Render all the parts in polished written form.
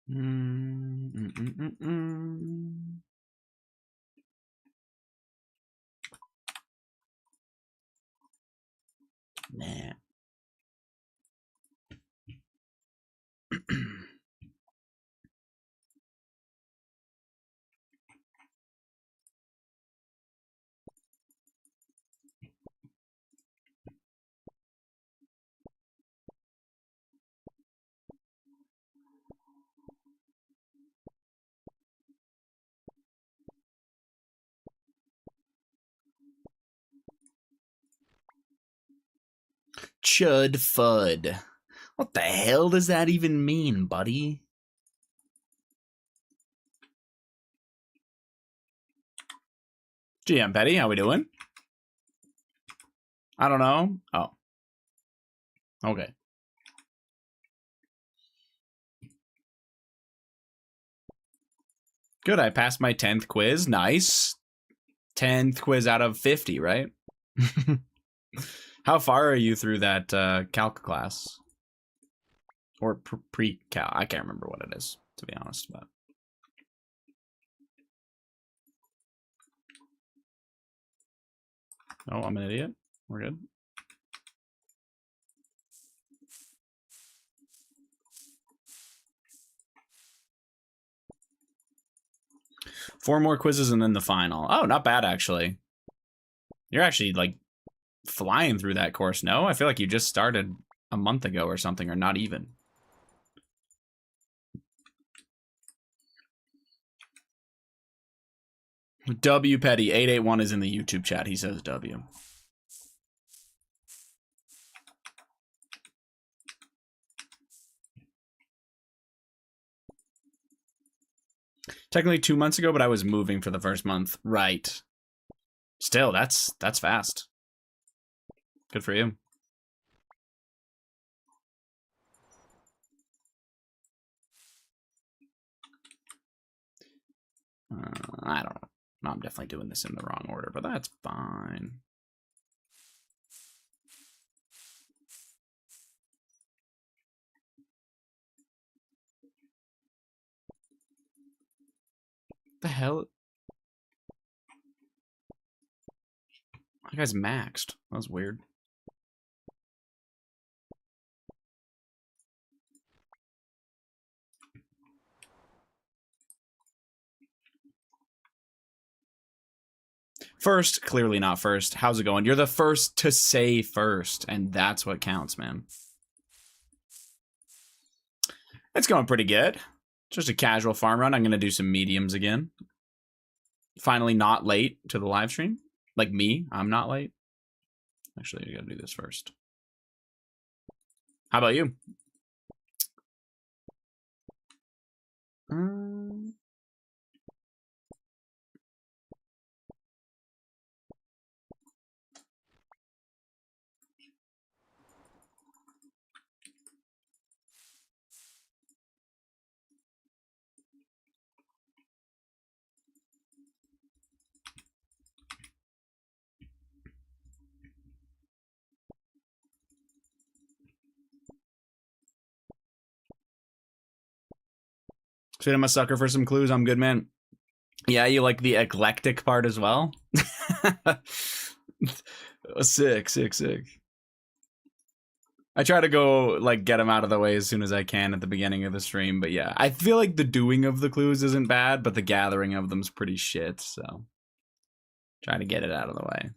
Nah. Chud Fud. What the hell does that even mean, buddy? GM Petty, how we doing? I don't know. Oh. Okay. Good, I passed my 10th quiz. Nice. 10th quiz out of 50, right? How far are you through that calc class? Or pre-cal? I can't remember what it is, to be honest. But oh, I'm an idiot. We're good. Four more quizzes and then the final. Oh, not bad, actually. You're actually, like, flying through that course, no? I feel like you just started a month ago or something, or not even. W Petty 881 is in the YouTube chat. He says W. Technically 2 months ago, but I was moving for the first month. Right. Still, that's fast. Good for you. I don't know. No, I'm definitely doing this in the wrong order, but that's fine. The hell? That guy's maxed. That was weird. First, clearly not first. How's it going? You're the first to say first, and that's what counts, man. It's going pretty good. Just a casual farm run. I'm going to do some mediums again. Finally not late to the live stream. Like me, I'm not late. Actually, I got to do this first. How about you? So I'm a sucker for some clues. I'm good, man. Yeah, you like the eclectic part as well? Sick. I try to go, like, get them out of the way as soon as I can at the beginning of the stream, but yeah. I feel like the doing of the clues isn't bad, but the gathering of them's pretty shit, so try to get it out of the way.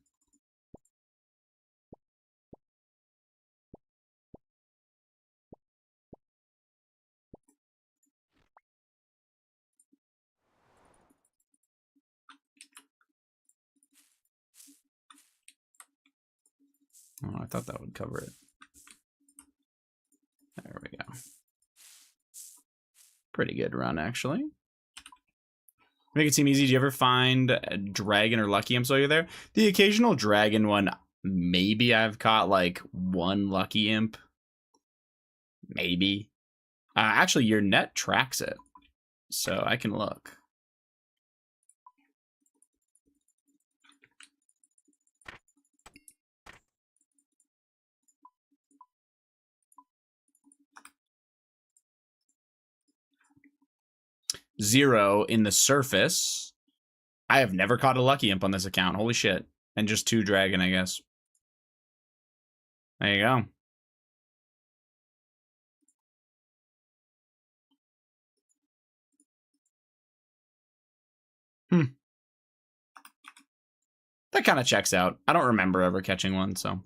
Oh, I thought that would cover it. There we go. Pretty good run, actually. Make it seem easy. Do you ever find a dragon or lucky imp so you're there? The occasional dragon one, maybe I've caught like one lucky imp. Maybe. Actually, your net tracks it, so I can look. 0 in the surface. I have never caught a lucky imp on this account. Holy shit. And just 2 dragon, I guess. There you go. That kind of checks out. I don't remember ever catching one, so.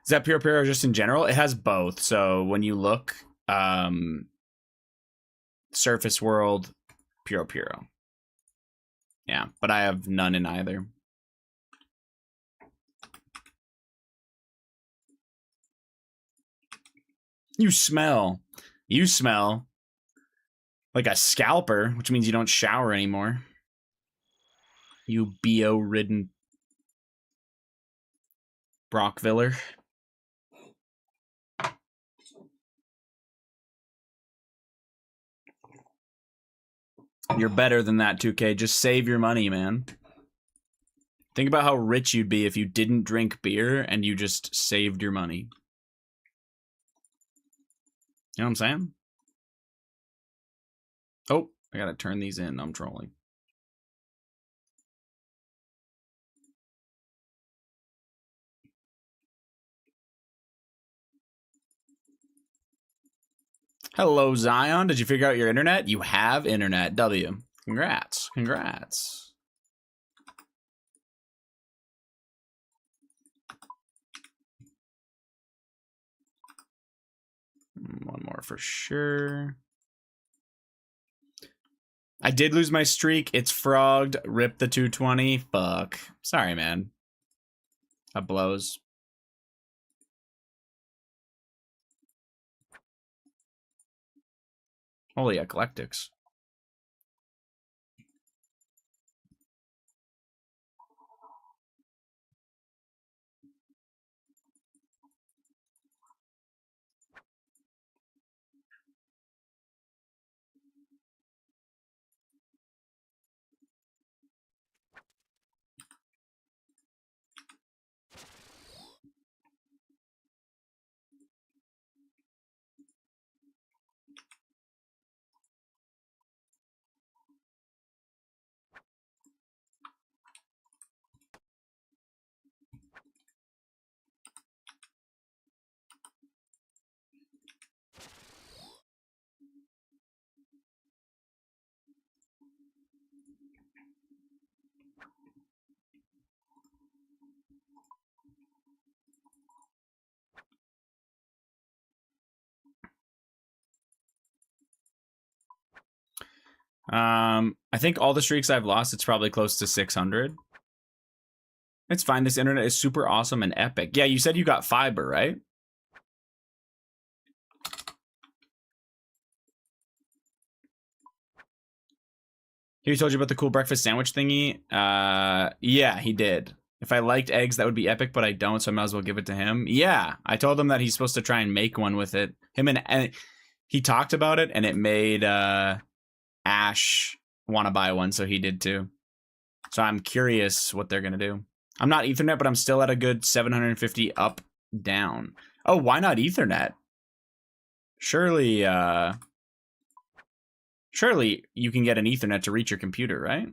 Is that pure or just in general? It has both. So when you look, surface world, pure. Yeah, but I have none in either. You smell like a scalper, which means you don't shower anymore. You BO-ridden Brockviller. You're better than that, 2K. Just save your money, man. Think about how rich you'd be if you didn't drink beer and you just saved your money. You know what I'm saying? Oh, I gotta turn these in. I'm trolling. Hello, Zion. Did you figure out your internet? You have internet. W. Congrats. Congrats. One more for sure. I did lose my streak. It's frogged. Rip the 220. Fuck. Sorry, man. That blows. Holy eclectics. I think all the streaks I've lost, it's probably close to 600. It's fine. This internet is super awesome and epic. Yeah, you said you got fiber, right? He told you about the cool breakfast sandwich thingy? Yeah, he did. If I liked eggs, that would be epic, but I don't, so I might as well give it to him. Yeah, I told him that he's supposed to try and make one with it. Him and he talked about it, and it made Ash want to buy one, so he did too. So I'm curious what they're going to do. I'm not Ethernet, but I'm still at a good 750 up, down. Oh, why not Ethernet? Surely, surely you can get an Ethernet to reach your computer, right?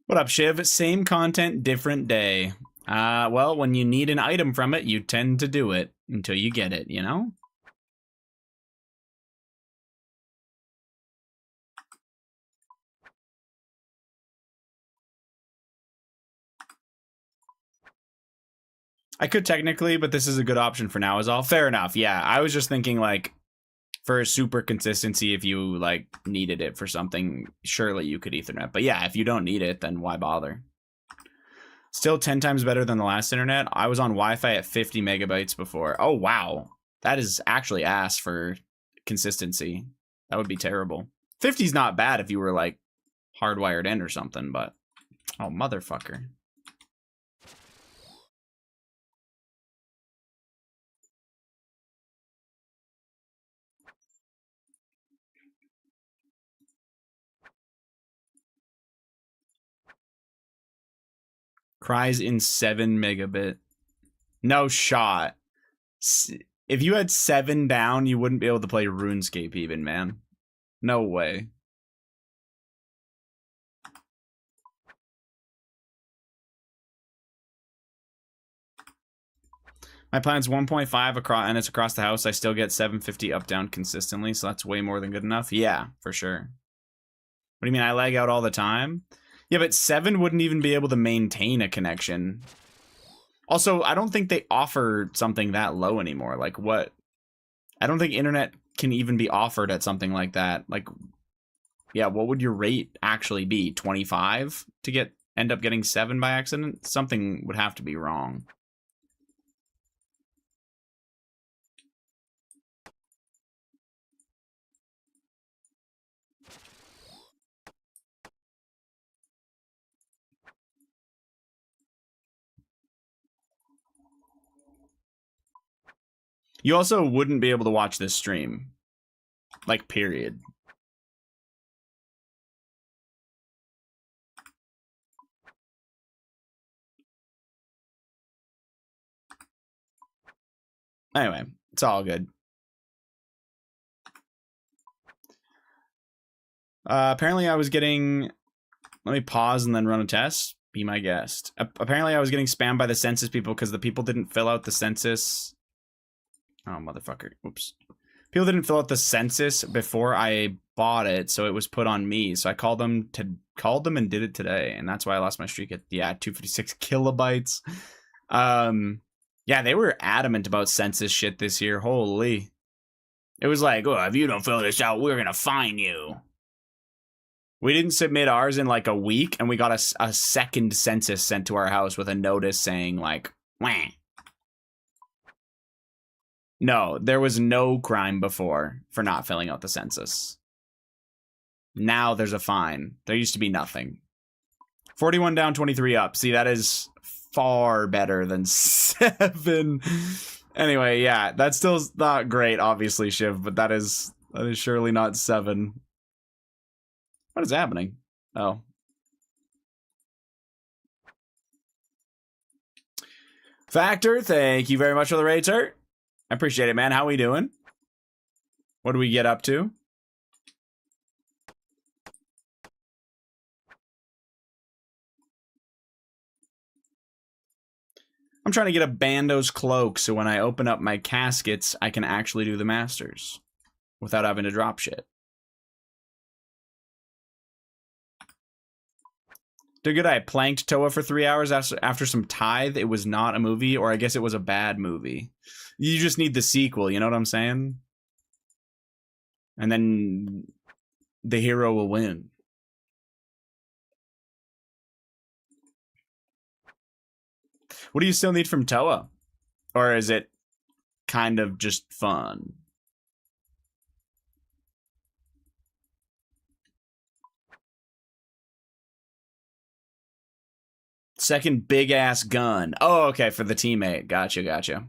What up, Shiv? Same content, different day. Well, when you need an item from it, you tend to do it until you get it, you know? I could technically, but this is a good option for now is all. Fair enough, yeah. I was just thinking, like, For super consistency, if you like needed it for something, surely you could Ethernet. But yeah, if you don't need it, then why bother? Still 10 times better than the last internet. I was on Wi-Fi at 50 megabytes before. Oh, wow. That is actually ass for consistency. That would be terrible. 50 is not bad if you were like hardwired in or something, but oh, motherfucker. Cries in 7 megabit. No shot. If you had 7 down, you wouldn't be able to play RuneScape even, man. No way. My plan's 1.5 across, and it's across the house. I still get 750 up down consistently, so that's way more than good enough. Yeah, for sure. What do you mean? I lag out all the time? Yeah, but 7 wouldn't even be able to maintain a connection. Also, I don't think they offer something that low anymore. Like, what? I don't think internet can even be offered at something like that. Like, yeah, what would your rate actually be? 25 to end up getting 7 by accident? Something would have to be wrong. You also wouldn't be able to watch this stream. Like, period. Anyway, it's all good. Apparently I was getting... Let me pause and then run a test. Be my guest. Apparently I was getting spammed by the census people because the people didn't fill out the census. Oh, motherfucker. Oops. People didn't fill out the census before I bought it, so it was put on me. So I called them and did it today, and that's why I lost my streak at 256 kilobytes. Yeah, they were adamant about census shit this year. Holy. It was like, oh, if you don't fill this out, we're gonna fine you. We didn't submit ours in like a week, and we got a second census sent to our house with a notice saying like, wah. No, there was no crime before for not filling out the census. Now there's a fine. There used to be nothing. 41 down, 23 up. See, that is far better than 7. Anyway, yeah, that's still not great, obviously, Shiv, but that is surely not 7. What is happening? Oh. Factor, thank you very much for the raid, sir. I appreciate it, man. How we doing? What do we get up to? I'm trying to get a Bando's cloak so when I open up my caskets, I can actually do the masters without having to drop shit. Dude, good. I planked Toa for 3 hours after some Tithe. It was not a movie, or I guess it was a bad movie. You just need the sequel, you know what I'm saying? And then the hero will win. What do you still need from Toa? Or is it kind of just fun? Second big ass gun. Oh, okay, for the teammate. Gotcha.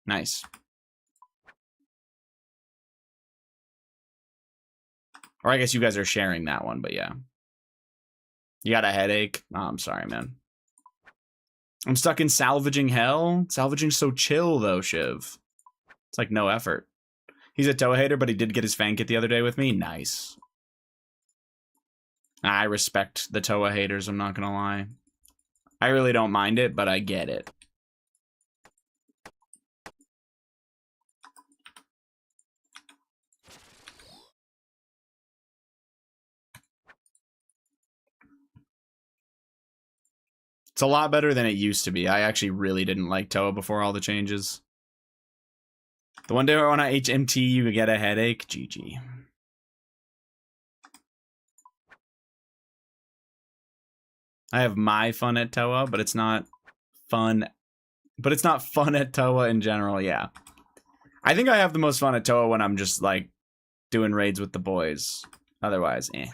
Nice. Or I guess you guys are sharing that one, but yeah. You got a headache? Oh, I'm sorry, man. I'm stuck in salvaging hell. Salvaging's so chill, though, Shiv. It's like no effort. He's a Toa hater, but he did get his fan kit the other day with me. Nice. I respect the Toa haters, I'm not gonna lie. I really don't mind it, but I get it. It's a lot better than it used to be. I actually really didn't like Toa before all the changes. The one day when I HMT, you get a headache. GG. I have my fun at Toa, but it's not fun. But it's not fun at Toa in general, yeah. I think I have the most fun at Toa when I'm just, like, doing raids with the boys. Otherwise, eh.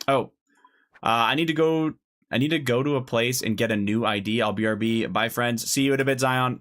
Oh. I need to go to a place and get a new ID. I'll BRB. Bye, friends. See you in a bit, Zion.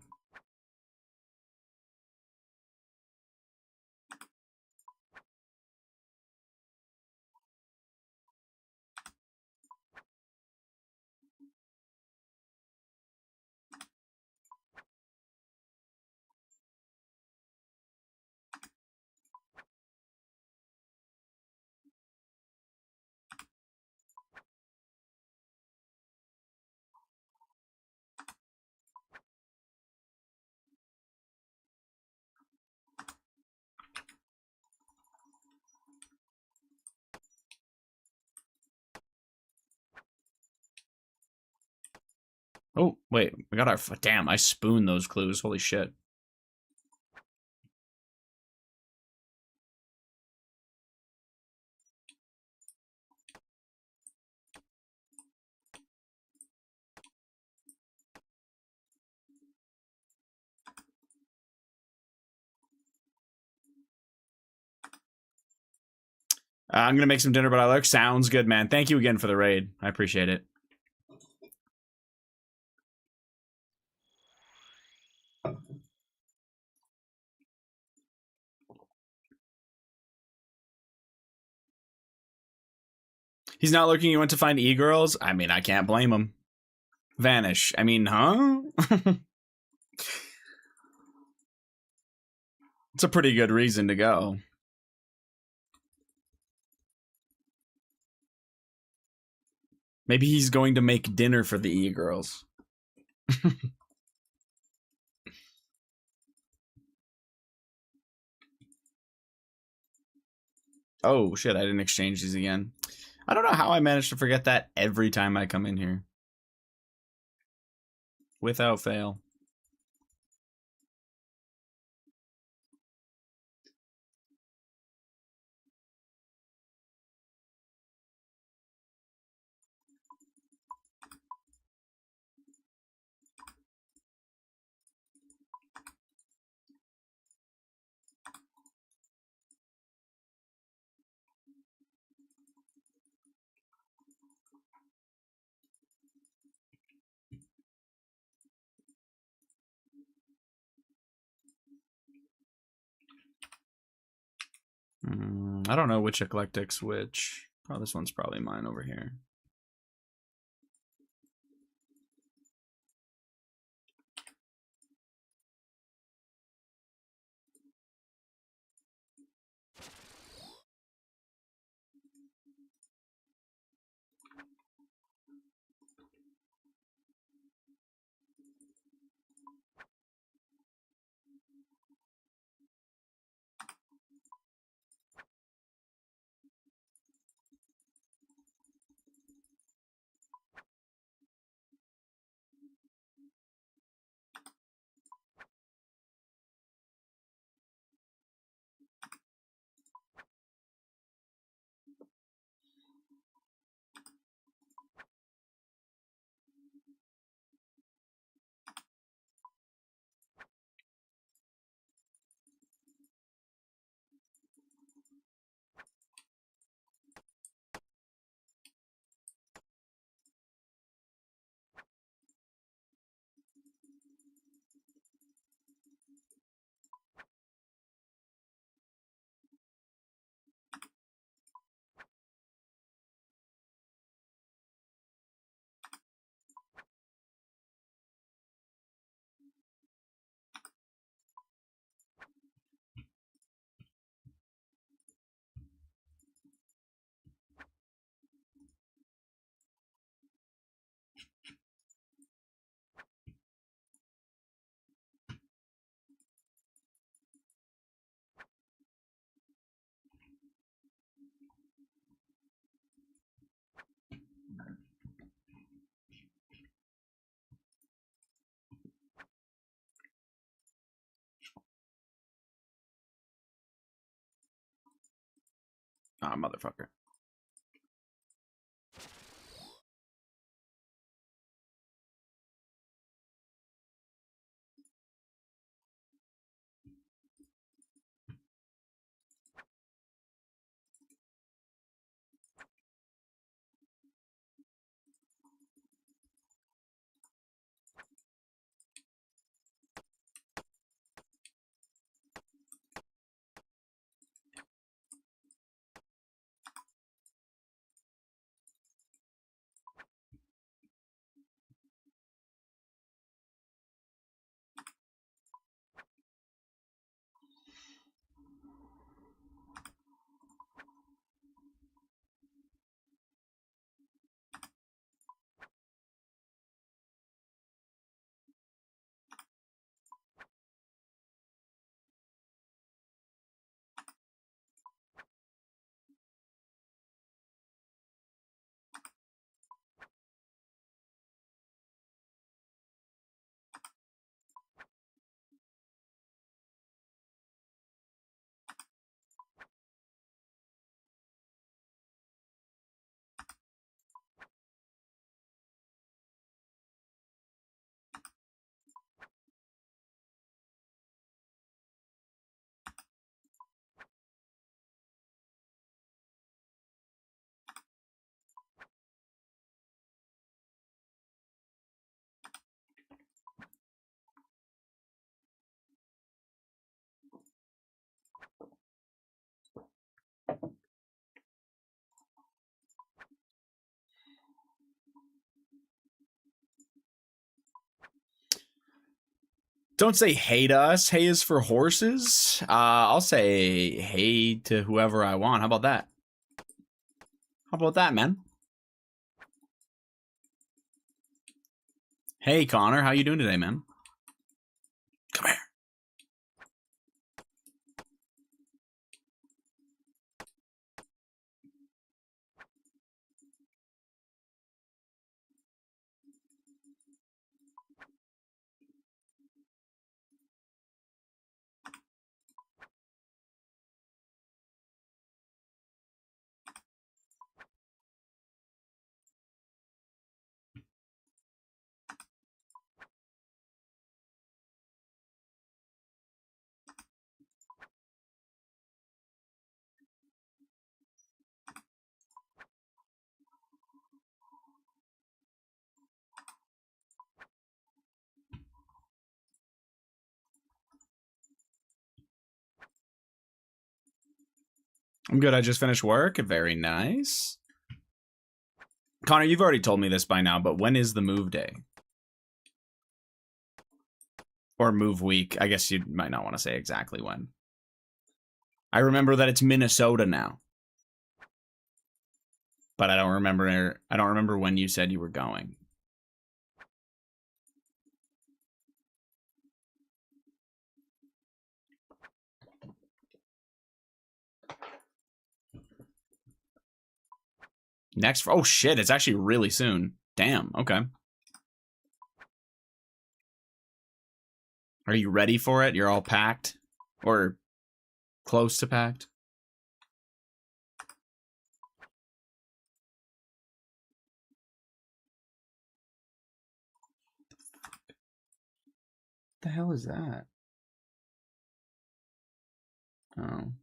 Oh, wait. We got our... Damn, I spooned those clues. Holy shit. I'm going to make some dinner, but I look. Sounds good, man. Thank you again for the raid. I appreciate it. He's not looking. He went to find e-girls. I mean, I can't blame him. Vanish. I mean, huh? It's a pretty good reason to go. Maybe he's going to make dinner for the e-girls. Oh, shit. I didn't exchange these again. I don't know how I managed to forget that every time I come in here. Without fail. I don't know which eclectic's which. Oh, this one's probably mine over here. Ah, motherfucker. Don't say hey to us. Hey is for horses. I'll say hey to whoever I want. How about that? How about that, man? Hey, Connor. How you doing today, man? Come here. I'm good. I just finished work. Very nice. Connor, you've already told me this by now, but when is the move day? Or move week? I guess you might not want to say exactly when. I remember that it's Minnesota now. But I don't remember when you said you were going. Next, oh shit, it's actually really soon. Damn, okay. Are you ready for it? You're all packed? Or close to packed? What the hell is that? Oh.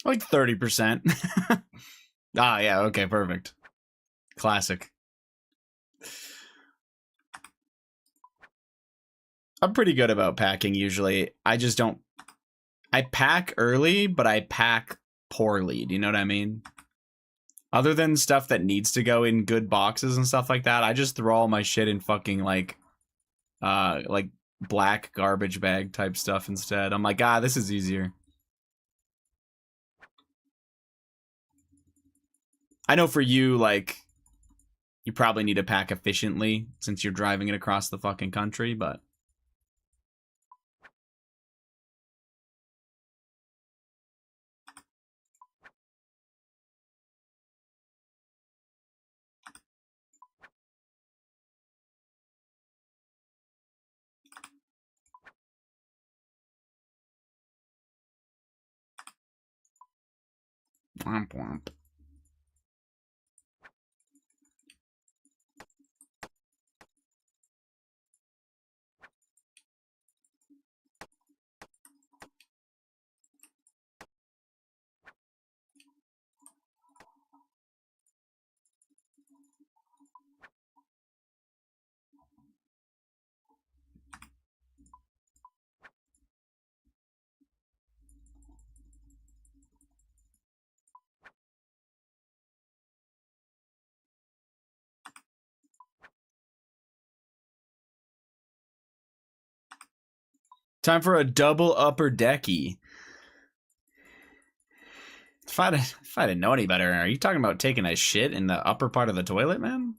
Like 30%. Ah, yeah, okay, perfect. Classic. I'm pretty good about packing usually. I just don't... I pack early, but I pack poorly. Do you know what I mean? Other than stuff that needs to go in good boxes and stuff like that, I just throw all my shit in fucking like black garbage bag type stuff instead. I'm like, this is easier. I know for you, like, you probably need to pack efficiently since you're driving it across the fucking country, but... Womp womp. Time for a double upper decky. If I didn't know any better, are you talking about taking a shit in the upper part of the toilet, man?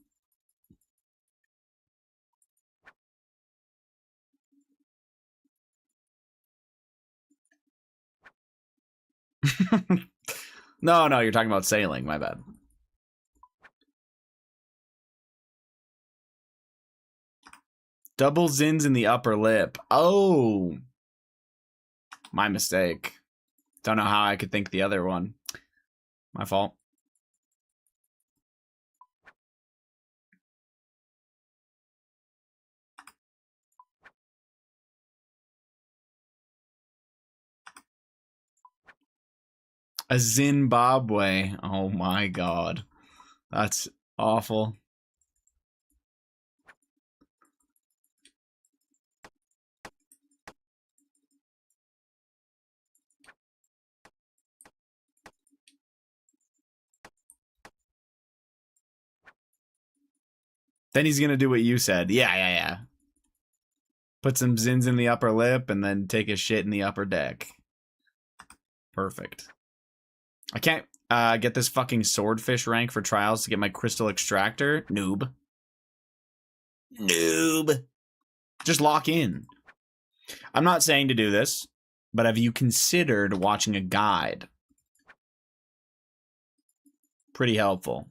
No, you're talking about sailing. My bad. Double zins in the upper lip. Oh. My mistake. Don't know how I could think the other one. My fault. A Zimbabwe. Oh my god. That's awful. Then he's gonna do what you said. Yeah. Put some zins in the upper lip and then take a shit in the upper deck. Perfect. I can't get this fucking swordfish rank for trials to get my crystal extractor. Noob. Just lock in. I'm not saying to do this, but have you considered watching a guide? Pretty helpful.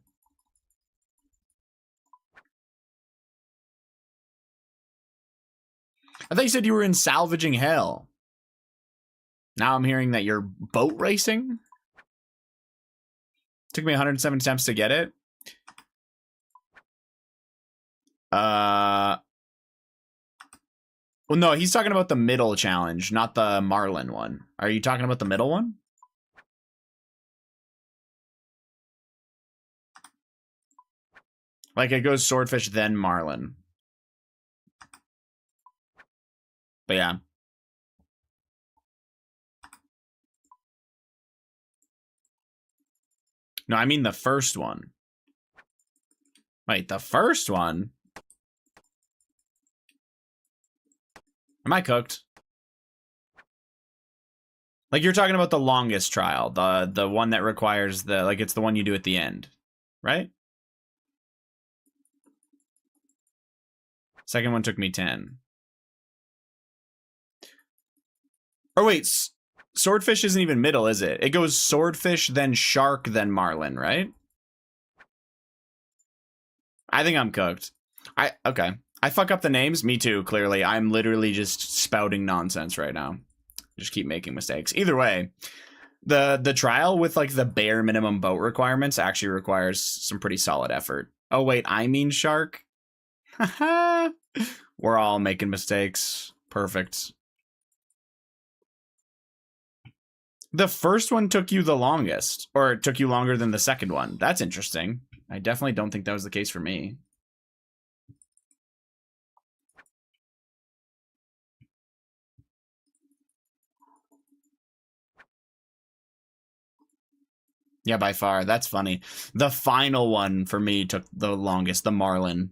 I thought you said you were in salvaging hell. Now I'm hearing that you're boat racing? Took me 107 attempts to get it. Well, no, he's talking about the middle challenge, not the Marlin one. Are you talking about the middle one? Like it goes swordfish, then Marlin. But yeah. No, I mean the first one. Wait, the first one? Am I cooked? Like you're talking about the longest trial, the one that requires the, like it's the one you do at the end, right? Second one took me 10. Or wait, swordfish isn't even middle, is it? It goes swordfish, then shark, then marlin, right? I think I'm cooked. Okay. I fuck up the names. Me too, clearly. I'm literally just spouting nonsense right now. Just keep making mistakes. Either way, the trial with like the bare minimum boat requirements actually requires some pretty solid effort. Oh wait, I mean shark. We're all making mistakes. Perfect. The first one took you the longest, or it took you longer than the second one. That's interesting. I definitely don't think that was the case for me. Yeah, by far. That's funny. The final one for me took the longest, the Marlin.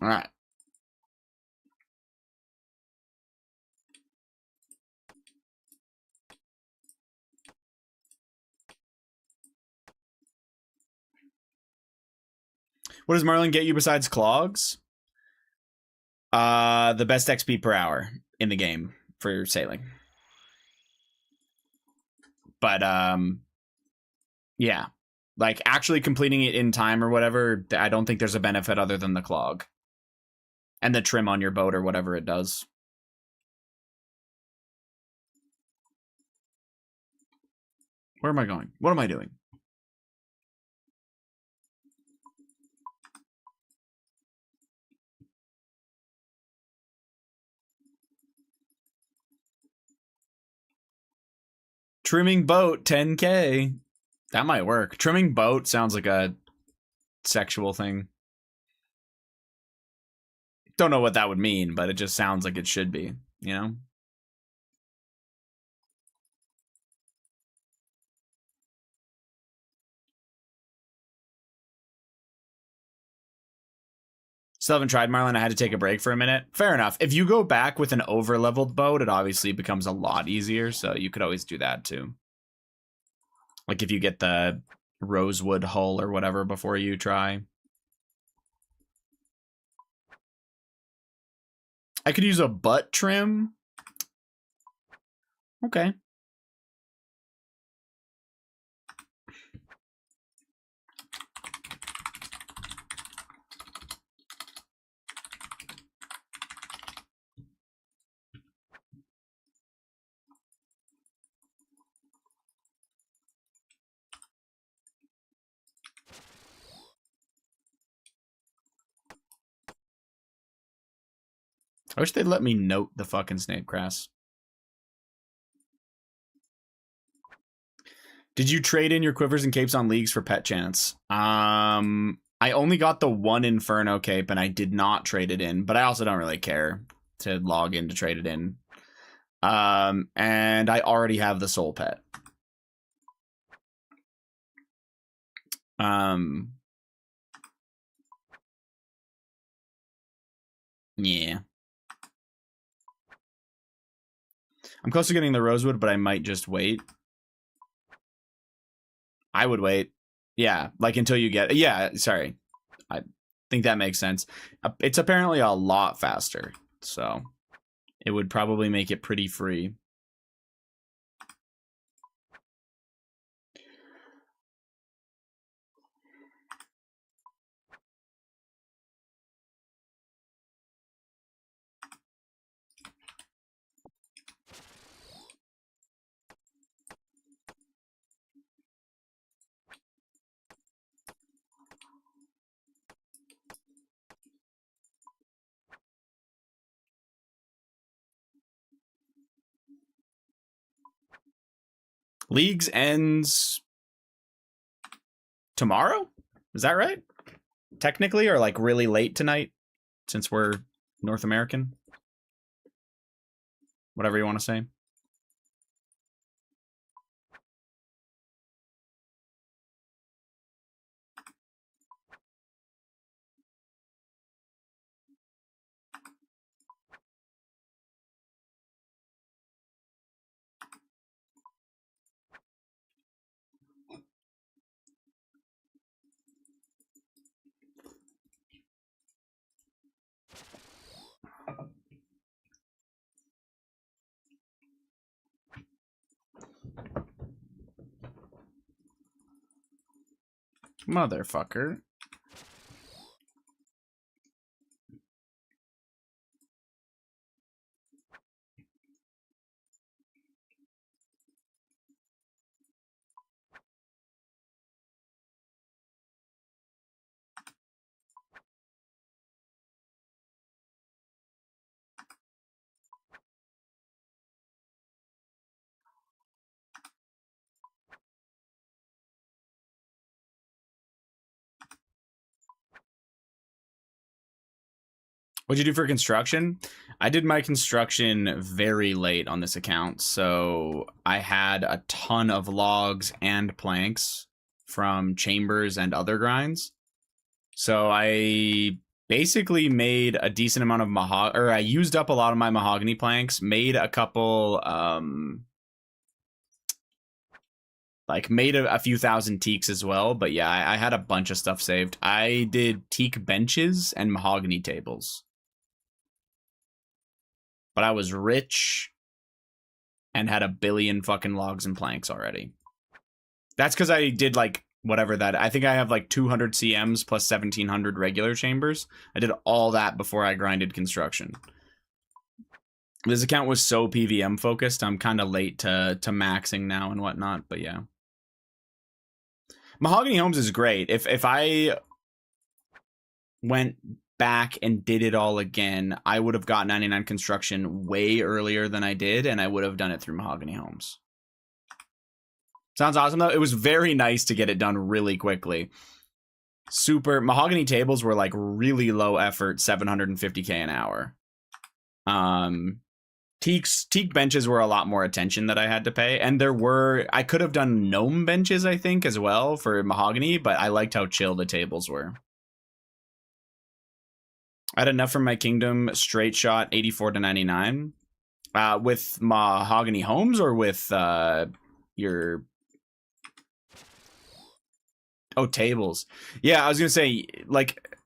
All right. What does Marlin get you besides clogs? The best XP per hour in the game for sailing. But yeah, like actually completing it in time or whatever, I don't think there's a benefit other than the clog and the trim on your boat or whatever it does. Where am I going? What am I doing? Trimming boat, 10K. That might work. Trimming boat sounds like a sexual thing. Don't know what that would mean, but it just sounds like it should be, you know? Still haven't tried Marlin. I had to take a break for a minute. Fair enough. If you go back with an over-leveled boat, it obviously becomes a lot easier, so you could always do that too. Like if you get the rosewood hull or whatever before you try. I could use a butt trim. Okay. I wish they'd let me note the fucking snake grass. Did you trade in your quivers and capes on leagues for pet chance? I only got the one Inferno cape and I did not trade it in, but I also don't really care to log in to trade it in. And I already have the soul pet. Yeah. I'm close to getting the rosewood, but I might just wait. I would wait. Yeah, like until you get... Yeah, sorry. I think that makes sense. It's apparently a lot faster, so it would probably make it pretty free. Leagues ends tomorrow? Is that right? Technically, or like really late tonight, since we're North American? Whatever you want to say. Motherfucker. What'd you do for construction? I did my construction very late on this account, so I had a ton of logs and planks from chambers and other grinds. So I basically made a decent amount of mahogany, or I used up a lot of my mahogany planks, made a couple, made a few thousand teaks as well. But yeah, I had a bunch of stuff saved. I did teak benches and mahogany tables. But I was rich and had a billion fucking logs and planks already. That's because I did like whatever that. I think I have like 200 CMs plus 1700 regular chambers. I did all that before I grinded construction. This account was so PvM focused. I'm kind of late to maxing now and whatnot. But yeah, Mahogany Homes is great. If I went back and did it all again, I would have got 99 construction way earlier than I did, and I would have done it through Mahogany Homes. Sounds awesome though. It was very nice to get it done really quickly. Super mahogany tables were like really low effort, 750k an hour. Teak benches were a lot more attention that I had to pay, and I could have done gnome benches, I think, as well for mahogany, but I liked how chill the tables were. I had enough for my kingdom straight shot 84 to 99. With Mahogany Homes or with your... Oh, tables. Yeah, I was going to say, like,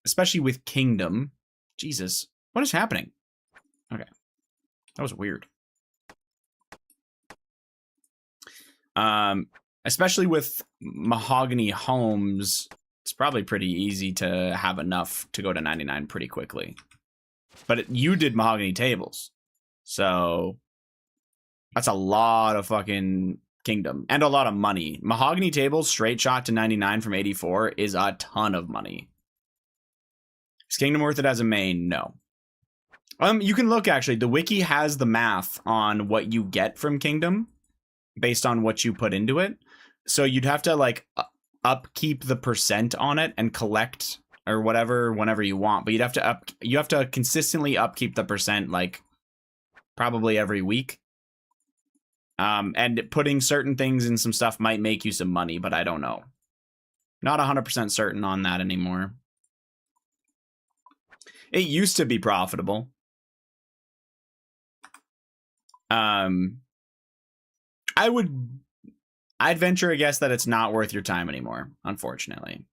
especially with kingdom. Jesus, what is happening? Okay. That was weird. Especially with Mahogany Homes, it's probably pretty easy to have enough to go to 99 pretty quickly. But you did mahogany tables. So that's a lot of fucking kingdom and a lot of money. Mahogany tables straight shot to 99 from 84 is a ton of money. Is kingdom worth it as a main? No. You can look, actually. The wiki has the math on what you get from kingdom based on what you put into it. So you'd have to like upkeep the percent on it and collect or whatever whenever you want, but you have to consistently upkeep the percent like probably every week. And putting certain things in some stuff might make you some money, but I don't know. Not 100% certain on that anymore. It used to be profitable. I'd venture a guess that it's not worth your time anymore, unfortunately.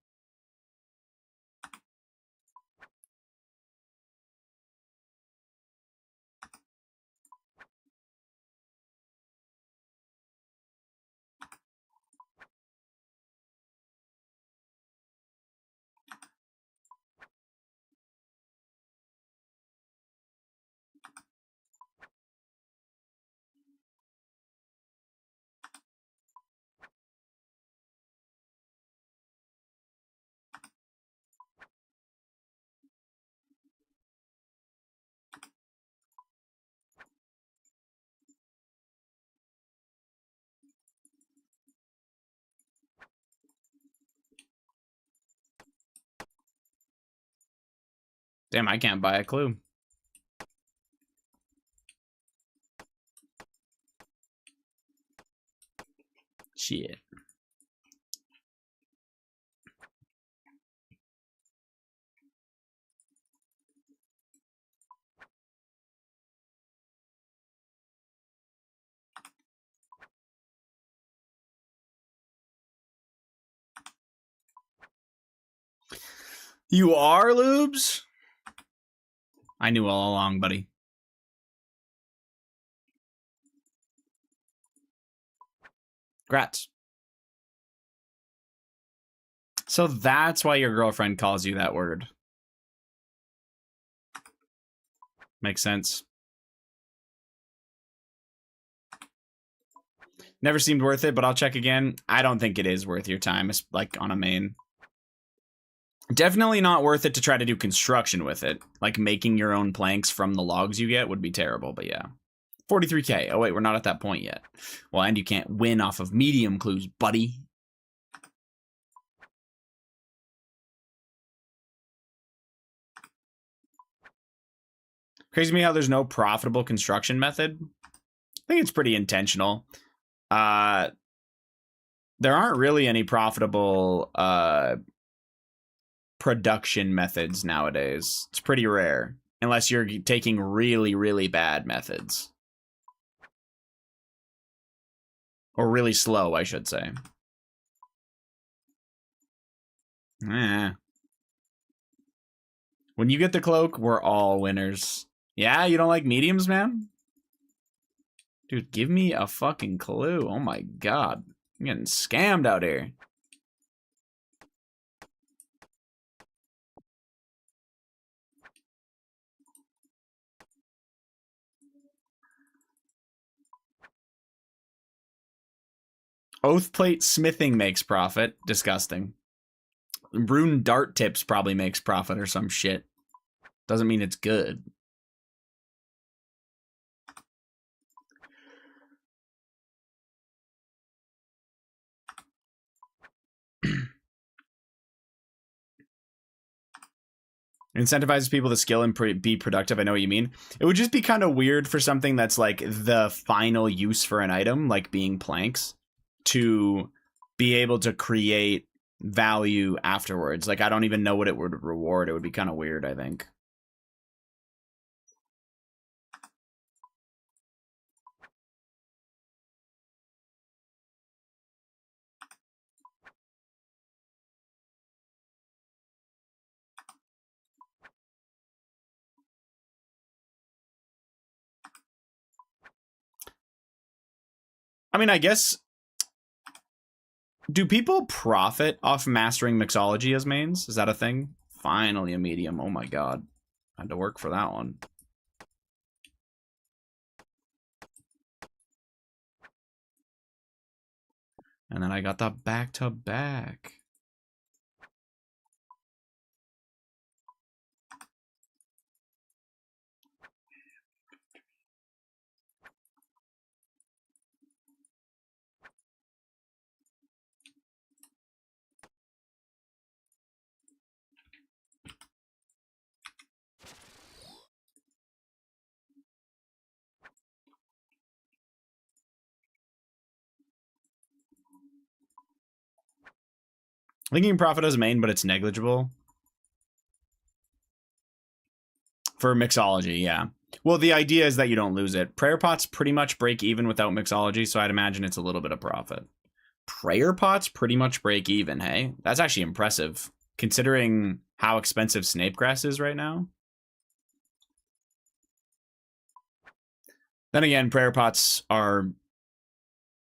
Damn, I can't buy a clue. Shit. You are, Lubes? I knew all along, buddy. Grats. So that's why your girlfriend calls you that word. Makes sense. Never seemed worth it, but I'll check again. I don't think it is worth your time. It's like on a main. Definitely not worth it to try to do construction with it. Like making your own planks from the logs you get would be terrible, but yeah. 43k. Oh wait, we're not at that point yet. Well, and you can't win off of medium clues, buddy. Crazy to me how there's no profitable construction method. I think it's pretty intentional. There aren't really any profitable production methods nowadays. It's pretty rare. Unless you're taking really, really bad methods. Or really slow, I should say. When you get the cloak, we're all winners. Yeah, you don't like mediums, man? Dude, give me a fucking clue. Oh my god. I'm getting scammed out here. Oathplate smithing makes profit. Disgusting. Rune dart tips probably makes profit or some shit. Doesn't mean it's good. Incentivizes people to skill and be productive. I know what you mean. It would just be kind of weird for something that's like the final use for an item, like being planks, to be able to create value afterwards. Like, I don't even know what it would reward. It would be kind of weird, I think. I mean, I guess... Do people profit off mastering mixology as mains? Is that a thing? Finally a medium. Oh my god. I had to work for that one. And then I got the back-to-back. I think you can profit as a main, but it's negligible. For mixology, yeah. Well, the idea is that you don't lose it. Prayer pots pretty much break even without mixology, so I'd imagine it's a little bit of profit. Prayer pots pretty much break even, hey? That's actually impressive, considering how expensive Snapegrass is right now. Then again, prayer pots are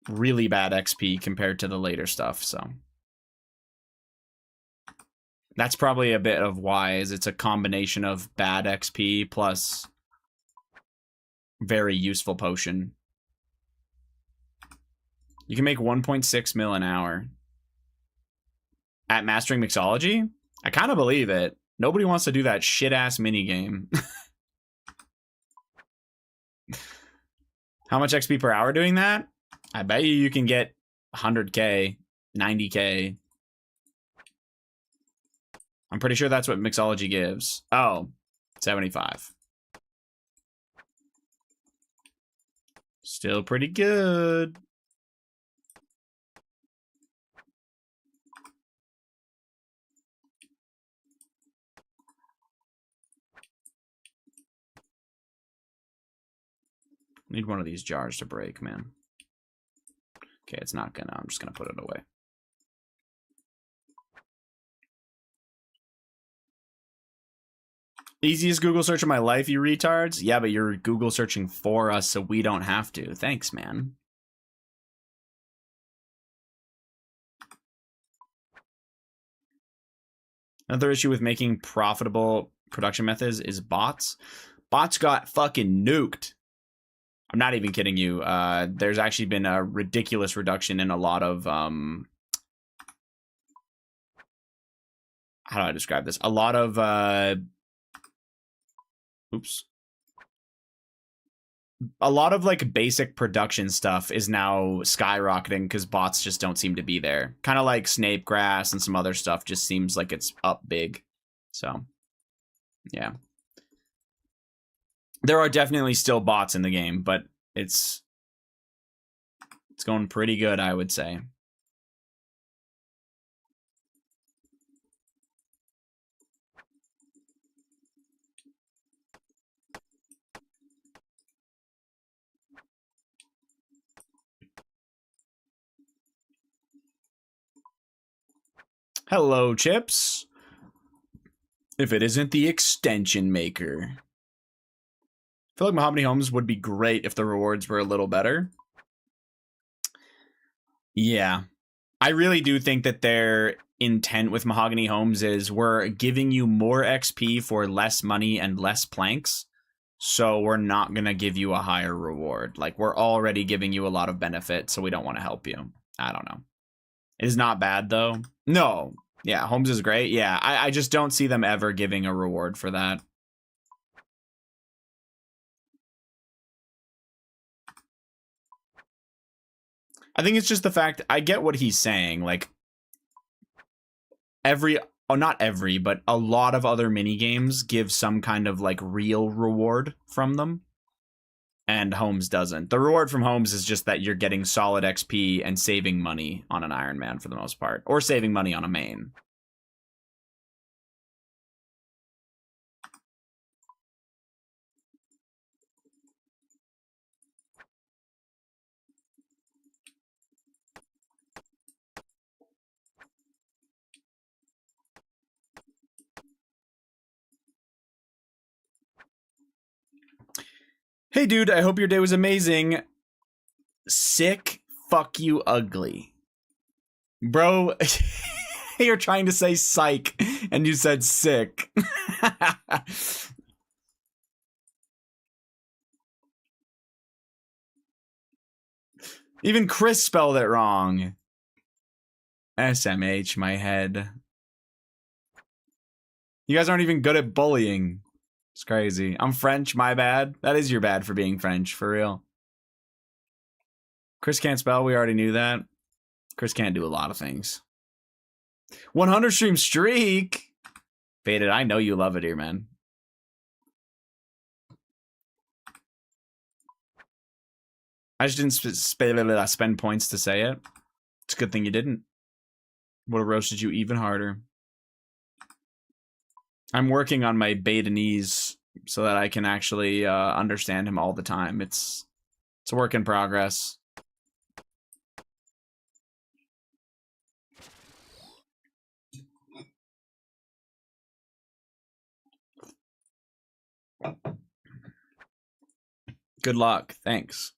really bad XP compared to the later stuff, so... That's probably a bit of why, is it's a combination of bad XP plus very useful potion. You can make 1.6 mil an hour. At Mastering Mixology? I kind of believe it. Nobody wants to do that shit-ass minigame. How much XP per hour doing that? I bet you can get 100k, 90k. I'm pretty sure that's what mixology gives. Oh, 75. Still pretty good. Need one of these jars to break, man. Okay, it's not gonna. I'm just gonna put it away. Easiest Google search of my life, you retards? Yeah, but you're Google searching for us so we don't have to. Thanks, man. Another issue with making profitable production methods is bots. Bots got fucking nuked. I'm not even kidding you. There's actually been a ridiculous reduction in a lot of... how do I describe this? A lot of... oops. A lot of like basic production stuff is now skyrocketing because bots just don't seem to be there. Kind of like Snapegrass and some other stuff just seems like it's up big. So, yeah. There are definitely still bots in the game, but it's going pretty good, I would say. Hello, Chips. If it isn't the extension maker. I feel like Mahogany Homes would be great if the rewards were a little better. Yeah. I really do think that their intent with Mahogany Homes is we're giving you more XP for less money and less planks. So we're not going to give you a higher reward. Like, we're already giving you a lot of benefit, so we don't want to help you. I don't know. It is not bad, though. No. Yeah, Homes is great. Yeah, I just don't see them ever giving a reward for that. I think it's just the fact, I get what he's saying. Like, not every, but a lot of other mini games give some kind of, like, real reward from them. And Homes doesn't. The reward from Homes is just that you're getting solid XP and saving money on an Ironman for the most part. Or saving money on a main. Hey, dude, I hope your day was amazing. Sick, fuck you, ugly. Bro, you're trying to say psych, and you said sick. Even Chris spelled it wrong. SMH, my head. You guys aren't even good at bullying. It's crazy. I'm French, my bad. That is your bad for being French, for real. Chris can't spell, we already knew that. Chris can't do a lot of things. 100 stream streak! Faded, I know you love it here, man. I just didn't spend points to say it. It's a good thing you didn't. Would have roasted you even harder. I'm working on my Betanese so that I can actually understand him all the time. It's a work in progress. Good luck. Thanks.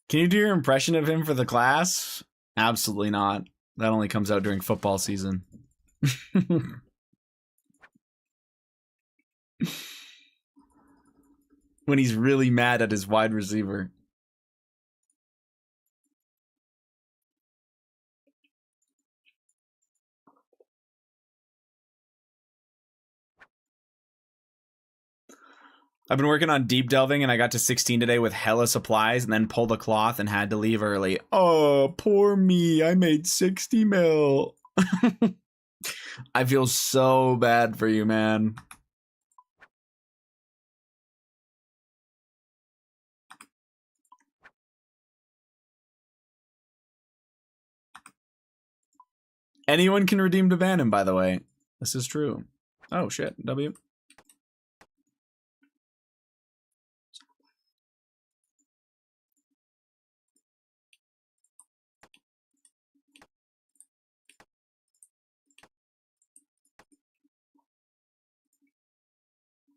Can you do your impression of him for the class? Absolutely not. That only comes out during football season. When he's really mad at his wide receiver. I've been working on deep delving and I got to 16 today with hella supplies and then pulled a cloth and had to leave early. Oh, poor me. I made 60 mil. I feel so bad for you, man. Anyone can redeem to ban him, by the way. This is true. Oh, shit. W.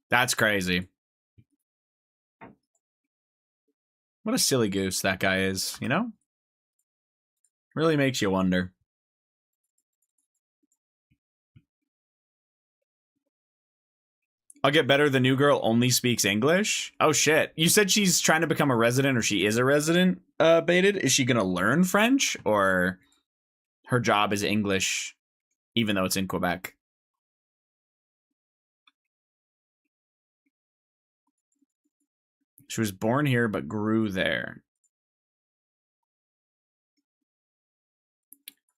That's crazy. What a silly goose that guy is, you know? Really makes you wonder. I'll get better. The new girl only speaks English. Oh, shit. You said she's trying to become a resident, or she is a resident, Baited? Is she going to learn French, or her job is English, even though it's in Quebec? She was born here, but grew there.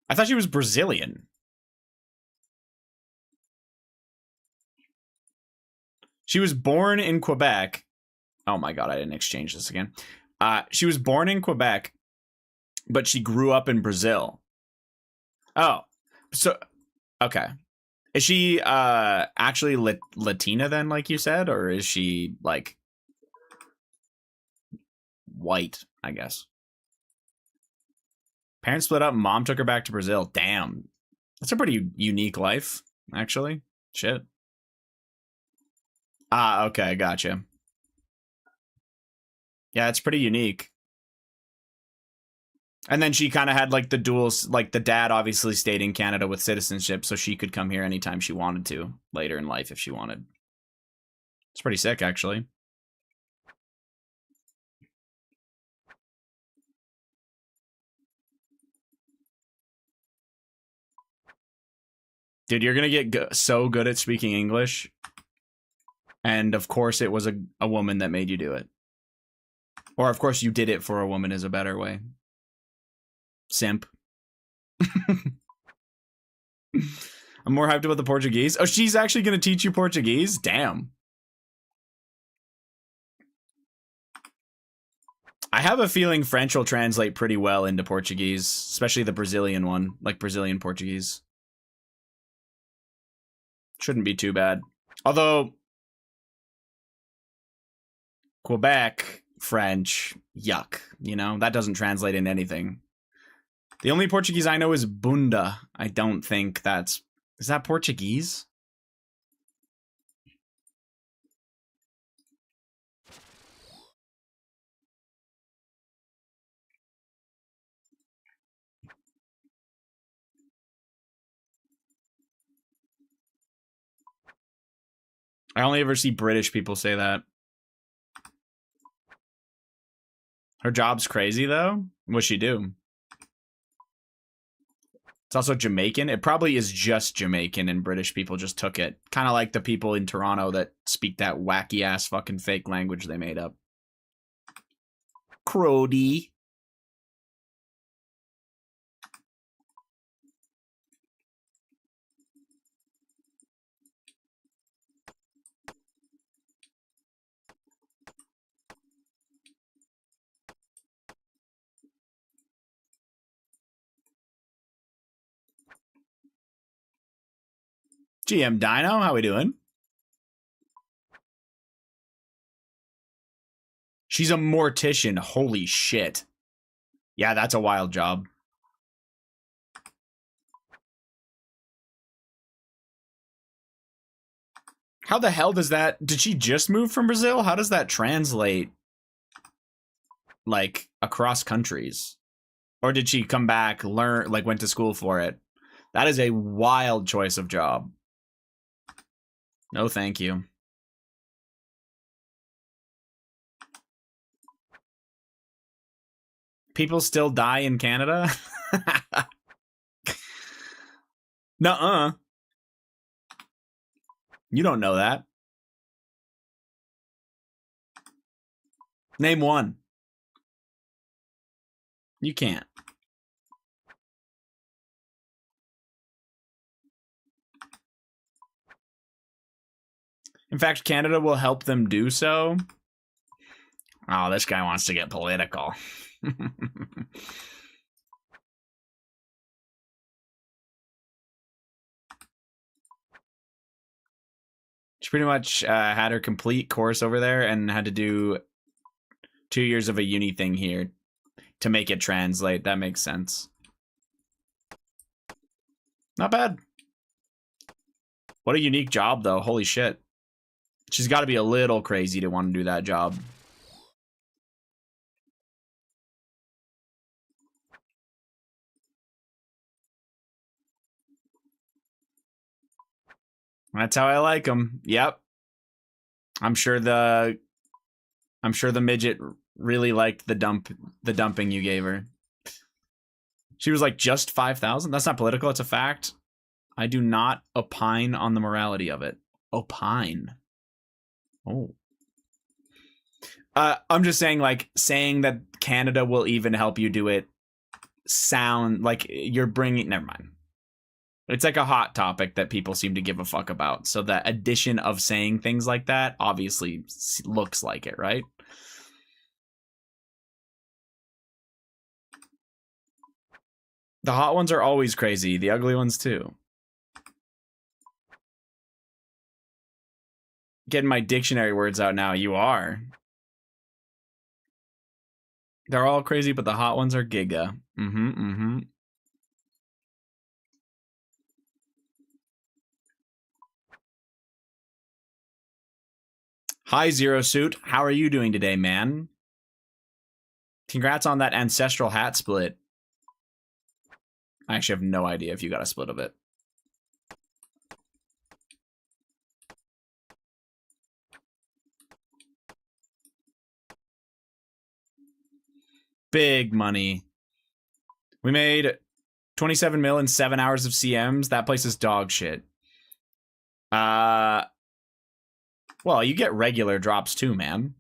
I thought she was Brazilian. She was born in Quebec. Oh my god, I didn't exchange this again. She was born in Quebec, but she grew up in Brazil. Oh, so, okay. Is she actually Latina then, like you said, or is she like white? I guess. Parents split up. Mom took her back to Brazil. Damn, that's a pretty unique life, actually. Shit. Ah, okay, gotcha. Yeah, it's pretty unique. And then she kind of had like the duals, like the dad obviously stayed in Canada with citizenship, so she could come here anytime she wanted to later in life if she wanted. It's pretty sick, actually. Dude, you're gonna get so good at speaking English. And of course, it was a woman that made you do it. Or of course, you did it for a woman is a better way. Simp. I'm more hyped about the Portuguese. Oh, she's actually gonna teach you Portuguese? Damn. I have a feeling French will translate pretty well into Portuguese, especially the Brazilian one, like Brazilian Portuguese. Shouldn't be too bad. Although, Quebec French, yuck. You know, that doesn't translate into anything. The only Portuguese I know is bunda. I don't think that's... Is that Portuguese? I only ever see British people say that. Her job's crazy, though. What's she do? It's also Jamaican. It probably is just Jamaican, and British people just took it. Kind of like the people in Toronto that speak that wacky-ass fucking fake language they made up. Crody. GM Dino, how we doing? She's a mortician. Holy shit. Yeah, that's a wild job. How the hell does that... Did she just move from Brazil? How does that translate, like, across countries? Or did she come back, learn, like, went to school for it? That is a wild choice of job. No, thank you. People still die in Canada? Nuh-uh. You don't know that. Name one. You can't. In fact, Canada will help them do so. Oh, this guy wants to get political. She pretty much had her complete course over there and had to do 2 years of a uni thing here to make it translate. That makes sense. Not bad. What a unique job, though. Holy shit. She's got to be a little crazy to want to do that job. That's how I like them. Yep. I'm sure the midget really liked the dumping you gave her. She was like, just 5,000? That's not political, it's a fact. I do not opine on the morality of it. Opine. Oh. I'm just saying, like, saying that Canada will even help you do it sound like you're bringing... Never mind. It's like a hot topic that people seem to give a fuck about. So the addition of saying things like that obviously looks like it, right? The hot ones are always crazy. The ugly ones, too. getting my dictionary words out now. You are. They're all crazy, but the hot ones are Giga. Mm-hmm. Hi, Zero Suit. How are you doing today, man? Congrats on that ancestral hat split. I actually have no idea if you got a split of it. Big money. We made 27 mil in 7 hours of CMs. That place is dog shit. Well, you get regular drops too, man.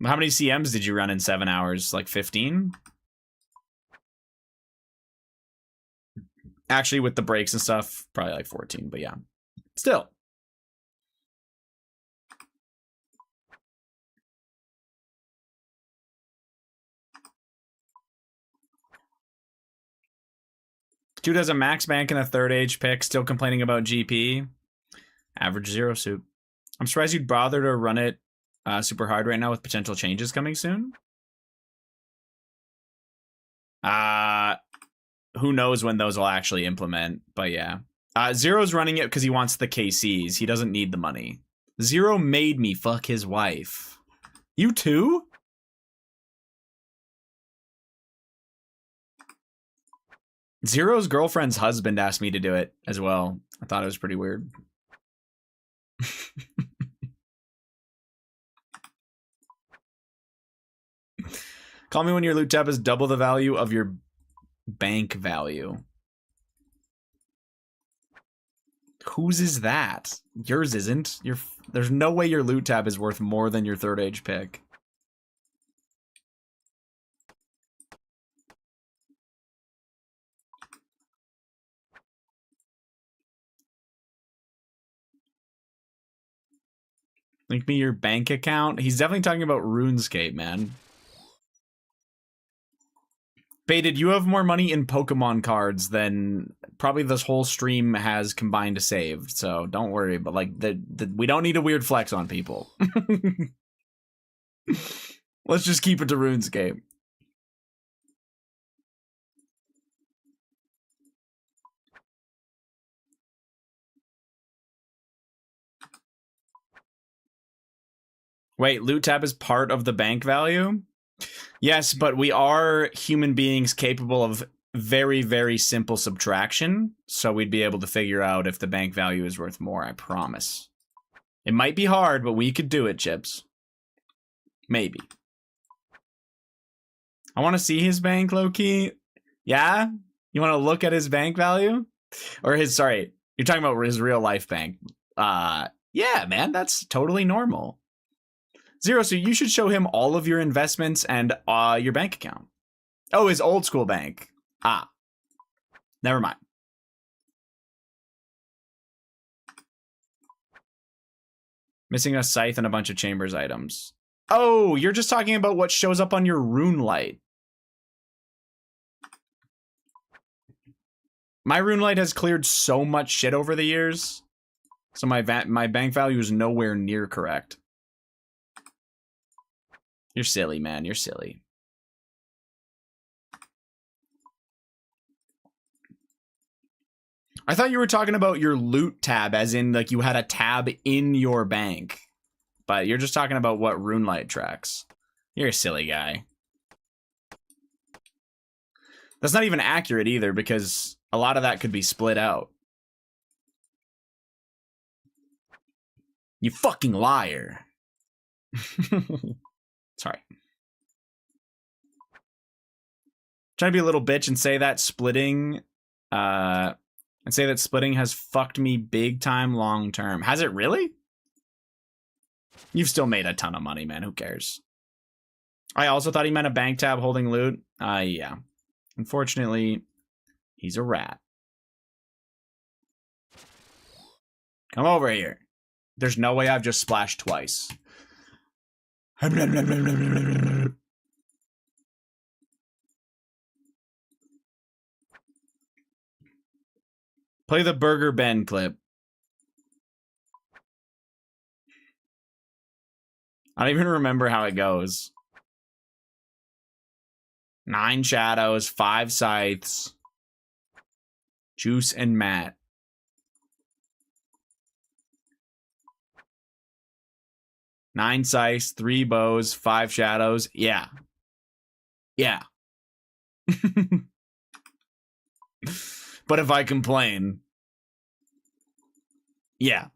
How many CMs did you run in 7 hours? Like 15? Actually, with the breaks and stuff, probably like 14, but yeah. Still. Dude has a max bank and a third age pick, still complaining about GP. Average Zero Suit. I'm surprised you'd bother to run it super hard right now with potential changes coming soon. Who knows when those will actually implement, but yeah. Zero's running it because he wants the KCs. He doesn't need the money. Zero made me fuck his wife. You too? Zero's girlfriend's husband asked me to do it as well. I thought it was pretty weird. Call me when your loot tab is double the value of your bank value. Whose is that? Yours isn't. There's no way your loot tab is worth more than your third age pick. Link me your bank account. He's definitely talking about RuneScape, man. Baited, you have more money in Pokemon cards than probably this whole stream has combined to save. So don't worry. But like, we don't need a weird flex on people. Let's just keep it to RuneScape. Wait, loot tab is part of the bank value? Yes, but we are human beings capable of very, very simple subtraction. So we'd be able to figure out if the bank value is worth more, I promise. It might be hard, but we could do it, Chips. Maybe. I want to see his bank, low-key. Yeah? You want to look at his bank value? Or his, sorry, you're talking about his real life bank. Yeah, man, that's totally normal. Zero, so you should show him all of your investments and your bank account. Oh, his old school bank. Ah. Never mind. Missing a scythe and a bunch of chambers items. Oh, you're just talking about what shows up on your rune light. My rune light has cleared so much shit over the years. So my bank value is nowhere near correct. You're silly, man. You're silly. I thought you were talking about your loot tab, as in, like, you had a tab in your bank. But you're just talking about what RuneLight tracks. You're a silly guy. That's not even accurate either, because a lot of that could be split out. You fucking liar. Sorry. Trying to be a little bitch and say that splitting has fucked me big time long term. Has it really? You've still made a ton of money, man. Who cares? I also thought he meant a bank tab holding loot. Yeah. Unfortunately, he's a rat. Come over here. There's no way I've just splashed twice. Play the Burger Ben clip. I don't even remember how it goes. 9 shadows, 5 scythes. Juice and Matt. Nine scythes, 3 bows, 5 shadows. Yeah. Yeah. But if I complain, yeah.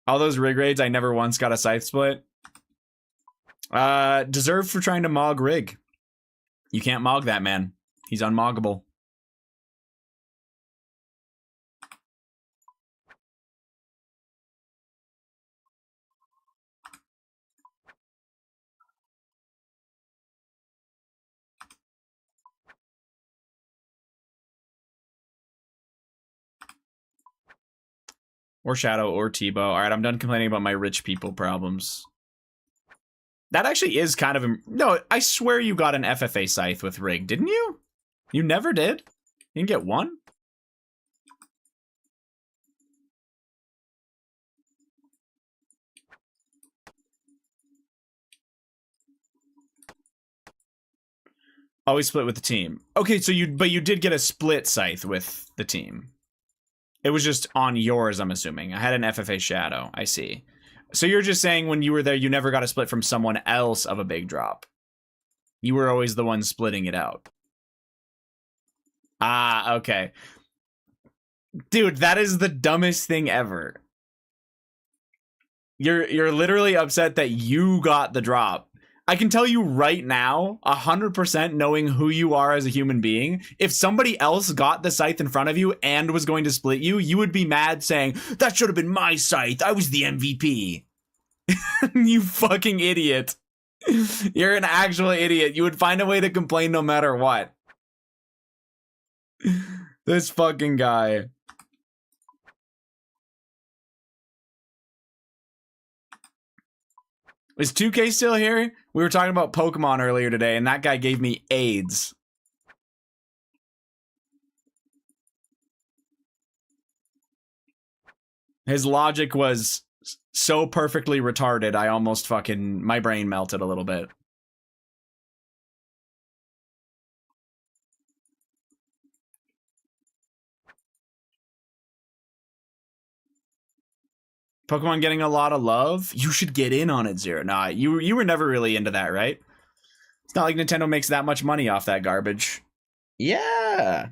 All those rig raids, I never once got a scythe split. Deserved for trying to mog rig. You can't mog that man. He's unmoggable. Or Shadow or Tebow. All right, I'm done complaining about my rich people problems. That actually is kind of... No, I swear you got an FFA scythe with rig, didn't you? You never did? You didn't get one? Always split with the team. Okay, so you did get a split scythe with the team. It was just on yours, I'm assuming. I had an FFA Shadow. I see. So you're just saying when you were there, you never got a split from someone else of a big drop. You were always the one splitting it out. Ah, okay. Dude, that is the dumbest thing ever. You're literally upset that you got the drop. I can tell you right now, 100% knowing who you are as a human being, if somebody else got the scythe in front of you and was going to split you, you would be mad saying, that should have been my scythe. I was the MVP. You fucking idiot. You're an actual idiot. You would find a way to complain no matter what. This fucking guy. Is 2K still here? We were talking about Pokemon earlier today, and that guy gave me AIDS. His logic was so perfectly retarded, I almost fucking... my brain melted a little bit. Pokemon getting a lot of love? You should get in on it, Zero. Nah, you were never really into that, right? It's not like Nintendo makes that much money off that garbage. Yeah.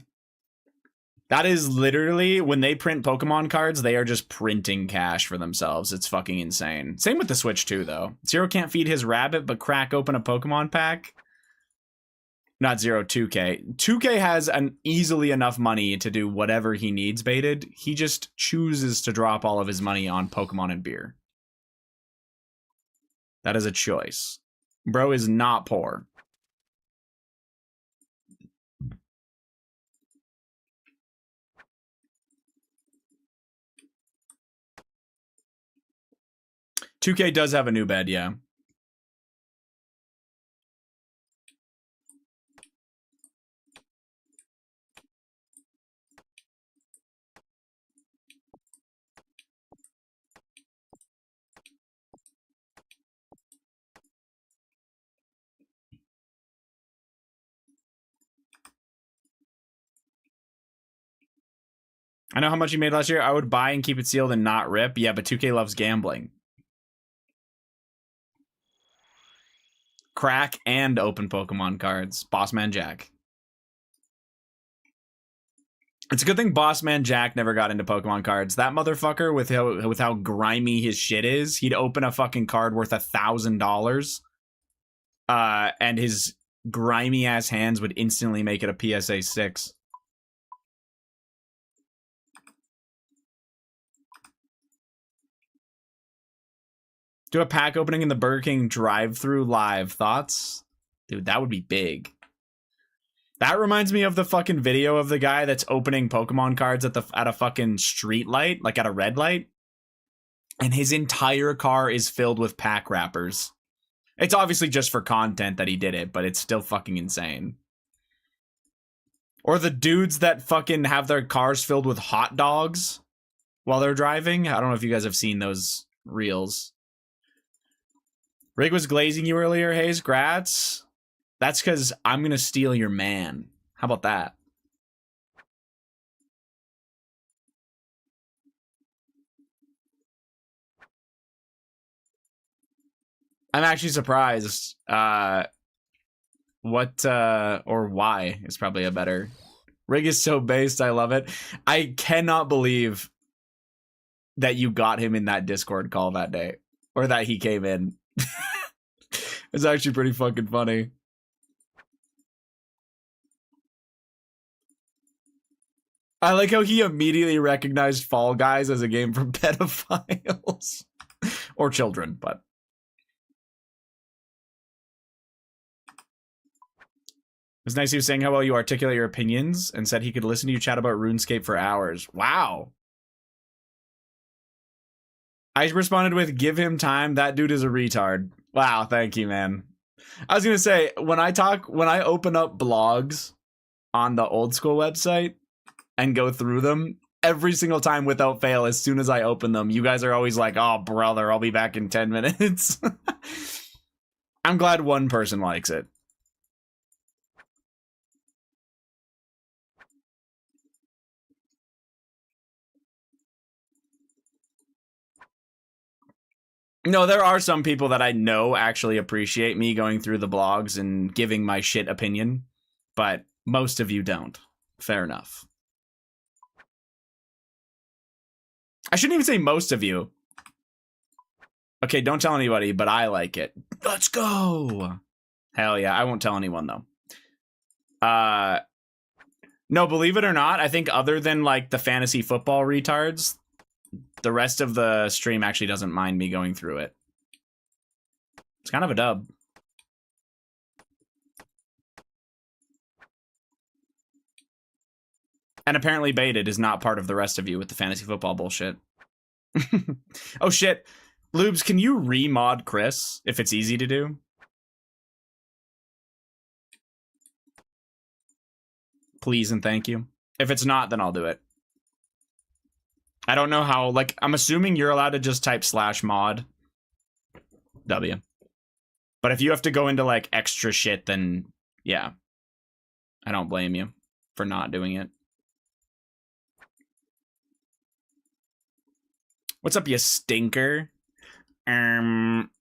That is literally, when they print Pokemon cards, they are just printing cash for themselves. It's fucking insane. Same with the Switch too, though. Zero can't feed his rabbit, but crack open a Pokemon pack. Not Zero, 2K. 2K has an easily enough money to do whatever he needs baited. He just chooses to drop all of his money on Pokemon and beer. That is a choice. Bro is not poor. $2K does have a new bed, yeah. I know how much you made last year. I would buy and keep it sealed and not rip. Yeah, but 2K loves gambling. Crack and open Pokemon cards. Bossman Jack. It's a good thing Bossman Jack never got into Pokemon cards. That motherfucker, with how grimy his shit is, he'd open a fucking card worth $1,000. And his grimy ass hands would instantly make it a PSA 6. Do a pack opening in the Burger King drive-thru live. Thoughts? Dude, that would be big. That reminds me of the fucking video of the guy that's opening Pokemon cards at a fucking street light, like at a red light. And his entire car is filled with pack wrappers. It's obviously just for content that he did it, but it's still fucking insane. Or the dudes that fucking have their cars filled with hot dogs while they're driving. I don't know if you guys have seen those reels. Rig was glazing you earlier, Hayes. Grats. That's because I'm going to steal your man. How about that? I'm actually surprised. What or why is probably a better. Rig is so based. I love it. I cannot believe that you got him in that Discord call that day, or that he came in. It's actually pretty fucking funny. I like how he immediately recognized Fall Guys as a game for pedophiles or children, but it was nice he was saying how well you articulate your opinions and said he could listen to you chat about RuneScape for hours. Wow. I responded with, give him time. That dude is a retard. Wow, thank you, man. I was going to say, when I open up blogs on the old school website and go through them, every single time without fail, as soon as I open them, you guys are always like, oh, brother, I'll be back in 10 minutes. I'm glad one person likes it. No, there are some people that I know actually appreciate me going through the blogs and giving my shit opinion, but most of you don't. Fair enough. I shouldn't even say most of you. Okay, don't tell anybody, but I like it. Let's go. Hell yeah, I won't tell anyone though. No, believe it or not, I think other than like the fantasy football retards, the rest of the stream actually doesn't mind me going through it. It's kind of a dub. And apparently Baited is not part of the rest of you with the fantasy football bullshit. Oh shit. Lubes, can you remod Chris if it's easy to do? Please and thank you. If it's not, then I'll do it. I don't know how, like, I'm assuming you're allowed to just type /mod W. But if you have to go into, like, extra shit, then, yeah. I don't blame you for not doing it. What's up, you stinker? I'm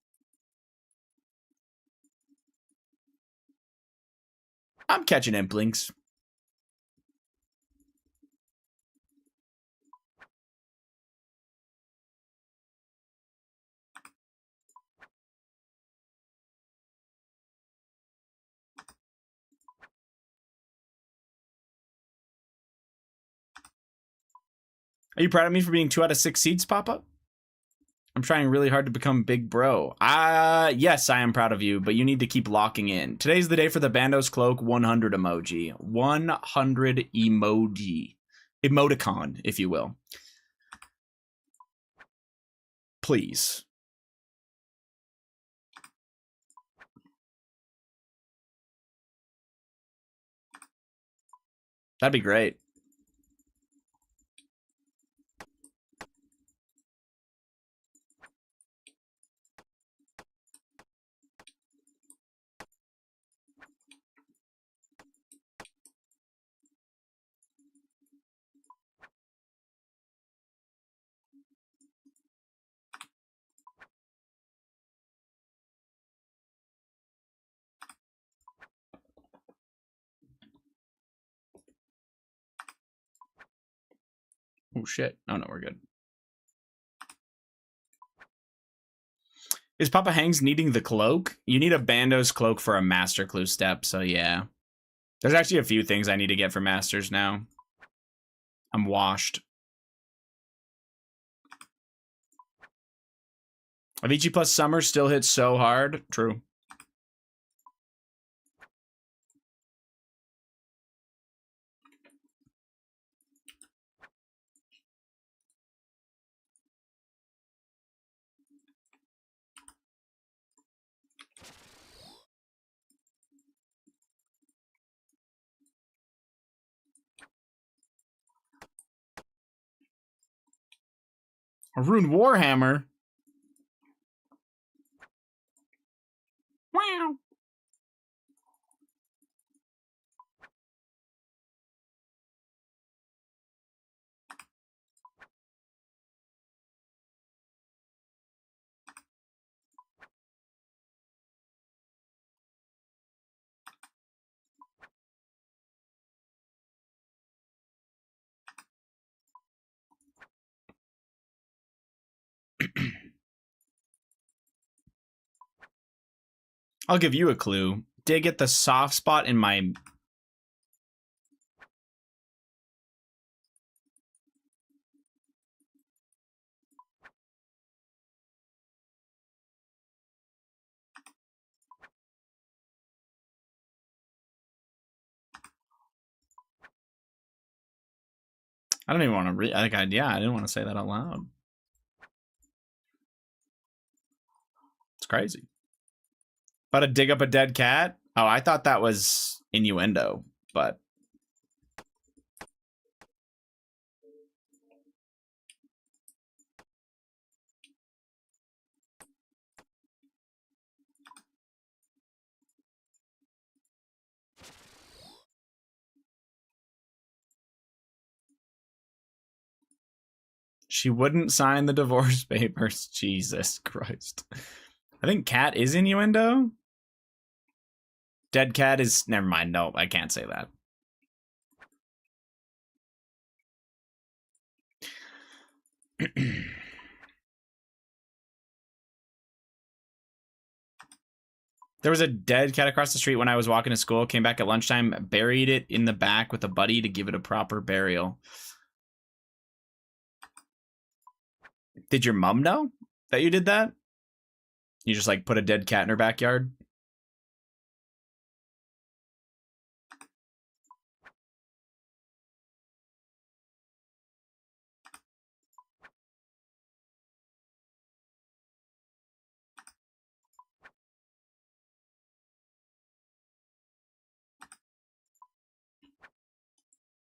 catching implings. Are you proud of me for being 2 out of 6 seeds, Papa? I'm trying really hard to become big bro. Yes, I am proud of you, but you need to keep locking in. Today's the day for the Bandos Cloak 100 emoji. 100 emoji. Emoticon, if you will. Please. That'd be great. Oh, shit. Oh, no, we're good. Is Papa Hangs needing the cloak? You need a Bandos cloak for a Master Clue step, so yeah. There's actually a few things I need to get for Masters now. I'm washed. Avicii plus Summer still hits so hard. True. A Rune Warhammer? Wow. I'll give you a clue. Dig at the soft spot in my... I don't even want to read. I didn't want to say that out loud. It's crazy. But to dig up a dead cat? Oh, I thought that was innuendo, but... She wouldn't sign the divorce papers. Jesus Christ. I think cat is innuendo. Dead cat is... Never mind. No, I can't say that. There was a dead cat across the street when I was walking to school. Came back at lunchtime, buried it in the back with a buddy to give it a proper burial. Did your mom know that you did that? You just like put a dead cat in her backyard?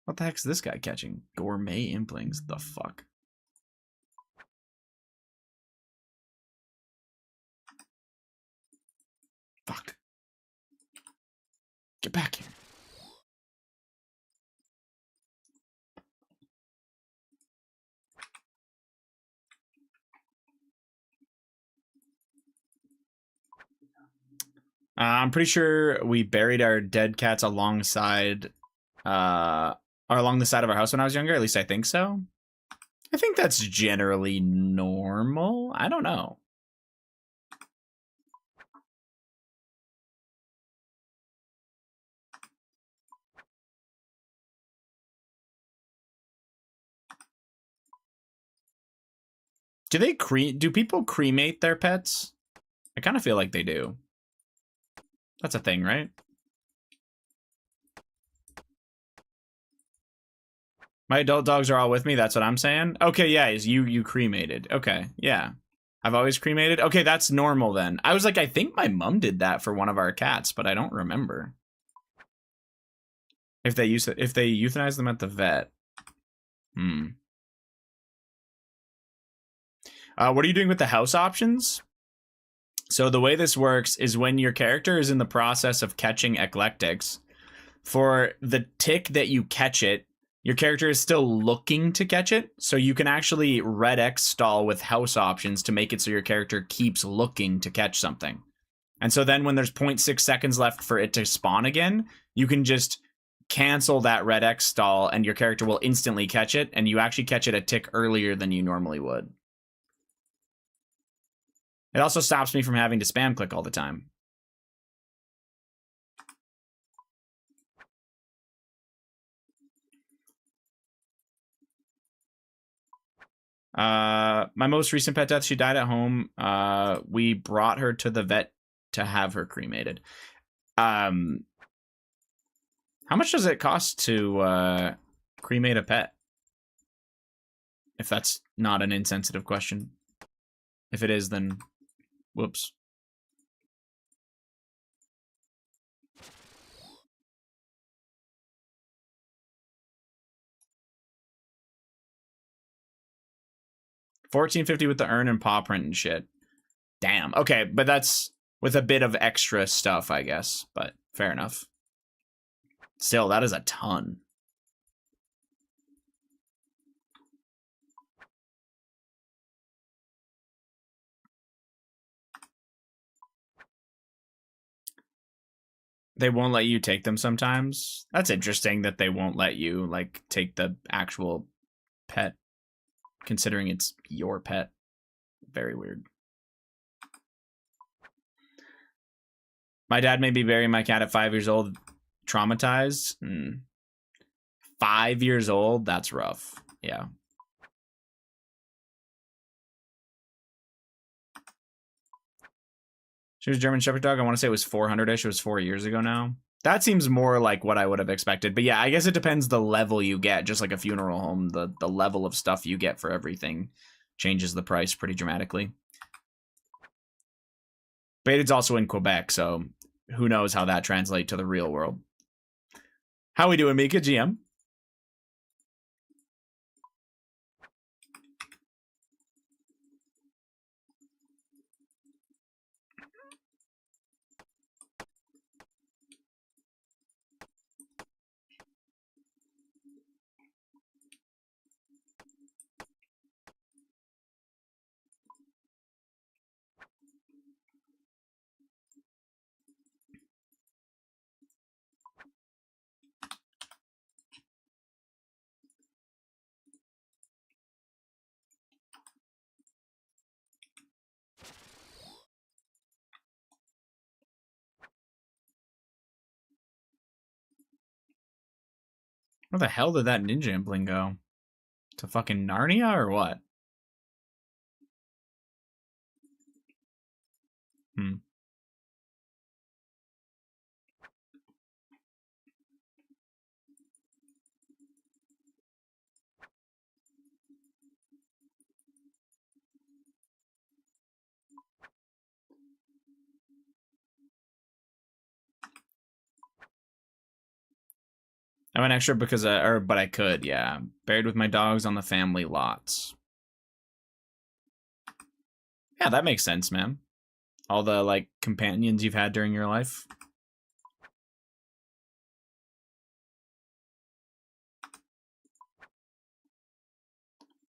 What the heck's this guy catching? Gourmet implings. The fuck? Fuck. Get back here. I'm pretty sure we buried our dead cats alongside, or along the side of our house when I was younger. At least I think so. I think that's generally normal. I don't know. Do people cremate their pets? I kind of feel like they do. That's a thing, right? My adult dogs are all with me. That's what I'm saying. Okay, yeah, is you cremated. Okay, yeah. I've always cremated. Okay, that's normal then. I was like, I think my mom did that for one of our cats, but I don't remember. If they euthanize them at the vet. What are you doing with the house options? So the way this works is when your character is in the process of catching eclectics, for the tick that you catch it, your character is still looking to catch it, so you can actually red X stall with house options to make it so your character keeps looking to catch something. And so then when there's 0.6 seconds left for it to spawn again, you can just cancel that red X stall and your character will instantly catch it, and you actually catch it a tick earlier than you normally would. It also stops me from having to spam click all the time. My most recent pet death, she died at home. We brought her to the vet to have her cremated. How much does it cost to cremate a pet? If that's not an insensitive question. If it is, then whoops. $14.50 with the earn and paw print and shit. Damn. Okay, but that's with a bit of extra stuff, I guess. But fair enough. Still, that is a ton. They won't let you take them sometimes. That's interesting that they won't let you, like, take the actual pet, considering it's your pet. Very weird. My dad made me bury my cat at 5 years old, traumatized. 5 years old? That's rough. Yeah. She was a German Shepherd dog. I want to say it was 400-ish. It was 4 years ago now. That seems more like what I would have expected. But yeah, I guess it depends the level you get. Just like a funeral home, the level of stuff you get for everything changes the price pretty dramatically. But it's also in Quebec, so who knows how that translates to the real world. How we doing, Mika? GM? Where the hell did that ninja impling go? To fucking Narnia or what? I went extra because but I could, yeah. Buried with my dogs on the family lots. Yeah, that makes sense, man. All the, like, companions you've had during your life.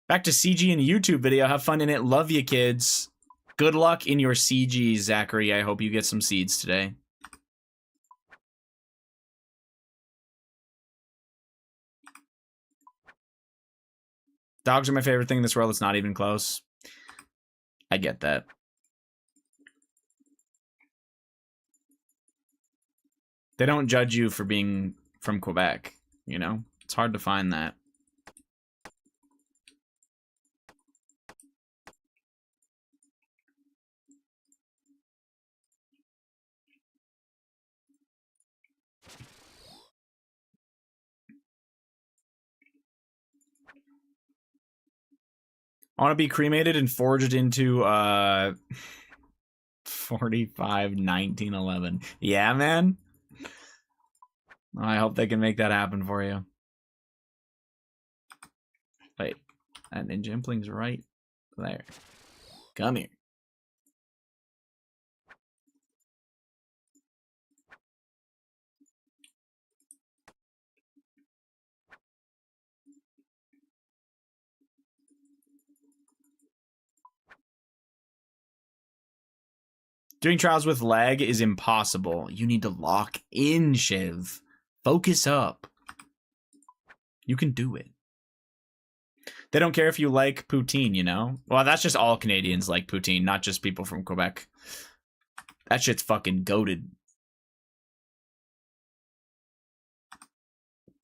Back to CG and YouTube video. Have fun in it. Love you, kids. Good luck in your CG, Zachary. I hope you get some seeds today. Dogs are my favorite thing in this world. It's not even close. I get that. They don't judge you for being from Quebec, you know? It's hard to find that. I want to be cremated and forged into 45-19-11. Yeah, man. I hope they can make that happen for you. Wait, that ninja impling's right there. Come here. Doing trials with lag is impossible. You need to lock in, Shiv. Focus up. You can do it. They don't care if you like poutine, you know? Well, that's just all Canadians like poutine, not just people from Quebec. That shit's fucking goated.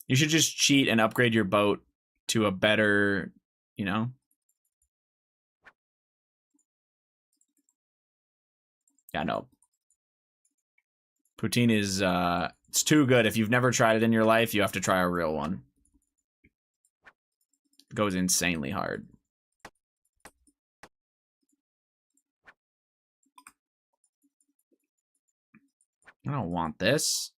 You should just cheat and upgrade your boat to a better, you know? Yeah, no. Poutine is, it's too good. If you've never tried it in your life, you have to try a real one. It goes insanely hard. I don't want this.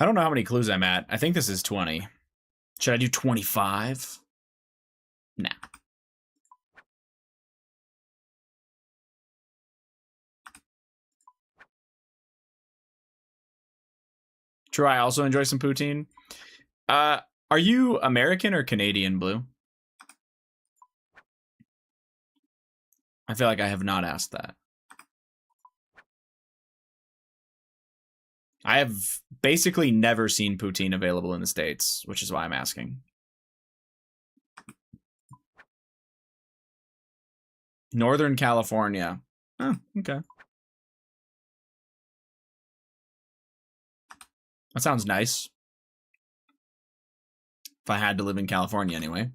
I don't know how many clues I'm at. I think this is 20. Should I do 25? Nah. True, I also enjoy some poutine. Are you American or Canadian, Blue? I feel like I have not asked that. I have basically never seen poutine available in the States, which is why I'm asking. Northern California. Oh, okay. That sounds nice. If I had to live in California anyway.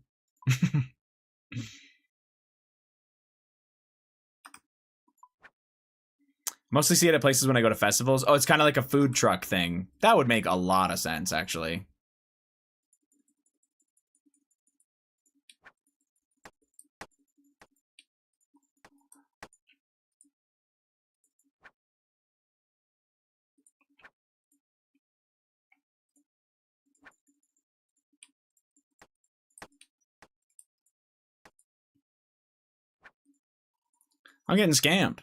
Mostly see it at places when I go to festivals. Oh, it's kind of like a food truck thing. That would make a lot of sense, actually. I'm getting scammed.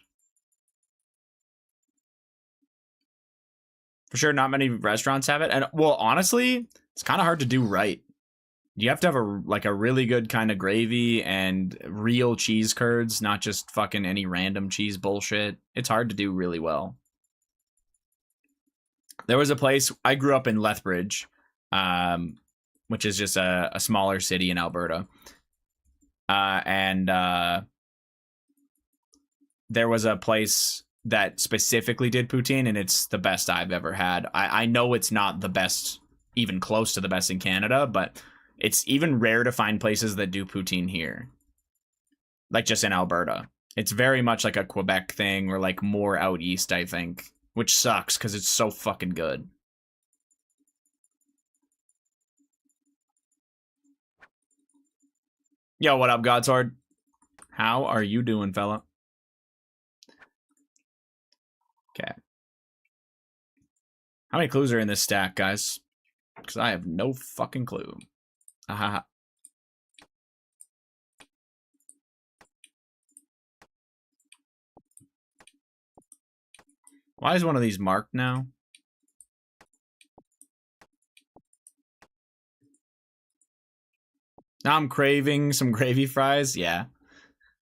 For sure, not many restaurants have it. And, well, honestly, it's kind of hard to do right. You have to have a really good kind of gravy and real cheese curds, not just fucking any random cheese bullshit. It's hard to do really well. There was a place, I grew up in Lethbridge, which is just a smaller city in Alberta. And there was a place that specifically did poutine, and it's the best I've ever had. I know it's not the best, even close to the best in Canada, but it's even rare to find places that do poutine here. Like just in Alberta. It's very much like a Quebec thing, or like more out east, I think. Which sucks, because it's so fucking good. Yo, what up, Godsword? How are you doing, fella? Okay. How many clues are in this stack, guys? Because I have no fucking clue. Aha. Why is one of these marked now? Now I'm craving some gravy fries. Yeah.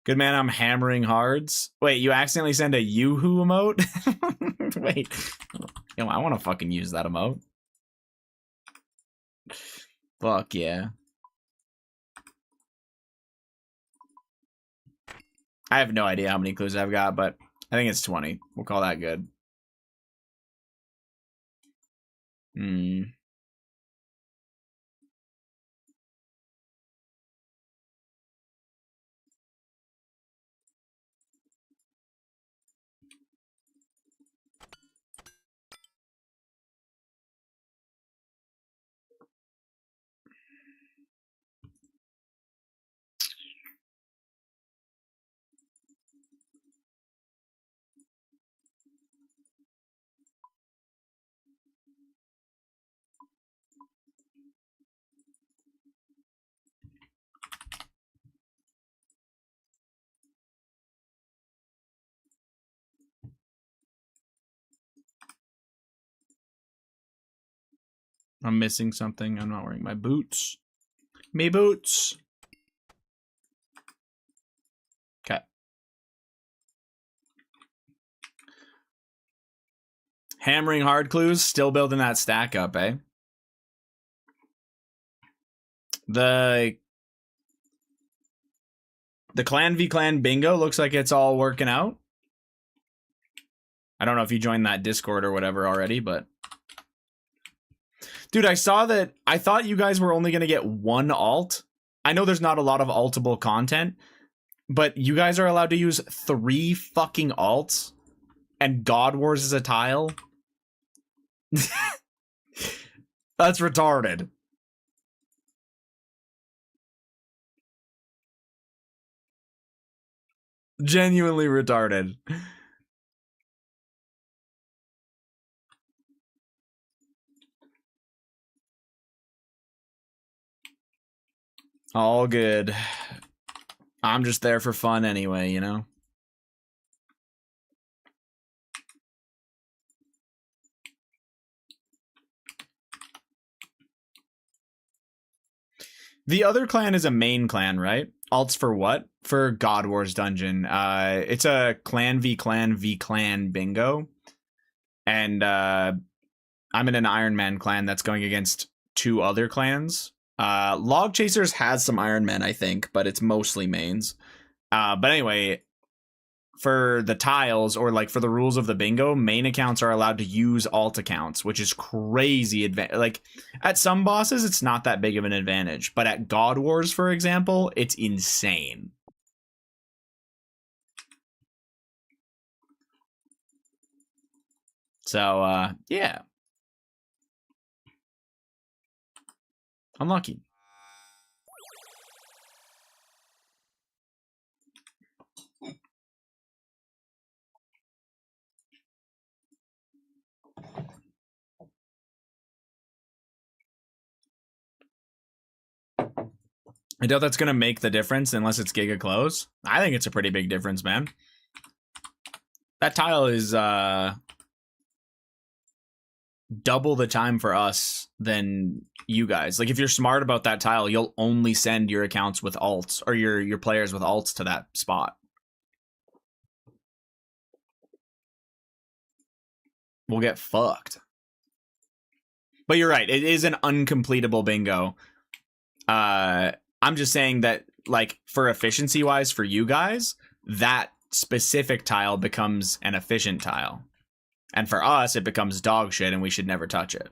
Good man, I'm hammering hards. Wait, you accidentally send a yoo-hoo emote? Wait. Yo, I want to fucking use that emote. Fuck yeah. I have no idea how many clues I've got, but I think it's 20. We'll call that good. Hmm. I'm missing something. I'm not wearing my boots. Me boots. Okay. Hammering hard clues. Still building that stack up, eh? The Clan v Clan bingo looks like it's all working out. I don't know if you joined that Discord or whatever already, but... Dude, I saw that. I thought you guys were only going to get one alt. I know there's not a lot of altable content, but you guys are allowed to use 3 fucking alts, and God Wars is a tile? That's retarded. Genuinely retarded. All good. I'm just there for fun anyway, you know? The other clan is a main clan, right? Alts for what? For God Wars Dungeon. It's a clan v clan bingo. And I'm in an Ironman clan that's going against 2 other clans. Log Chasers has some Ironmen, I think, but it's mostly mains. But anyway, for the tiles or like for the rules of the bingo, main accounts are allowed to use alt accounts, which is crazy. Like at some bosses, it's not that big of an advantage, but at God Wars, for example, it's insane. So yeah, unlucky. I doubt that's gonna make the difference unless it's Giga close. I think it's a pretty big difference, man. That tile is double the time for us than you guys. Like if you're smart about that tile, you'll only send your accounts with alts or your players with alts to that spot. We'll get fucked. But you're right, it is an uncompletable bingo. I'm just saying that like for efficiency wise for you guys, that specific tile becomes an efficient tile. And for us, it becomes dog shit and we should never touch it.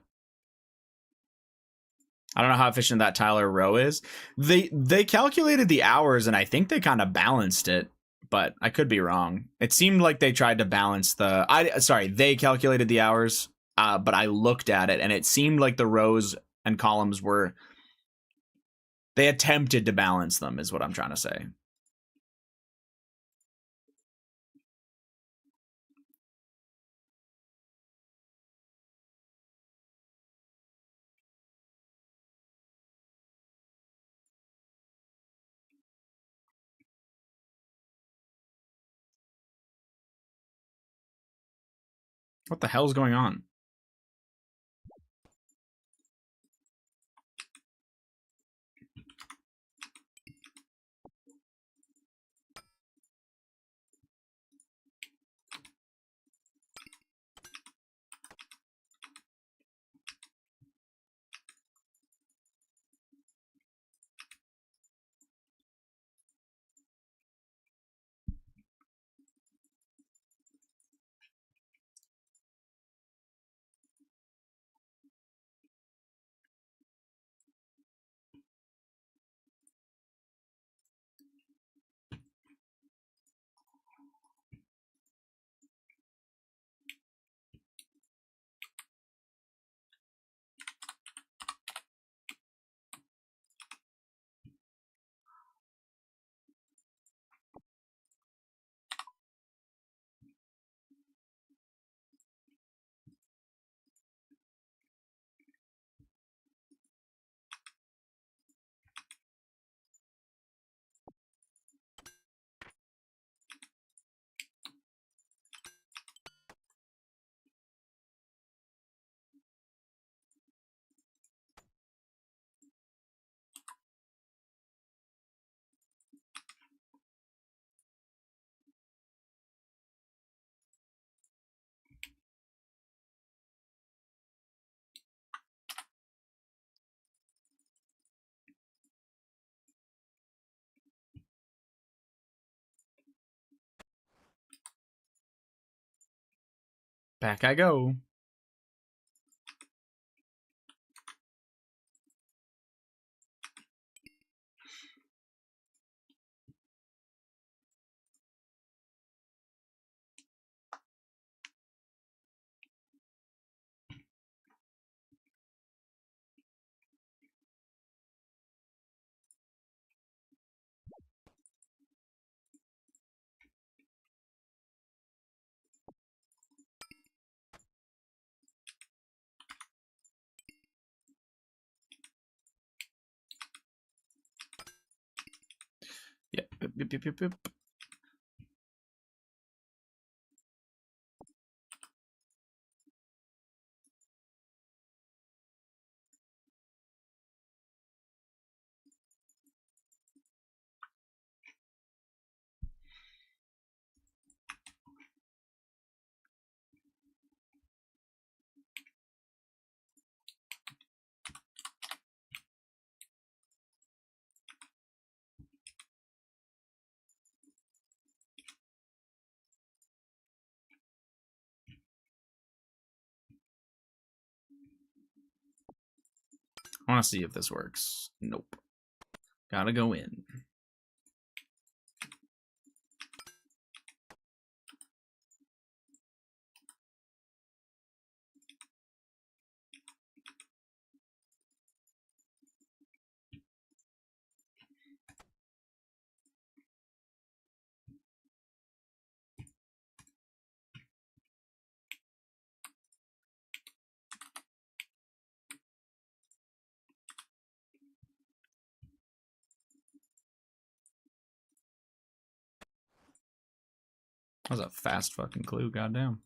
I don't know how efficient that Tyler row is. They calculated the hours and I think they kind of balanced it, but I could be wrong. It seemed like they tried to balance they calculated the hours, but I looked at it and it seemed like the rows and columns were they attempted to balance them is what I'm trying to say. What the hell's going on? Back I go. Yep. Yep. Yep. Yep. Yep. Yep. I want to see if this works. Nope. Gotta go in. That was a fast fucking clue. Goddamn.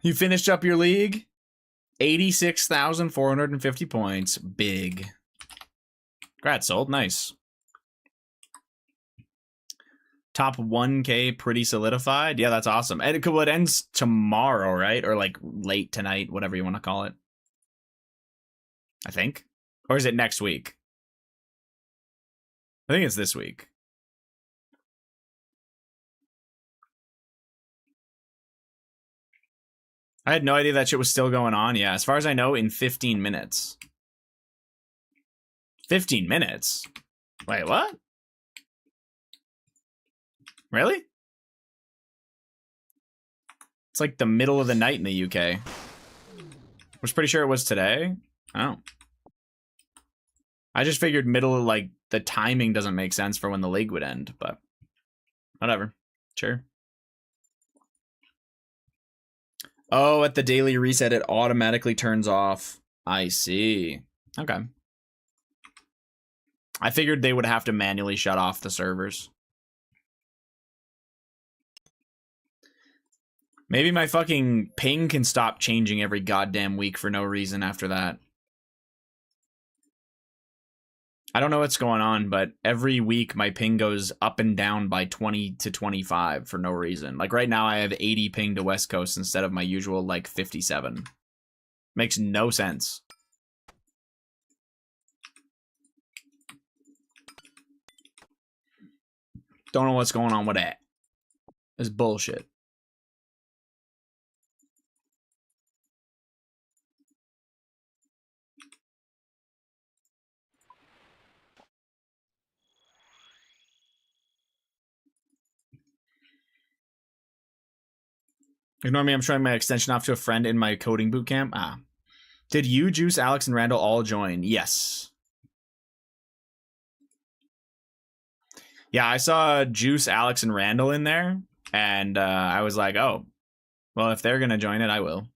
You finished up your league? 86,450 points. Big. Congrats, sold. Nice. Top 1K pretty solidified. Yeah, that's awesome. And it ends tomorrow, right? Or like late tonight, whatever you want to call it. I think. Or is it next week? I think it's this week. I had no idea that shit was still going on. Yeah, as far as I know, in 15 minutes. 15 minutes? Wait, what? Really? It's like the middle of the night in the UK. I was pretty sure it was today. Oh. I just figured middle of, like, the timing doesn't make sense for when the league would end, but whatever. Sure. Oh, at the daily reset, it automatically turns off. I see. Okay. I figured they would have to manually shut off the servers. Maybe my fucking ping can stop changing every goddamn week for no reason after that. I don't know what's going on, but every week my ping goes up and down by 20 to 25 for no reason. Like right now I have 80 ping to West Coast instead of my usual like 57. Makes no sense. Don't know what's going on with that. It's bullshit. Ignore me, I'm showing my extension off to a friend in my coding bootcamp. Ah. Did you, Juice, Alex, and Randall all join? Yes. Yeah, I saw Juice, Alex, and Randall in there, and I was like, oh, well, if they're going to join it, I will.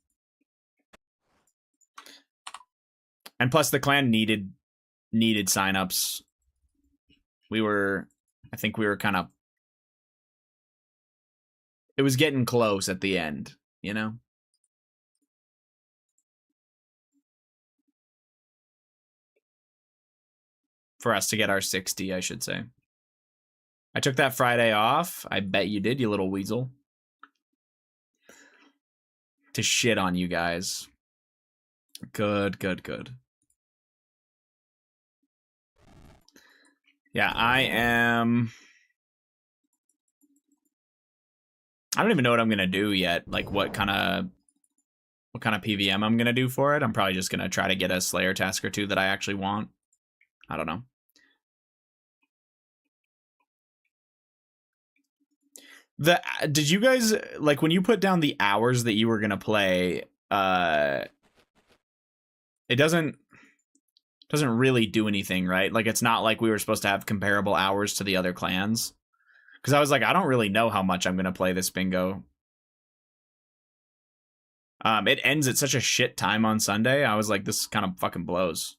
And plus, the clan needed signups. I think we were kind of, it was getting close at the end, you know? For us to get our 60, I should say. I took that Friday off. I bet you did, you little weasel. To shit on you guys. Good, good, good. Yeah, I am... I don't even know what I'm going to do yet. Like, what kind of PvM I'm going to do for it. I'm probably just going to try to get a Slayer task or two that I actually want. I don't know. Did you guys, like, when you put down the hours that you were going to play, it doesn't really do anything, right? Like, it's not like we were supposed to have comparable hours to the other clans. Because I was like, I don't really know how much I'm going to play this bingo. It ends at such a shit time on Sunday. I was like, this kind of fucking blows.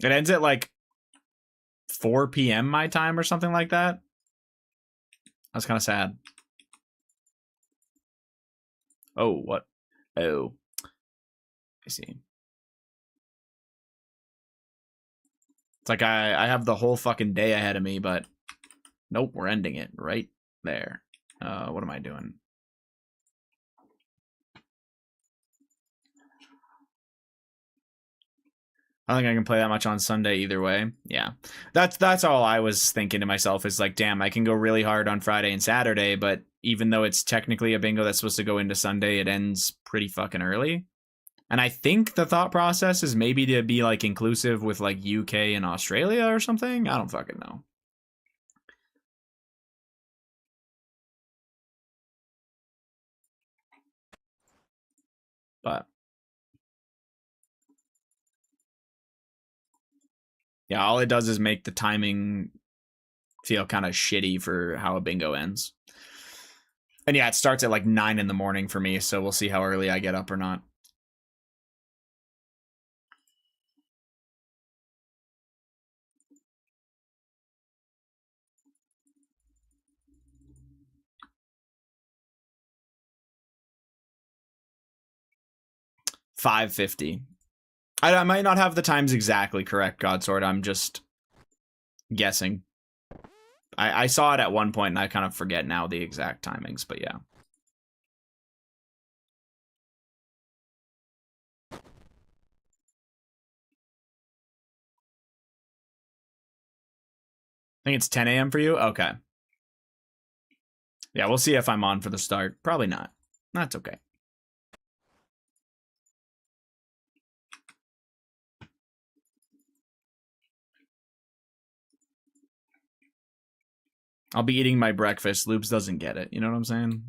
It ends at like 4 p.m. my time or something like that. That's kind of sad. Oh, what? Oh. I see. It's like I have the whole fucking day ahead of me, but nope, we're ending it right there. What am I doing? I don't think I can play that much on Sunday either way. Yeah. That's all I was thinking to myself is like, damn, I can go really hard on Friday and Saturday, but even though it's technically a bingo that's supposed to go into Sunday, it ends pretty fucking early. And I think the thought process is maybe to be like inclusive with like UK and Australia or something. I don't fucking know. But yeah, all it does is make the timing feel kind of shitty for how a bingo ends. And yeah, it starts at like 9 in the morning for me, so we'll see how early I get up or not. $5.50. I might not have the times exactly correct, Godsword. I'm just guessing. I saw it at one point, and I kind of forget now the exact timings, but yeah. I think it's 10 a.m. for you? Okay. Yeah, we'll see if I'm on for the start. Probably not. That's okay. I'll be eating my breakfast. Loops doesn't get it. You know what I'm saying?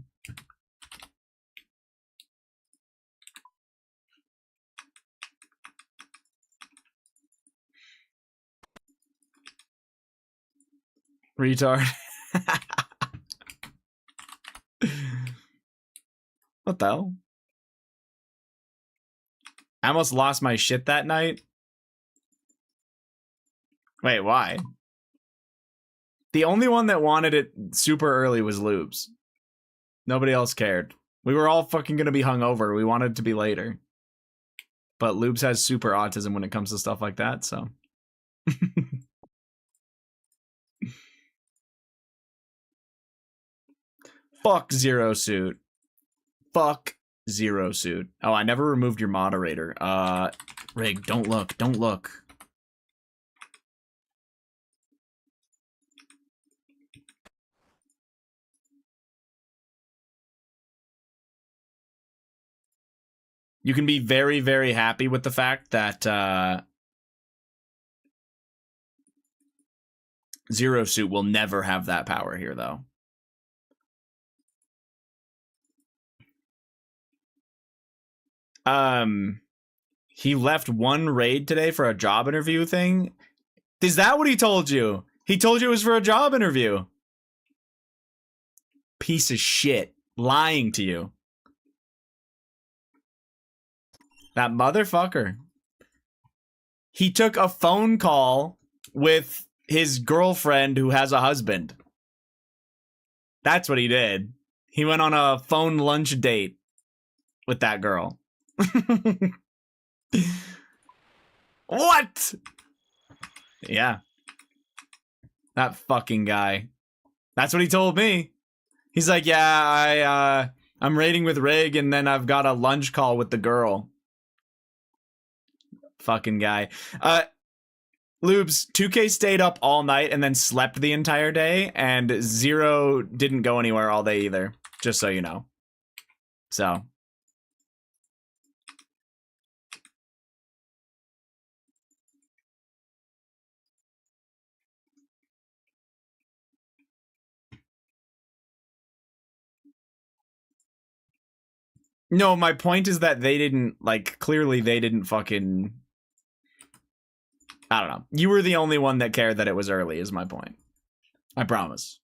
Retard. What the hell? I almost lost my shit that night. Wait, why? The only one that wanted it super early was Lubes. Nobody else cared. We were all fucking gonna be hungover. We wanted it to be later. But Lubes has super autism when it comes to stuff like that, so. Fuck Zero Suit. Fuck Zero Suit. Oh, I never removed your moderator. Rig, don't look. Don't look. You can be very, very happy with the fact that Zero Suit will never have that power here, though. He left one raid today for a job interview thing. Is that what he told you? He told you it was for a job interview. Piece of shit. Lying to you. That motherfucker. He took a phone call with his girlfriend who has a husband. That's what he did. He went on a phone lunch date with that girl. What? Yeah. That fucking guy. That's what he told me. He's like, yeah, I'm raiding with Rig, and then I've got a lunch call with the girl. Fucking guy. Lubes, 2K stayed up all night and then slept the entire day, and Zero didn't go anywhere all day either, just so you know. So. No, my point is that they didn't, like, clearly they didn't fucking... I don't know. You were the only one that cared that it was early, is my point. I promise.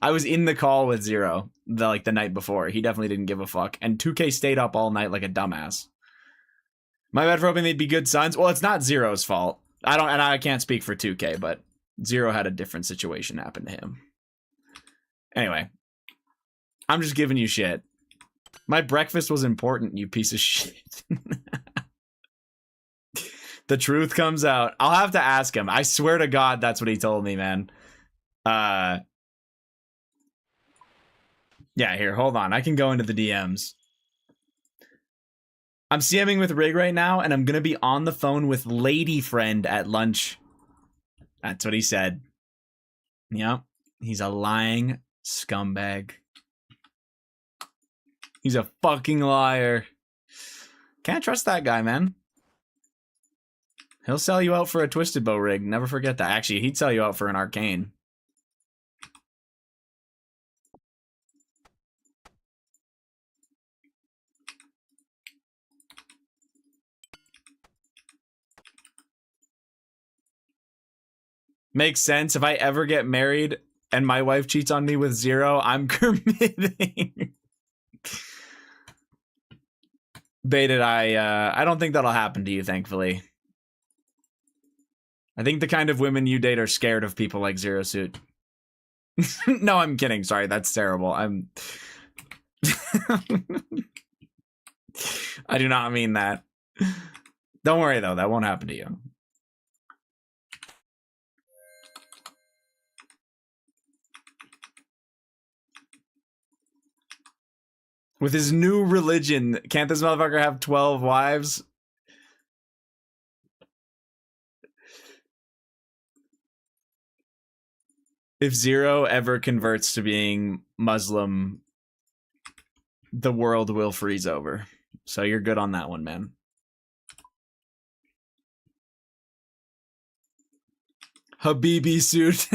I was in the call with Zero, the night before. He definitely didn't give a fuck. And 2K stayed up all night like a dumbass. My bad for hoping they'd be good sons. Well, it's not Zero's fault. I can't speak for 2K, but Zero had a different situation happen to him. Anyway. I'm just giving you shit. My breakfast was important, you piece of shit. The truth comes out. I'll have to ask him. I swear to God, that's what he told me, man. Yeah, here, hold on. I can go into the DMs. I'm CMing with Rig right now, and I'm gonna be on the phone with Lady Friend at lunch. That's what he said. Yep. He's a lying scumbag. He's a fucking liar. Can't trust that guy, man. He'll sell you out for a Twisted Bow rig. Never forget that. Actually, he'd sell you out for an Arcane. Makes sense. If I ever get married and my wife cheats on me with Zero, I'm committing. Baited, I don't think that'll happen to you, thankfully. I think the kind of women you date are scared of people like Zero Suit. No, I'm kidding. Sorry, that's terrible. I do not mean that. Don't worry, though. That won't happen to you. With his new religion, can't this motherfucker have 12 wives? If Zero ever converts to being Muslim, the world will freeze over. So you're good on that one, man. Habibi suit.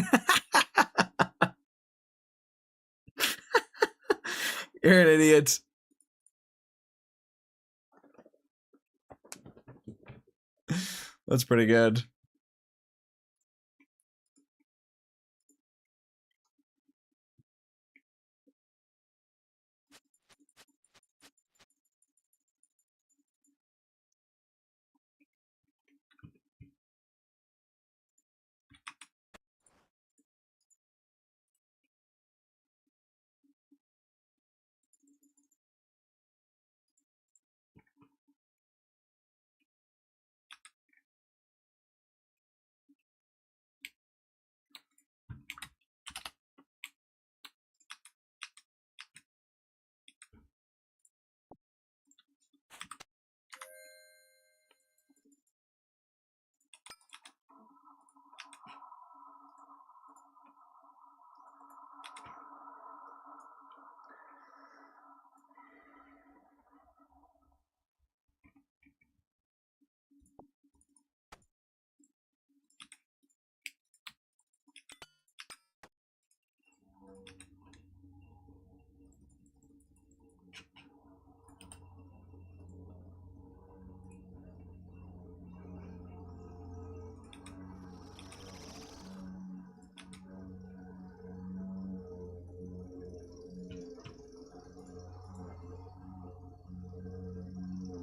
You're an idiot. That's pretty good.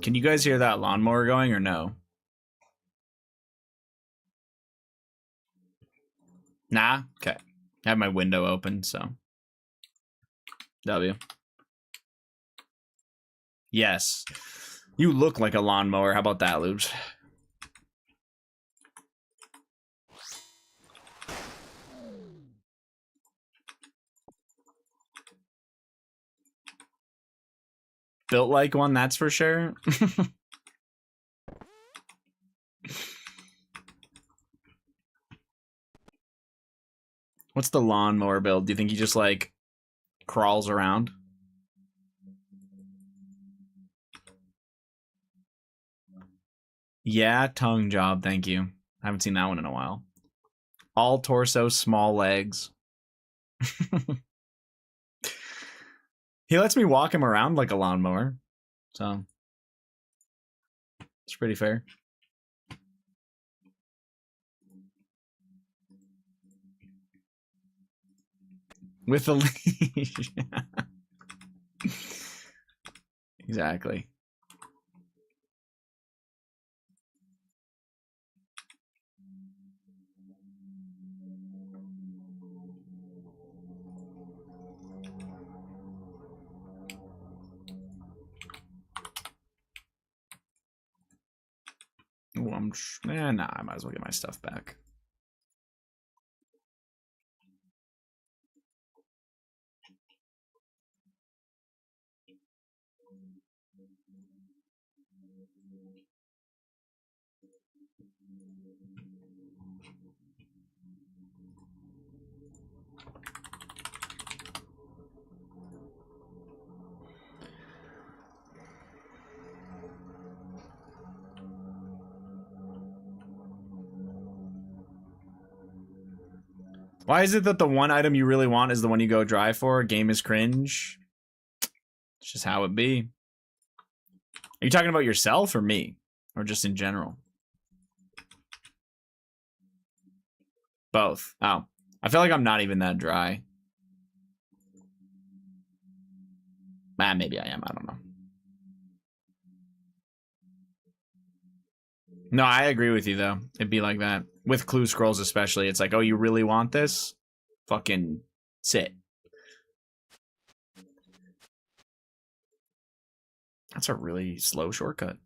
Can you guys hear that lawnmower going or no? Nah? Okay. I have my window open, so. W. Yes. You look like a lawnmower. How about that, Lubes? built like one, that's for sure. What's the lawnmower build? Do you think he just like crawls around? Yeah, tongue job, thank you. I haven't seen that one in a while. All torso, small legs. He lets me walk him around like a lawnmower, so it's pretty fair. With the leash. Exactly. Ooh, nah, I might as well get my stuff back. Why is it that the one item you really want is the one you go dry for? Game is cringe. It's just how it be. Are you talking about yourself or me? Or just in general? Both. Oh. I feel like I'm not even that dry. Maybe I am. I don't know. No, I agree with you, though. It'd be like that. With clue scrolls especially. It's like, oh, you really want this? Fucking sit. That's a really slow shortcut.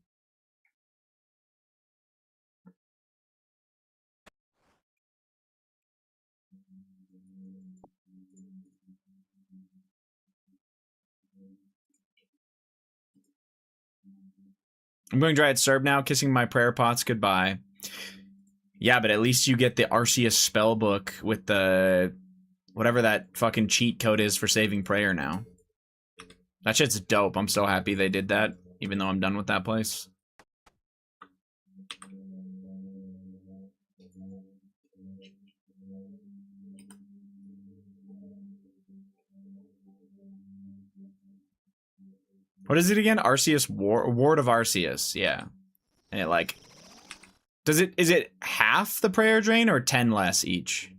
I'm going dry at Serb now, kissing my prayer pots goodbye. Yeah, but at least you get the Arceus spellbook with the whatever that fucking cheat code is for saving prayer now. That shit's dope. I'm so happy they did that, even though I'm done with that place. What is it again? Arceus Ward of Arceus, yeah. And it like is it half the prayer drain or 10 less each?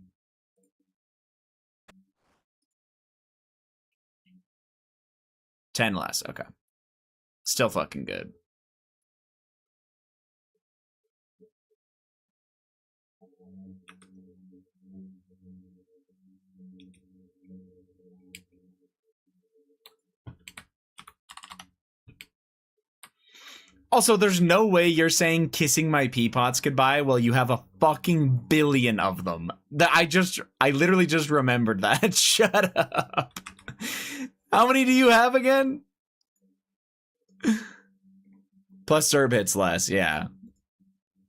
Ten less, okay. Still fucking good. Also, there's no way you're saying kissing my peapots goodbye while you have a fucking billion of them. I literally just remembered that. Shut up. How many do you have again? Plus Serb hits less, yeah.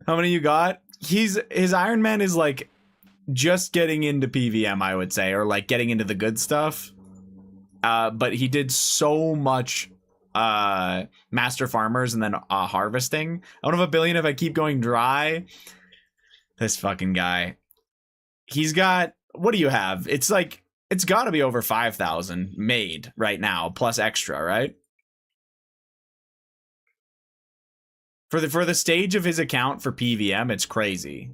How many you got? His Ironman is like just getting into PvM, I would say, or like getting into the good stuff. But he did so much master farmers and then harvesting. I don't have a billion if I keep going dry. This fucking guy. He's got, what do you have? It's like, it's got to be over 5,000 made right now, plus extra, right? For the stage of his account for PvM, it's crazy.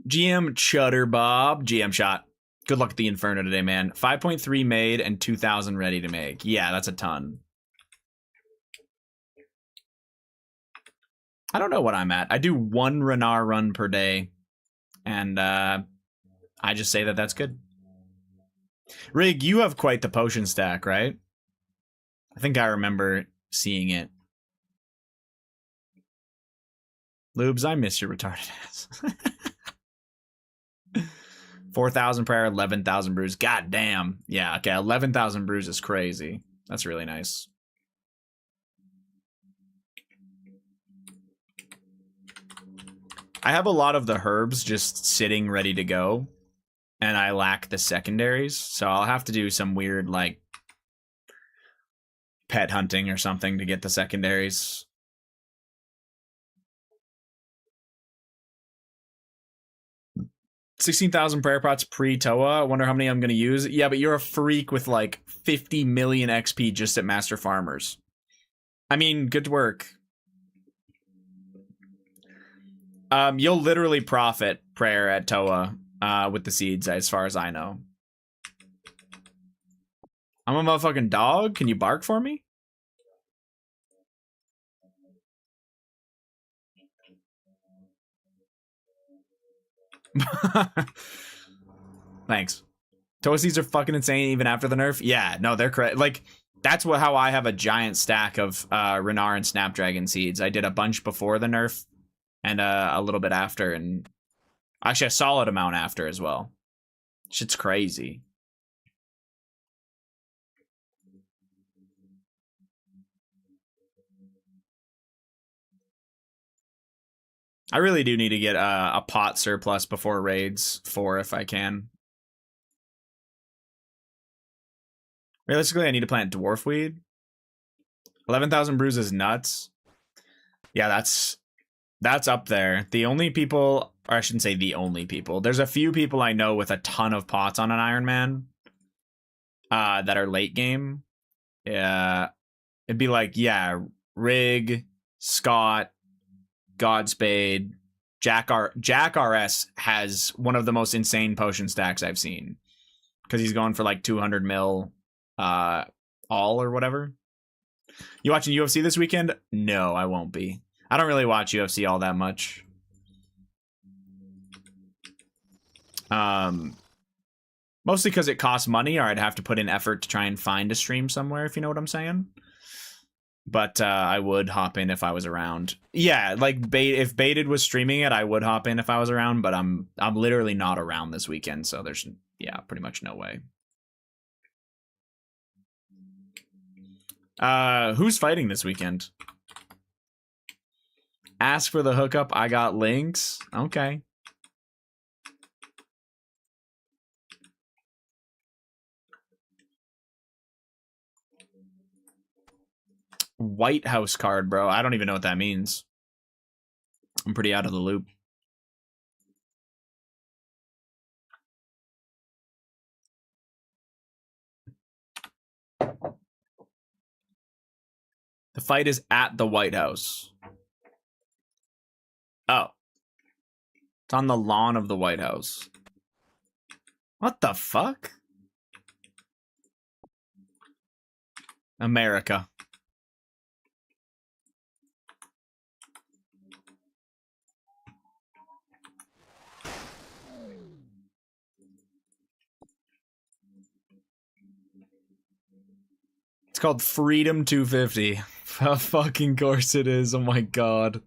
GM Chutter Bob, GM shot. Good luck at the Inferno today, man. 5.3 made and 2,000 ready to make. Yeah, that's a ton. I don't know what I'm at. I do one Renar run per day, and I just say that that's good. Rig, you have quite the potion stack, right? I think I remember seeing it. Lubes, I miss your retarded ass. 4,000 prayer, 11,000 brews. God damn. Yeah, okay, 11,000 brews is crazy. That's really nice. I have a lot of the herbs just sitting ready to go, and I lack the secondaries, so I'll have to do some weird, like, pet hunting or something to get the secondaries. 16,000 prayer pots pre-Toa. I wonder how many I'm going to use. Yeah, but you're a freak with like 50 million XP just at Master Farmers. I mean, good work. You'll literally profit prayer at Toa with the seeds, as far as I know. I'm a motherfucking dog. Can you bark for me? Thanks. Toa seeds are fucking insane even after the nerf. Yeah, no, they're correct. Like, that's how I have a giant stack of Renar and Snapdragon seeds. I did a bunch before the nerf and a little bit after, and actually a solid amount after as well. Shit's crazy. I really do need to get a pot surplus before raids 4 if I can. Realistically, I need to plant dwarf weed. 11,000 brews is nuts. Yeah, that's up there. The only people, or I shouldn't say the only people. There's a few people I know with a ton of pots on an Ironman that are late game. Yeah, it'd be like, yeah, Rig, Scott, Godspade, Jack RS has one of the most insane potion stacks I've seen because he's going for like 200 mil all or whatever. You watching UFC this weekend? No, I won't be. I don't really watch UFC all that much. Mostly because it costs money, or I'd have to put in effort to try and find a stream somewhere, if you know what I'm saying. But I would hop in if I was around. Yeah, like if Baited was streaming it, I would hop in if I was around. But I'm literally not around this weekend, so there's pretty much no way. Who's fighting this weekend? Ask for the hookup. I got links. Okay. White House card, bro. I don't even know what that means. I'm pretty out of the loop. The fight is at the White House. Oh. It's on the lawn of the White House. What the fuck? America. It's called Freedom 250. Of fucking course it is. Oh my god.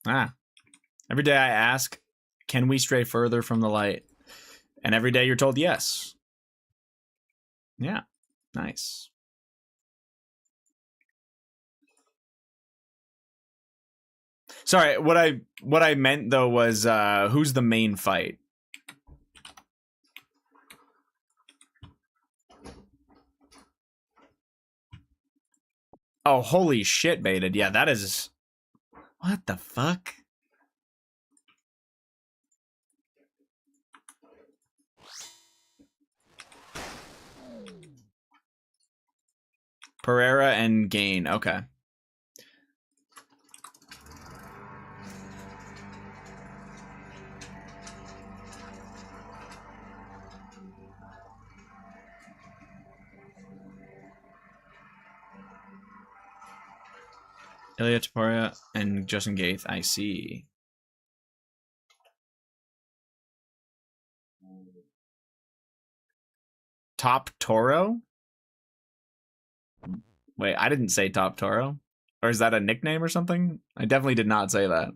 Ah. Every day I ask, can we stray further from the light? And every day you're told yes. Yeah. Nice. Sorry, what I meant though was who's the main fight? Oh, holy shit, Baited. Yeah, that is... What the fuck? Pereira and Gain. Okay. Ilya Taporia and Justin Gaeth. I see. Top Toro? Wait, I didn't say Top Toro. Or is that a nickname or something? I definitely did not say that.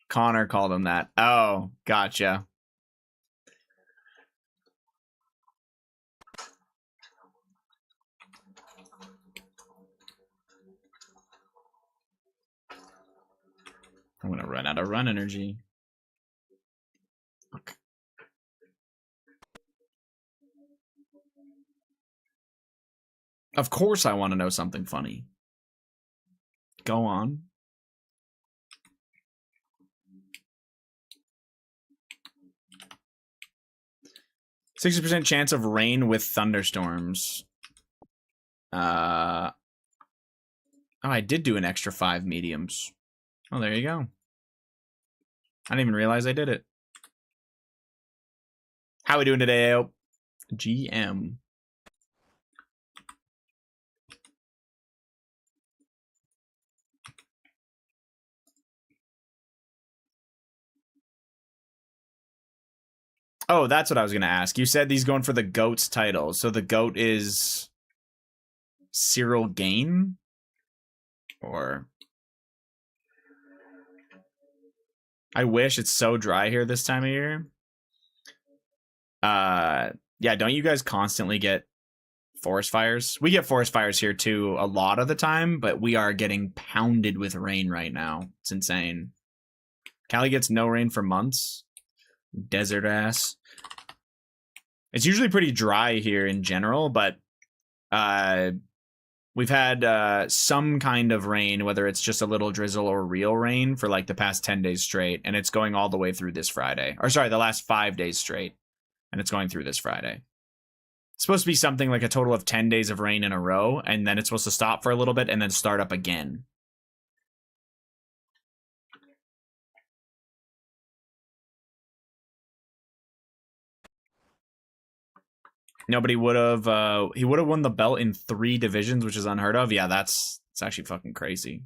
Connor called him that. Oh, gotcha. I'm gonna run out of run energy. Okay. Of course I want to know something funny. Go on. %60 chance of rain with thunderstorms. Oh, I did do an extra 5 mediums. Oh, there you go. I didn't even realize I did it. How we doing today, AO? GM. Oh, that's what I was going to ask. You said he's going for the GOAT's title. So the GOAT is Cyril Gain? Or... I wish it's so dry here this time of year. Yeah, don't you guys constantly get forest fires? We get forest fires here too a lot of the time, but we are getting pounded with rain right now. It's insane. Cali gets no rain for months. Desert ass. It's usually pretty dry here in general, but we've had some kind of rain, whether it's just a little drizzle or real rain, for like the past 10 days straight, and it's going all the way through this Friday. Or sorry, the last 5 days straight, and it's going through this Friday. It's supposed to be something like a total of 10 days of rain in a row, and then it's supposed to stop for a little bit and then start up again. Nobody would have, he would have won the belt in 3 divisions, which is unheard of. Yeah, it's actually fucking crazy.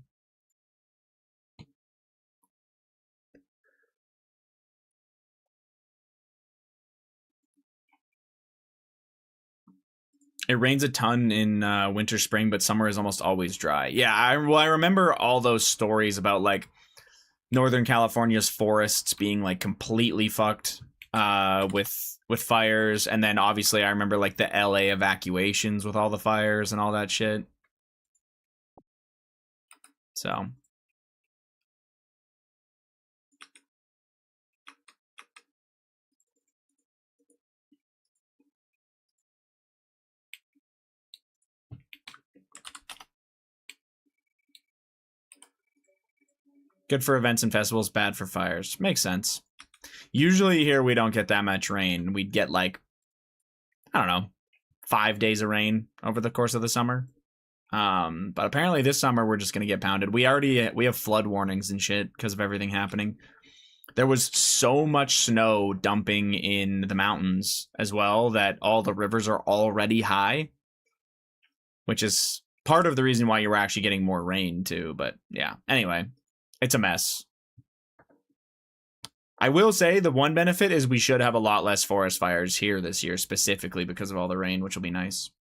It rains a ton in winter, spring, but summer is almost always dry. Yeah, I remember all those stories about like Northern California's forests being like completely fucked with fires, and then obviously I remember like the LA evacuations with all the fires and all that shit. So good for events and festivals, bad for fires. Makes sense. Usually here we don't get that much rain. We'd get like, I don't know, 5 days of rain over the course of the summer. But apparently this summer we're just gonna get pounded. We have flood warnings and shit because of everything happening. There was so much snow dumping in the mountains as well that all the rivers are already high, which is part of the reason why you were actually getting more rain too. But yeah, anyway, it's a mess. I will say the one benefit is we should have a lot less forest fires here this year, specifically because of all the rain, which will be nice.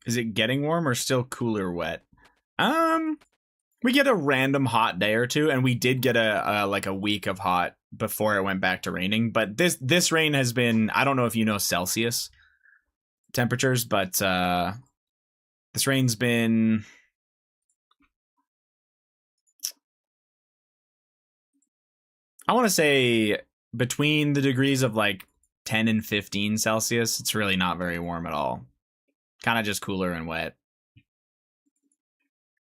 Is it getting warm or still cooler wet? We get a random hot day or two, and we did get a like a week of hot before it went back to raining. But this rain has been, I don't know if you know Celsius temperatures, but this rain's been, I want to say, between the degrees of like 10 and 15 Celsius. It's really not very warm at all. Kind of just cooler and wet.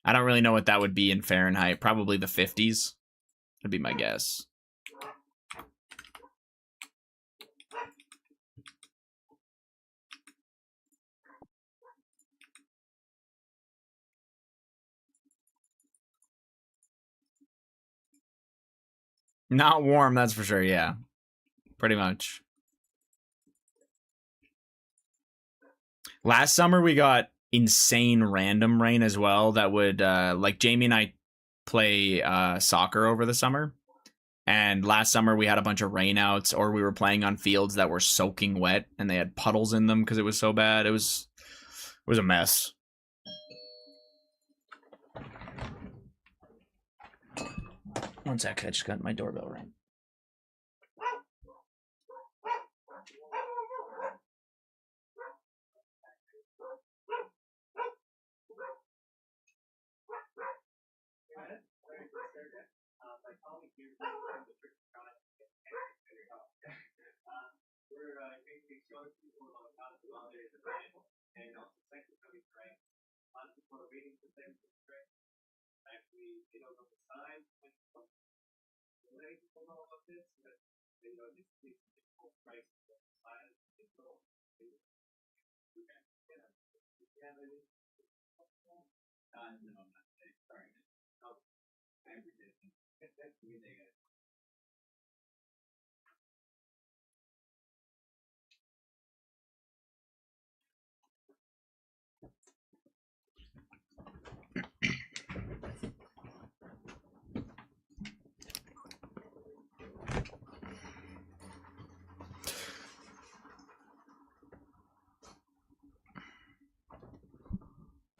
I don't really know what that would be in Fahrenheit. Probably the 50s would be my guess. Not warm, that's for sure, yeah. Pretty much. Last summer we got insane random rain as well that would like Jamie and I play soccer over the summer. And last summer we had a bunch of rainouts, or we were playing on fields that were soaking wet and they had puddles in them because it was so bad. It was a mess. One sec, I just got my doorbell ring.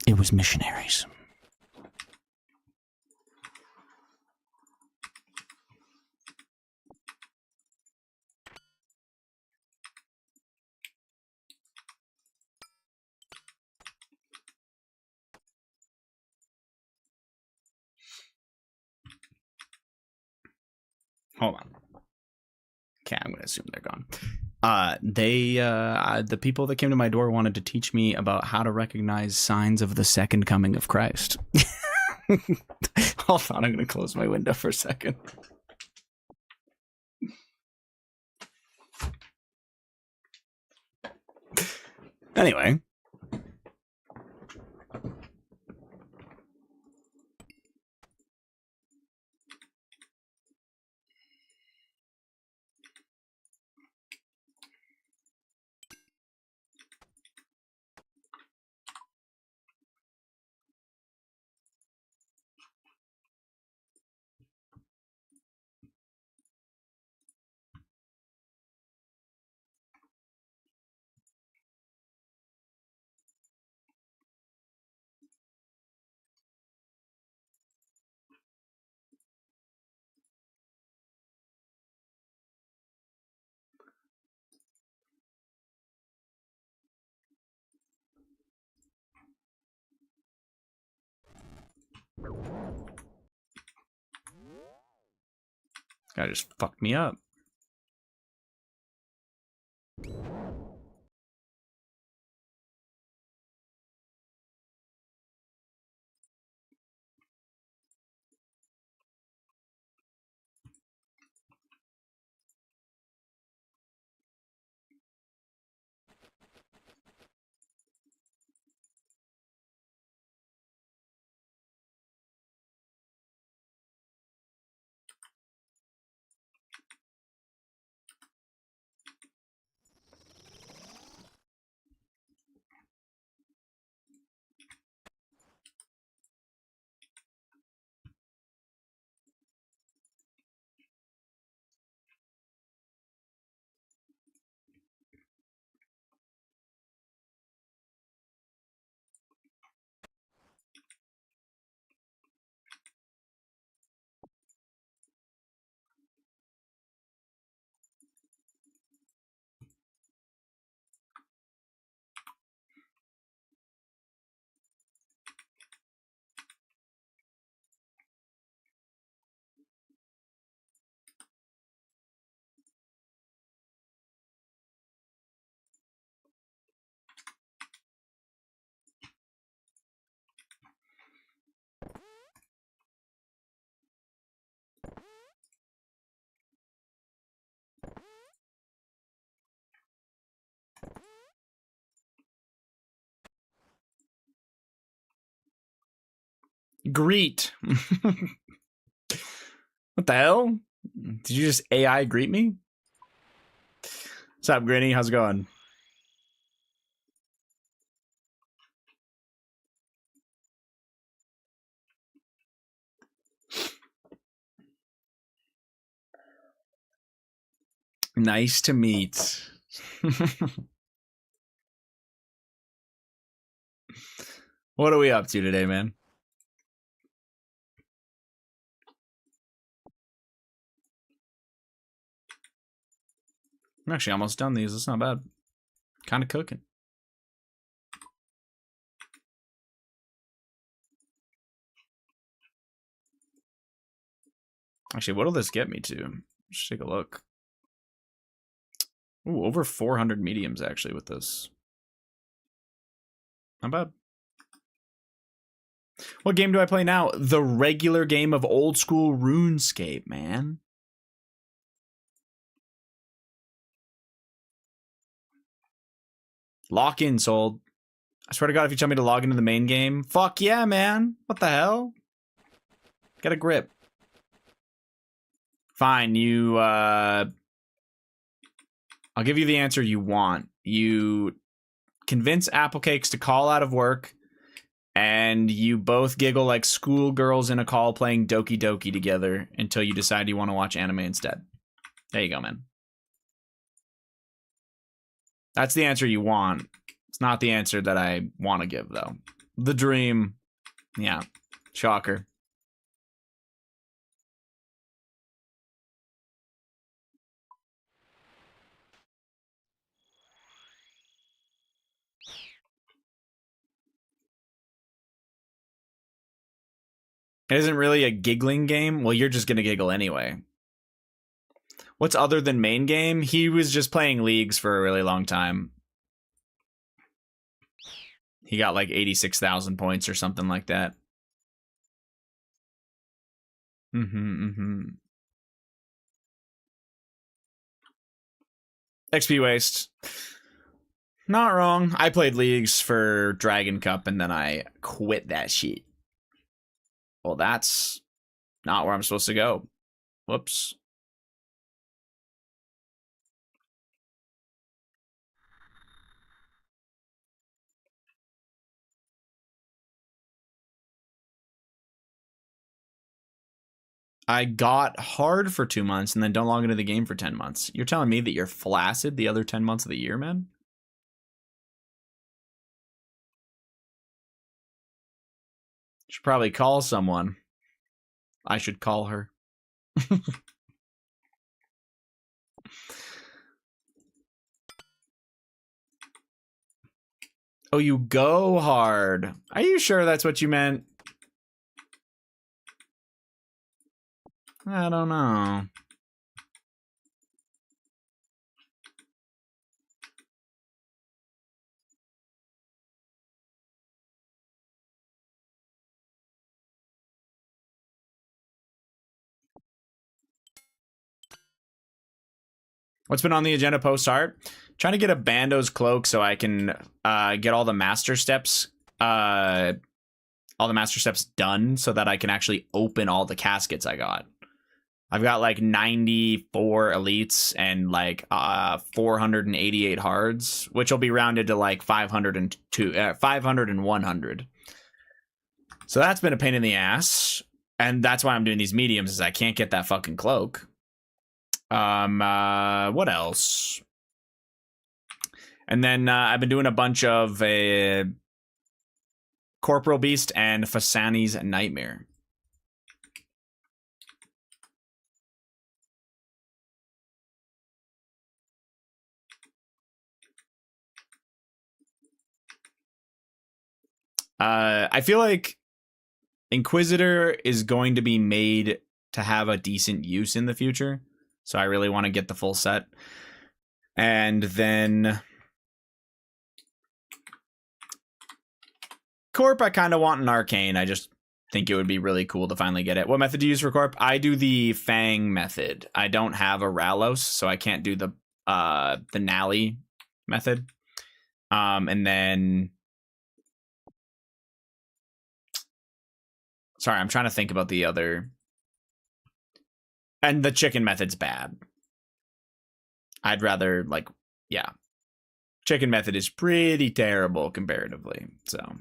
It was missionaries. Hold on. Okay, I'm gonna assume they're gone. The people that came to my door wanted to teach me about how to recognize signs of the second coming of Christ. Hold on, I'm gonna close my window for a second. Anyway. Guy just fucked me up. Greet. What the hell? Did you just AI greet me? What's up, Grinny? How's it going? Nice to meet. What are we up to today, man? I'm actually almost done these. That's not bad. Kind of cooking. Actually, what'll this get me to? Let's take a look. Ooh, over 400 mediums actually with this. Not bad. What game do I play now? The regular game of old school RuneScape, man. Lock in sold. I swear to God, if you tell me to log into the main game, fuck yeah, man. What the hell? Get a grip. Fine, I'll give you the answer you want. You convince Applecakes to call out of work, and you both giggle like schoolgirls in a call playing Doki Doki together until you decide you want to watch anime instead. There you go, man. That's the answer you want. It's not the answer that I want to give, though. The dream. Yeah. Shocker. It isn't really a giggling game. Well, you're just going to giggle anyway. What's other than main game? He was just playing leagues for a really long time. He got like 86,000 points or something like that. XP waste. Not wrong. I played leagues for Dragon Cup and then I quit that shit. Well, that's not where I'm supposed to go. Whoops. I got hard for 2 months and then don't log into the game for 10 months. You're telling me that you're flaccid the other 10 months of the year, man? Should probably call someone. I should call her. Oh, you go hard. Are you sure that's what you meant? I don't know. What's been on the agenda post-art? Trying to get a Bando's cloak so I can get all the master steps done so that I can actually open all the caskets I got. I've got like 94 elites and like 488 hards, which will be rounded to like 500 and 100. So that's been a pain in the ass, and that's why I'm doing these mediums, is I can't get that fucking cloak. What else? And then I've been doing a bunch of Corporal Beast and Fasani's Nightmare. I feel like Inquisitor is going to be made to have a decent use in the future, so I really want to get the full set. And then Corp, I kind of want an Arcane. I just think it would be really cool to finally get it. What method do you use for Corp? I do the Fang method. I don't have a Ralos, so I can't do the Nally method. And then Sorry, I'm trying to think about the other. And the chicken method's bad. I'd rather, like, yeah. Chicken method is pretty terrible comparatively, so.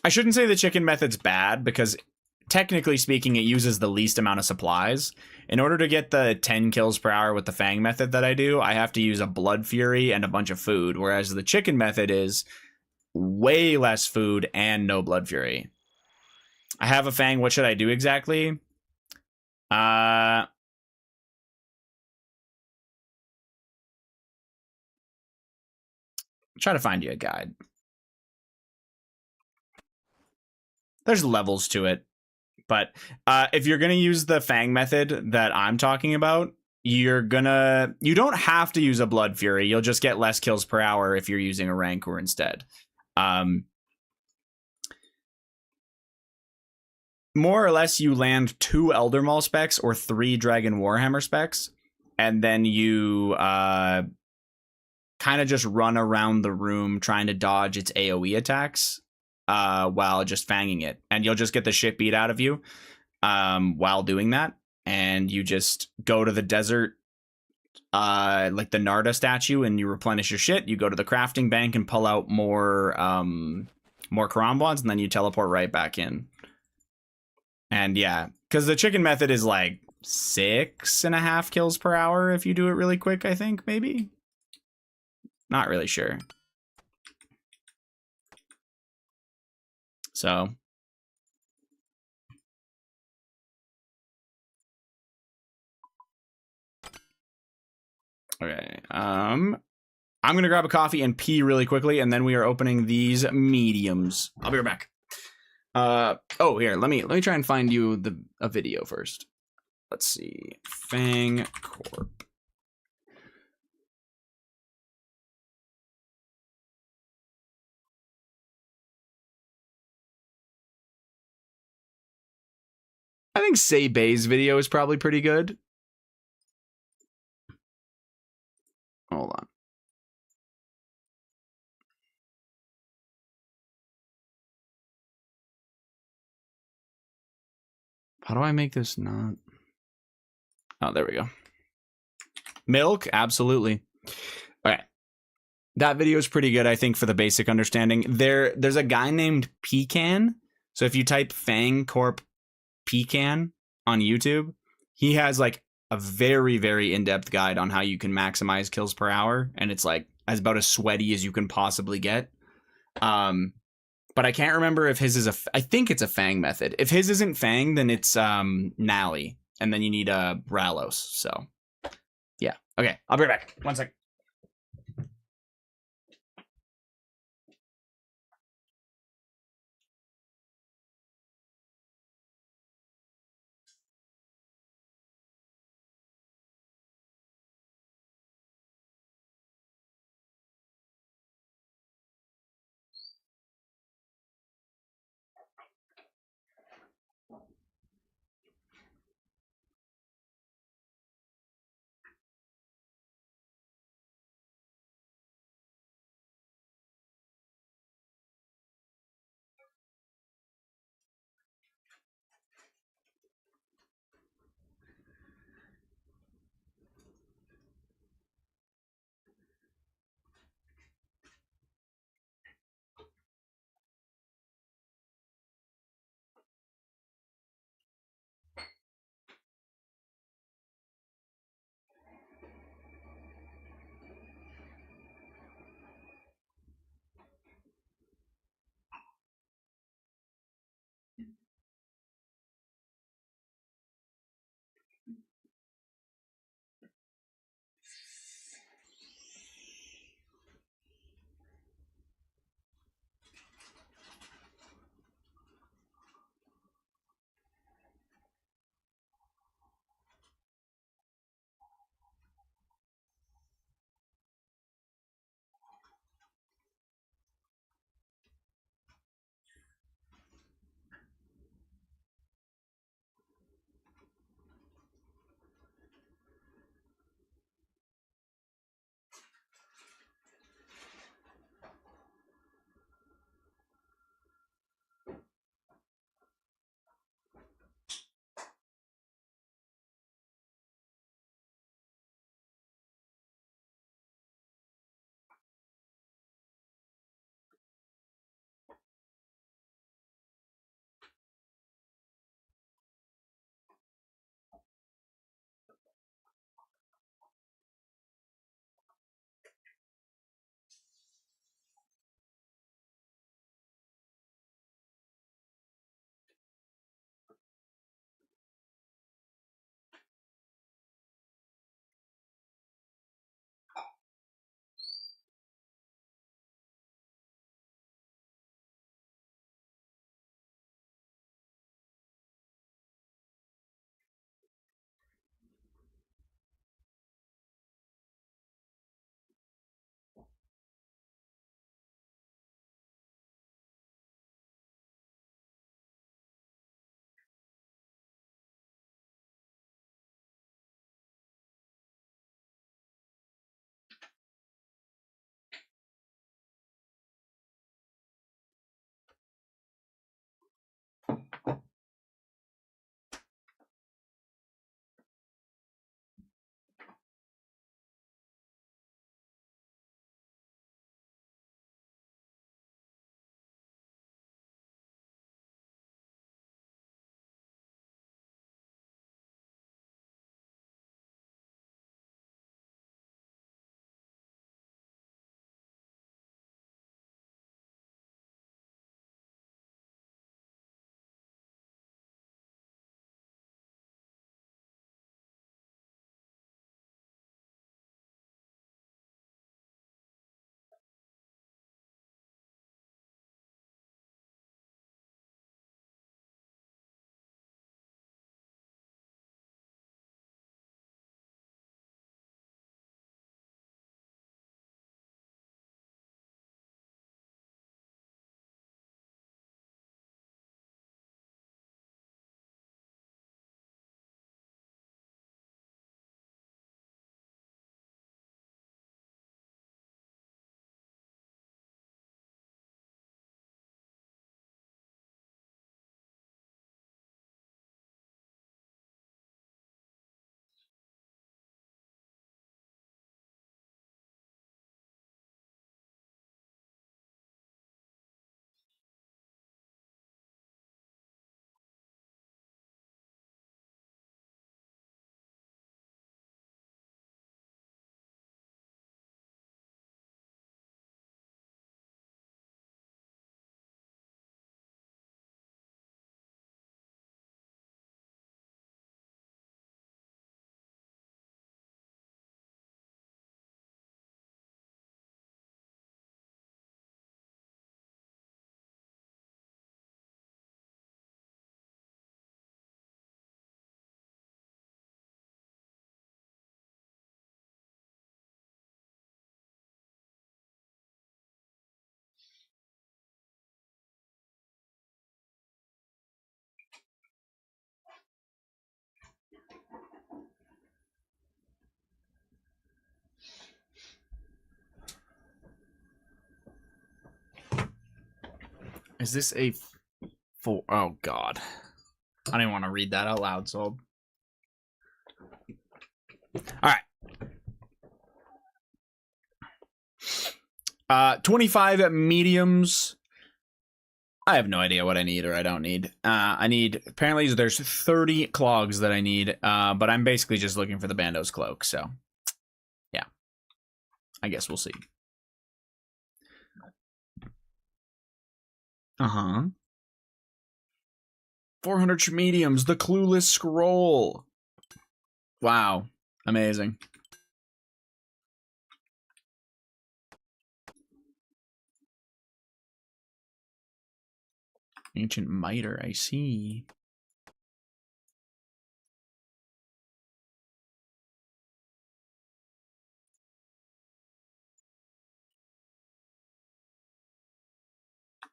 I shouldn't say the chicken method's bad because technically speaking, it uses the least amount of supplies. In order to get the 10 kills per hour with the Fang method that I do, I have to use a Blood Fury and a bunch of food, whereas the chicken method is way less food and no Blood Fury. I have a Fang. What should I do exactly? Try to find you a guide. There's levels to it. But if you're going to use the Fang method that I'm talking about, you don't have to use a Blood Fury. You'll just get less kills per hour if you're using a Rancor instead. More or less, you land 2 Elder Maul specs or 3 Dragon Warhammer specs, and then you kind of just run around the room trying to dodge its AoE attacks while just fanging it. And you'll just get the shit beat out of you while doing that. And you just go to the desert, like the Narda statue, and you replenish your shit. You go to the crafting bank and pull out more Karambwans, and then you teleport right back in. And yeah, because the chicken method is like 6.5 kills per hour if you do it really quick, I think, maybe? Not really sure. So. Okay. I'm going to grab a coffee and pee really quickly, and then we are opening these mediums. I'll be right back. Oh, here, let me try and find you a video first. Let's see. Fang Corp. I think Say Bay's video is probably pretty good. Hold on. How do I make this not? Oh, there we go. Milk, absolutely. Okay. That video is pretty good, I think, for the basic understanding. There's a guy named Pecan. So if you type Fang Corp Pecan on YouTube, he has like a very, very in-depth guide on how you can maximize kills per hour, and it's like about as sweaty as you can possibly get. But I can't remember if his is I think it's a Fang method. If his isn't Fang, then it's Nally, and then you need a Ralos. So yeah, okay, I'll be right back. 1 sec. Is this a four? Oh god. I don't even want to read that out loud, so. Alright. 25 mediums. I have no idea what I need or I don't need. I need, apparently there's 30 clogs that I need, but I'm basically just looking for the Bando's cloak, so. Yeah. I guess we'll see. Uh-huh. 400 mediums, the clueless scroll. Wow. Amazing. Ancient Miter, I see.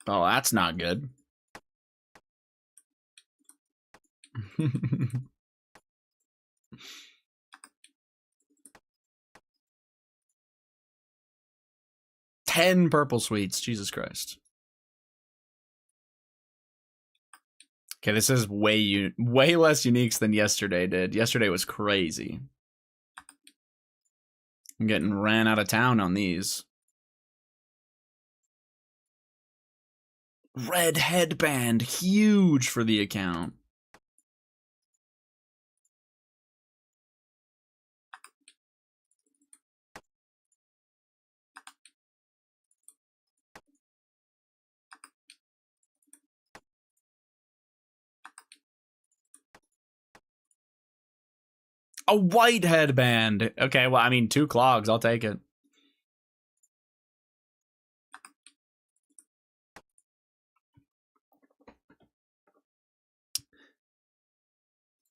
Oh, that's not good. 10 purple sweets, Jesus Christ. Okay, this is way less uniques than yesterday did. Yesterday was crazy. I'm getting ran out of town on these. Red headband, huge for the account. A white headband. Okay, well, I mean, 2 clogs. I'll take it.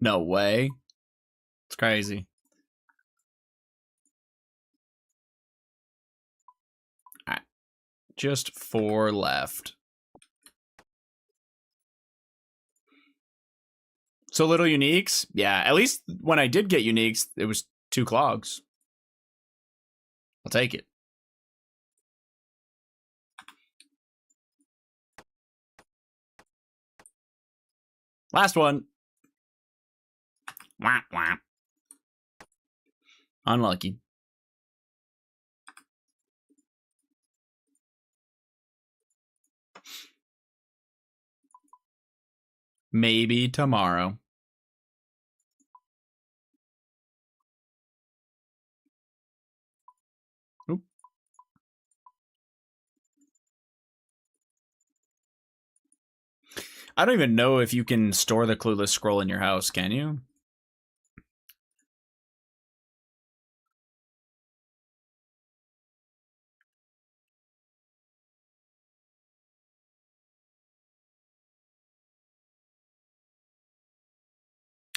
No way. It's crazy. All right. Just 4 left. So little uniques? Yeah, at least when I did get uniques, it was 2 clogs. I'll take it. Last one. Wah, wah. Unlucky. Maybe tomorrow. Oop. I don't even know if you can store the clueless scroll in your house, can you?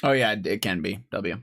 Oh yeah, it can be. W.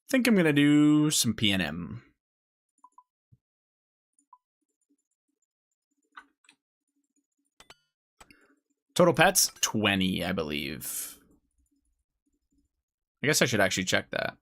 Think I'm gonna do some PvM. Total pets 20, I believe. I guess I should actually check that.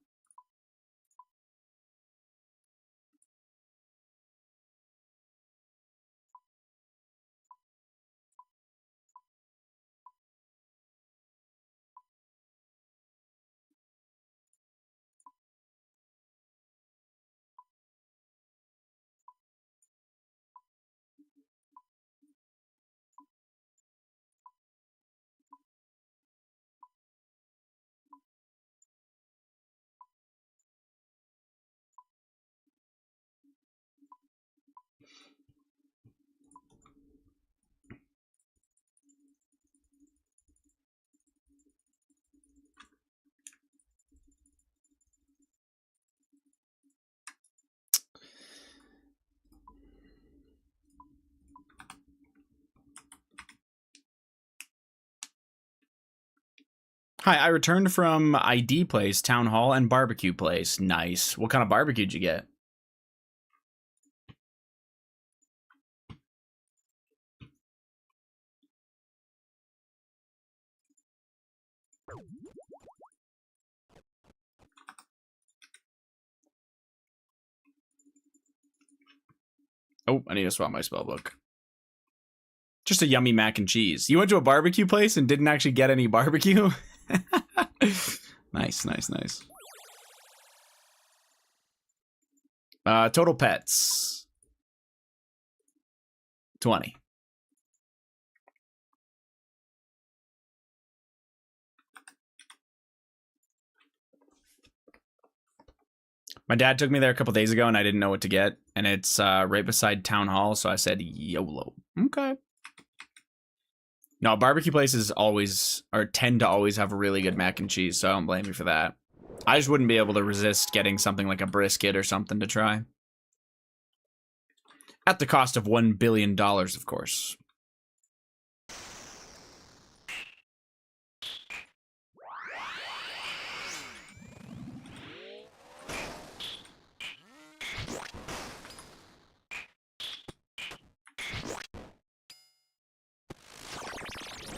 Hi, I returned from ID place, town hall, and barbecue place. Nice. What kind of barbecue did you get? Oh, I need to swap my spell book. Just a yummy mac and cheese. You went to a barbecue place and didn't actually get any barbecue? Nice, nice, nice. Total pets. 20. My dad took me there a couple days ago and I didn't know what to get. And it's right beside town hall, so I said YOLO. Okay. No, barbecue places always, or tend to always have really good mac and cheese, so I don't blame you for that. I just wouldn't be able to resist getting something like a brisket or something to try. At the cost of $1 billion, of course.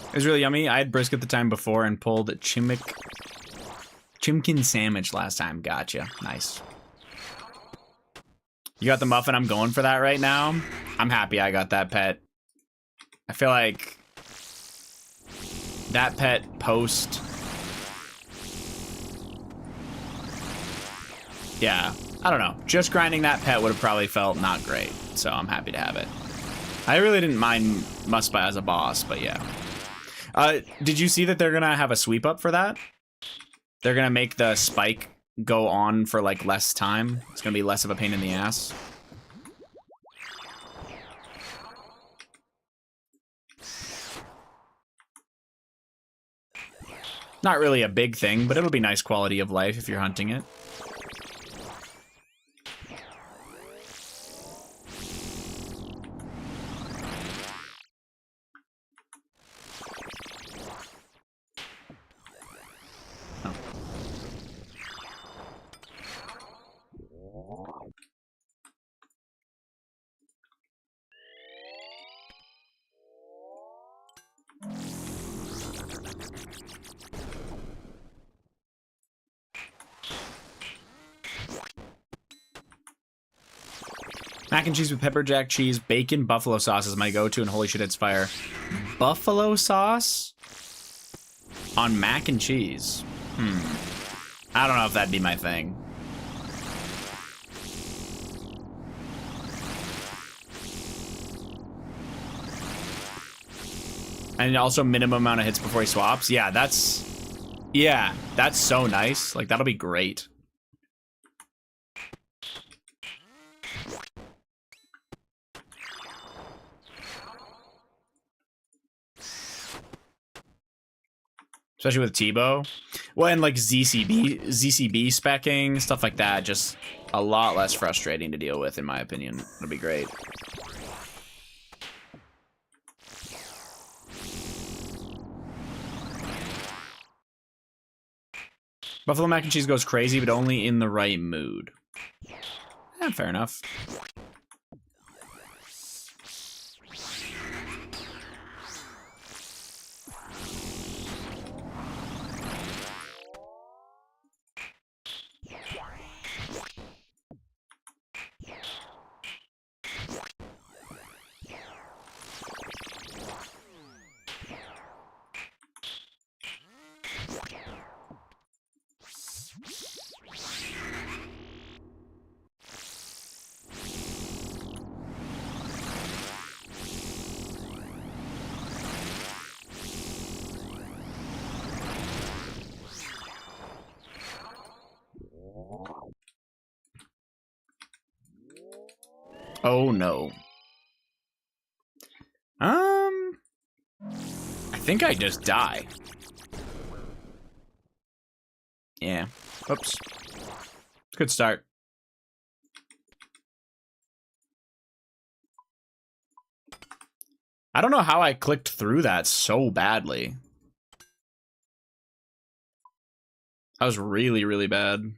It was really yummy. I had brisket the time before and pulled chimkin sandwich last time. Gotcha. Nice. You got the muffin? I'm going for that right now. I'm happy I got that pet. I feel like that pet post. Yeah, I don't know. Just grinding that pet would have probably felt not great. So I'm happy to have it. I really didn't mind Muspa as a boss, but yeah. Did you see that they're gonna have a sweep up for that? They're gonna make the spike go on for like less time. It's gonna be less of a pain in the ass. Not really a big thing, but it'll be nice quality of life if you're hunting it. Mac and cheese with pepper jack cheese, bacon, buffalo sauce is my go-to, and holy shit, it's fire. Buffalo sauce on mac and cheese. I don't know if that'd be my thing. And also minimum amount of hits before he swaps. Yeah, that's so nice. Like, that'll be great. Especially with Tebow. Well, and like ZCB specking, stuff like that, just a lot less frustrating to deal with, in my opinion. It'll be great. Buffalo mac and cheese goes crazy, but only in the right mood. Fair enough. Oh no. I think I just die. Yeah. Oops. It's a good start. I don't know how I clicked through that so badly. That was really, really bad.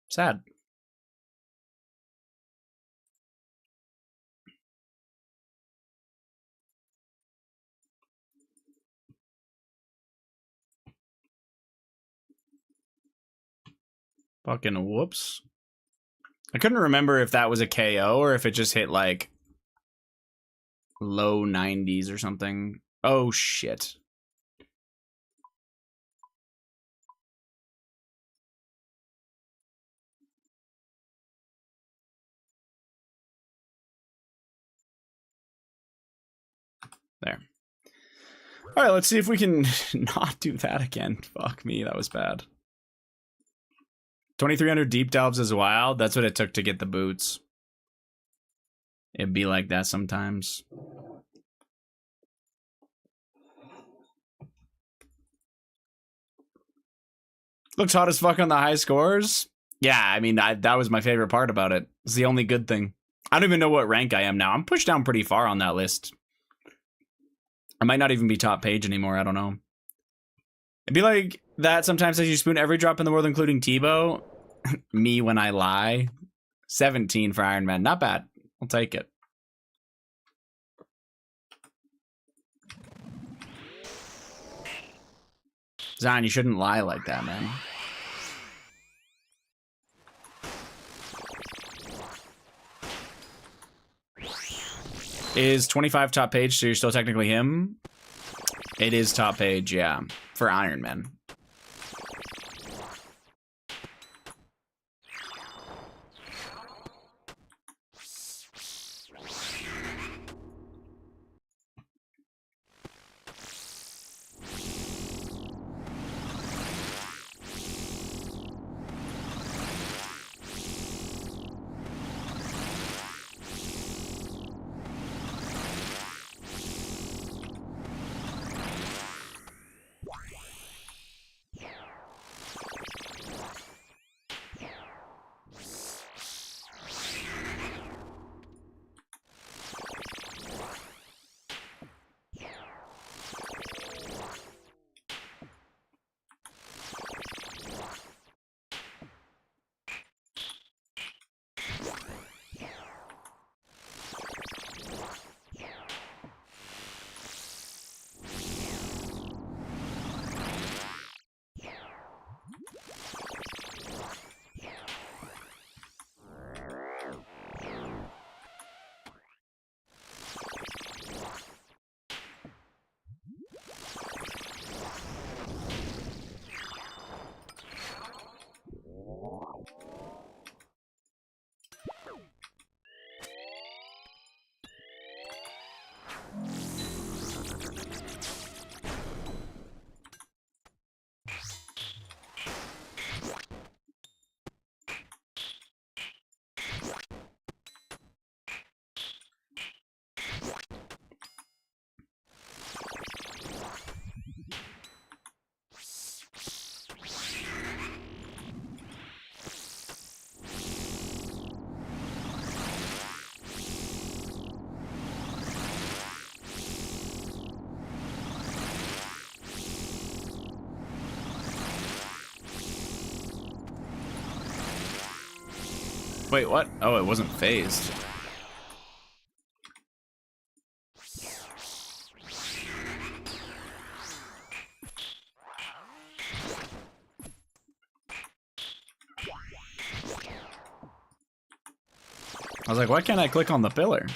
Sad. Fucking whoops. I couldn't remember if that was a KO or if it just hit like low 90s or something. Oh shit. There. All right, let's see if we can not do that again. Fuck me, that was bad. 2300 deep delves is wild. That's what it took to get the boots. It'd be like that sometimes. Looks hot as fuck on the high scores. Yeah, I mean, that was my favorite part about it. It's the only good thing. I don't even know what rank I am now. I'm pushed down pretty far on that list. I might not even be top page anymore. I don't know. It'd be like that sometimes as you spoon every drop in the world, including Tebow. Me when I lie. 17 for Ironman. Not bad. I'll take it. Zion, you shouldn't lie like that, man. Is 25 top page, so you're still technically him? It is top page, yeah. For Ironman. Wait, what? Oh, it wasn't phased. I was like, why can't I click on the pillar?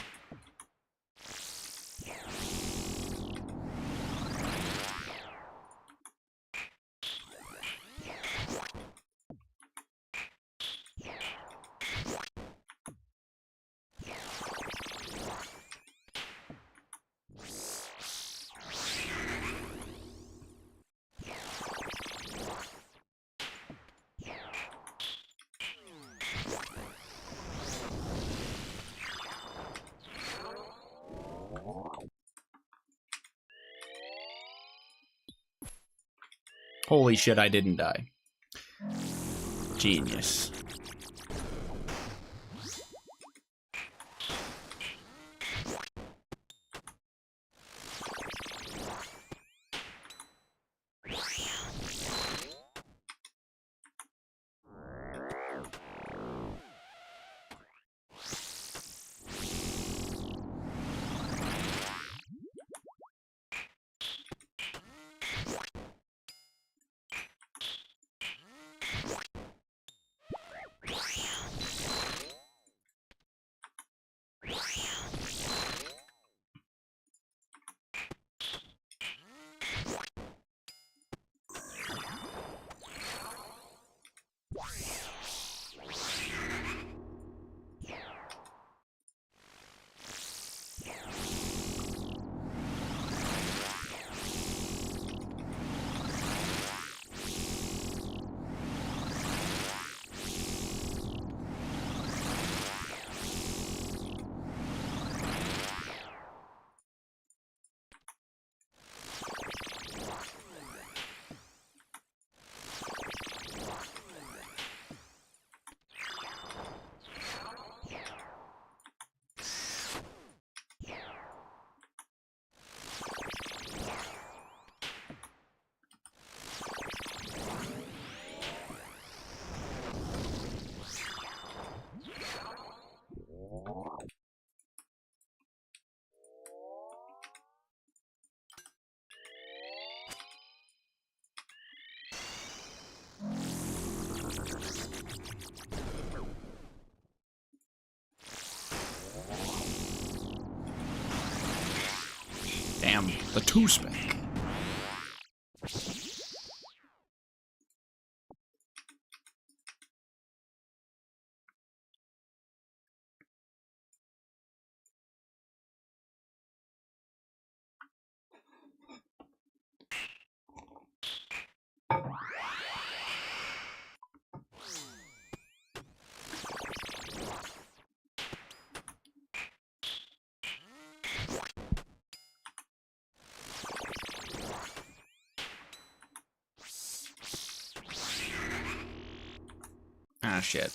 Holy shit, I didn't die. Genius. Damn, the 2-spec. Ah, shit.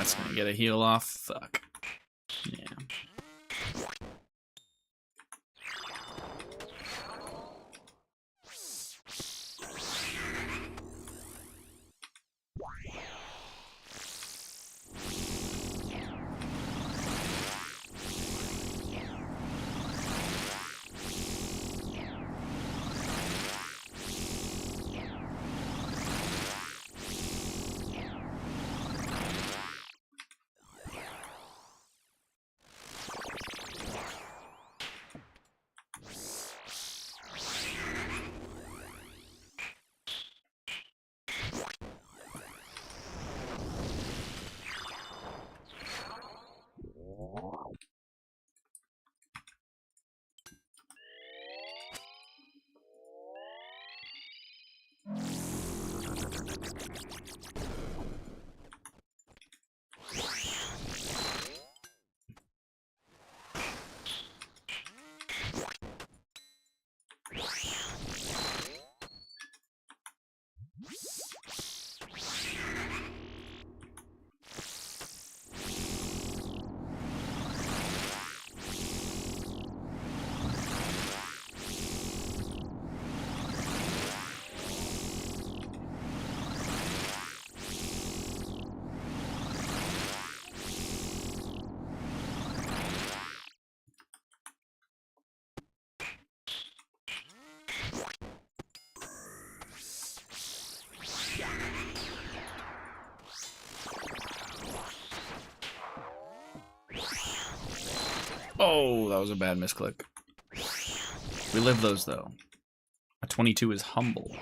That's gonna get a heal off. Fuck. Yeah. Oh, that was a bad misclick. We live those, though. A 22 is humble.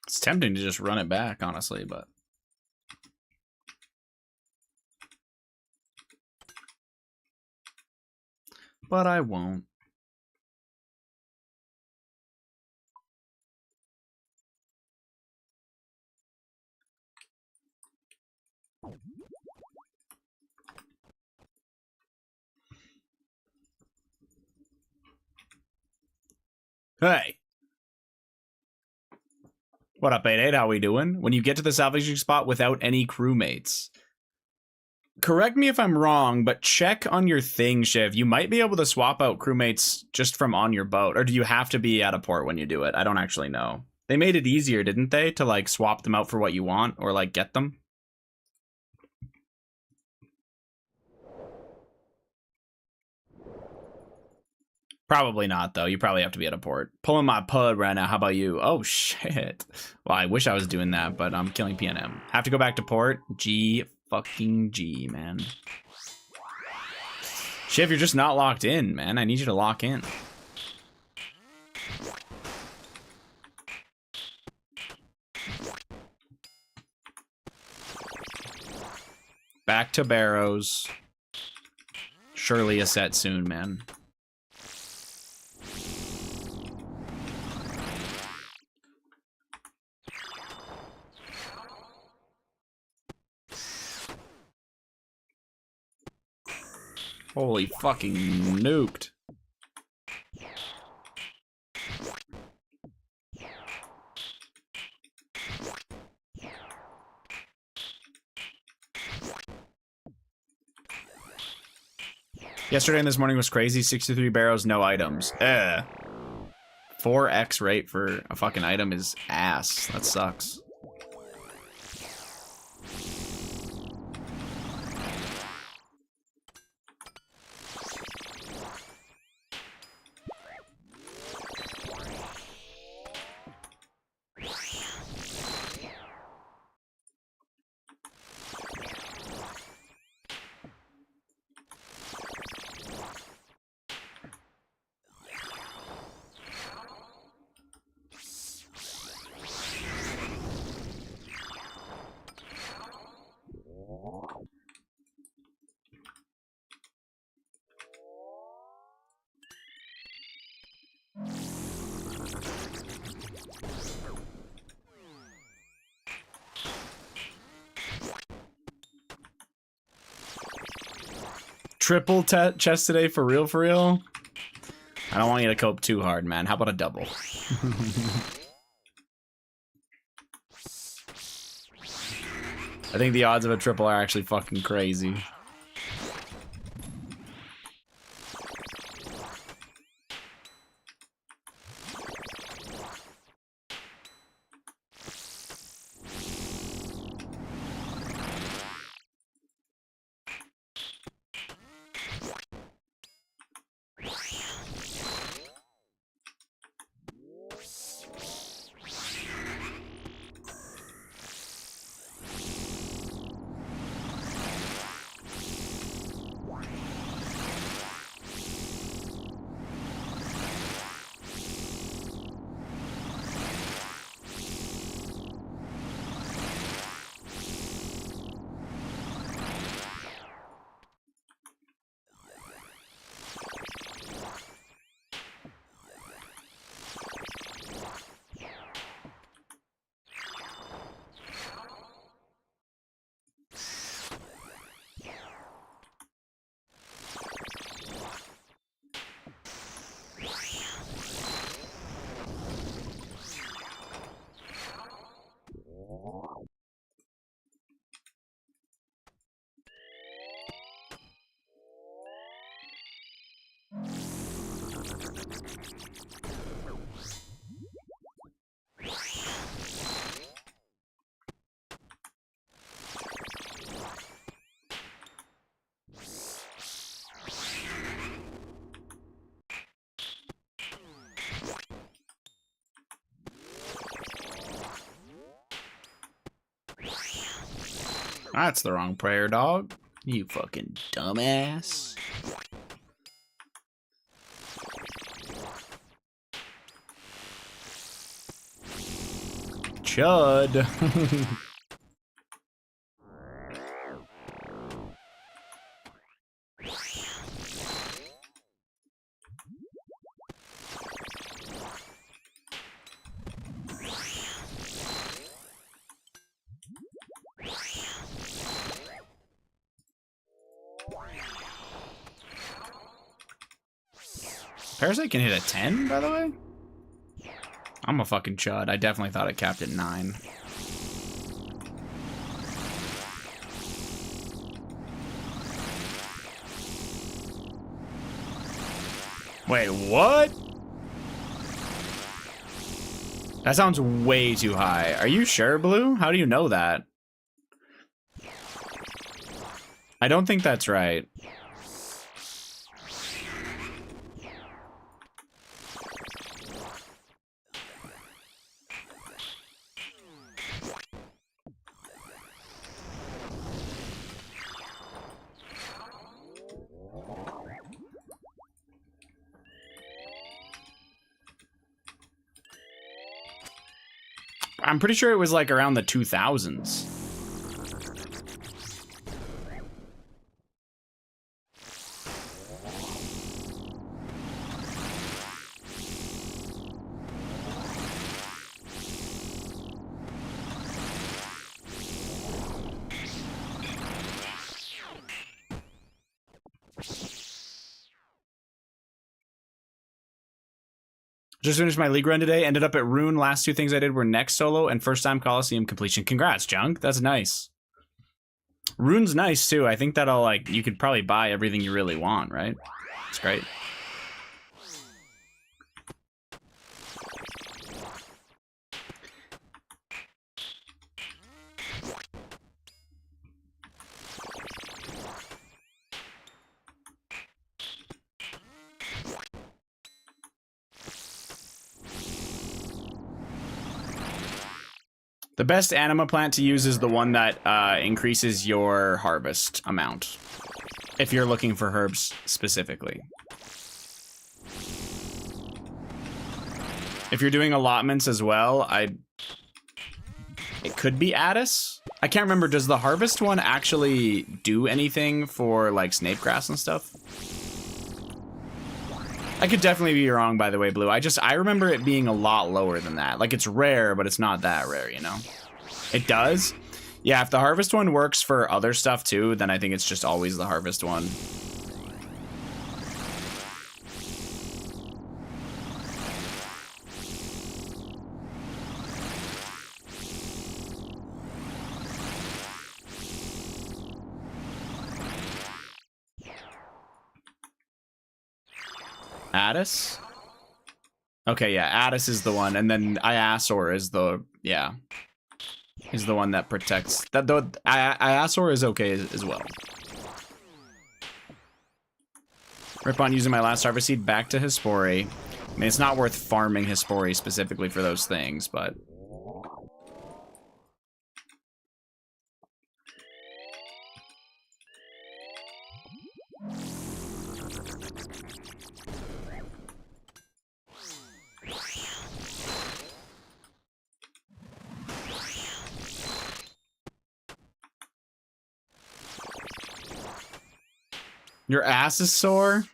It's tempting to just run it back, honestly, but I won't. Hey. What up, 8-8? How we doing? When you get to the salvaging spot without any crewmates. Correct me if I'm wrong, but check on your thing, Shiv. You might be able to swap out crewmates just from on your boat. Or do you have to be at a port when you do it? I don't actually know. They made it easier, didn't they? To, like, swap them out for what you want or, like, get them? Probably not, though. You probably have to be at a port. Pulling my pud right now. How about you? Oh, shit. Well, I wish I was doing that, but I'm killing PNM. Have to go back to port? G fucking G, man. Shiv, you're just not locked in, man. I need you to lock in. Back to Barrows. Surely a set soon, man. Holy fucking nuked. Yesterday and this morning was crazy. 63 barrows, no items. 4x rate for a fucking item is ass. That sucks. Triple chest today for real, for real? I don't want you to cope too hard, man. How about a double? I think the odds of a triple are actually fucking crazy. That's the wrong prayer, dog. You fucking dumbass. Chud. Parasite can hit a 10, by the way? I'm a fucking chud. I definitely thought it capped at 9. Wait, what? That sounds way too high. Are you sure, Blue? How do you know that? I don't think that's right. I'm pretty sure it was like around the 2000s. Just finished my league run today. Ended up at Rune. Last 2 things I did were next solo and first time Coliseum completion. Congrats, Junk. That's nice. Rune's nice too. I think that'll like you could probably buy everything you really want, right? It's great. The best anima plant to use is the one that increases your harvest amount. If you're looking for herbs specifically. If you're doing allotments as well, it could be Addis. I can't remember, does the harvest one actually do anything for like snapegrass and stuff? I could definitely be wrong, by the way, Blue. I remember it being a lot lower than that. Like, it's rare, but it's not that rare, you know? It does? Yeah, if the harvest one works for other stuff too, then I think it's just always the harvest one. Addis? Okay, yeah, Addis is the one, and then Iasor is the, yeah, is the one that protects. That though, Iasor is okay as well. Rip on using my last harvest seed back to Hispori. I mean, it's not worth farming Hispori specifically for those things, but... Your ass is sore?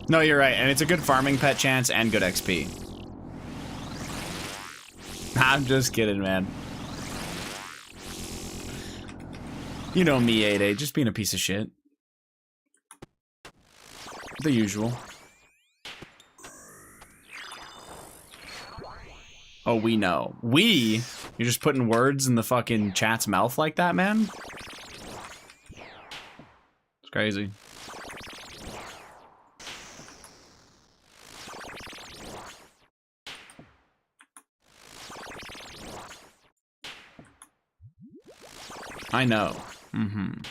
No, you're right, and it's a good farming pet chance and good XP. I'm just kidding, man. You know me, 8A, just being a piece of shit. The usual. Oh, we know. We? You're just putting words in the fucking chat's mouth like that, man? It's crazy. I know. Mm-hmm.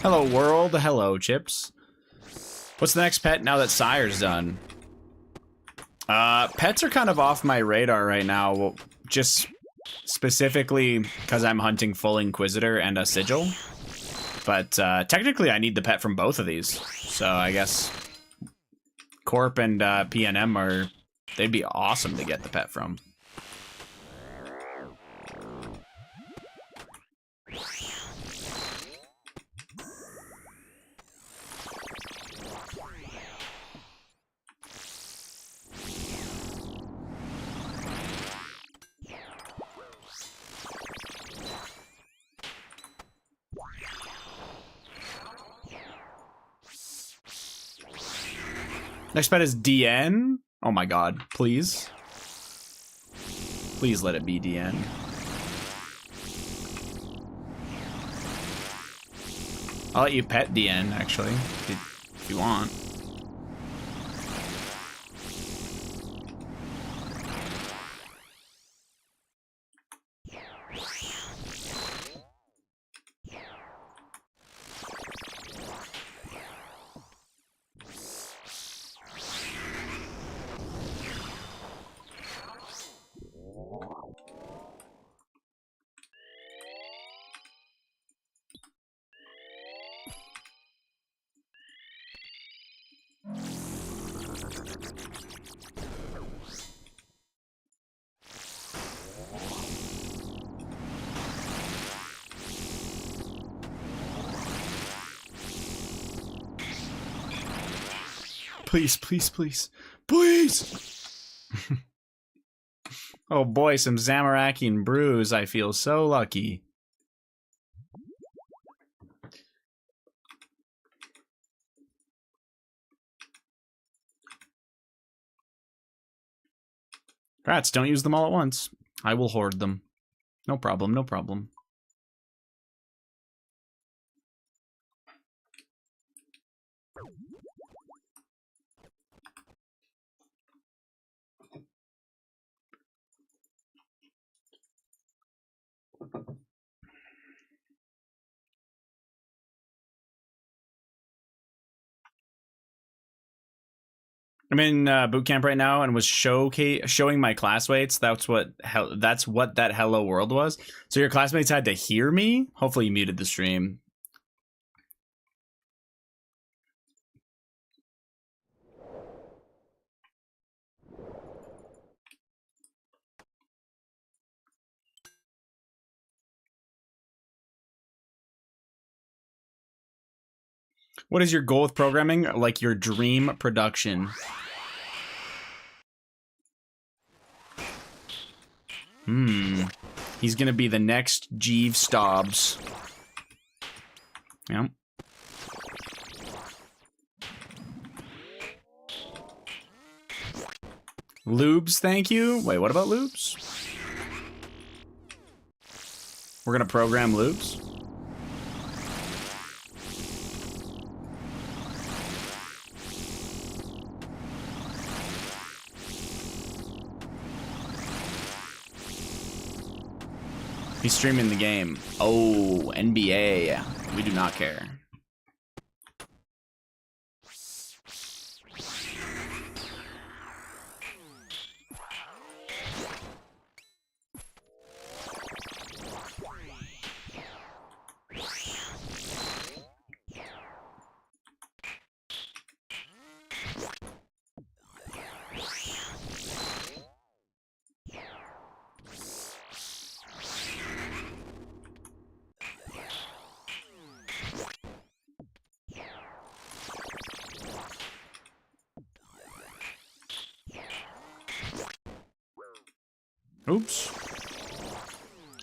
Hello, world. Hello, Chips. What's the next pet now that Sire's done? Pets are kind of off my radar right now, just specifically because I'm hunting full Inquisitor and a Sigil. But technically, I need the pet from both of these. So I guess Corp and PNM are... They'd be awesome to get the pet from. Next pet is DN. Oh my god, please. Please let it be DN. I'll let you pet DN, actually, if you want. Please, please, please. Please! Oh boy, some Zamarakian brews. I feel so lucky. Rats, don't use them all at once. I will hoard them. No problem, no problem. I'm in boot camp right now and was showing my classmates. That's what that hello world was. So your classmates had to hear me. Hopefully you muted the stream. What is your goal with programming? Like your dream production? He's gonna be the next Jeeves Stobbs. Yep. Lubes, thank you. Wait, what about lubes? We're gonna program lubes? He's streaming the game. Oh, NBA. We do not care. Oops.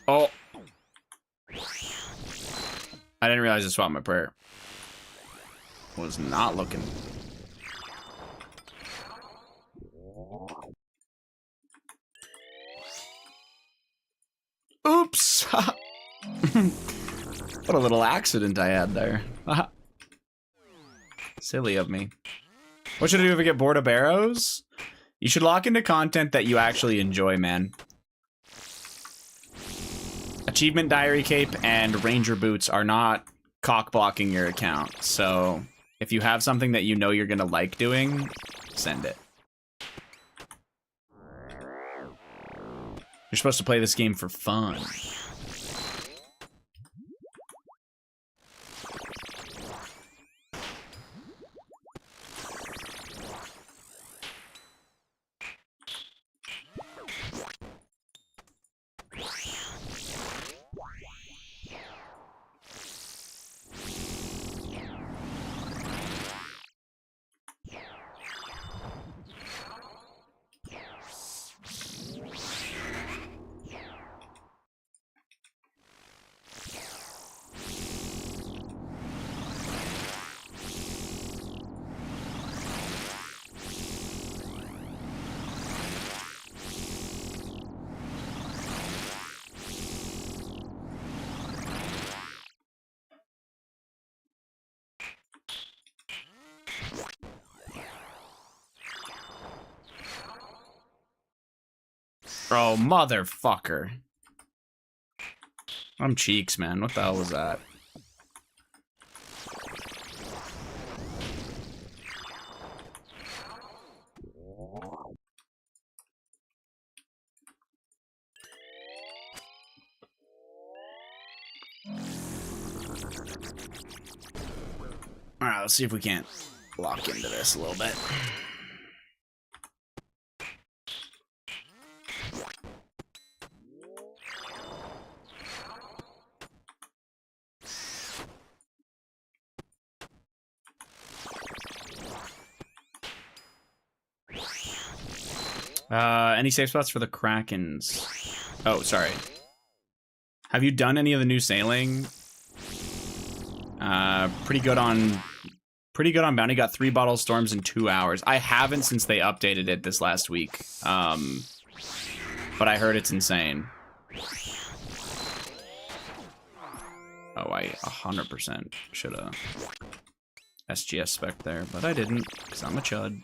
Oh. I didn't realize I swapped my prayer. Was not looking. Oops. What a little accident I had there. Silly of me. What should I do if I get bored of arrows? You should lock into content that you actually enjoy, man. Achievement Diary Cape and Ranger Boots are not cock-blocking your account. So if you have something that you know you're going to like doing, send it. You're supposed to play this game for fun. Oh, motherfucker. I'm cheeks, man. What the hell was that? Alright, let's see if we can't lock into this a little bit. Any safe spots for the Krakens? Oh, sorry. Have you done any of the new sailing? Pretty good on bounty. Got 3 bottle storms in 2 hours. I haven't since they updated it this last week. But I heard it's insane. Oh, I 100% should have SGS spec there, but I didn't because I'm a chud.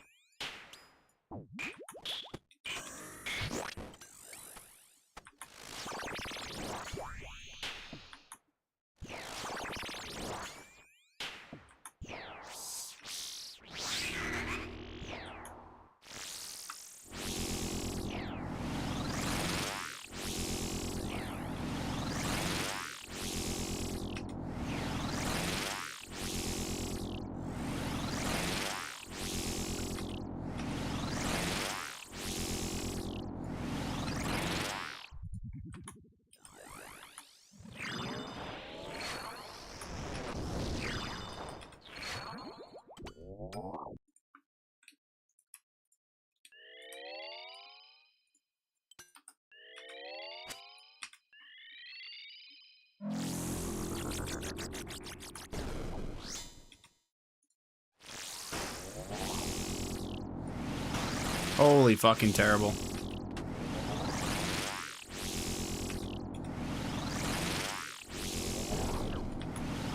Holy fucking terrible.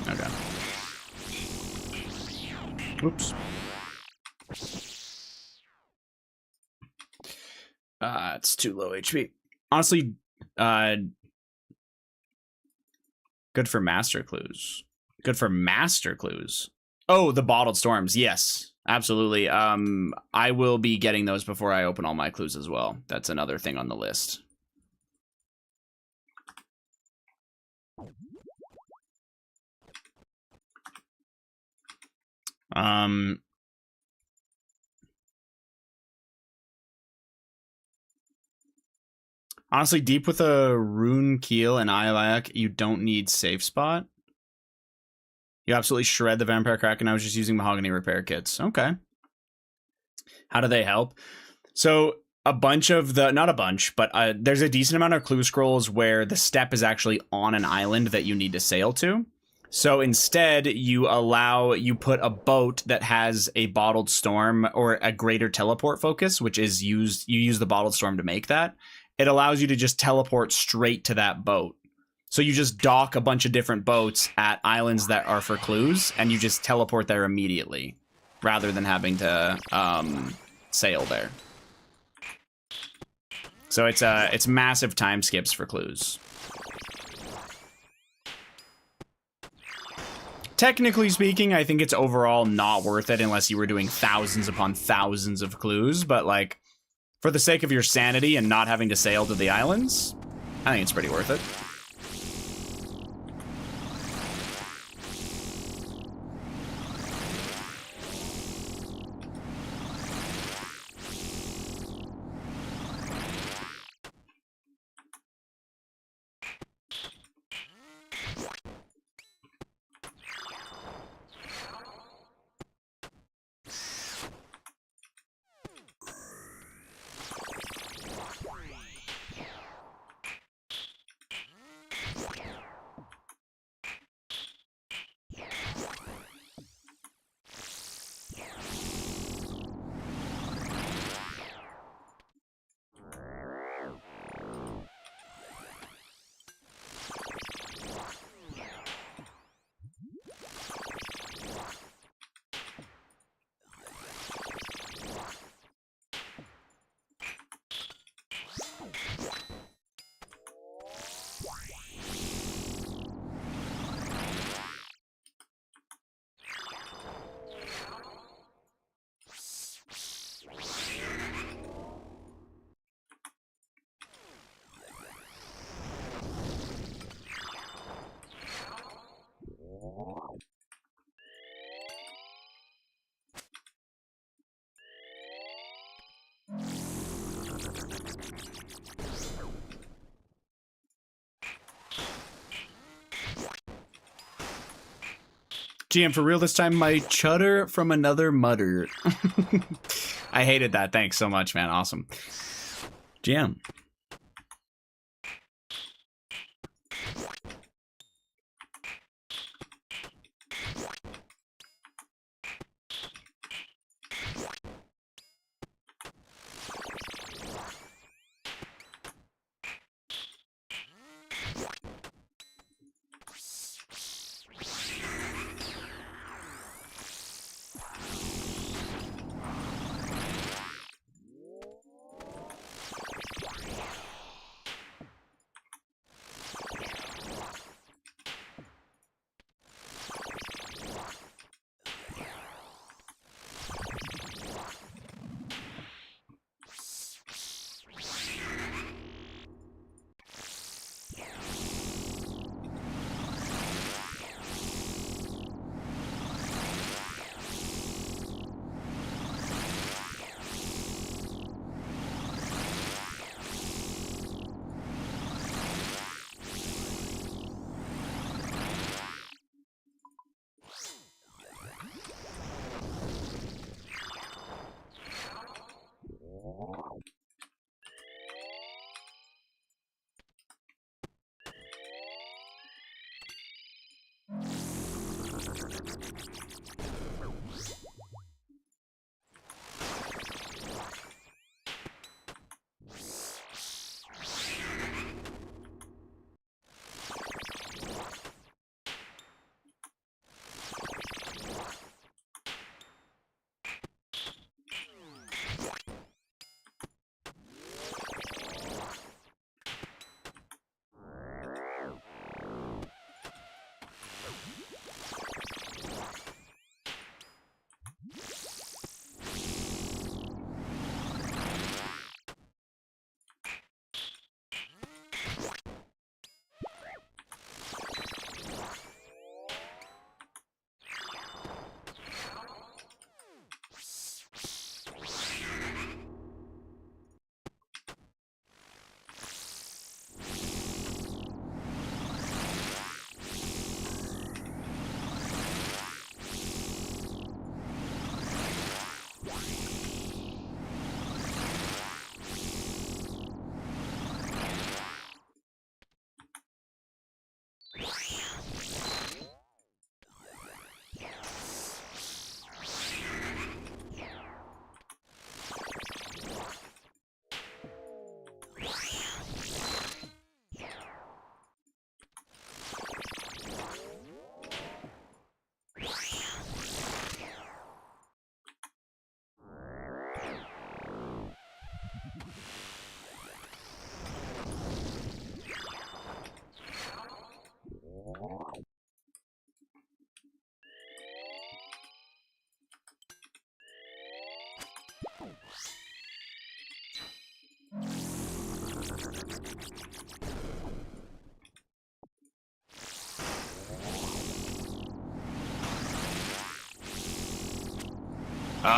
Okay. Oops. It's too low HP. Honestly, Good for master clues. Good for master clues. Oh, the bottled storms. Yes, absolutely. I will be getting those before I open all my clues as well. That's another thing on the list. Honestly, deep with a rune keel and Iolak, you don't need safe spot. You absolutely shred the vampire kraken. I was just using mahogany repair kits. Okay. How do they help? So a bunch of the, not a bunch, but there's a decent amount of clue scrolls where the step is actually on an island that you need to sail to. So instead, you put a boat that has a bottled storm or a greater teleport focus, which is you use the bottled storm to make that. It allows you to just teleport straight to that boat. So you just dock a bunch of different boats at islands that are for clues, and you just teleport there immediately, rather than having to sail there. So it's massive time skips for clues. Technically speaking, I think it's overall not worth it unless you were doing thousands upon thousands of clues, but like, for the sake of your sanity and not having to sail to the islands, I think it's pretty worth it. GM, for real this time, my chutter from another mutter. I hated that. Thanks so much, man. Awesome. GM.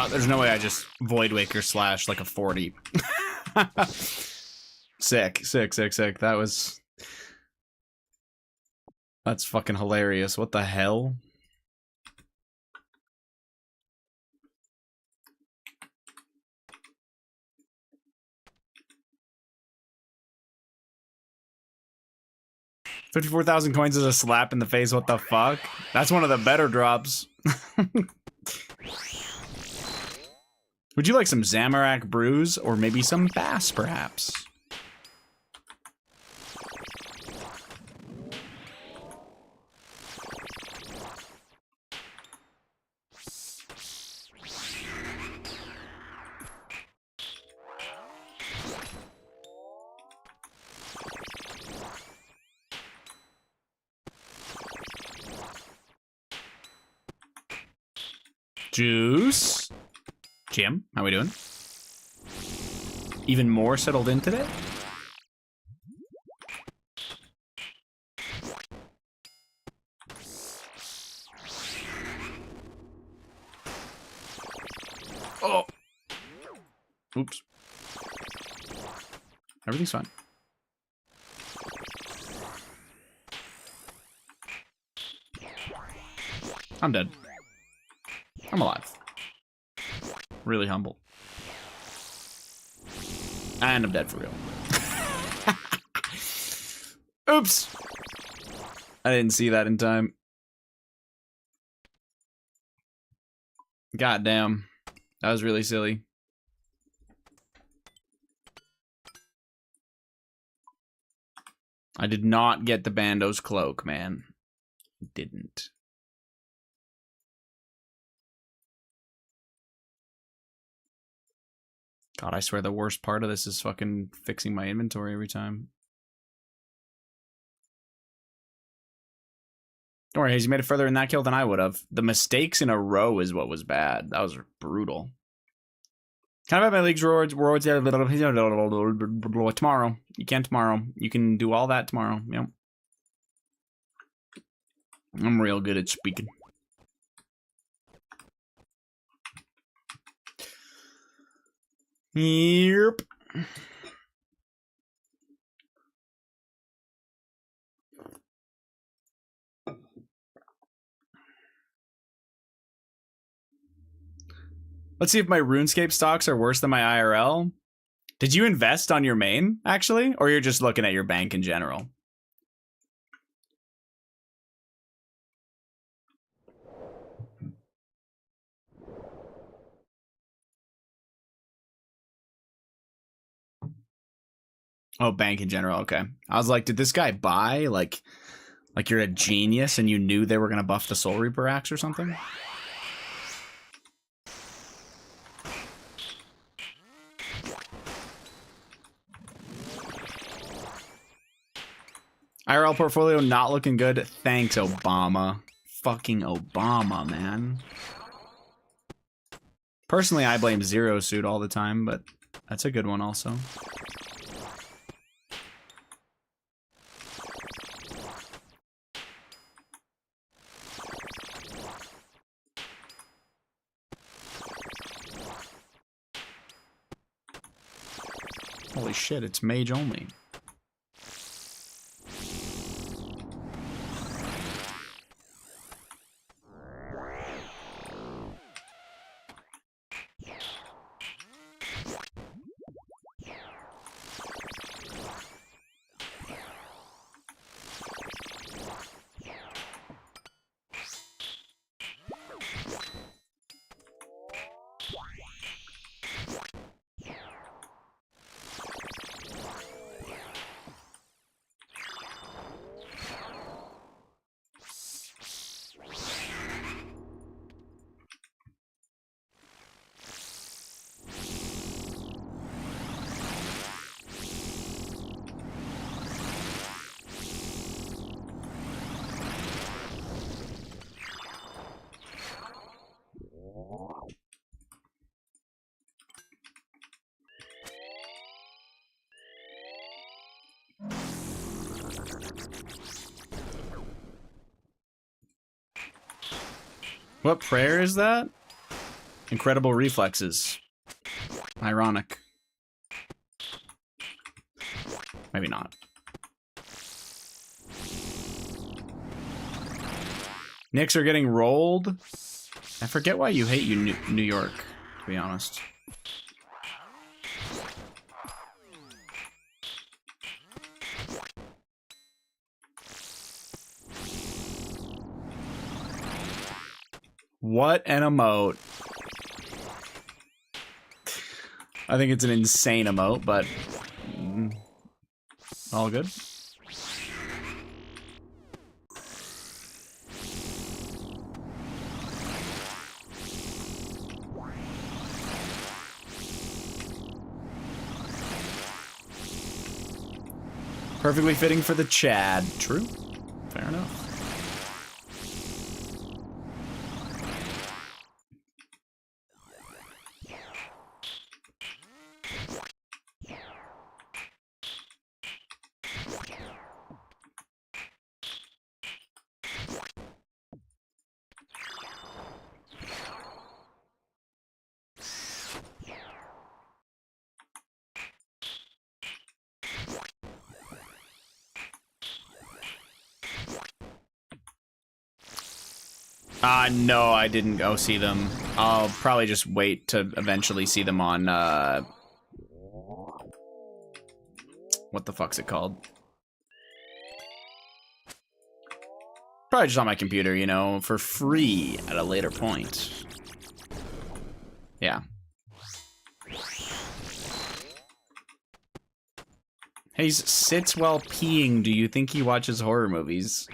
There's no way I just Void Waker slash like a 40. Sick. That's fucking hilarious. What the hell? $54,000 coins is a slap in the face. What the fuck? That's one of the better drops. Would you like some Zamorak brews or maybe some bass, perhaps? Juice. Jim, how we doing? Even more settled in today? Oh. Oops. Everything's fine. I'm dead. I'm alive. Really humble. And I'm dead for real. Oops! I didn't see that in time. God damn. That was really silly. I did not get the Bando's cloak, man. Didn't. God, I swear the worst part of this is fucking fixing my inventory every time. Don't worry, Hayes, you made it further in that kill than I would have. The mistakes in a row is what was bad. That was brutal. Can I have my league's rewards tomorrow? You can tomorrow. You can do all that tomorrow. Yep. I'm real good at speaking. Yep. Let's see if my RuneScape stocks are worse than my IRL. Did you invest on your main, actually? Or you're just looking at your bank in general? Oh, bank in general, okay. I was like, did this guy buy? Like you're a genius and you knew they were going to buff the Soul Reaper axe or something? IRL portfolio not looking good. Thanks, Obama. Fucking Obama, man. Personally, I blame Zero Suit all the time, but that's a good one also. Holy shit, it's mage only. What prayer is that? Incredible reflexes. Ironic. Maybe not. Knicks are getting rolled. I forget why you hate New York, to be honest. What an emote. I think it's an insane emote, but all good. Perfectly fitting for the Chad. True. Fair enough. No, I didn't go see them. I'll probably just wait to eventually see them on, what the fuck's it called? Probably just on my computer, you know, for free at a later point. Yeah. He sits while peeing. Do you think he watches horror movies?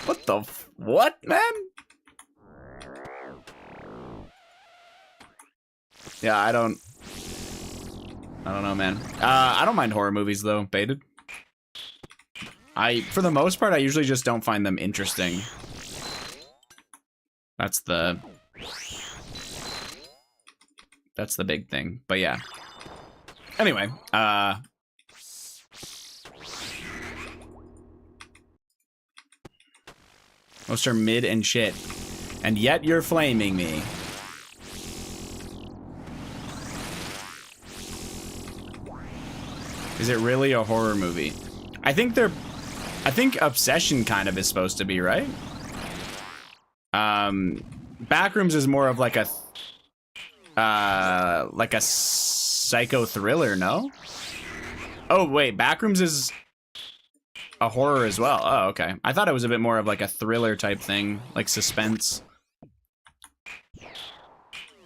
What the what, man? Yeah, I don't know, man. I don't mind horror movies, though. Baited. For the most part, I usually just don't find them interesting. That's the big thing. But yeah. Anyway, most are mid and shit. And yet you're flaming me. Is it really a horror movie? I think Obsession kind of is supposed to be, right? Backrooms is more of like a psycho thriller, no? Oh wait, Backrooms is a horror as well. Oh, okay. I thought it was a bit more of like a thriller type thing, like suspense.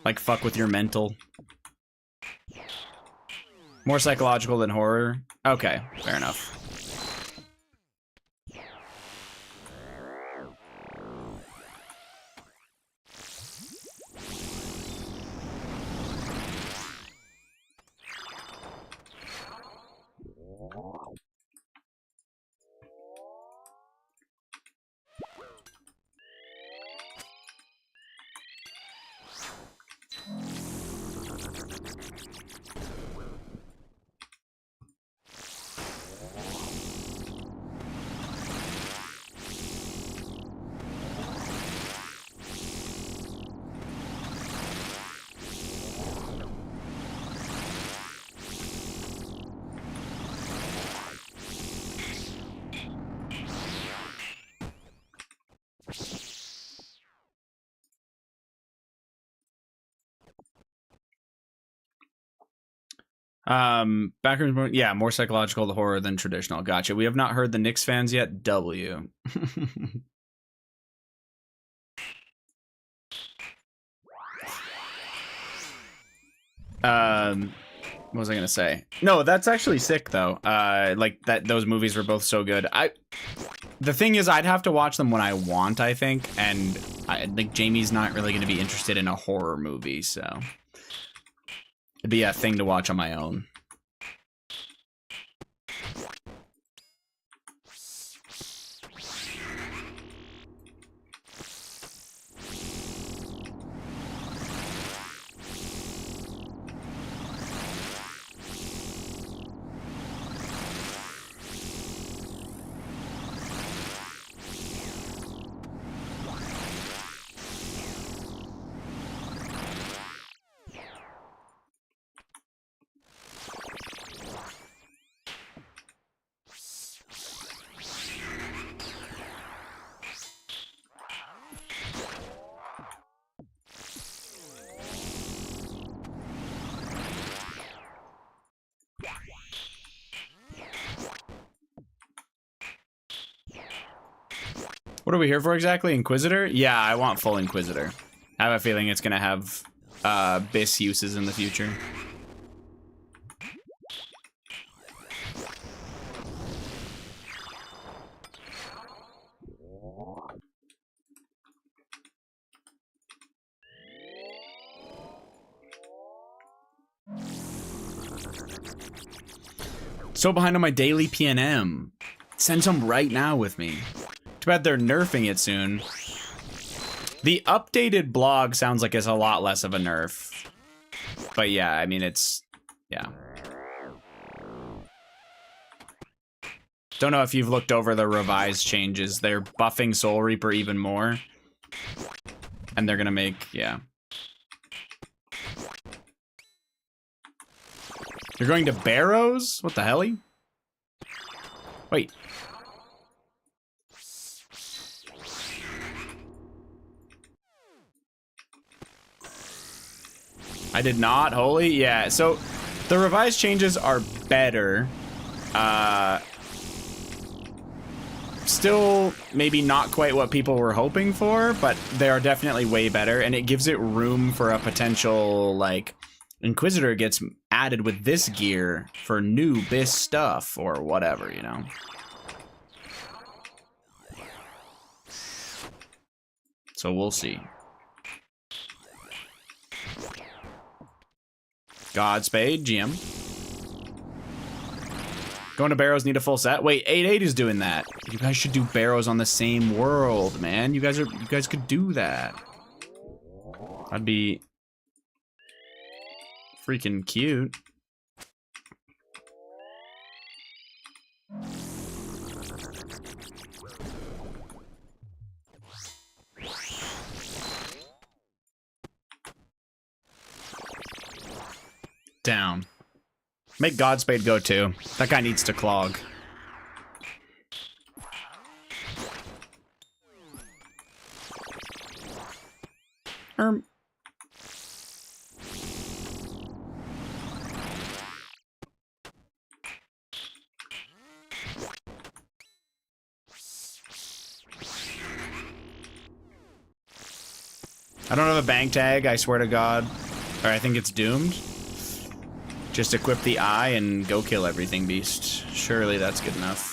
Like fuck with your mental. More psychological than horror? Okay, fair enough. Backrooms, yeah, more psychological to horror than traditional. Gotcha. We have not heard the Knicks fans yet. W. What was I gonna say? No, that's actually sick though. Like those movies were both so good. The thing is, I'd have to watch them when I want, I think, and I think Jamie's not really gonna be interested in a horror movie, so it'd be a thing to watch on my own. What are we here for exactly? Inquisitor? Yeah, I want full Inquisitor. I have a feeling it's gonna have BIS uses in the future. So behind on my daily PNM. Send some right now with me. Too bad they're nerfing it soon. The updated blog sounds like it's a lot less of a nerf. But yeah, I mean, it's... yeah. Don't know if you've looked over the revised changes. They're buffing Soul Reaper even more. And they're gonna make... yeah. You're going to Barrows? What the hell? Wait. I did not, holy? Yeah, so the revised changes are better. Still maybe not quite what people were hoping for, but they are definitely way better, and it gives it room for a potential, like, Inquisitor gets added with this gear for new BIS stuff or whatever, you know? So we'll see. Godspeed, GM. Going to Barrows, need a full set. Wait, 8-8 is doing that. You guys should do Barrows on the same world, man. You guys could do that. That'd be freaking cute. Down. Make Godspeed go too. That guy needs to clog. I don't have a bang tag, I swear to God. Or I think it's doomed. Just equip the eye and go kill everything, beast. Surely that's good enough.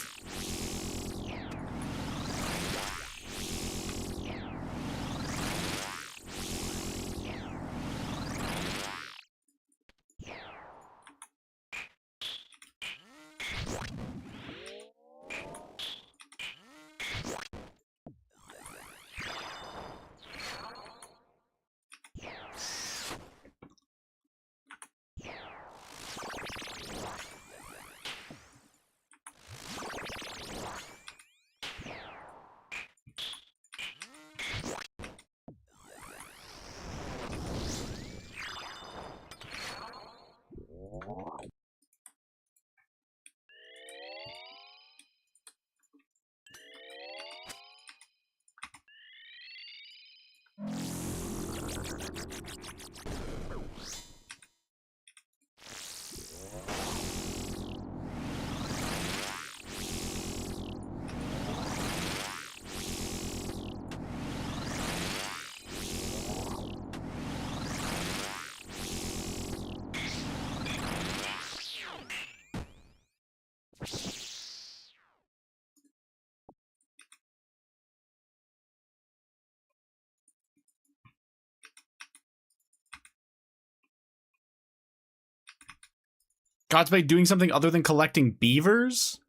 Godspeed doing something other than collecting beavers?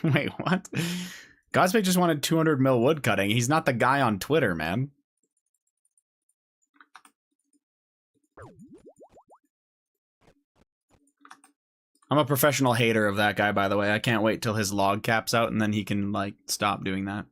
Wait, what? Godspeed just wanted 200 mil wood cutting. He's not the guy on Twitter, man. I'm a professional hater of that guy, by the way. I can't wait till his log caps out and then he can, like, stop doing that.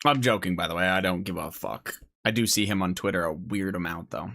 I'm joking, by the way. I don't give a fuck. I do see him on Twitter a weird amount, though.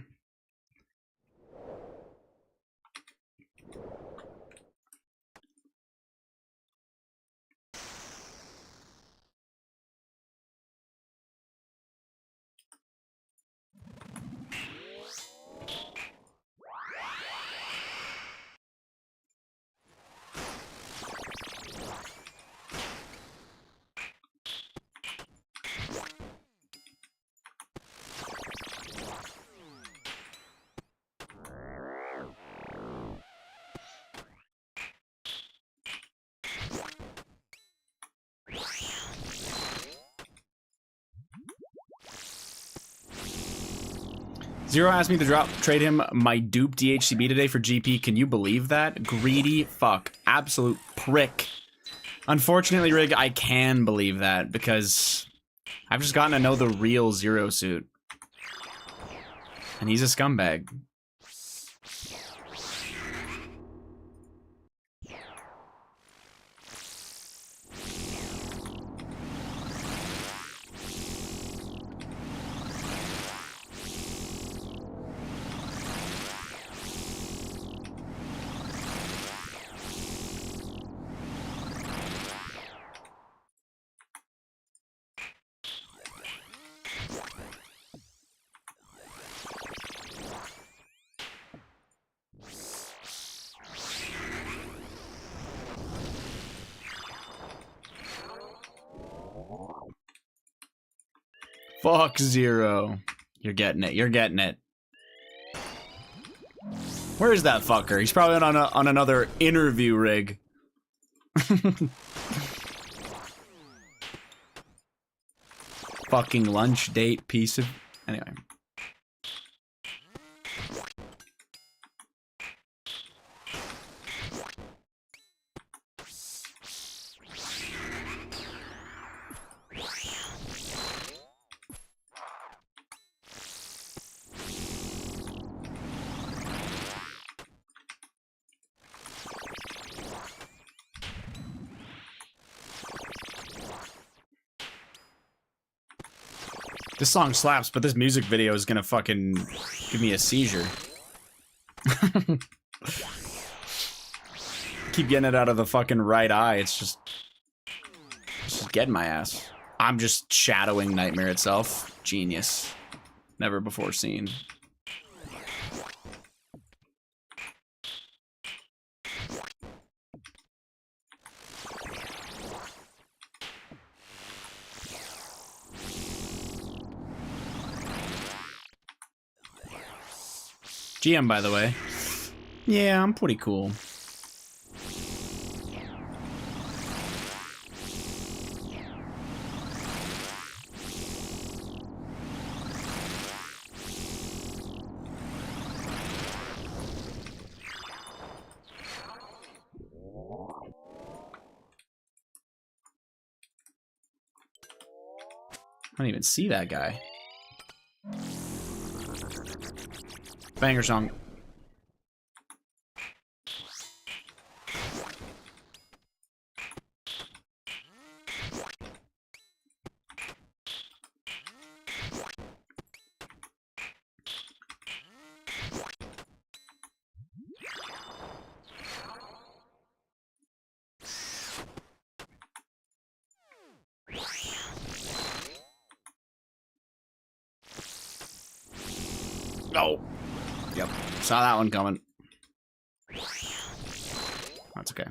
Zero asked me to trade him my dupe DHCB today for GP. Can you believe that? Greedy fuck. Absolute prick. Unfortunately, Rig, I can believe that because I've just gotten to know the real Zero Suit. And he's a scumbag. Fuck Zero. You're getting it. You're getting it. Where is that fucker? He's probably on another interview rig. Fucking lunch date piece of... Anyway. This song slaps, but this music video is gonna fucking give me a seizure. Keep getting it out of the fucking right eye. It's just getting my ass. I'm just shadowing Nightmare itself. Genius. Never before seen. GM, by the way. Yeah, I'm pretty cool. I don't even see that guy. Banger song. Oh. Yep. Saw that one coming. That's okay.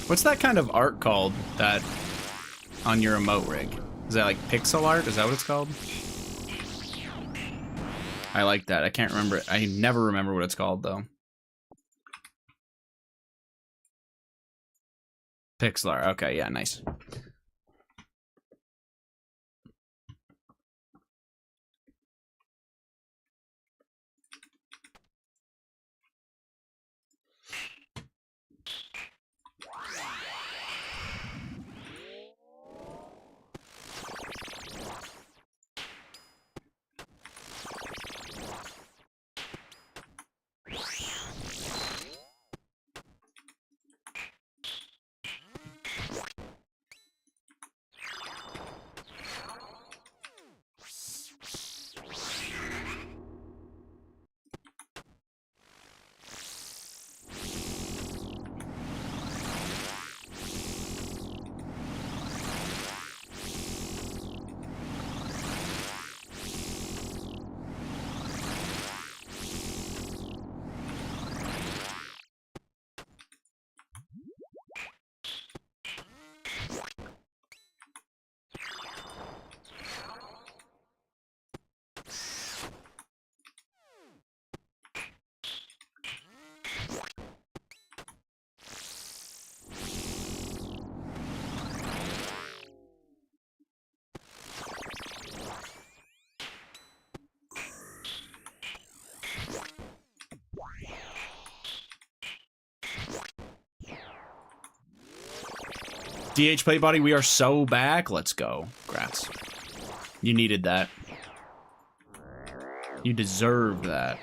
What's that kind of art called that on your emote rig? Is that like pixel art? Is that what it's called? I like that. I can't remember it. I never remember what it's called though. Pixel art. Okay, yeah, nice. DH Plate Body, we are so back. Let's go. Grats. You needed that. You deserved that.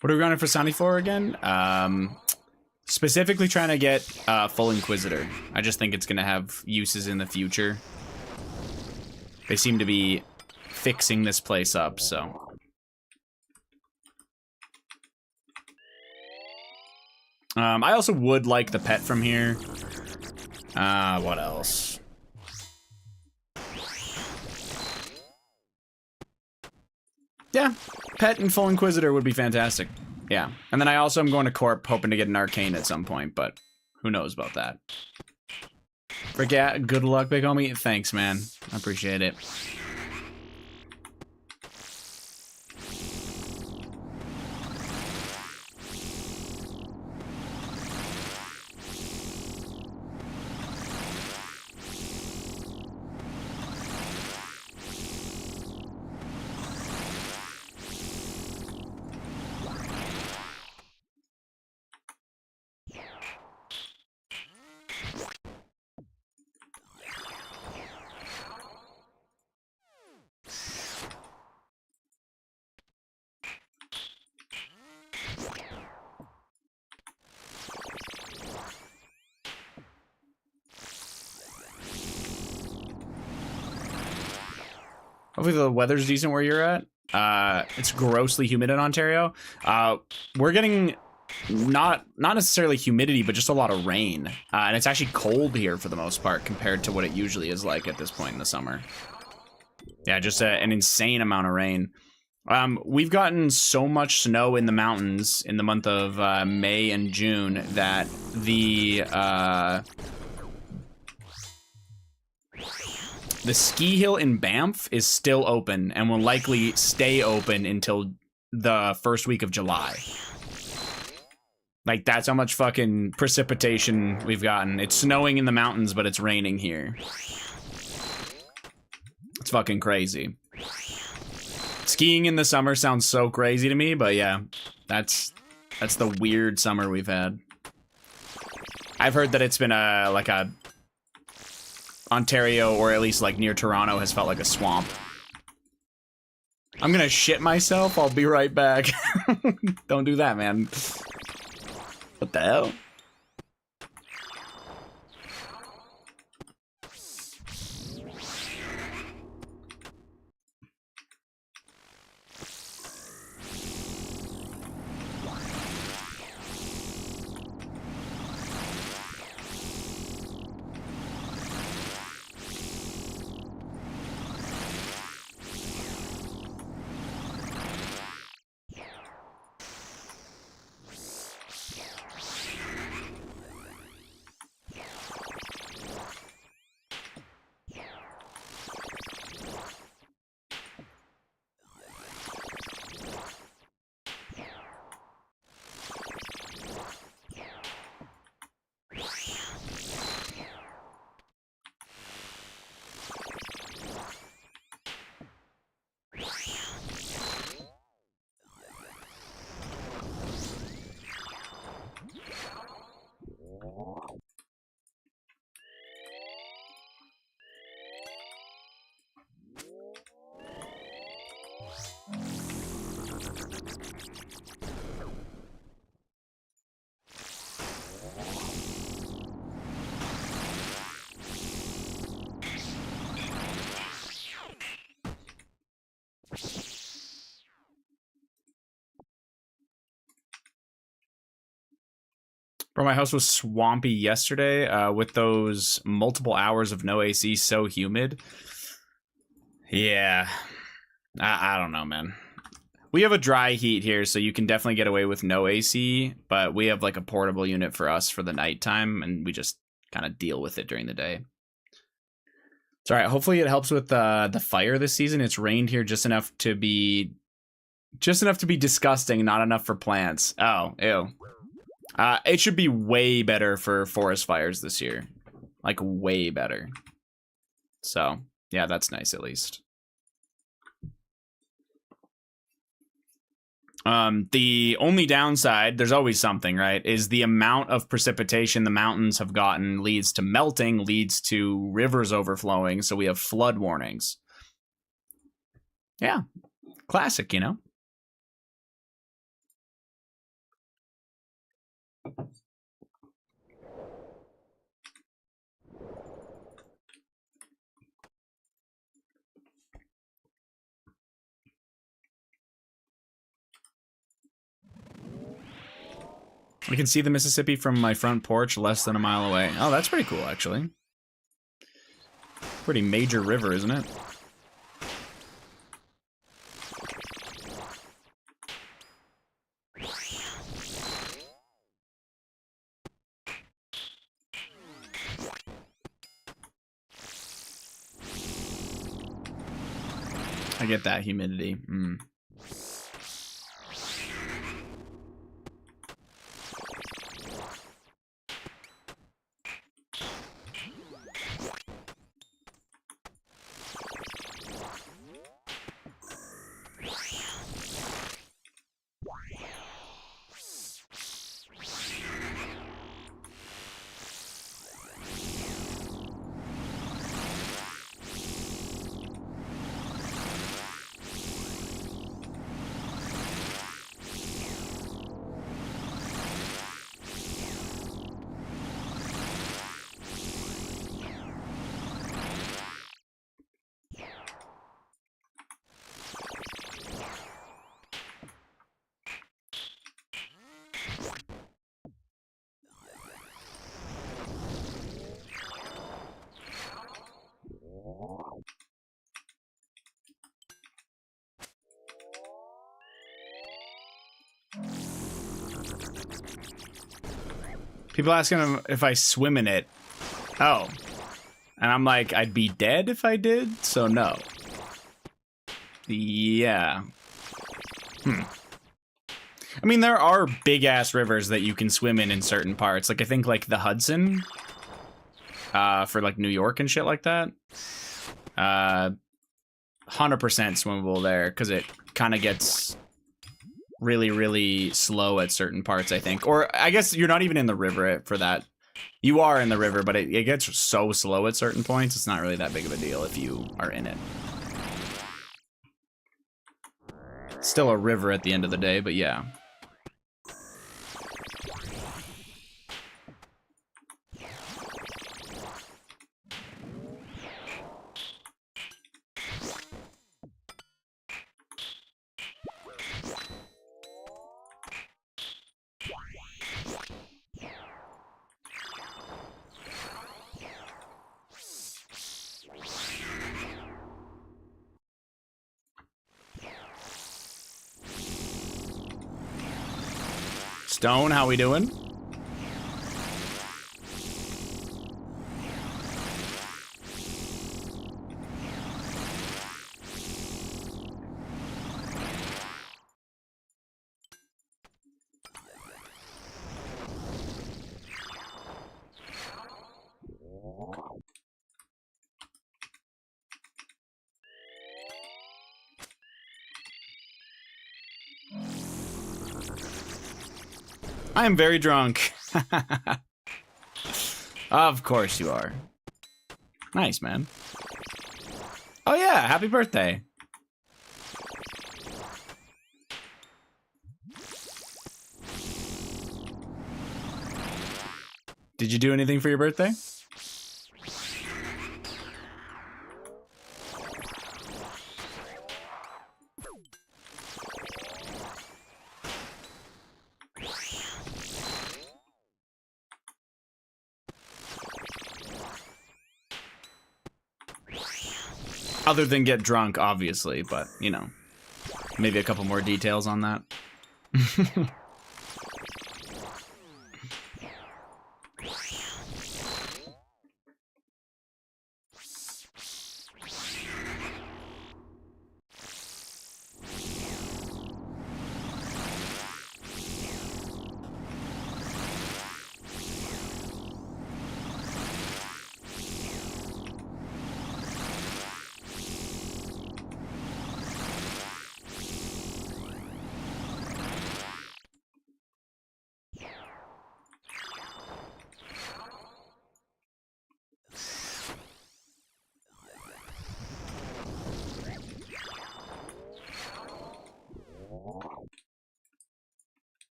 What are we running for Sunny for again? Specifically trying to get full Inquisitor. I just think it's going to have uses in the future. They seem to be fixing this place up, so. I also would like the pet from here. What else? Yeah, pet and full Inquisitor would be fantastic. Yeah, and then I also am going to Corp, hoping to get an Arcane at some point, but who knows about that. Forget, good luck, big homie. Thanks, man. I appreciate it. Hopefully the weather's decent where you're at. It's grossly humid in Ontario. We're getting not necessarily humidity, but just a lot of rain. And it's actually cold here for the most part compared to what it usually is like at this point in the summer. Yeah, just an insane amount of rain. We've gotten so much snow in the mountains in the month of May and June that the ski hill in Banff is still open and will likely stay open until the first week of July. Like, that's how much fucking precipitation we've gotten. It's snowing in the mountains, but it's raining here. It's fucking crazy. Skiing in the summer sounds so crazy to me, but yeah, that's the weird summer we've had. I've heard that it's been like a Ontario, or at least like near Toronto, has felt like a swamp. I'm gonna shit myself. I'll be right back. Don't do that, man. What the hell? Bro, my house was swampy yesterday with those multiple hours of no AC, so humid. Yeah. I don't know, man. We have a dry heat here, so you can definitely get away with no AC, but we have like a portable unit for us for the nighttime, and we just kind of deal with it during the day. It's all right. Hopefully it helps with the fire this season. It's rained here just enough to be Just enough to be disgusting, not enough for plants. Oh, ew. It should be way better for forest fires this year. Like, way better. So, yeah, that's nice at least. The only downside, there's always something, right, is the amount of precipitation the mountains have gotten leads to melting, leads to rivers overflowing, so we have flood warnings. Yeah, classic, you know? I can see the Mississippi from my front porch less than a mile away. Oh, that's pretty cool, actually. Pretty major river, isn't it? I get that humidity. People asking if I swim in it. Oh. And I'm like, I'd be dead if I did, so no. Yeah. I mean, there are big-ass rivers that you can swim in certain parts. Like, I think, like, the Hudson. For, like, New York and shit like that. 100% swimmable there, because it kind of gets really, really slow at certain parts, I think. Or, I guess you're not even in the river for that. You are in the river, but it gets so slow at certain points, it's not really that big of a deal if you are in it. It's still a river at the end of the day, but yeah. Stone, how we doing? I am very drunk. Of course you are. Nice, man. Oh yeah, happy birthday. Did you do anything for your birthday? Other than get drunk, obviously, but, you know, maybe a couple more details on that.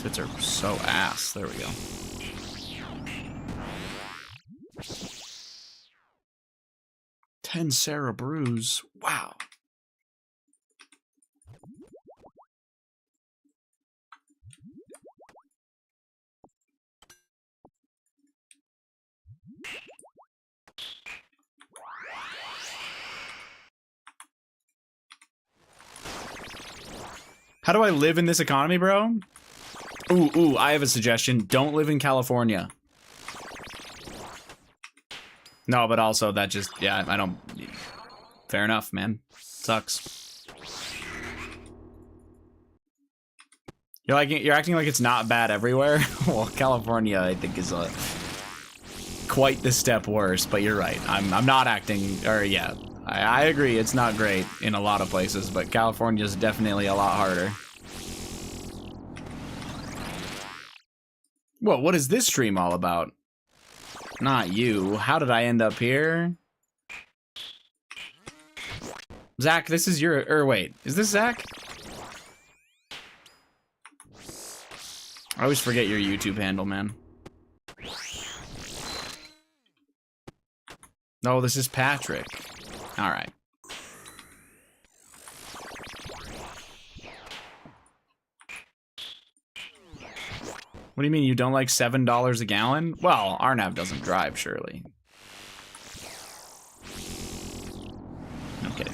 Hits are so ass. There we go. Sarah Brews. Wow. How do I live in this economy, bro? Ooh, I have a suggestion. Don't live in California. No, but also that just, yeah, I don't, fair enough, man. Sucks. You're acting like it's not bad everywhere? Well, California, I think, is quite the step worse, but you're right. I'm not acting, or yeah, I agree, it's not great in a lot of places, but California is definitely a lot harder. Whoa, what is this stream all about? Not you. How did I end up here? Zach, this is your, or wait, is this Zach? I always forget your YouTube handle, man. No, this is Patrick. All right. What do you mean you don't like $7 a gallon? Well, Arnav doesn't drive, surely. No kidding.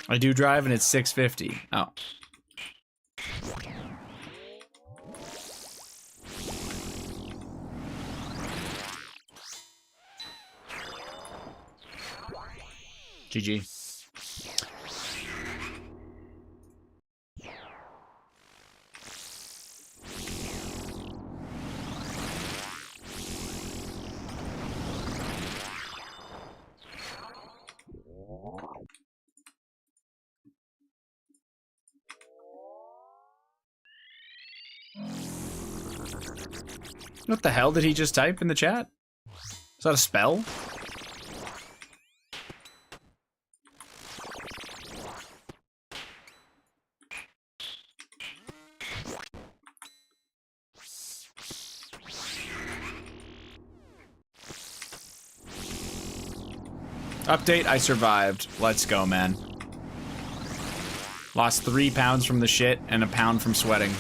I do drive and it's $6.50. Oh. GG. What the hell did he just type in the chat? Is that a spell? Update, I survived. Let's go, man. Lost 3 pounds from the shit and a pound from sweating.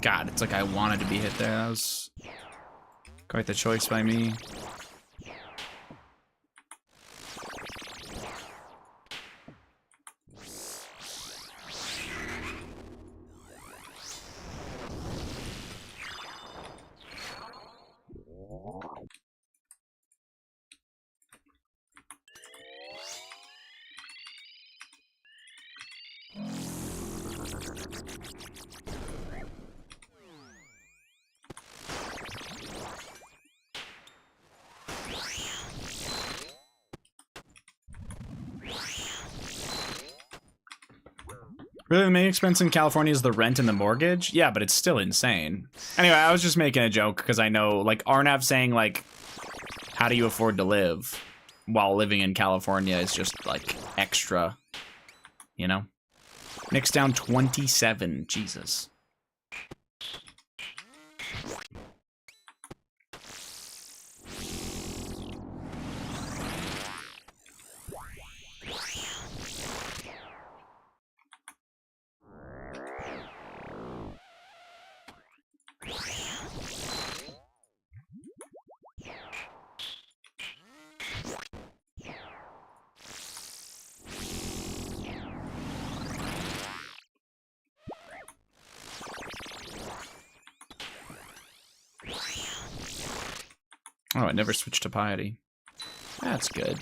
God, it's like I wanted to be hit there. That was quite the choice by me. Really, the main expense in California is the rent and the mortgage? Yeah, but it's still insane. Anyway, I was just making a joke because I know, like, Arnav saying, like, how do you afford to live while living in California is just, like, extra, you know? Nick's down 27. Jesus. Oh, I never switched to piety. That's good.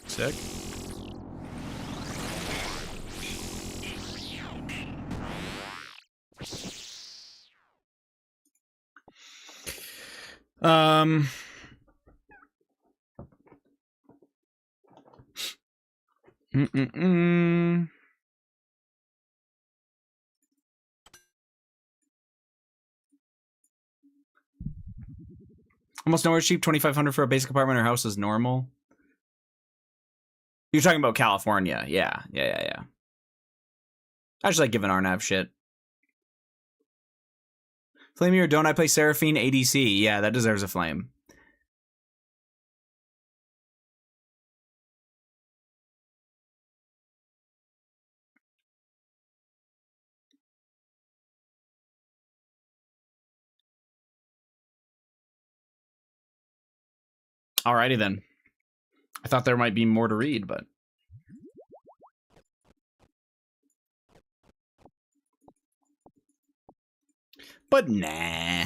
Sick. Almost nowhere cheap. 2,500 for a basic apartment or house is normal. You're talking about California. Yeah. I just like giving Arnav shit. Flame or don't I play Seraphine ADC? Yeah, that deserves a flame. Alrighty then. I thought there might be more to read, but... But nah.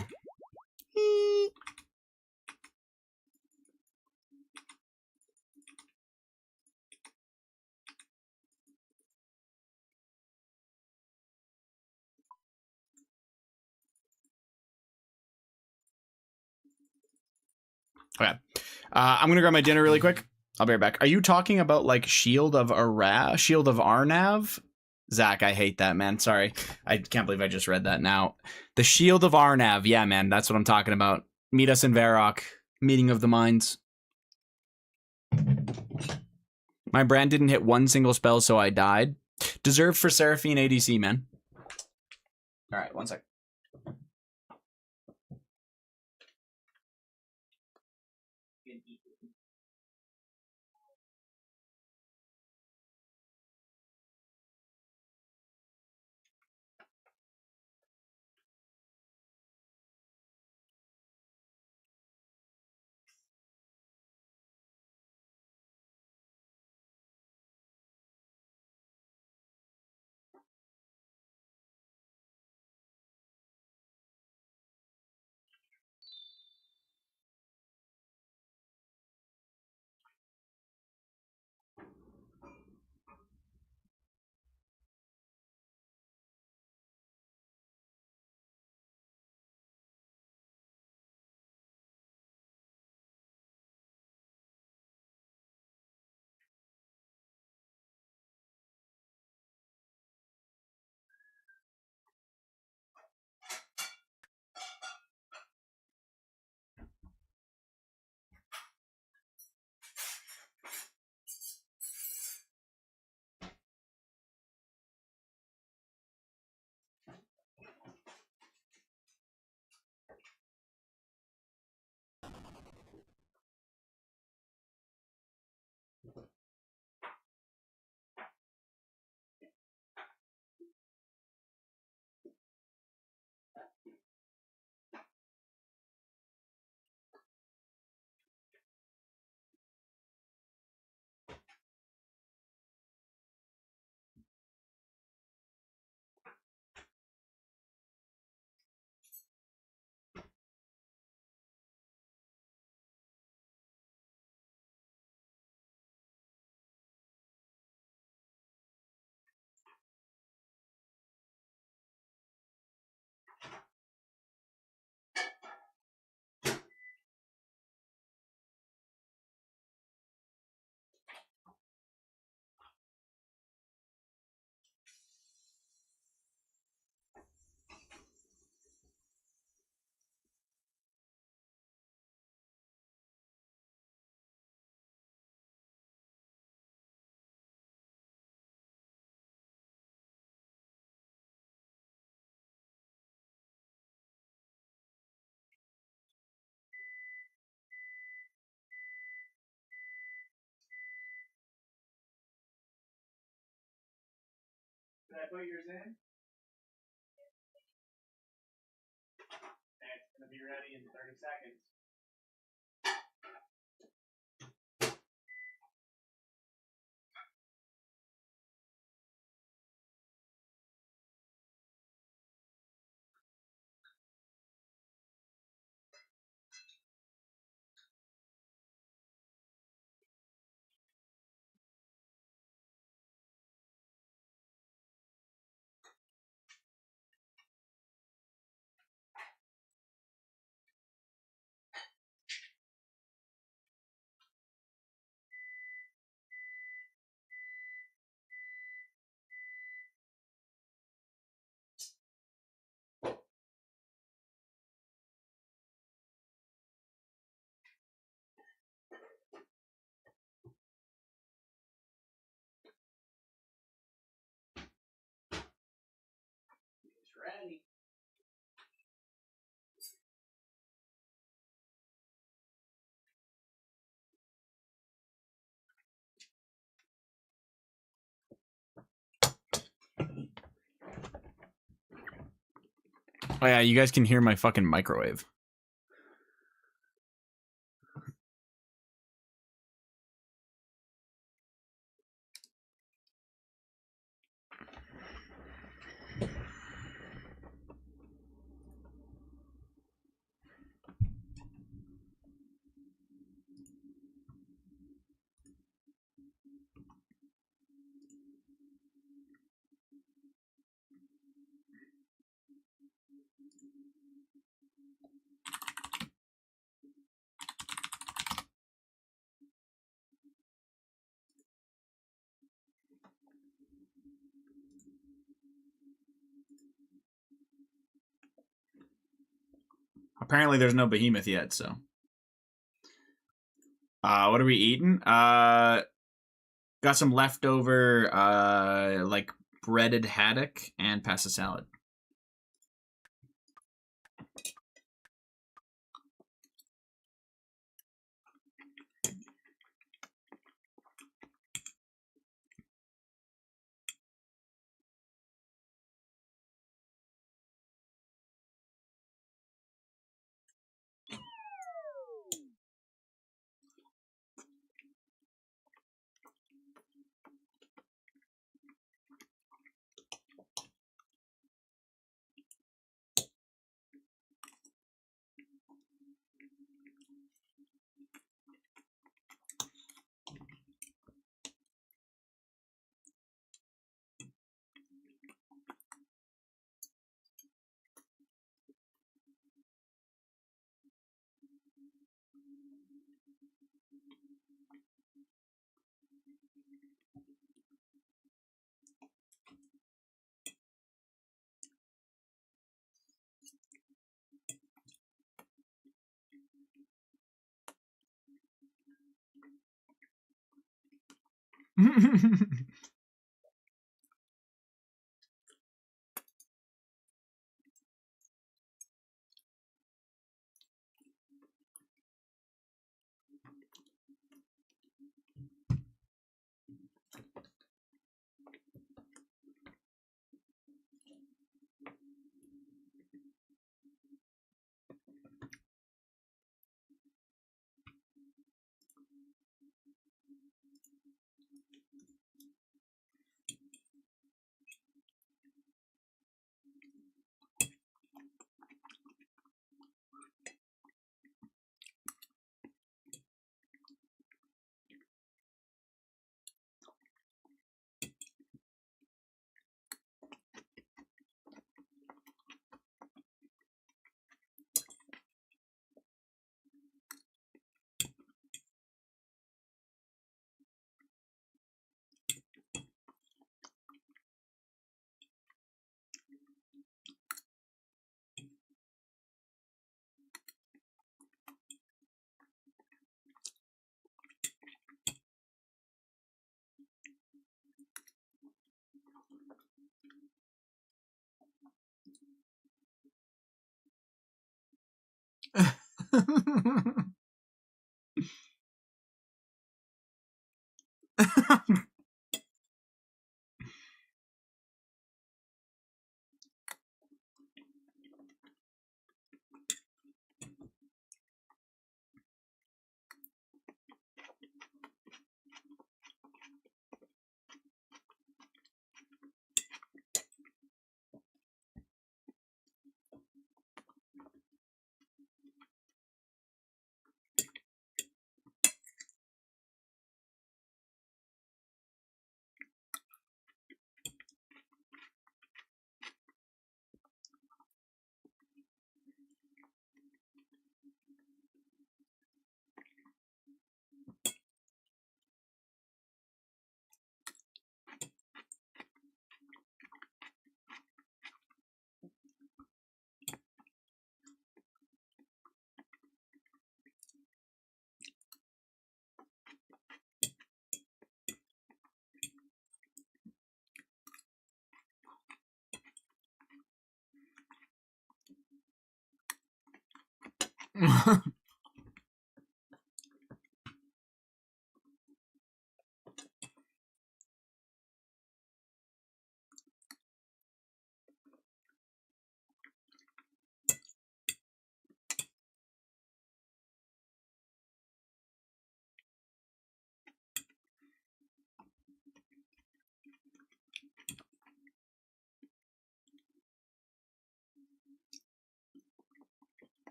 Okay. I'm gonna grab my dinner really quick. I'll be right back. Are you talking about like Shield of Arnav? Zach, I hate that, man. Sorry. I can't believe I just read that now. The Shield of Arnav. Yeah, man. That's what I'm talking about. Meet us in Varrock. Meeting of the Minds. My brand didn't hit one single spell, so I died. Deserved for Seraphine ADC, man. All right, 1 sec. Did I put yours in? It's going to be ready in 30 seconds. It's ready. Oh yeah, you guys can hear my fucking microwave. Apparently there's no behemoth yet, so. What are we eating? Got some leftover, like, breaded haddock and pasta salad.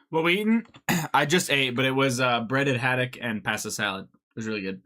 What we eating? I just ate, but it was breaded haddock and pasta salad. It was really good.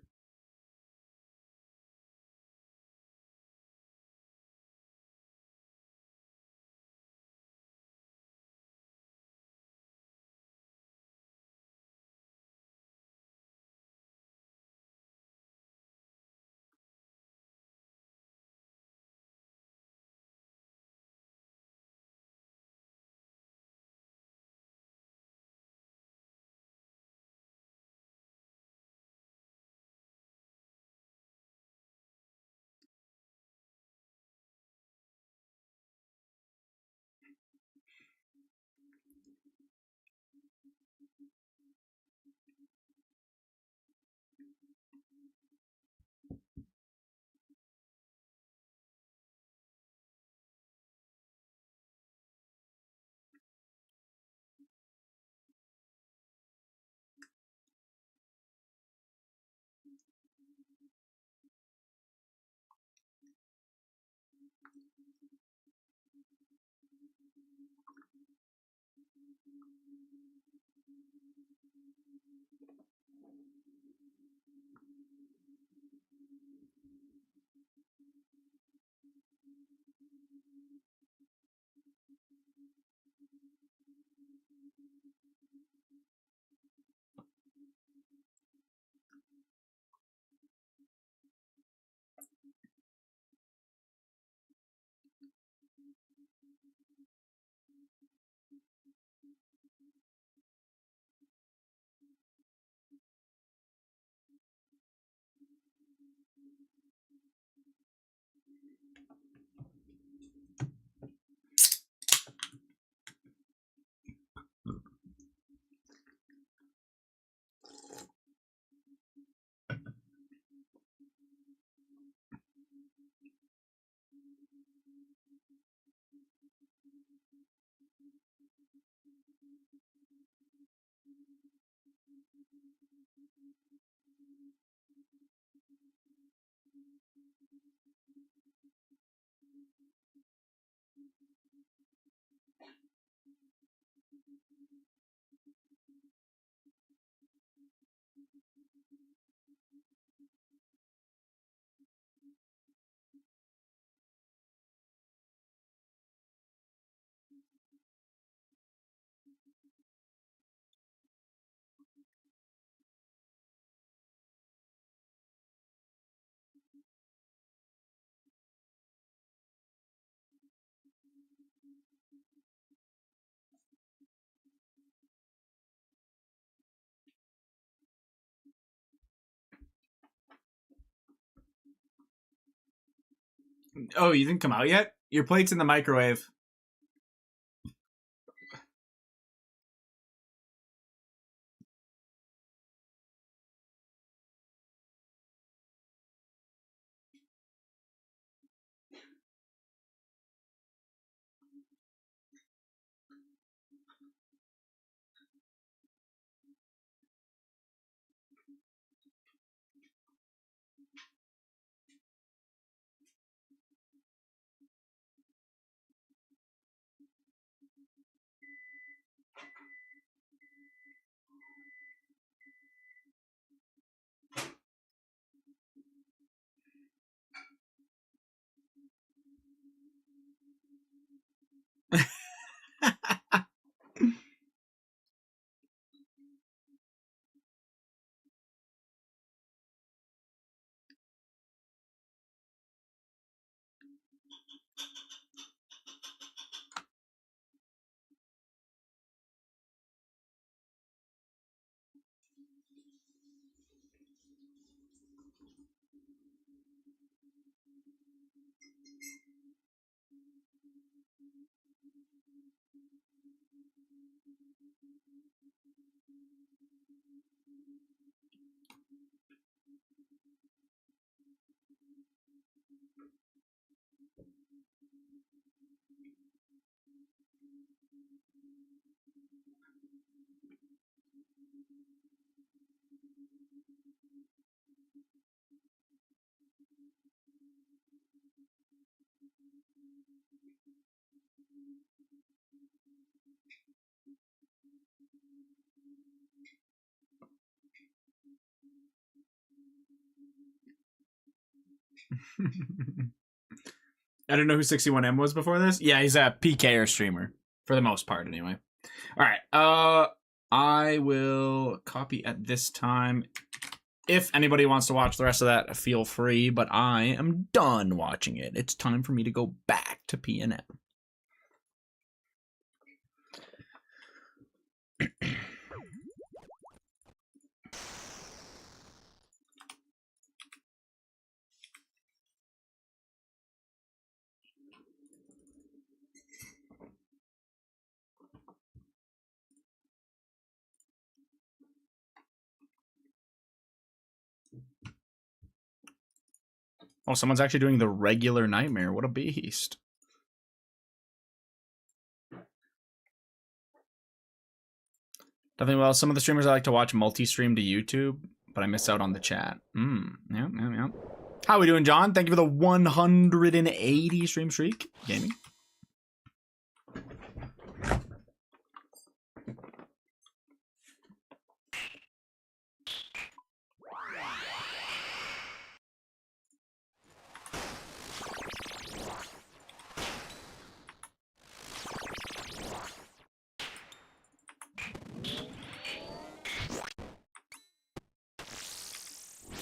Oh, you didn't come out yet? Your plate's in the microwave. I don't know who 61M was before this. Yeah, he's a PKer streamer. For the most part, anyway. Alright, I will copy at this time. If anybody wants to watch the rest of that, feel free, but I am done watching it. It's time for me to go back to PvM. Oh, someone's actually doing the regular nightmare. What a beast. Definitely, well, some of the streamers I like to watch multi-stream to YouTube, but I miss out on the chat. Yeah. How are we doing, John? Thank you for the 180 stream streak. Gaming.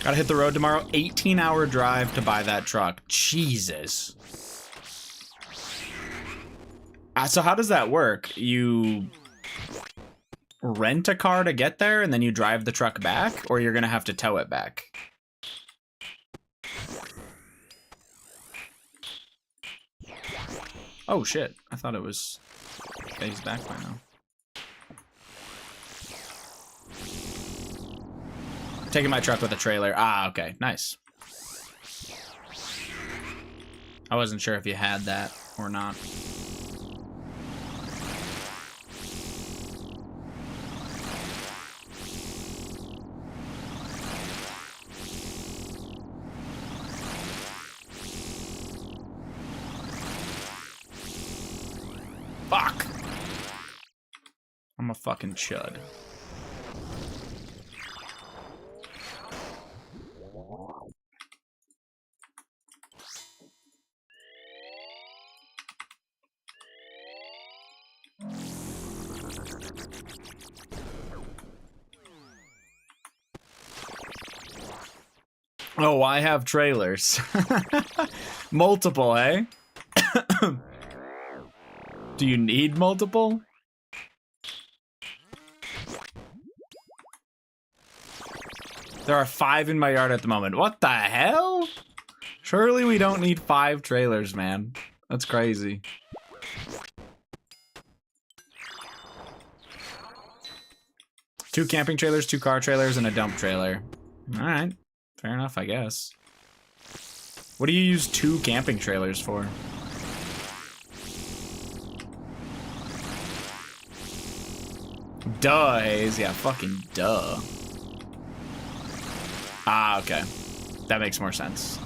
Gotta hit the road tomorrow. 18-hour drive to buy that truck. Jesus. So how does that work? You rent a car to get there and then you drive the truck back, or you're gonna have to tow it back? Oh shit, I thought it was phased back by now. Taking my truck with a trailer. Ah, okay, nice. I wasn't sure if you had that or not. Fuck! I'm a fucking chud. Oh, I have trailers. Multiple, eh? Do you need multiple? There are 5 in my yard at the moment. What the hell? Surely we don't need 5 trailers, man. That's crazy. Two camping trailers, 2 car trailers, and a dump trailer. All right. Fair enough, I guess. What do you use 2 camping trailers for? Duh, Hayes. Yeah, fucking duh. Ah, okay. That makes more sense.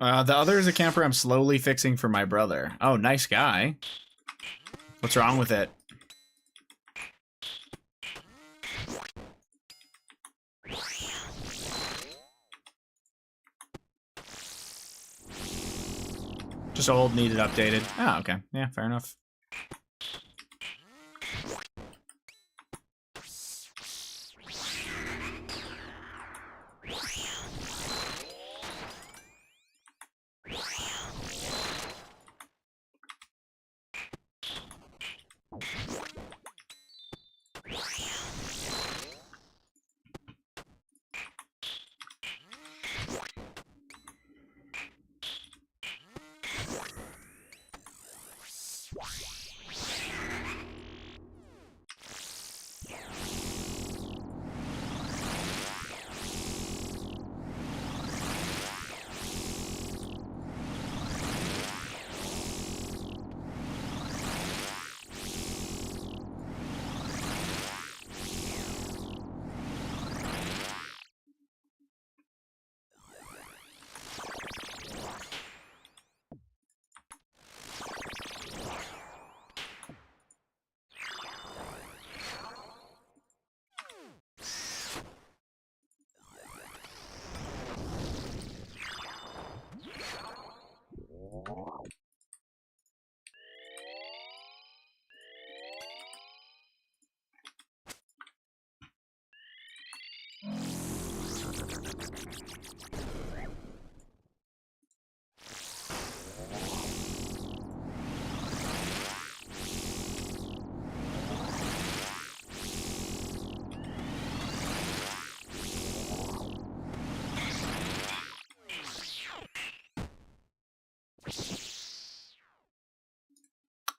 The other is a camper I'm slowly fixing for my brother. Oh, nice guy. What's wrong with it? Just old, needed updated. Oh, okay. Yeah, fair enough.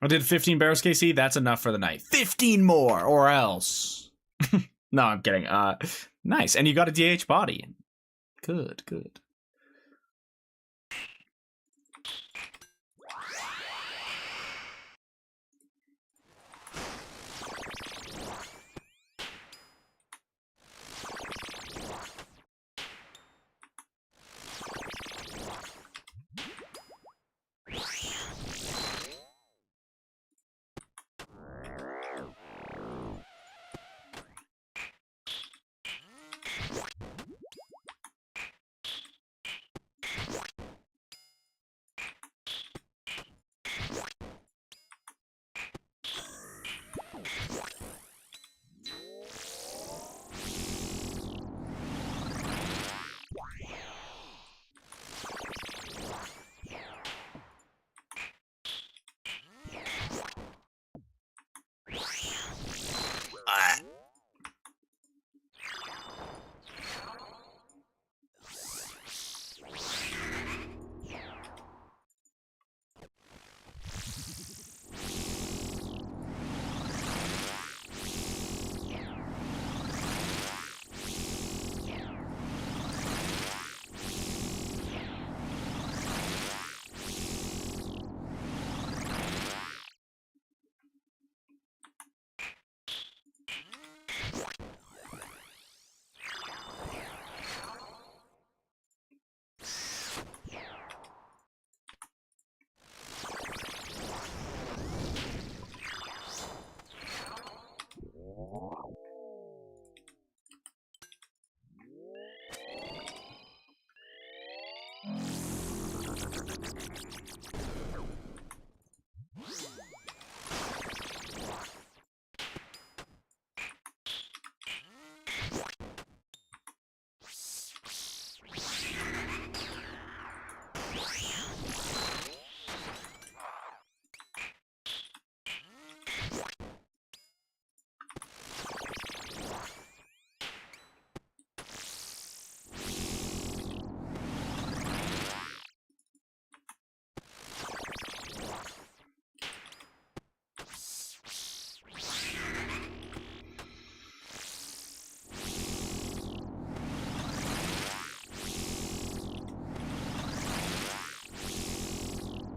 I did 15 barrels, KC. That's enough for the night. 15 more, or else. No, I'm kidding. Nice. And you got a DH body. Good, good.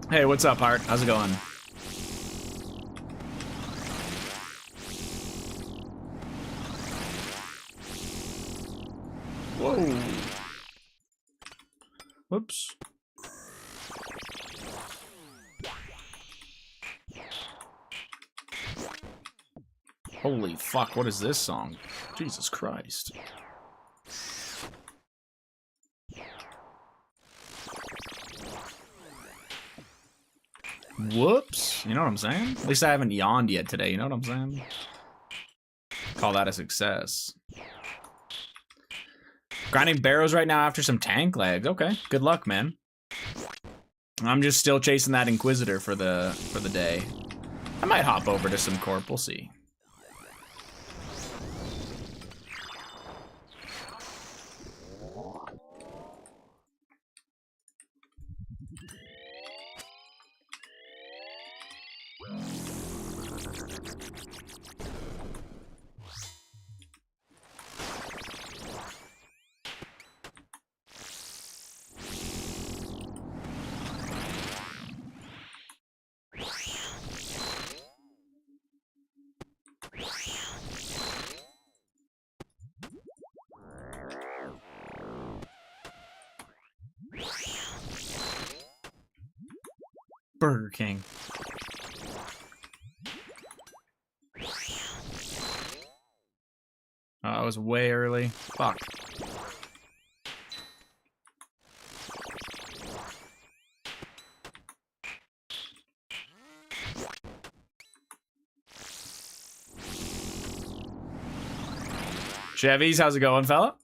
Hey, what's up, Hart? How's it going? Whoa. Whoops. Holy fuck, what is this song? Jesus Christ. Whoops. You know what I'm saying? At least I haven't yawned yet today, you know what I'm saying? Call that a success. Grinding barrows right now after some tank legs. Okay, good luck, man. I'm just still chasing that Inquisitor for the day. I might hop over to some Corp, we'll see. Burger King. Oh, I was way early. Fuck. Chevys, how's it going, fella?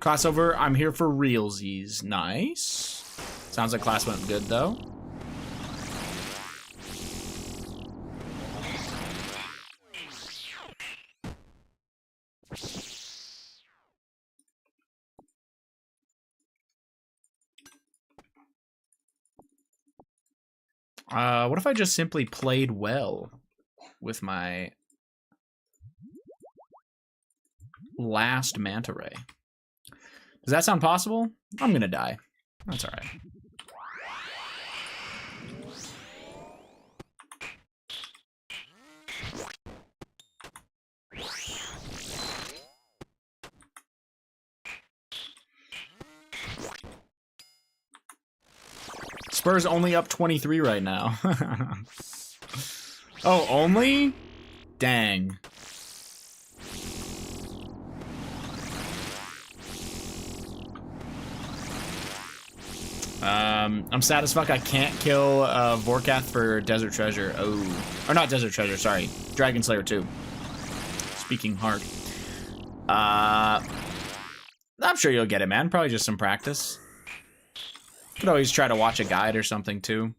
Class over. I'm here for realsies. Nice. Sounds like class went good, though. What if I just simply played well with my last manta ray? Does that sound possible? I'm gonna die. That's all right. Spurs only up 23 right now. Oh, only? Dang. I'm sad as fuck I can't kill Vorkath for Desert Treasure. Oh. Or not Desert Treasure, sorry. Dragon Slayer 2. Speaking hard. I'm sure you'll get it, man. Probably just some practice. Could always try to watch a guide or something, too.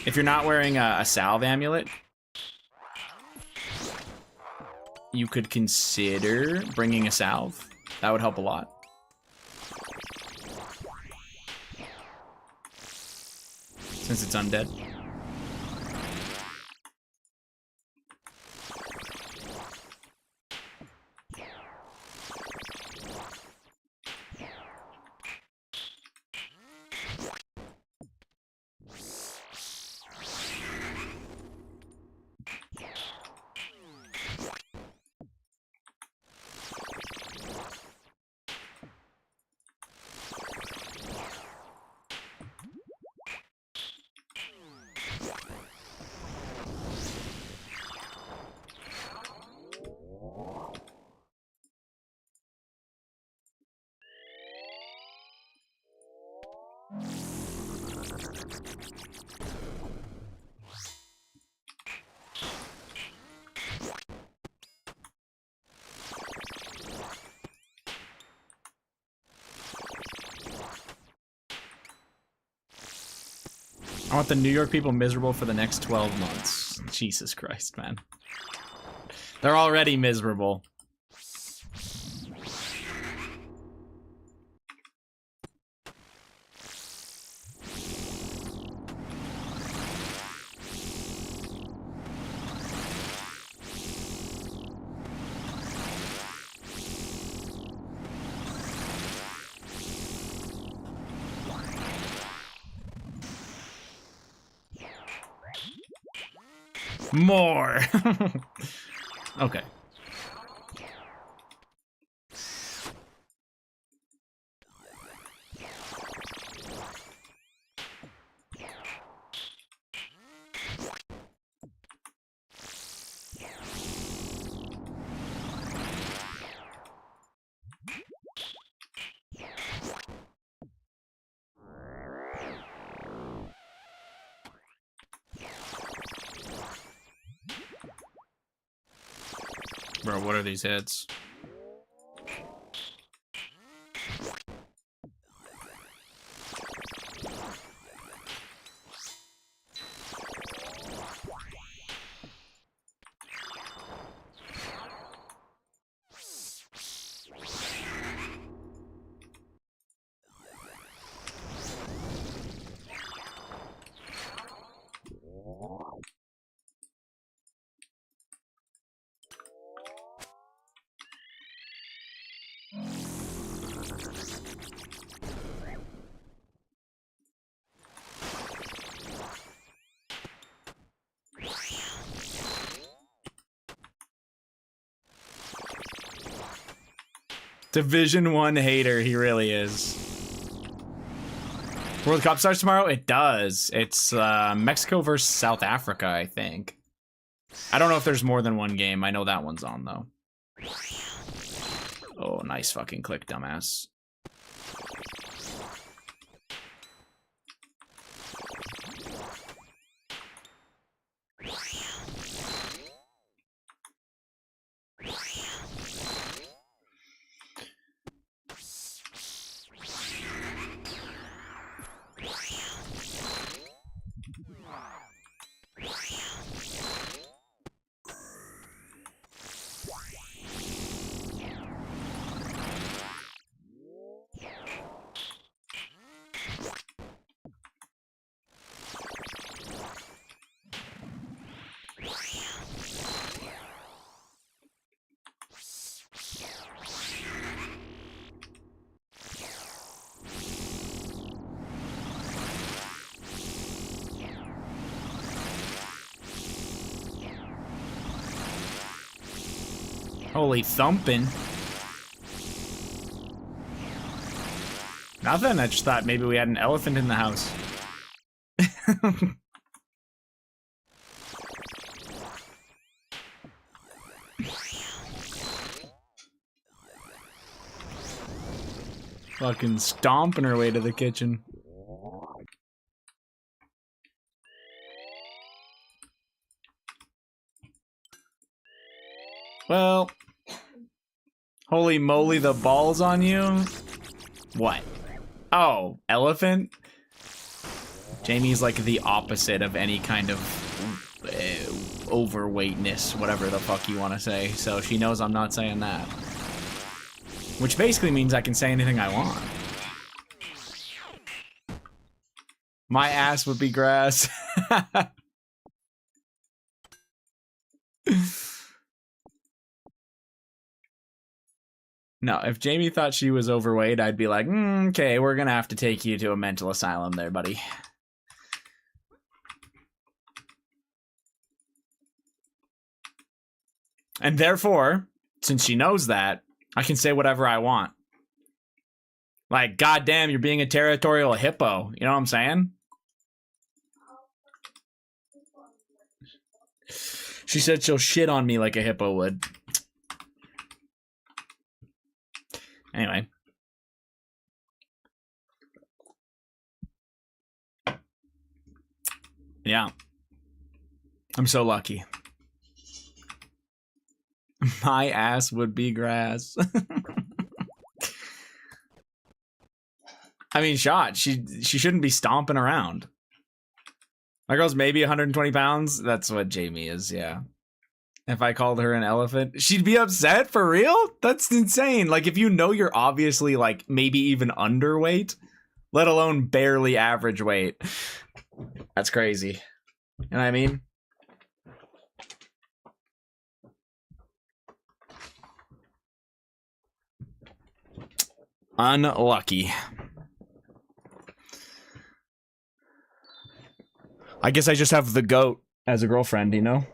If you're not wearing a salve amulet, you could consider bringing a salve. That would help a lot. Since it's undead. I want the New York people miserable for the next 12 months. Jesus Christ, man. They're already miserable. More. Okay. Bro, what are these hits? Division 1 hater, he really is. World Cup starts tomorrow? It does. It's Mexico versus South Africa, I think. I don't know if there's more than one game. I know that one's on, though. Oh, nice fucking click, dumbass. Holy thumping. Nothing, I just thought maybe we had an elephant in the house. Fucking stomping her way to the kitchen. Well, holy moly, the balls on you. What? Oh, elephant? Jamie's like the opposite of any kind of overweightness, whatever the fuck you want to say. So she knows I'm not saying that. Which basically means I can say anything I want. My ass would be grass. No, if Jamie thought she was overweight, I'd be like, okay, we're gonna have to take you to a mental asylum there, buddy. And therefore, since she knows that, I can say whatever I want. Like, goddamn, you're being a territorial hippo. You know what I'm saying? She said she'll shit on me like a hippo would. Anyway. Yeah. I'm so lucky. My ass would be grass. I mean, shot. She shouldn't be stomping around. My girl's maybe 120 pounds. That's what Jamie is, yeah. If I called her an elephant, she'd be upset? For real? That's insane. Like, if you know you're obviously, like, maybe even underweight, let alone barely average weight. That's crazy. You know what I mean? Unlucky. I guess I just have the goat as a girlfriend, you know?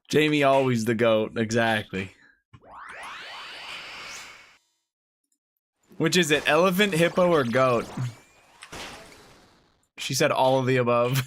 Jamie always the goat, exactly. Which is it, elephant, hippo, or goat? She said all of the above.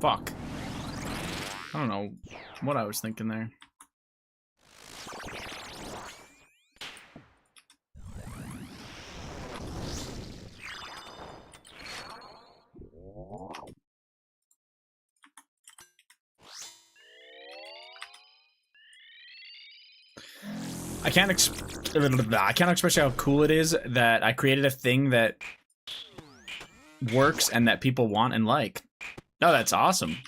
Fuck. I don't know what I was thinking there. I can't express how cool it is that I created a thing that works and that people want and like. Oh, that's awesome.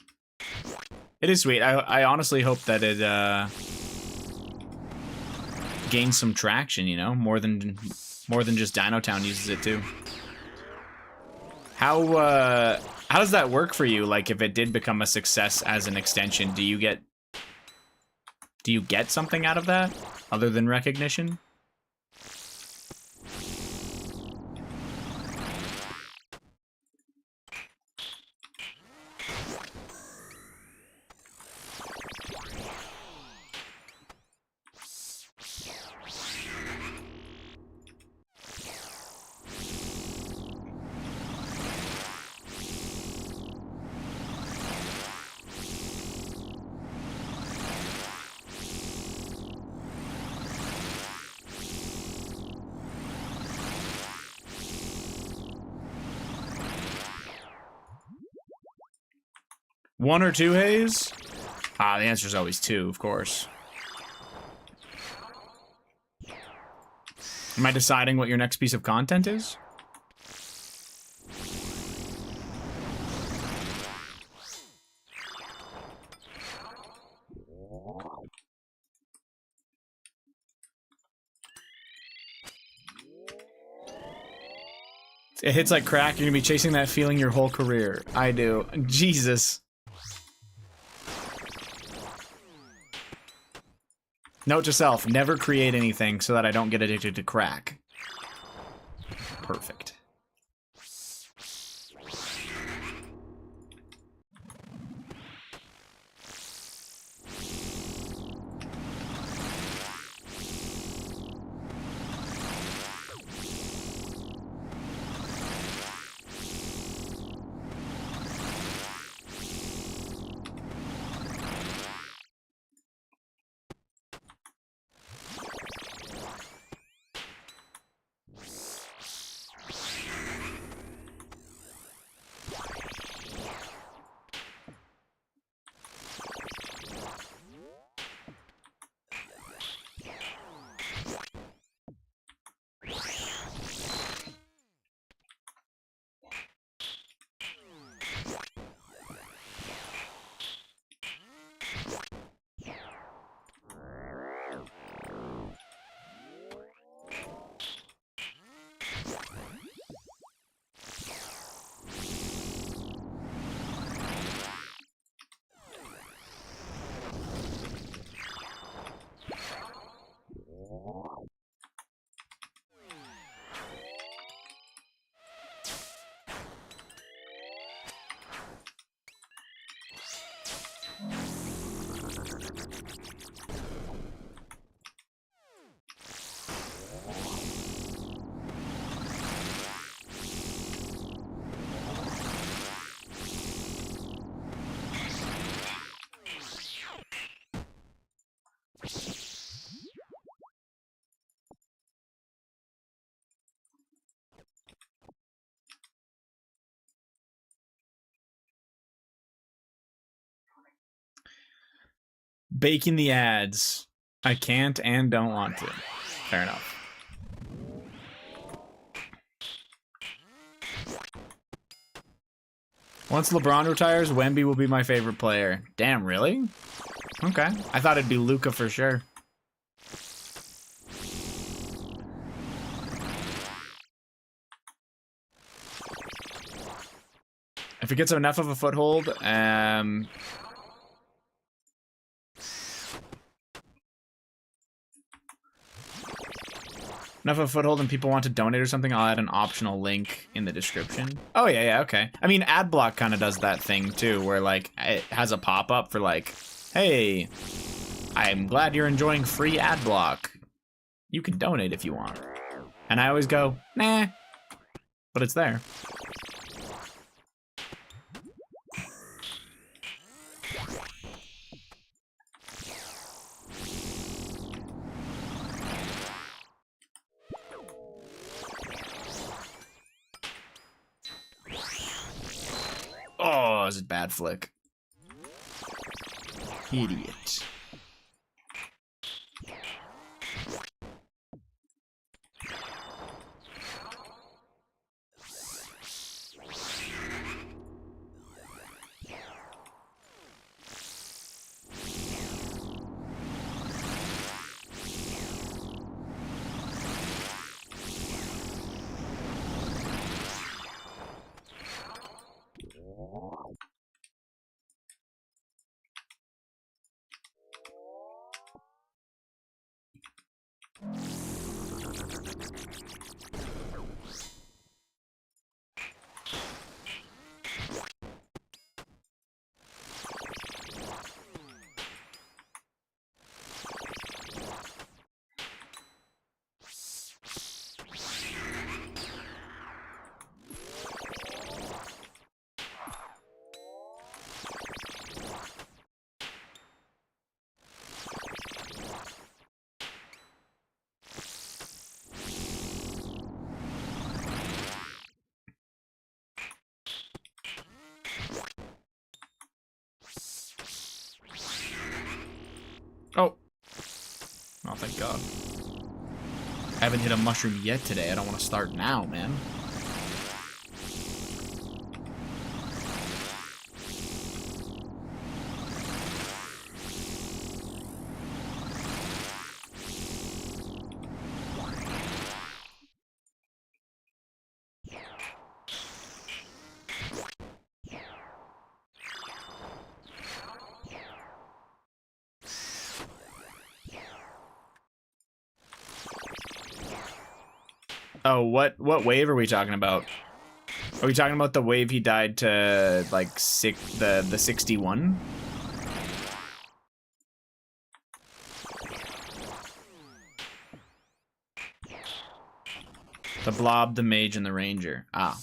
It is sweet. I honestly hope that it gains some traction, you know, more than More than just Dino Town uses it too. How does that work for you? Like, if it did become a success as an extension, do you get something out of that other than recognition? One or two haze? Ah, the answer is always two, of course. Am I deciding what your next piece of content is? It hits like crack, you're gonna be chasing that feeling your whole career. I do. Jesus. Note to self, never create anything so that I don't get addicted to crack. Perfect. Baking the ads. I can't and don't want to. Fair enough. Once LeBron retires, Wemby will be my favorite player. Damn, really? Okay. I thought it'd be Luka for sure. If it gets enough of a foothold, enough of a foothold and people want to donate or something, I'll add an optional link in the description. Oh, yeah, okay. I mean, Adblock kind of does that thing, too, where, like, it has a pop-up for, like, hey, I'm glad you're enjoying free Adblock. You can donate if you want. And I always go, nah, but it's there. Oh, it's a bad flick. Idiot. Oh. Oh, thank God. I haven't hit a mushroom yet today. I don't want to start now, man. Oh, what wave are we talking about? Are we talking about the wave he died to, like, the 61? The blob, the mage, and the ranger. Ah.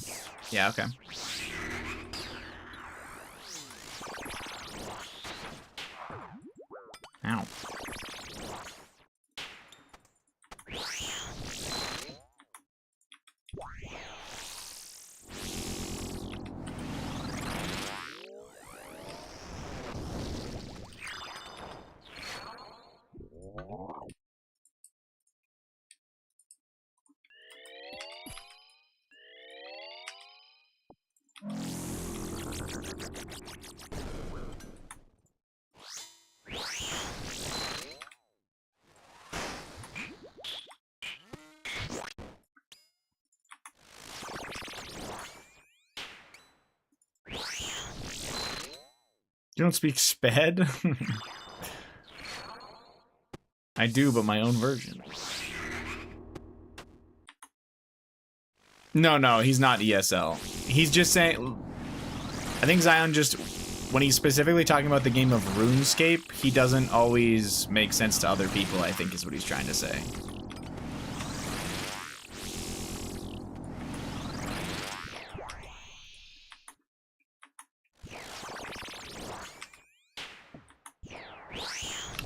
Yeah, okay. Ow. You don't speak sped? I do, but my own version. No, he's not ESL. He's just saying... I think Zion just... When he's specifically talking about the game of RuneScape, he doesn't always make sense to other people, I think is what he's trying to say.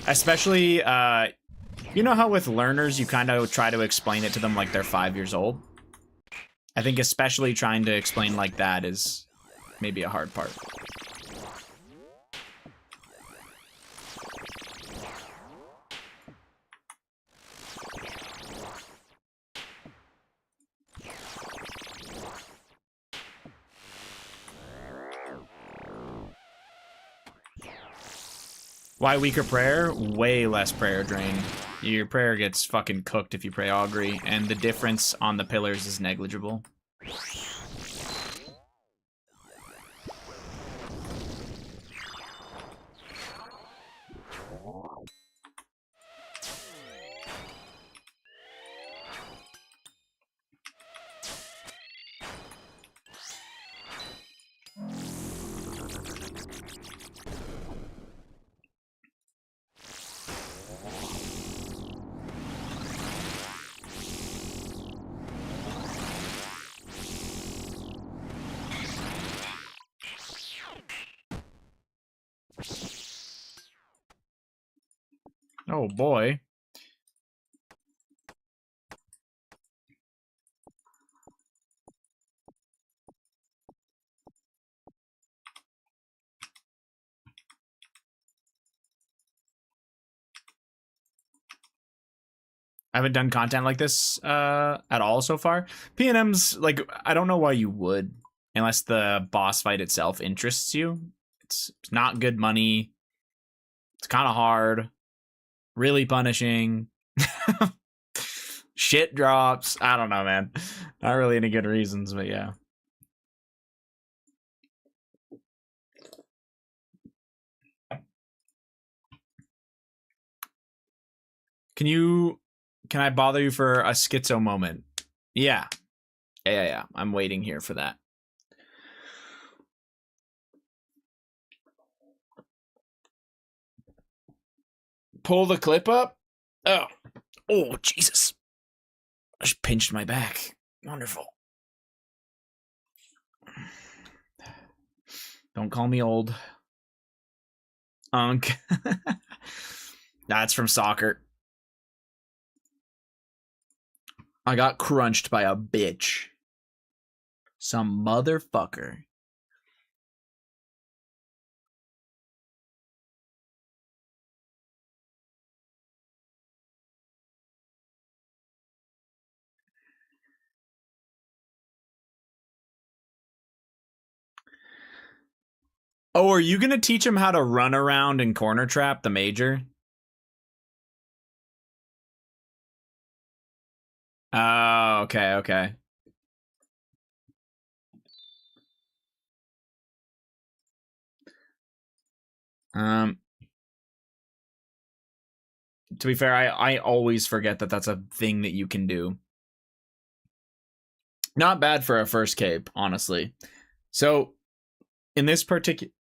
Especially, you know how with learners you kind of try to explain it to them like they're 5 years old? I think especially trying to explain like that is maybe a hard part. Why weaker prayer? Way less prayer drain. Your prayer gets fucking cooked if you pray augury, and the difference on the pillars is negligible. Oh boy. I haven't done content like this at all so far. PNM's, like, I don't know why you would, unless the boss fight itself interests you. It's not good money. It's kind of hard. Really punishing. Shit drops. I don't know, man. Not really any good reasons, but yeah. Can I bother you for a schizo moment? Yeah. Yeah. I'm waiting here for that. Pull the clip up? Oh, Jesus. I just pinched my back. Wonderful. Don't call me old. Unk. That's from soccer. I got crunched by a bitch. Some motherfucker. Oh, are you gonna teach him how to run around and corner trap the major? Oh, okay, okay. To be fair, I always forget that that's a thing that you can do. Not bad for a first cape, honestly. So, in this particular...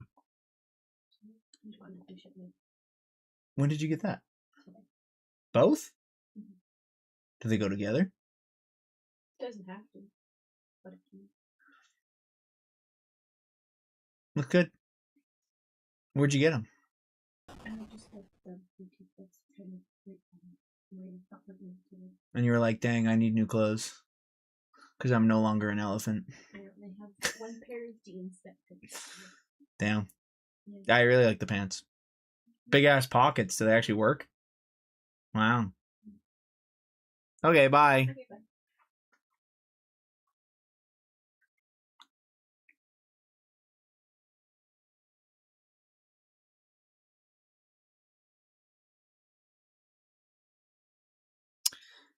When did you get that? Both? Do they go together? Doesn't have to, but it can. Look good. Where'd you get them? Just like the boutique that's kind of And you were like, dang, I need new clothes. Because I'm no longer an elephant. I only have one pair of jeans that fits. Damn. Yeah. I really like the pants. Big ass pockets. Do they actually work? Wow. Okay, bye. Okay, bye.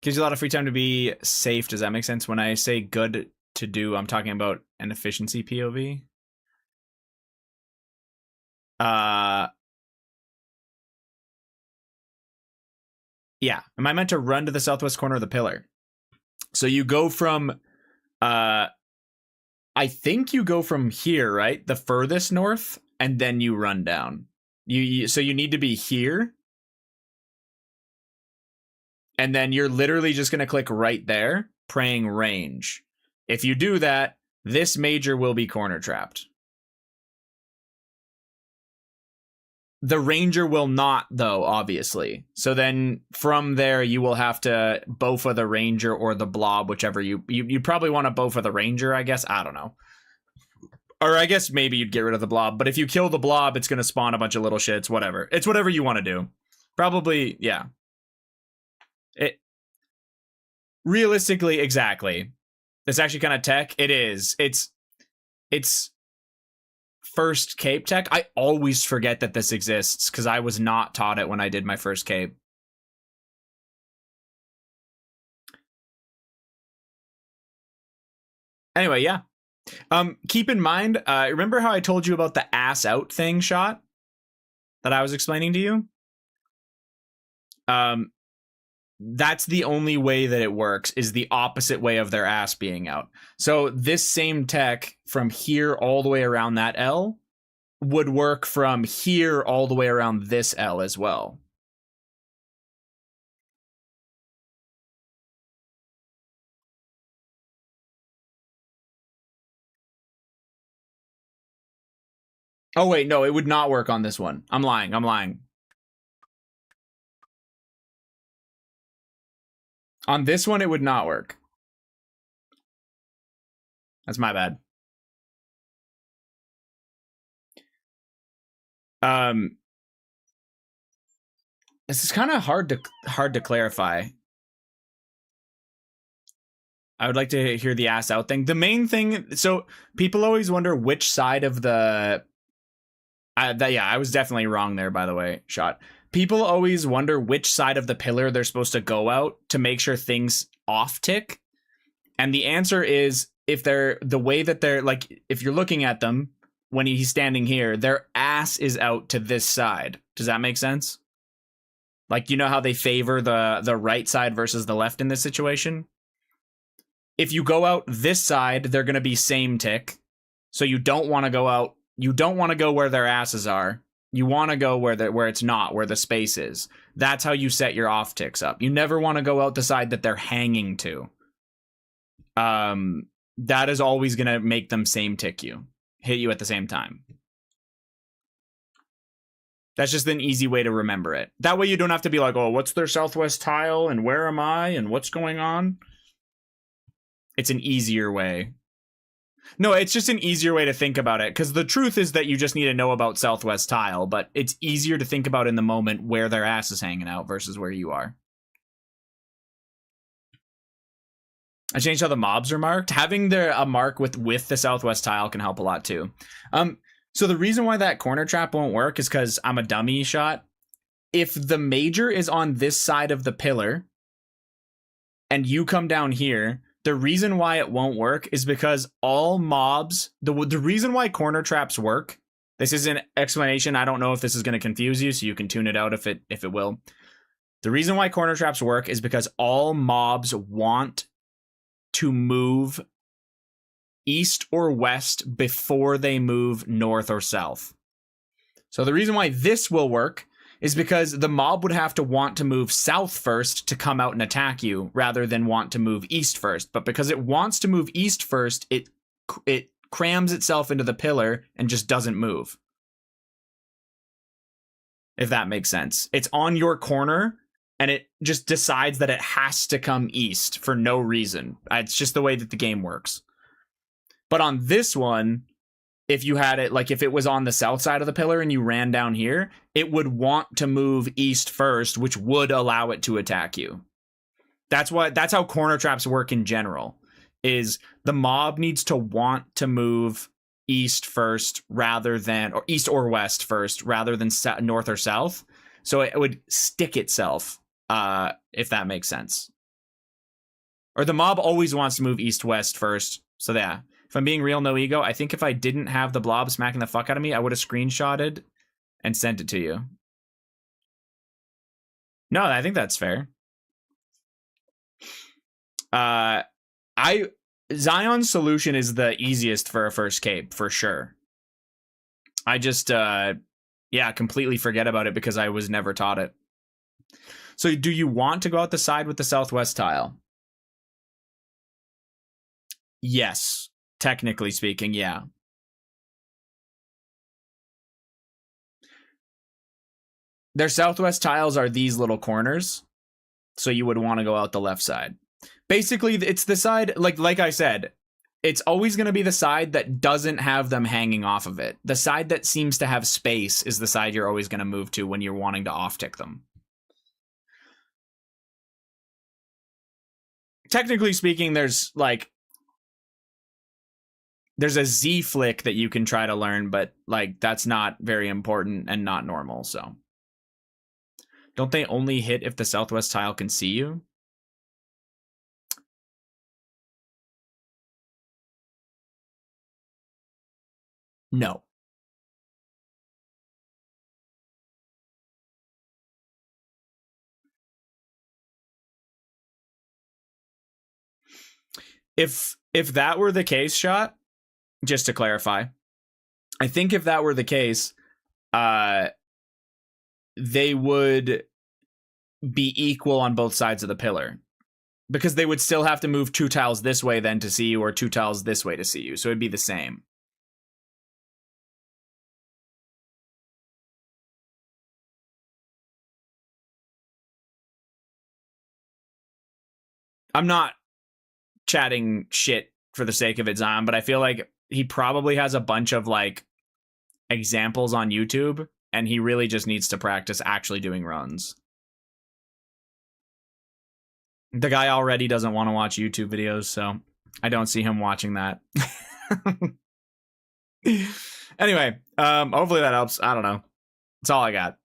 Gives you a lot of free time to be safe. Does that make sense? When I say good to do, I'm talking about an efficiency POV. Yeah. Am I meant to run to the southwest corner of the pillar? So you go from, I think you go from here, right? The furthest north, and then you run down. So you need to be here. And then you're literally just going to click right there, praying range. If you do that, this major will be corner trapped. The ranger will not, though, obviously. So then from there, you will have to bofa the ranger or the blob, whichever you probably want to bofa the ranger, I guess. I don't know. Or I guess maybe you'd get rid of the blob. But if you kill the blob, it's going to spawn a bunch of little shits, whatever. It's whatever you want to do. Probably, yeah. Realistically, exactly. It's actually kind of tech. It is. It's first cape tech. I always forget that this exists because I was not taught it when I did my first cape. Anyway, yeah. Keep in mind, remember how I told you about the ass out thing shot that I was explaining to you? That's the only way that it works, is the opposite way of their ass being out. So this same tech from here all the way around that L would work from here all the way around this L as well. Oh, wait, no, it would not work on this one. I'm lying. On this one, it would not work. That's my bad. This is kind of hard to clarify. I would like to hear the ass out thing. The main thing, so people always wonder which side of the... yeah, I was definitely wrong there, by the way, shot. People always wonder which side of the pillar they're supposed to go out to make sure things off tick. And the answer is, if they're the way that they're, like, if you're looking at them when he's standing here, their ass is out to this side. Does that make sense? Like, you know how they favor the right side versus the left in this situation? If you go out this side, they're going to be same tick. So you don't want to go out. You don't want to go where their asses are. You want to go where it's not, where the space is. That's how you set your off ticks up. You never want to go out the side that they're hanging to. That is always going to make them same tick you. Hit you at the same time. That's just an easy way to remember it. That way you don't have to be like, oh, what's their southwest tile and where am I and what's going on? It's an easier way. No, it's just an easier way to think about it, because the truth is that you just need to know about southwest tile, but it's easier to think about in the moment where their ass is hanging out versus where you are. I changed how the mobs are marked. Having a mark with the southwest tile can help a lot too. So the reason why that corner trap won't work is because I'm a dummy shot. If the major is on this side of the pillar and you come down here, the reason why it won't work is because all mobs, the reason why corner traps work, this is an explanation. I don't know if this is going to confuse you, so you can tune it out if it will. The reason why corner traps work is because all mobs want to move east or west before they move north or south. So the reason why this will work is because the mob would have to want to move south first to come out and attack you rather than want to move east first. But because it wants to move east first, it crams itself into the pillar and just doesn't move. If that makes sense. It's on your corner and it just decides that it has to come east for no reason. It's just the way that the game works. But on this one, if you had it, like if it was on the south side of the pillar and you ran down here, it would want to move east first, which would allow it to attack you. That's how corner traps work in general, is the mob needs to want to move east first rather than, or east or west first rather than north or south. So it would stick itself, if that makes sense. Or the mob always wants to move east-west first. So yeah. If I'm being real, no ego, I think if I didn't have the blob smacking the fuck out of me, I would have screenshotted and sent it to you. No, I think that's fair. Zion's solution is the easiest for a first cape, for sure. I just, completely forget about it because I was never taught it. So do you want to go out the side with the southwest tile? Yes. Technically speaking, yeah. Their southwest tiles are these little corners, so you would want to go out the left side. Basically, it's the side, like I said, it's always going to be the side that doesn't have them hanging off of it. The side that seems to have space is the side you're always going to move to when you're wanting to off-tick them. Technically speaking, there's a Z flick that you can try to learn, but like that's not very important and not normal, so. Don't they only hit if the southwest tile can see you? No. If that were the case, Shot, just to clarify, I think if that were the case, they would be equal on both sides of the pillar. Because they would still have to move 2 tiles this way then to see you, or 2 tiles this way to see you. So it'd be the same. I'm not chatting shit for the sake of it, Zion, but I feel like he probably has a bunch of like examples on YouTube, and he really just needs to practice actually doing runs. The guy already doesn't want to watch YouTube videos, so I don't see him watching that. Anyway, hopefully that helps. I don't know. That's all I got.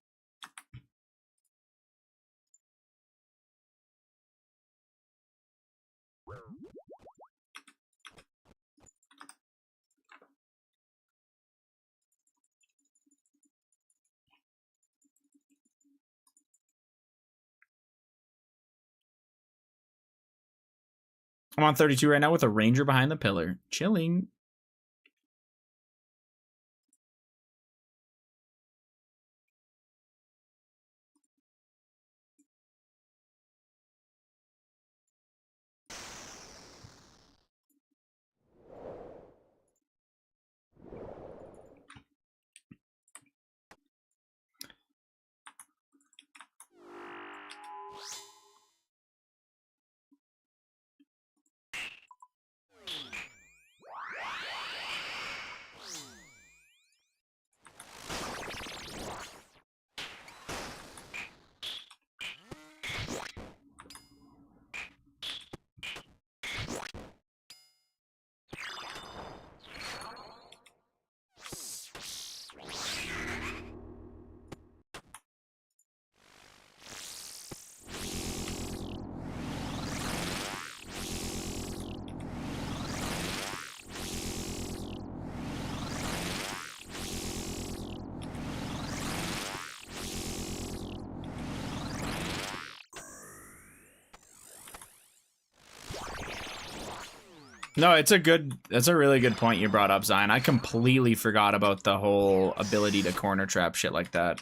I'm on 32 right now with a ranger behind the pillar. Chilling. No, it's a good. That's a really good point you brought up, Zion. I completely forgot about the whole ability to corner trap shit like that.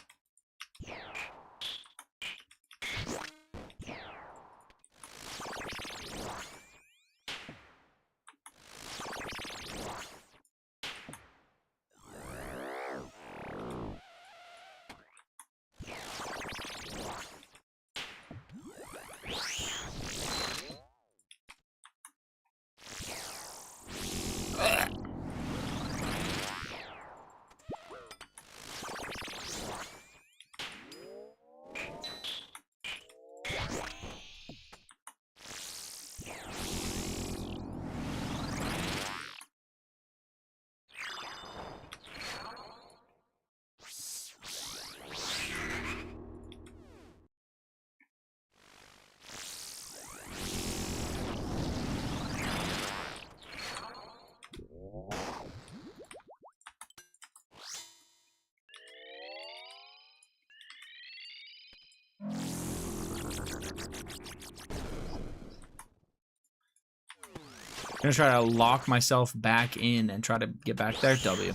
I'm gonna try to lock myself back in and try to get back there. W.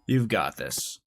You've got this.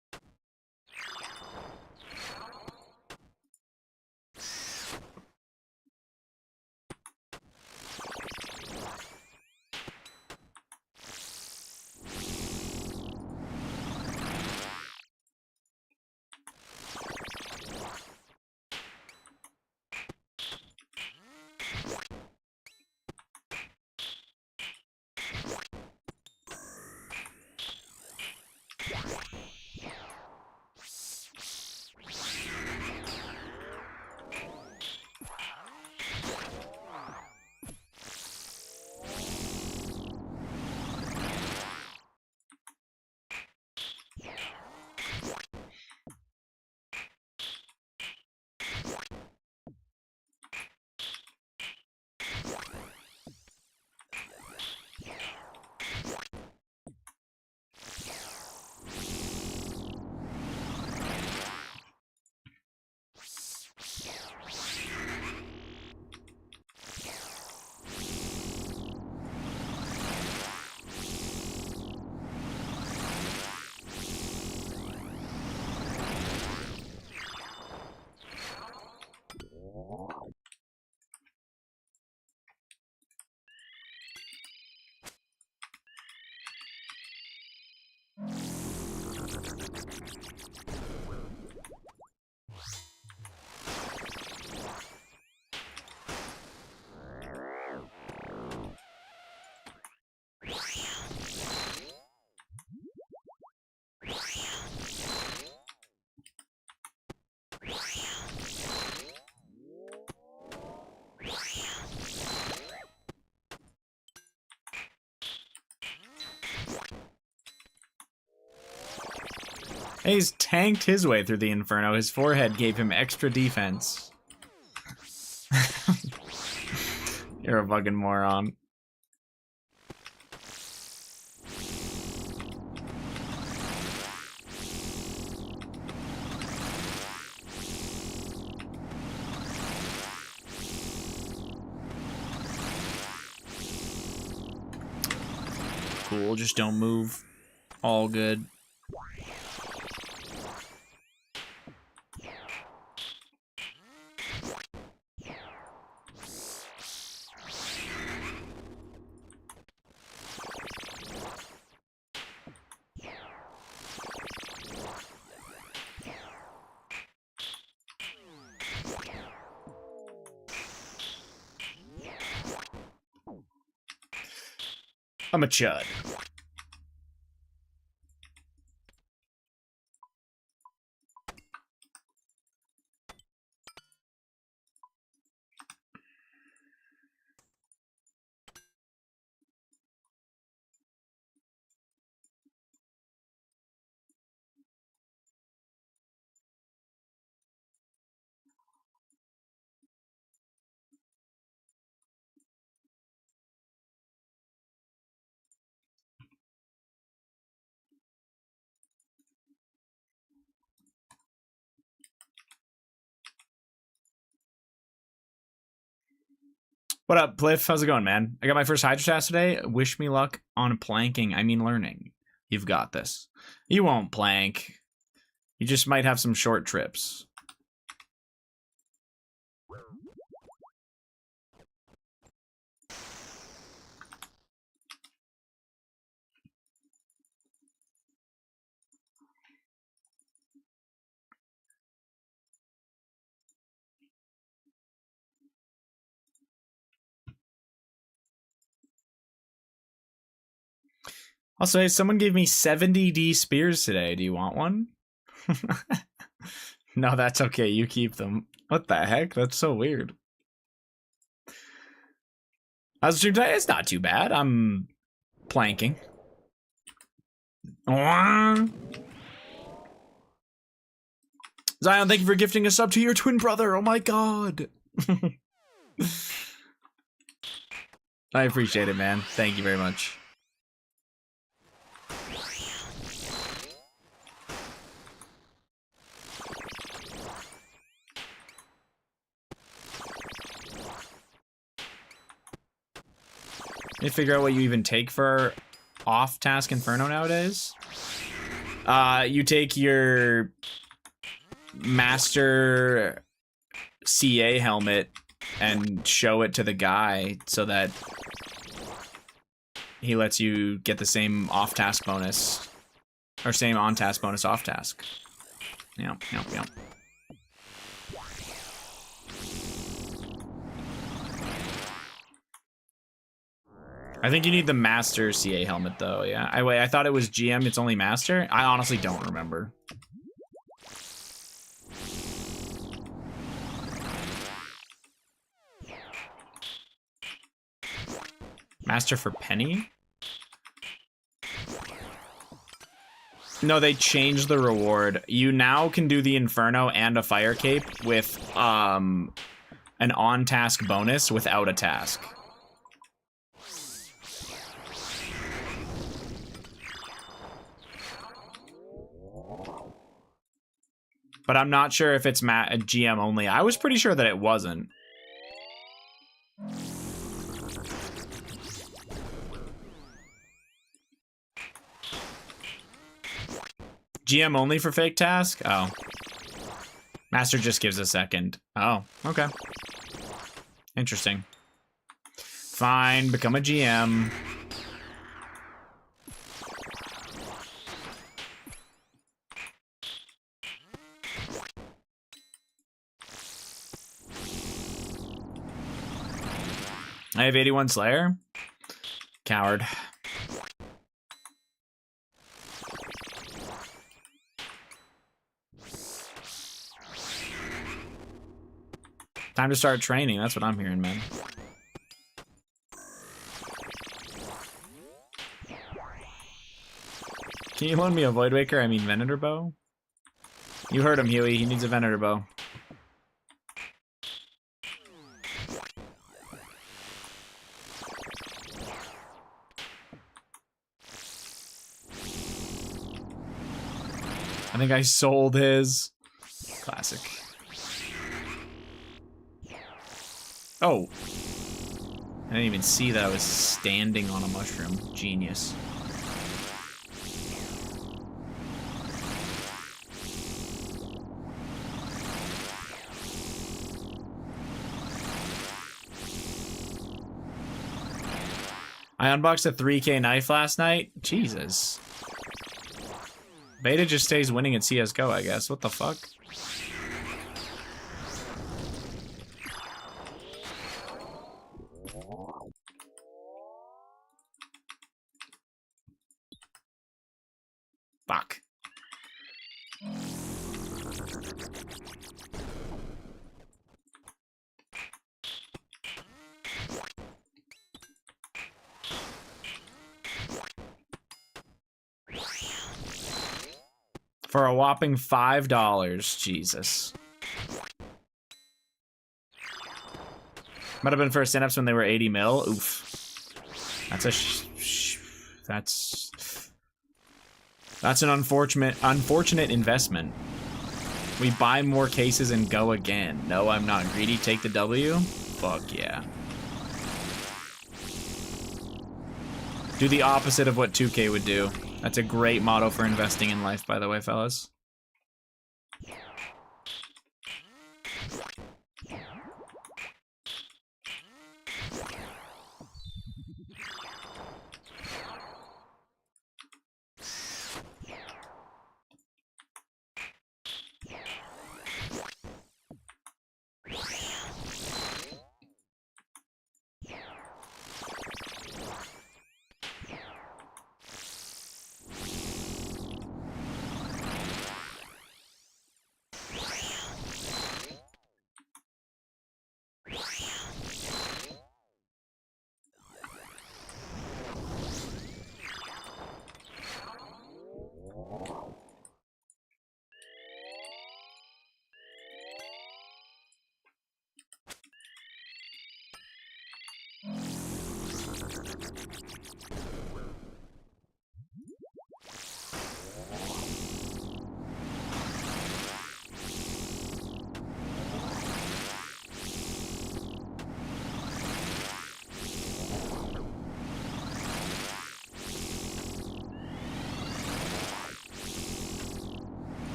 He's tanked his way through the Inferno. His forehead gave him extra defense. You're a fucking moron. Cool, just don't move. All good. I'm a chud. What up, Pliff? How's it going, man? I got my first hydro task today. Wish me luck on planking. I mean learning. You've got this. You won't plank. You just might have some short trips. Also, hey, someone gave me 70D spears today. Do you want one? No, that's okay. You keep them. What the heck? That's so weird. How's the stream today? It's not too bad. I'm planking. Zion, thank you for gifting a sub to your twin brother. Oh my god. I appreciate it, man. Thank you very much. You figure out what you even take for off-task Inferno nowadays? You take your Master CA helmet and show it to the guy so that he lets you get the same off-task bonus, or same on-task bonus off-task. Yep. I think you need the Master CA helmet, though, yeah. I thought it was GM, it's only Master? I honestly don't remember. Master for Penny? No, they changed the reward. You now can do the Inferno and a Fire Cape with an on-task bonus without a task. But I'm not sure if it's GM only. I was pretty sure that it wasn't. GM only for fake task? Oh. Master just gives a second. Oh, okay. Interesting. Fine, become a GM. I have 81 Slayer. Coward. Time to start training. That's what I'm hearing, man. Can you loan me a Void Waker? I mean Venator Bow? You heard him, Huey. He needs a Venator Bow. I think I sold his. Classic. Oh. I didn't even see that I was standing on a mushroom. Genius. I unboxed a 3K knife last night. Jesus. Beta just stays winning at CSGO, I guess. What the fuck? Fuck. For a whopping $5. Jesus. Might have been for stand-ups when they were 80 mil. Oof. That's a that's an unfortunate investment. We buy more cases and go again. No, I'm not greedy. Take the W. Fuck yeah. Do the opposite of what 2K would do. That's a great motto for investing in life, by the way, fellas.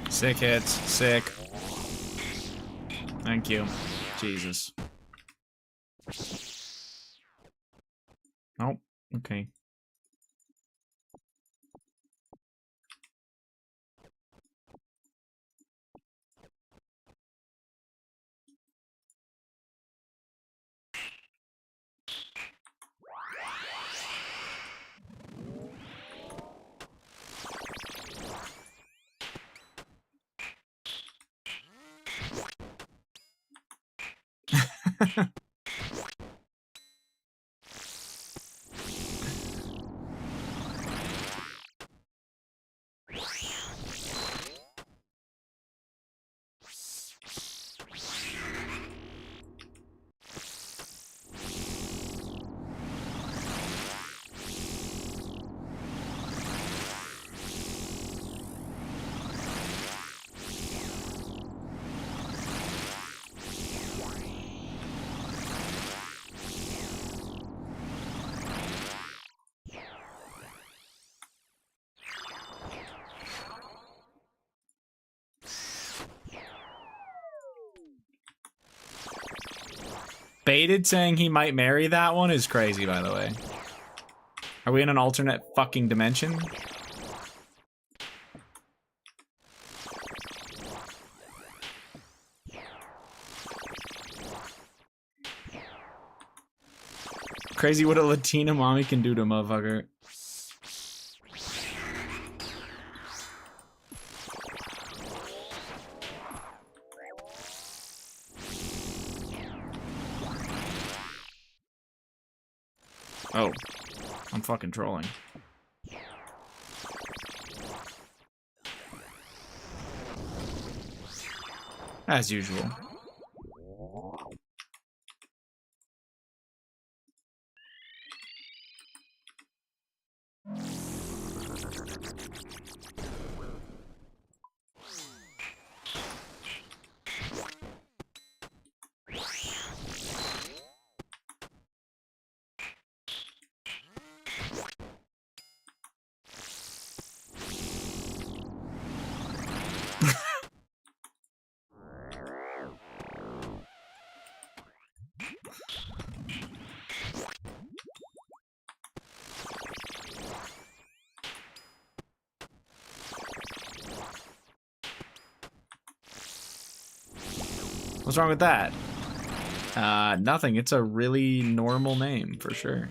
Sick hits. Sick. Thank you. Jesus. Oh, okay. Baited saying he might marry that one is crazy, by the way. Are we in an alternate fucking dimension? Crazy what a Latina mommy can do to a motherfucker. Oh, I'm fucking trolling. As usual. What's wrong with that? Nothing. It's a really normal name, for sure.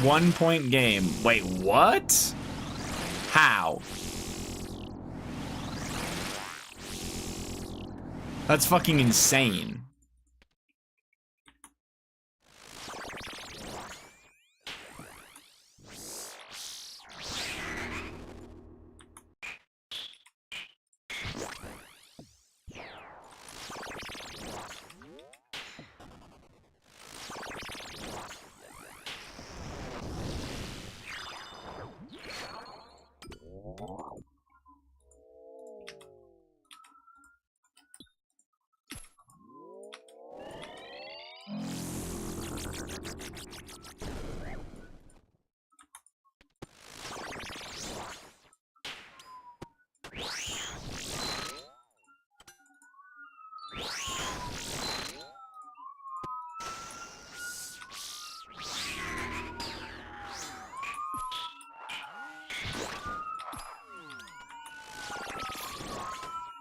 One-point game. Wait, what? How? That's fucking insane.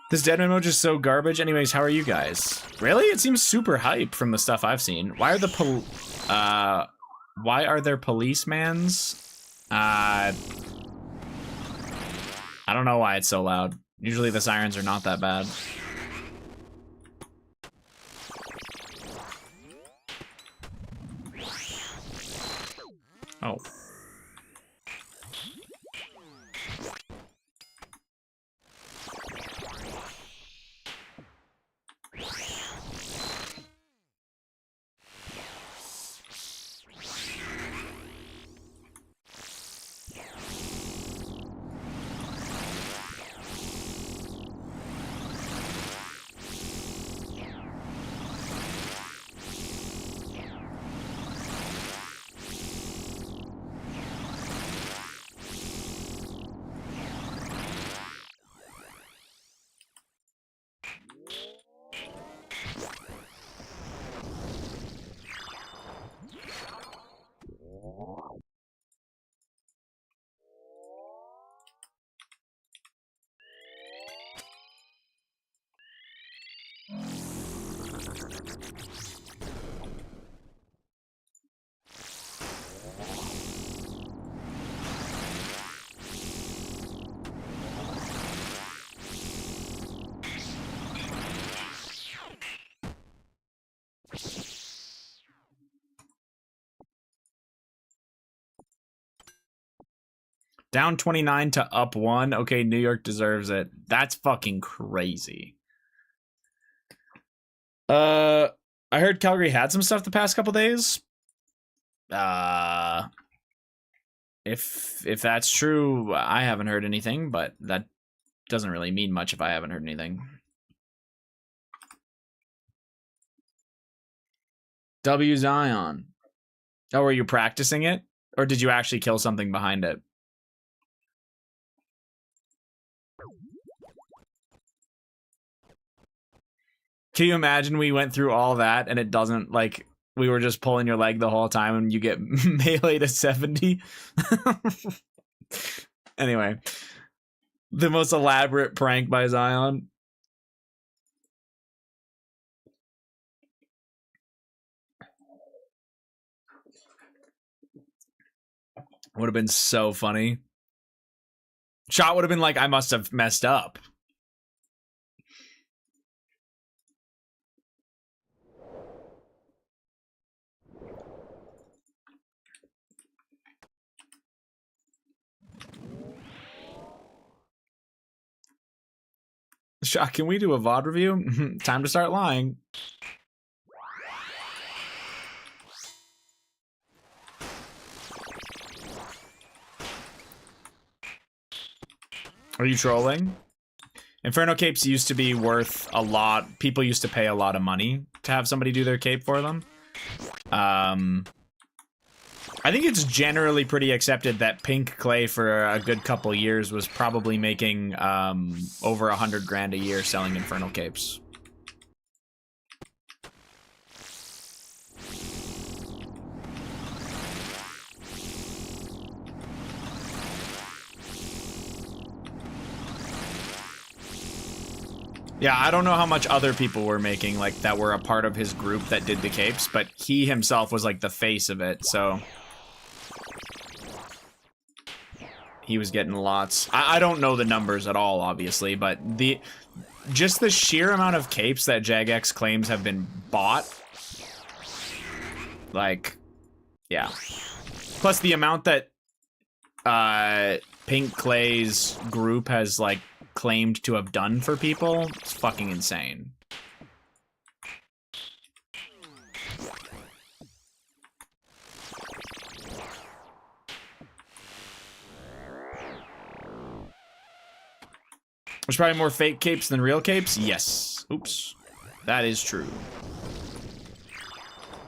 This Deadman mode is so garbage. Anyways, how are you guys? Really? It seems super hype from the stuff I've seen. Why are there policemans? I don't know why it's so loud. Usually the sirens are not that bad. Oh. Down 29 to up 1. Okay, New York deserves it. That's fucking crazy. I heard Calgary had some stuff the past couple days. If that's true, I haven't heard anything, but that doesn't really mean much if I haven't heard anything. W Zion. Oh, were you practicing it? Or did you actually kill something behind it? Can you imagine we went through all that and it doesn't, like, we were just pulling your leg the whole time and you get melee to 70? Anyway, the most elaborate prank by Zion. Would have been so funny. Shot would have been like, I must have messed up. Shot, can we do a VOD review? Time to start lying. Are you trolling? Inferno capes used to be worth a lot. People used to pay a lot of money to have somebody do their cape for them. I think it's generally pretty accepted that Pink Clay for a good couple years was probably making over 100 grand a year selling Infernal capes. Yeah, I don't know how much other people were making, like, that were a part of his group that did the capes, but he himself was, like, the face of it, so... he was getting lots. I don't know the numbers at all, obviously, but just the sheer amount of capes that Jagex claims have been bought, like, yeah. Plus the amount that Pink Clay's group has, like, claimed to have done for people, it's fucking insane. There's probably more fake capes than real capes? Yes. Oops. That is true.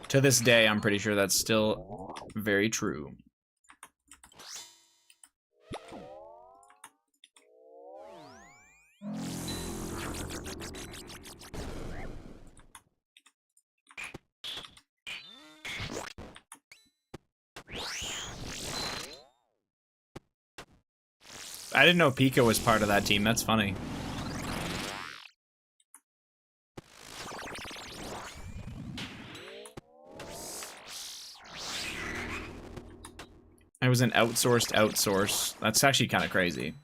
To this day, I'm pretty sure that's still very true. I didn't know Pika was part of that team. That's funny. It was an outsource. That's actually kind of crazy.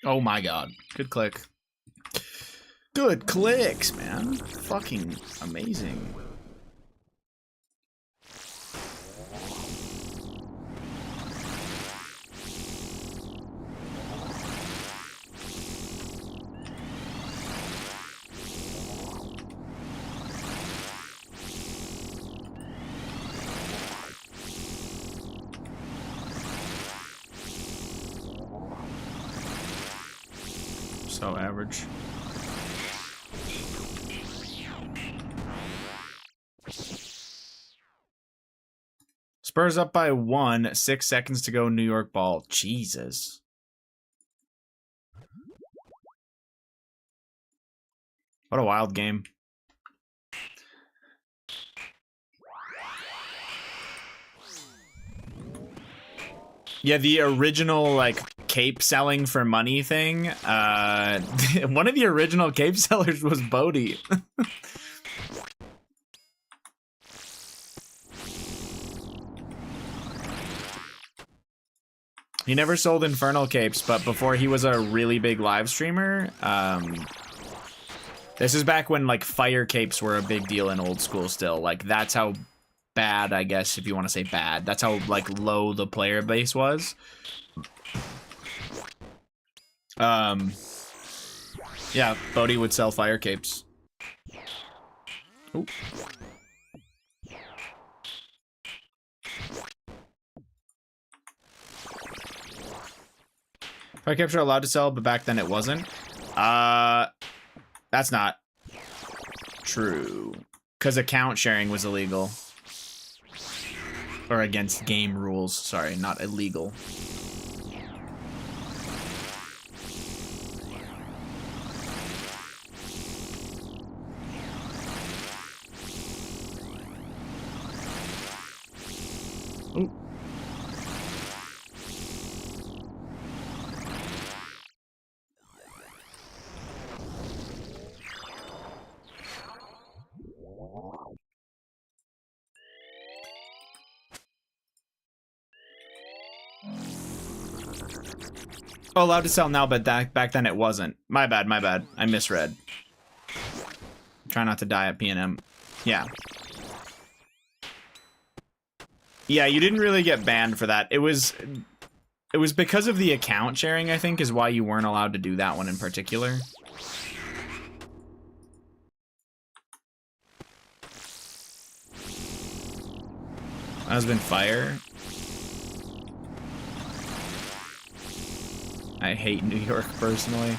Oh my god. Good click. Good clicks, man. Fucking amazing. So average. Spurs up by 1, 6 seconds to go, New York ball. Jesus. What a wild game. Yeah, the original, like, cape selling for money thing. One of the original cape sellers was Bodhi. He never sold Infernal capes, but before he was a really big live streamer, this is back when, like, fire capes were a big deal in old school still. Like, that's how bad, I guess, if you want to say bad. That's how, like, low the player base was. Yeah, Bodhi would sell fire capes. Ooh. Fire capes are allowed to sell, but back then it wasn't. That's not true. Because account sharing was illegal. Or against game rules. Sorry, not illegal. Ooh. Oh, allowed to sell now, but back then it wasn't. My bad, my bad. I misread. Try not to die at PvM. Yeah. Yeah, you didn't really get banned for that. It was because of the account sharing, I think, is why you weren't allowed to do that one in particular. Husband fire. I hate New York personally.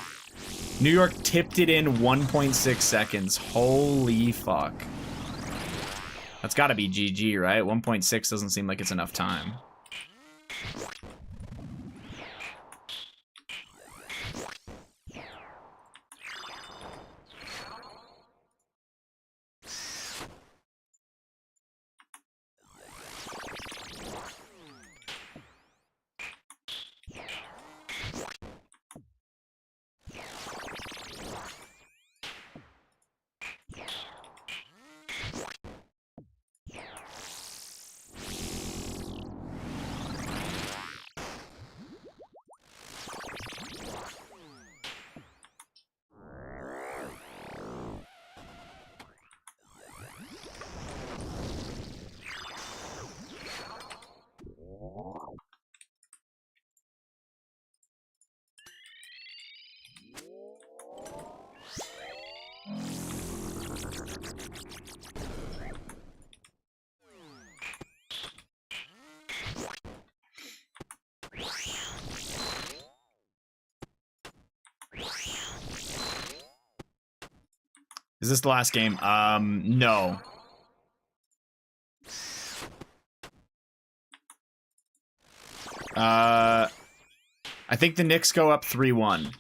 New York tipped it in 1.6 seconds. Holy fuck. That's gotta be GG, right? 1.6 doesn't seem like it's enough time. Is this the last game? No. I think the Knicks go up 3-1.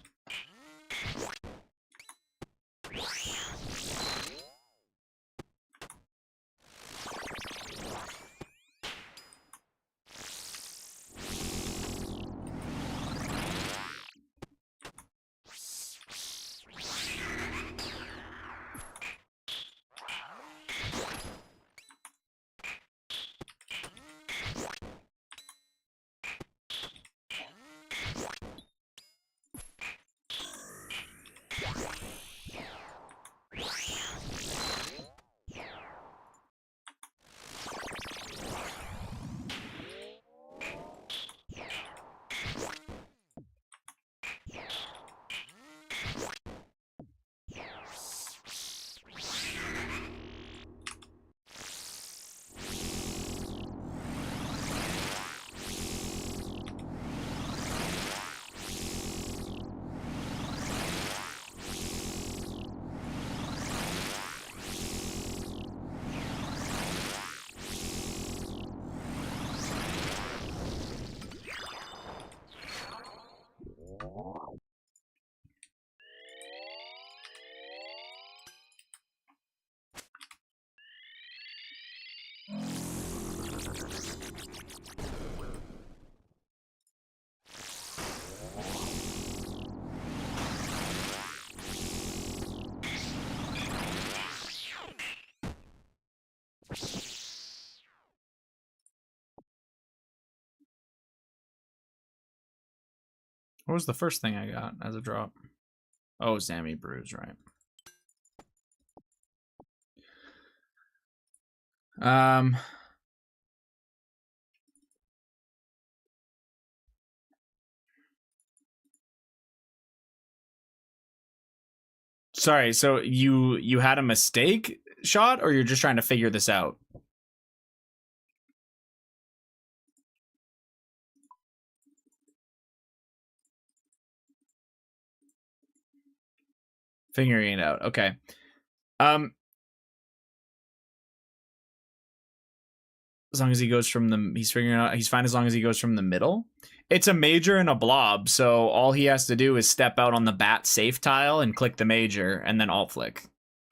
What was the first thing I got as a drop? Oh, Sammy Bruise, right. Sorry, so you had a mistake shot, or you're just trying to figure this out? Figuring it out. Okay. As long as he goes from the... He's figuring out... He's fine as long as he goes from the middle. It's a major and a blob, so all he has to do is step out on the bat safe tile and click the major, and then alt flick.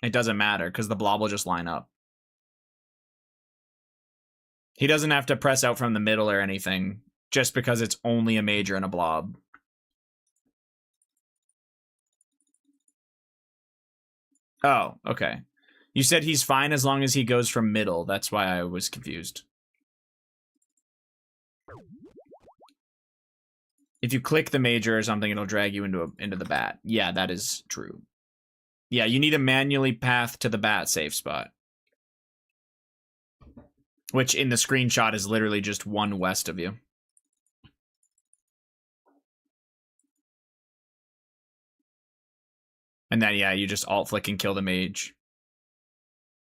It doesn't matter, because the blob will just line up. He doesn't have to press out from the middle or anything, just because it's only a major and a blob. Oh, okay. You said he's fine as long as he goes from middle. That's why I was confused. If you click the major or something, it'll drag you into the bat. Yeah, that is true. Yeah, you need to manually path to the bat safe spot. Which in the screenshot is literally just one west of you. And then, yeah, you just alt flick and kill the mage.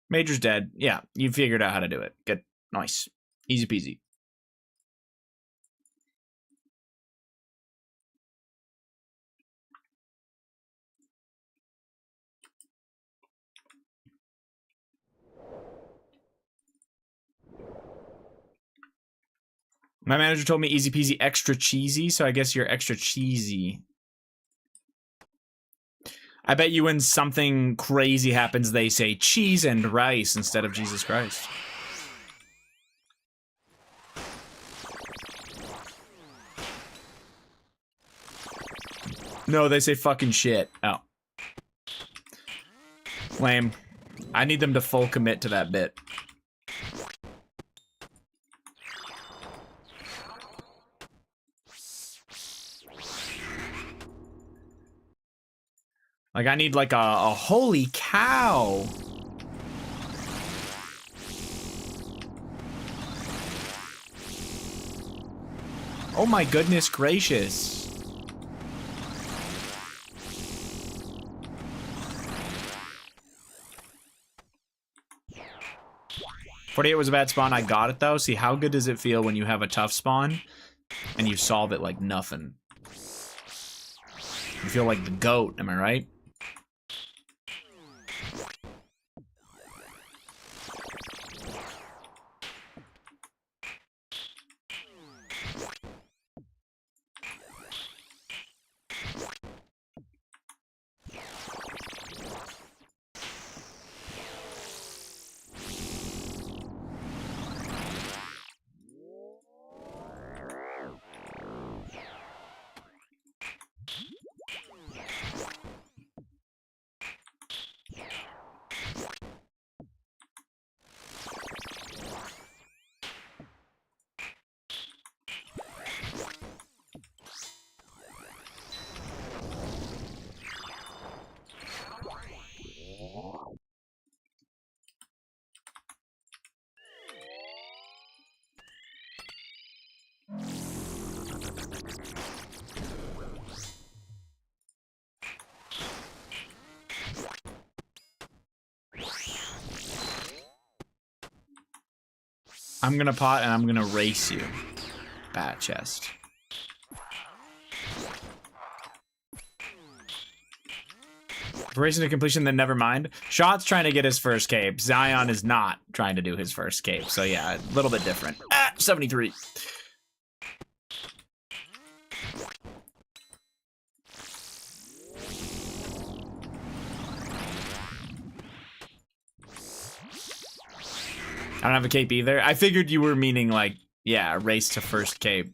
Major's dead. Yeah, you figured out how to do it. Good. Nice. Easy peasy. My manager told me easy peasy extra cheesy, so I guess you're extra cheesy. I bet you when something crazy happens, they say cheese and rice instead of Jesus Christ. No, they say fucking shit. Oh. Lame. I need them to full commit to that bit. Like, I need, like, a holy cow. Oh my goodness gracious. $48 was a bad spawn. I got it, though. See, how good does it feel when you have a tough spawn and you solve it like nothing? You feel like the GOAT, am I right? I'm gonna pot and I'm gonna race you. Bat chest. Racing to completion, then never mind. Shot's trying to get his first cape. Zion is not trying to do his first cape. So yeah, a little bit different. 73. I don't have a cape either. I figured you were meaning like, yeah, race to first cape.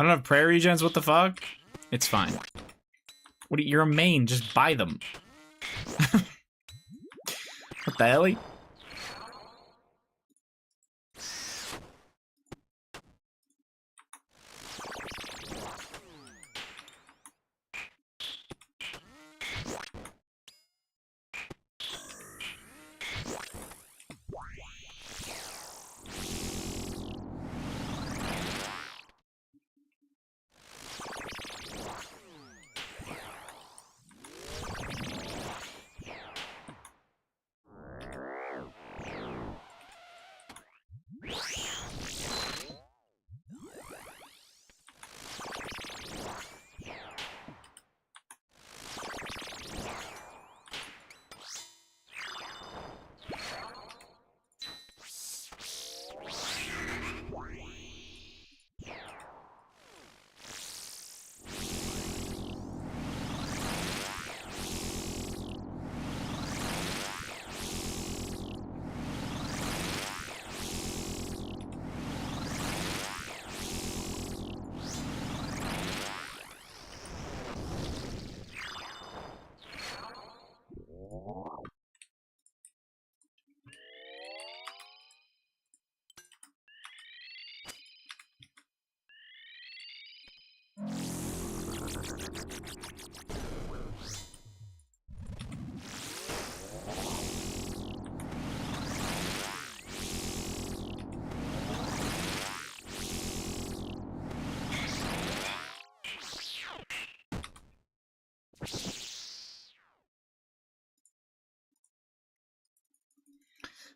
don't have prayer regens, what the fuck? It's fine. What are, you're a main, just buy them. What the hell?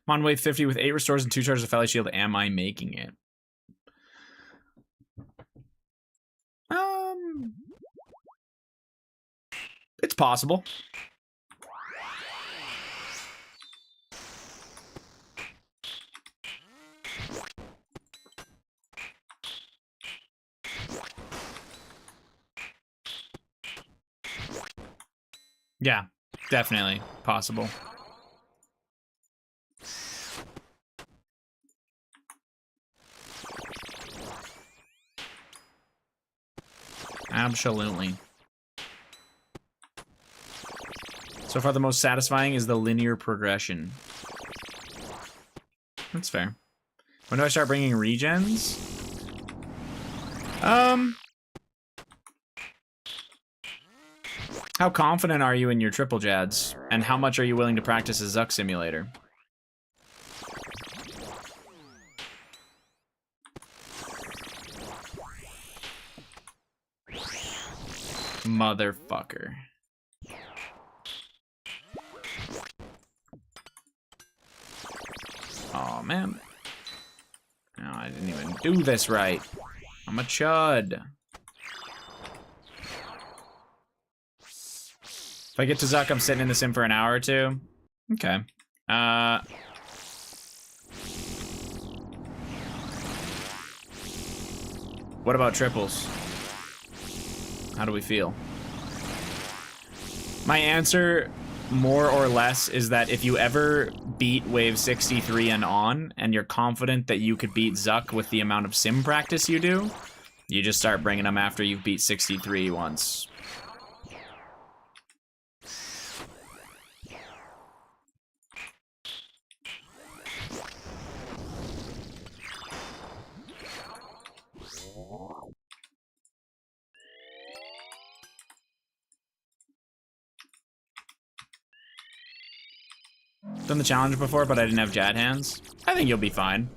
I'm on wave 50 with 8 restores and 2 charges of Felly Shield. Am I making it? It's possible. Yeah, definitely possible. Absolutely. So far, the most satisfying is the linear progression. That's fair. When do I start bringing regens? How confident are you in your triple jads? And how much are you willing to practice a Zuck simulator? Motherfucker. Oh man. No, I didn't even do this right. I'm a chud. If I get to Zuck, I'm sitting in the sim for an hour or two. Okay. What about triples? How do we feel? My answer, more or less, is that if you ever beat wave 63 and on, and you're confident that you could beat Zuck with the amount of sim practice you do, you just start bringing them after you've beat 63 once. Done the challenge before, but I didn't have Jad hands. I think you'll be fine.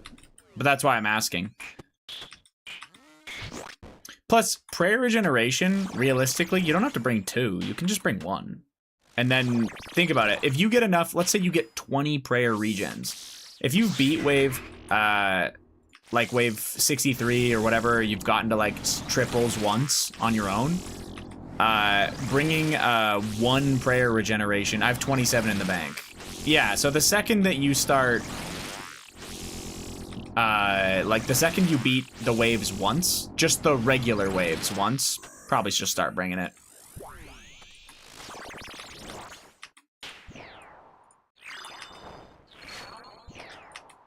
But that's why I'm asking. Plus, prayer regeneration, realistically, you don't have to bring 2. You can just bring 1. And then, think about it. If you get enough, let's say you get 20 prayer regens. If you beat wave, like wave 63 or whatever, you've gotten to like triples once on your own. Bringing 1 prayer regeneration, I have 27 in the bank. Yeah, so the second that you start, like the second you beat the waves once, just the regular waves once, probably should start bringing it.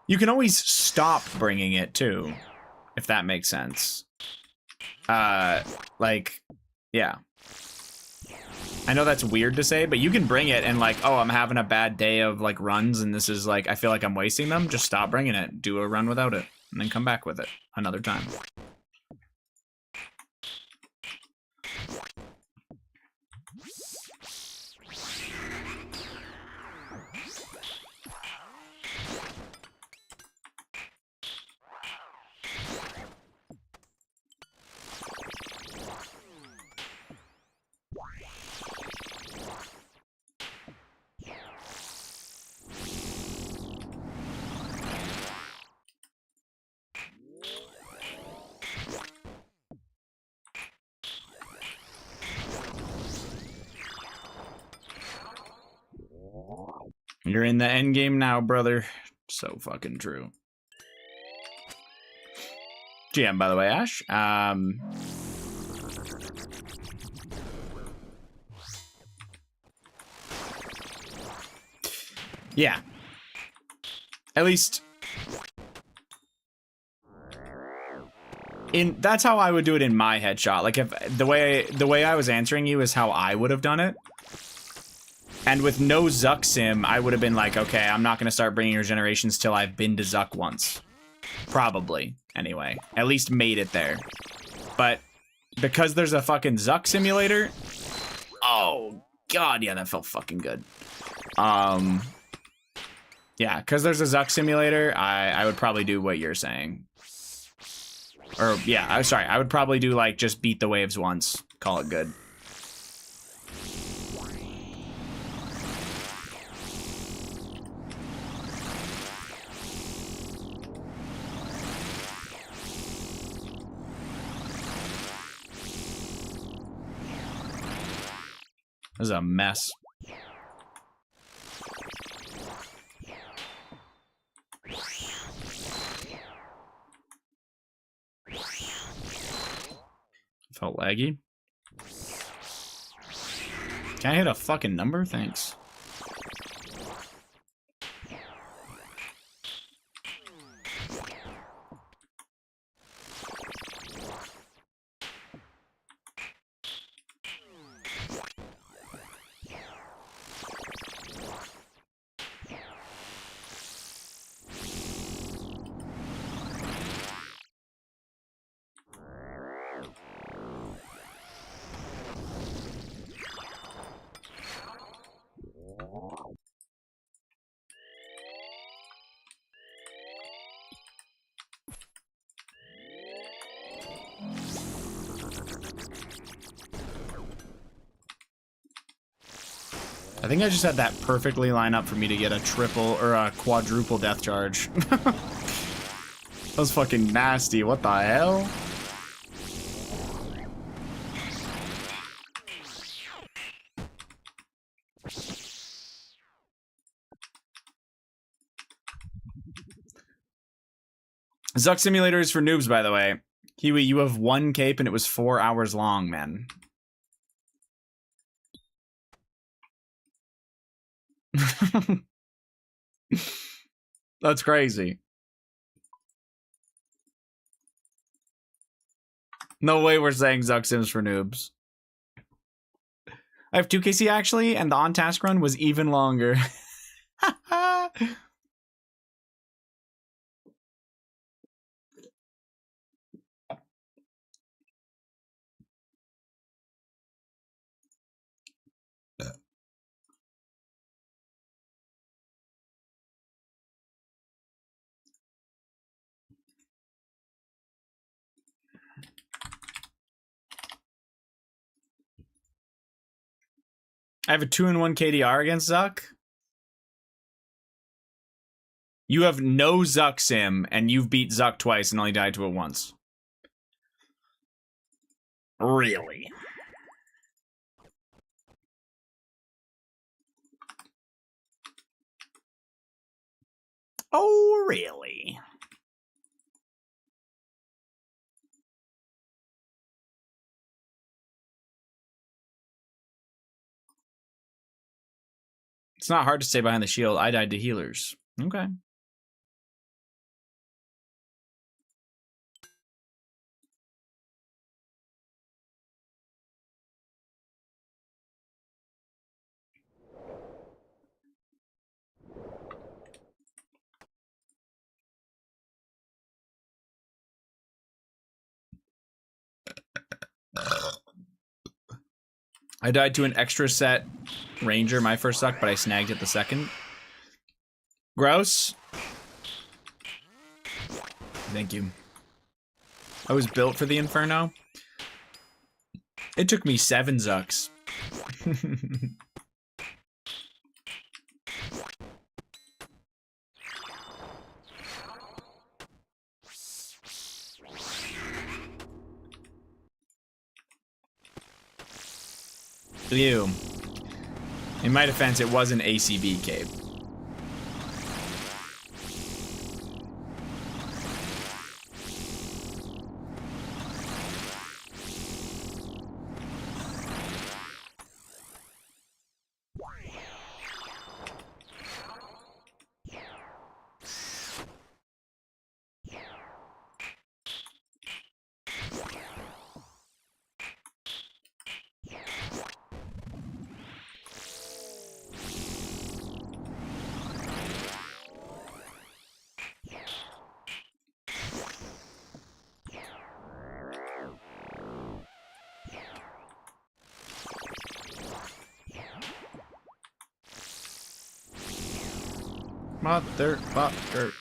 You can always stop bringing it too, if that makes sense. Like, yeah. I know that's weird to say, but you can bring it and like, oh, I'm having a bad day of like runs and this is like, I feel like I'm wasting them. Just stop bringing it. Do a run without it and then come back with it another time. You're in the end game now, brother. So fucking true. GM, by the way, Ash. Yeah. At least that's how I would do it in my headshot. Like if the way I was answering you is how I would have done it. And with no Zuck sim, I would have been like, okay, I'm not going to start bringing regenerations till I've been to Zuck once. Probably, anyway. At least made it there. But because there's a fucking Zuck simulator... Oh, God, yeah, that felt fucking good. Yeah, because there's a Zuck simulator, I would probably do what you're saying. Or, yeah, I'm sorry, I would probably do, like, just beat the waves once. Call it good. This is a mess. Felt laggy. Can I hit a fucking number? Thanks. I think I just had that perfectly line up for me to get a triple or a quadruple death charge. That was fucking nasty. What the hell? Zuck Simulator is for noobs, by the way. Kiwi, you have one cape and it was 4 hours long, man. That's crazy. No way we're saying Zuck Sims for noobs. I have 2KC actually, and the on-task run was even longer. I have a 2-in-1 KDR against Zuck. You have no Zuck sim, and you've beat Zuck twice and only died to it once. Really? Oh, really? It's not hard to stay behind the shield. I died to healers. Okay. I died to an extra set ranger my first suck, but I snagged it the second. Gross. Thank you. I was built for the Inferno. It took me 7 zucks. Ew. In my defense, it was an ACB cape. Motherfucker.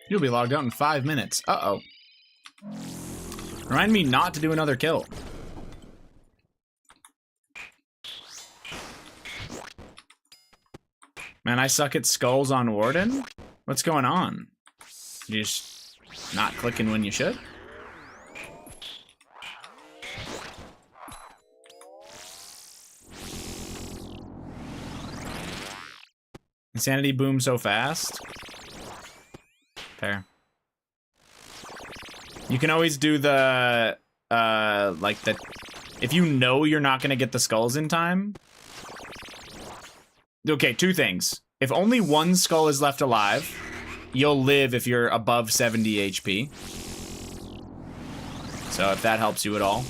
You'll be logged out in 5 minutes. Uh-oh. Remind me not to do another kill. Man, I suck at skulls on Warden? What's going on? You just not clicking when you should? Insanity boom so fast? Fair. You can always do the, like the, if you know you're not gonna get the skulls in time. Okay, 2 things. If only 1 skull is left alive, you'll live if you're above 70 HP. So if that helps you at all.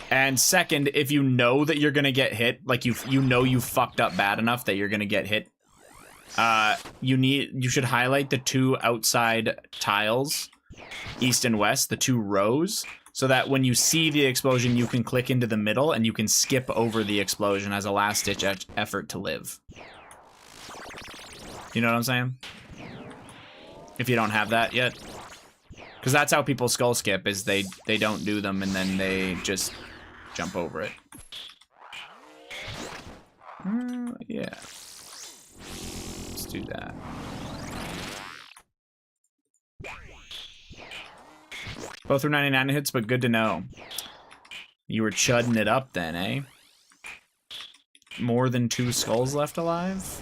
And second, if you know that you're gonna get hit, like you know you fucked up bad enough that you're gonna get hit, you should highlight the 2 outside tiles, east and west, the 2 rows, so that when you see the explosion, you can click into the middle and you can skip over the explosion as a last-ditch effort to live. You know what I'm saying? If you don't have that yet. Because that's how people skull skip, is they don't do them and then they just jump over it. Yeah. Let's do that. Both were 99 hits, but good to know. You were chudding it up then, eh? More than 2 skulls left alive?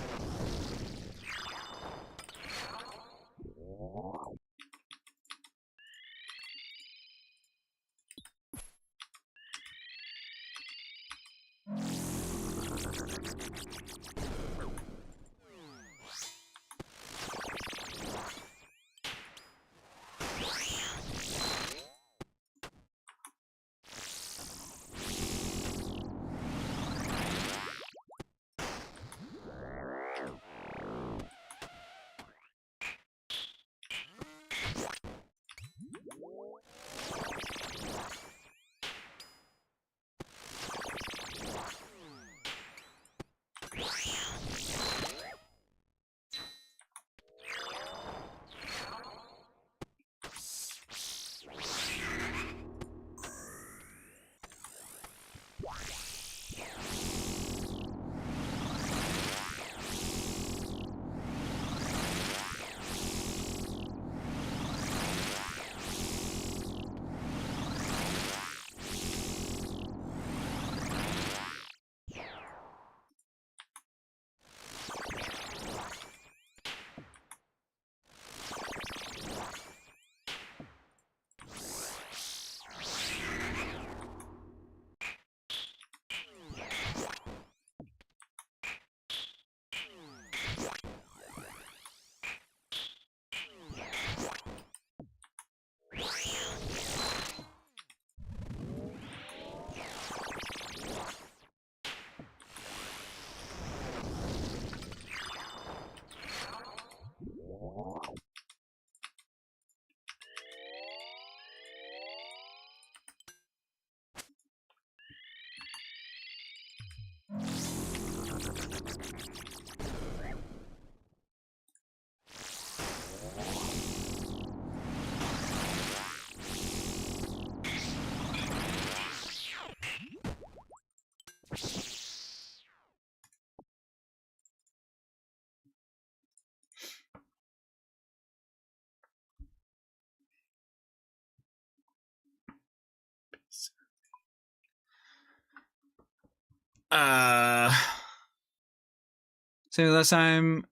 Same last time.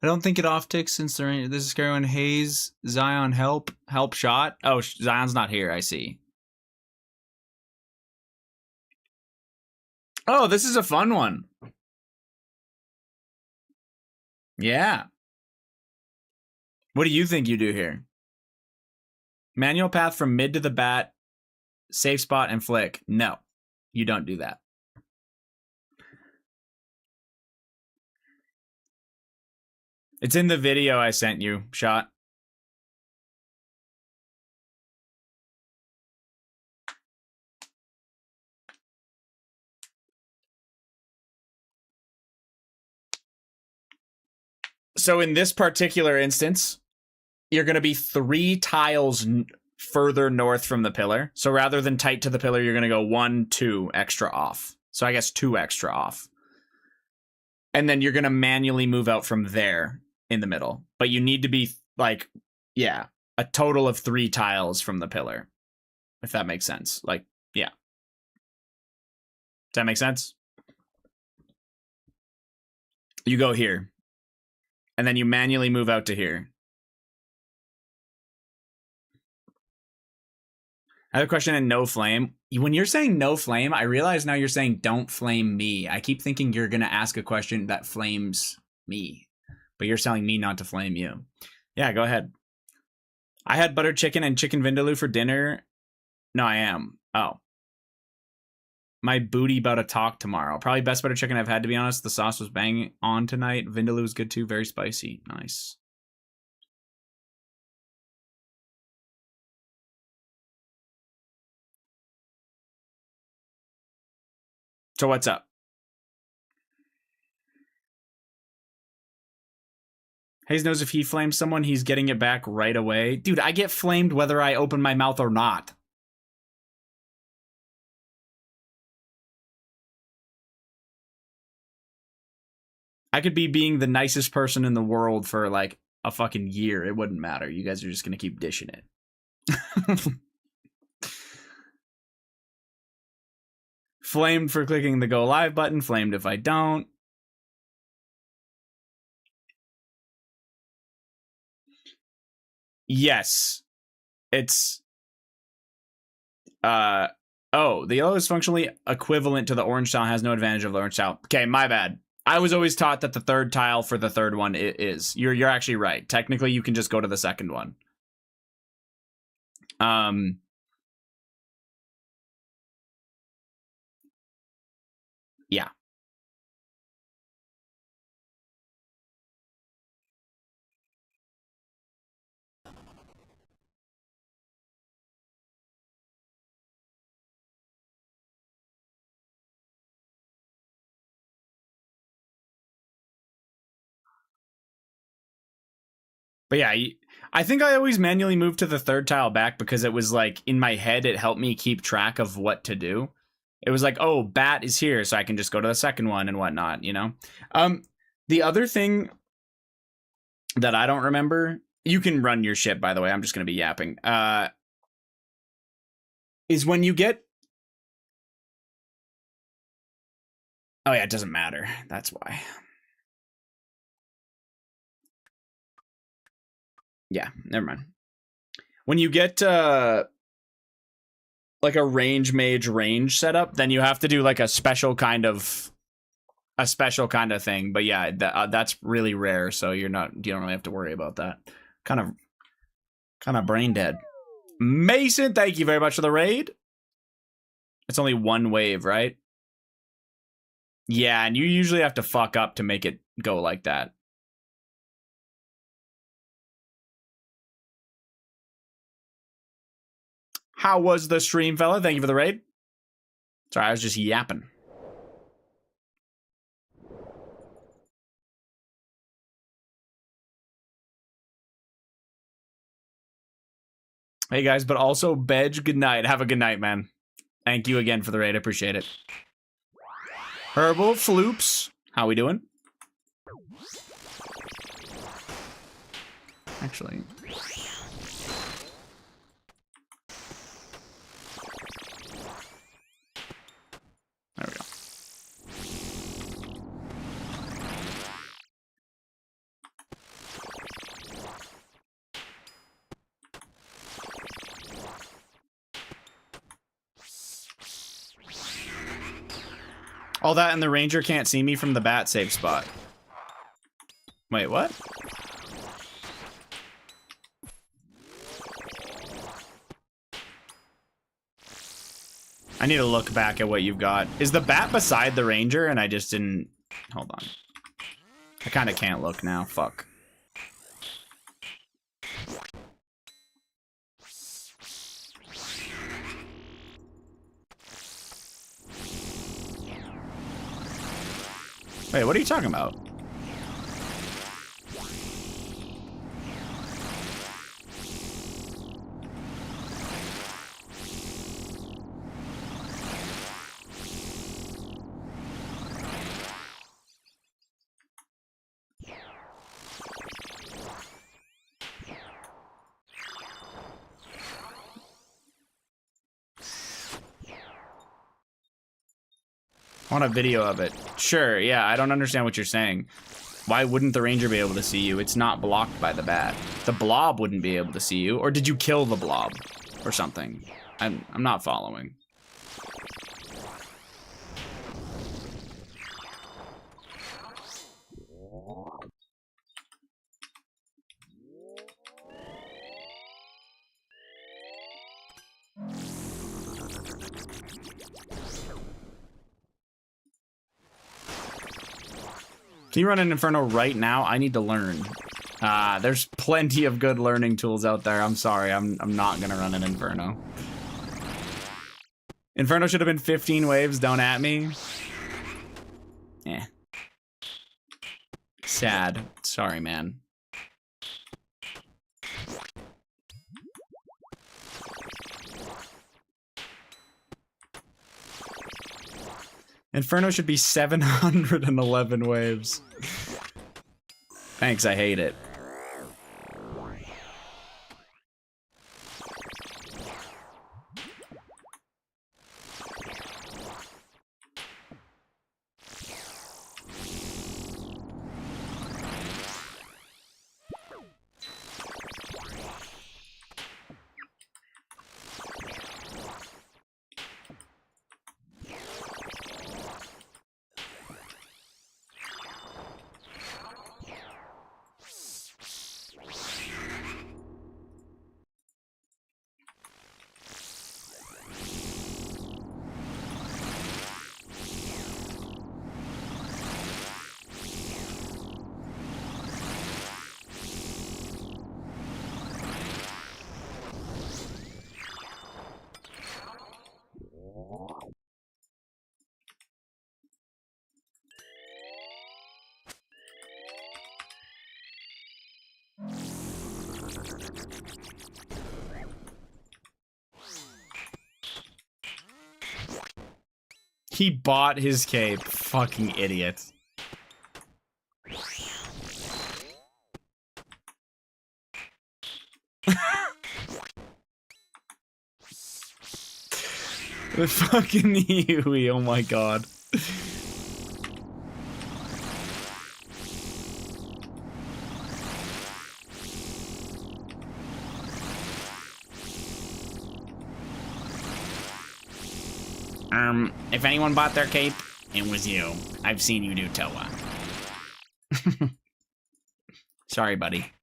I don't think it off ticks since this is scary one. Hayes, Zion, help shot. Oh, Zion's not here. I see. Oh, this is a fun one. Yeah. What do you think you do here? Manual path from mid to the bat, safe spot, and flick. No, you don't do that. It's in the video I sent you, Shot. So in this particular instance, you're going to be 3 tiles further north from the pillar. So rather than tight to the pillar, you're going to go 1, 2 extra off. So I guess 2 extra off. And then you're going to manually move out from there in the middle. But you need to be like, yeah, a total of 3 tiles from the pillar. If that makes sense. Like, yeah. Does that make sense? You go here. And then you manually move out to here. I have a question in no flame. When you're saying no flame, I realize now you're saying don't flame me. I keep thinking you're going to ask a question that flames me. But you're telling me not to flame you. Yeah, go ahead. I had butter chicken and chicken vindaloo for dinner. No, I am. Oh. My booty about to talk tomorrow. Probably best butter chicken I've had, to be honest. The sauce was bang on tonight. Vindaloo was good too. Very spicy. Nice. So what's up? Hayes knows if he flames someone, he's getting it back right away. Dude, I get flamed whether I open my mouth or not. I could be being the nicest person in the world for like a fucking year. It wouldn't matter. You guys are just going to keep dishing it. Flamed for clicking the go live button. Flamed if I don't. Yes. It's... Oh, the yellow is functionally equivalent to the orange tile, has no advantage of the orange tile. Okay, my bad. I was always taught that the third tile for the third one is. You're actually right. Technically, you can just go to the second one. Yeah. But yeah, I think I always manually moved to the third tile back because it was like in my head, it helped me keep track of what to do. It was like, oh, bat is here, so I can just go to the second one and whatnot, you know? The other thing that I don't remember, you can run your shit, by the way, I'm just going to be yapping, is when you get... Oh yeah, it doesn't matter. That's why. Yeah, never mind. When you get like a range mage range setup, then you have to do like a special kind of thing. But yeah, that's really rare, so you don't really have to worry about that. Kind of brain dead. Mason, thank you very much for the raid. It's only one wave, right? Yeah, and you usually have to fuck up to make it go like that. How was the stream, fella? Thank you for the raid. Sorry, I was just yapping. Hey guys, but also Bedge, good night. Have a good night, man. Thank you again for the raid. Appreciate it. Herbal Floops. How we doing? Actually. There we go. All that and the ranger can't see me from the bat safe spot. Wait, what? I need to look back at what you've got. Is the bat beside the ranger and I just didn't... Hold on. I kind of can't look now. Fuck. Wait, what are you talking about? I want a video of it. Sure, yeah, I don't understand what you're saying. Why wouldn't the ranger be able to see you? It's not blocked by the bat. The blob wouldn't be able to see you. Or did you kill the blob? Or something? I'm not following. Can you run an Inferno right now? I need to learn. There's plenty of good learning tools out there. I'm sorry, I'm not gonna run an Inferno. Inferno should have been 15 waves, don't at me. Eh. Sad. Sorry, man. Inferno should be 711 waves. Thanks, I hate it. He bought his cape. Fucking idiot. The fucking Yui, oh my god. If anyone bought their cape, it was you. I've seen you do Toa. Sorry, buddy.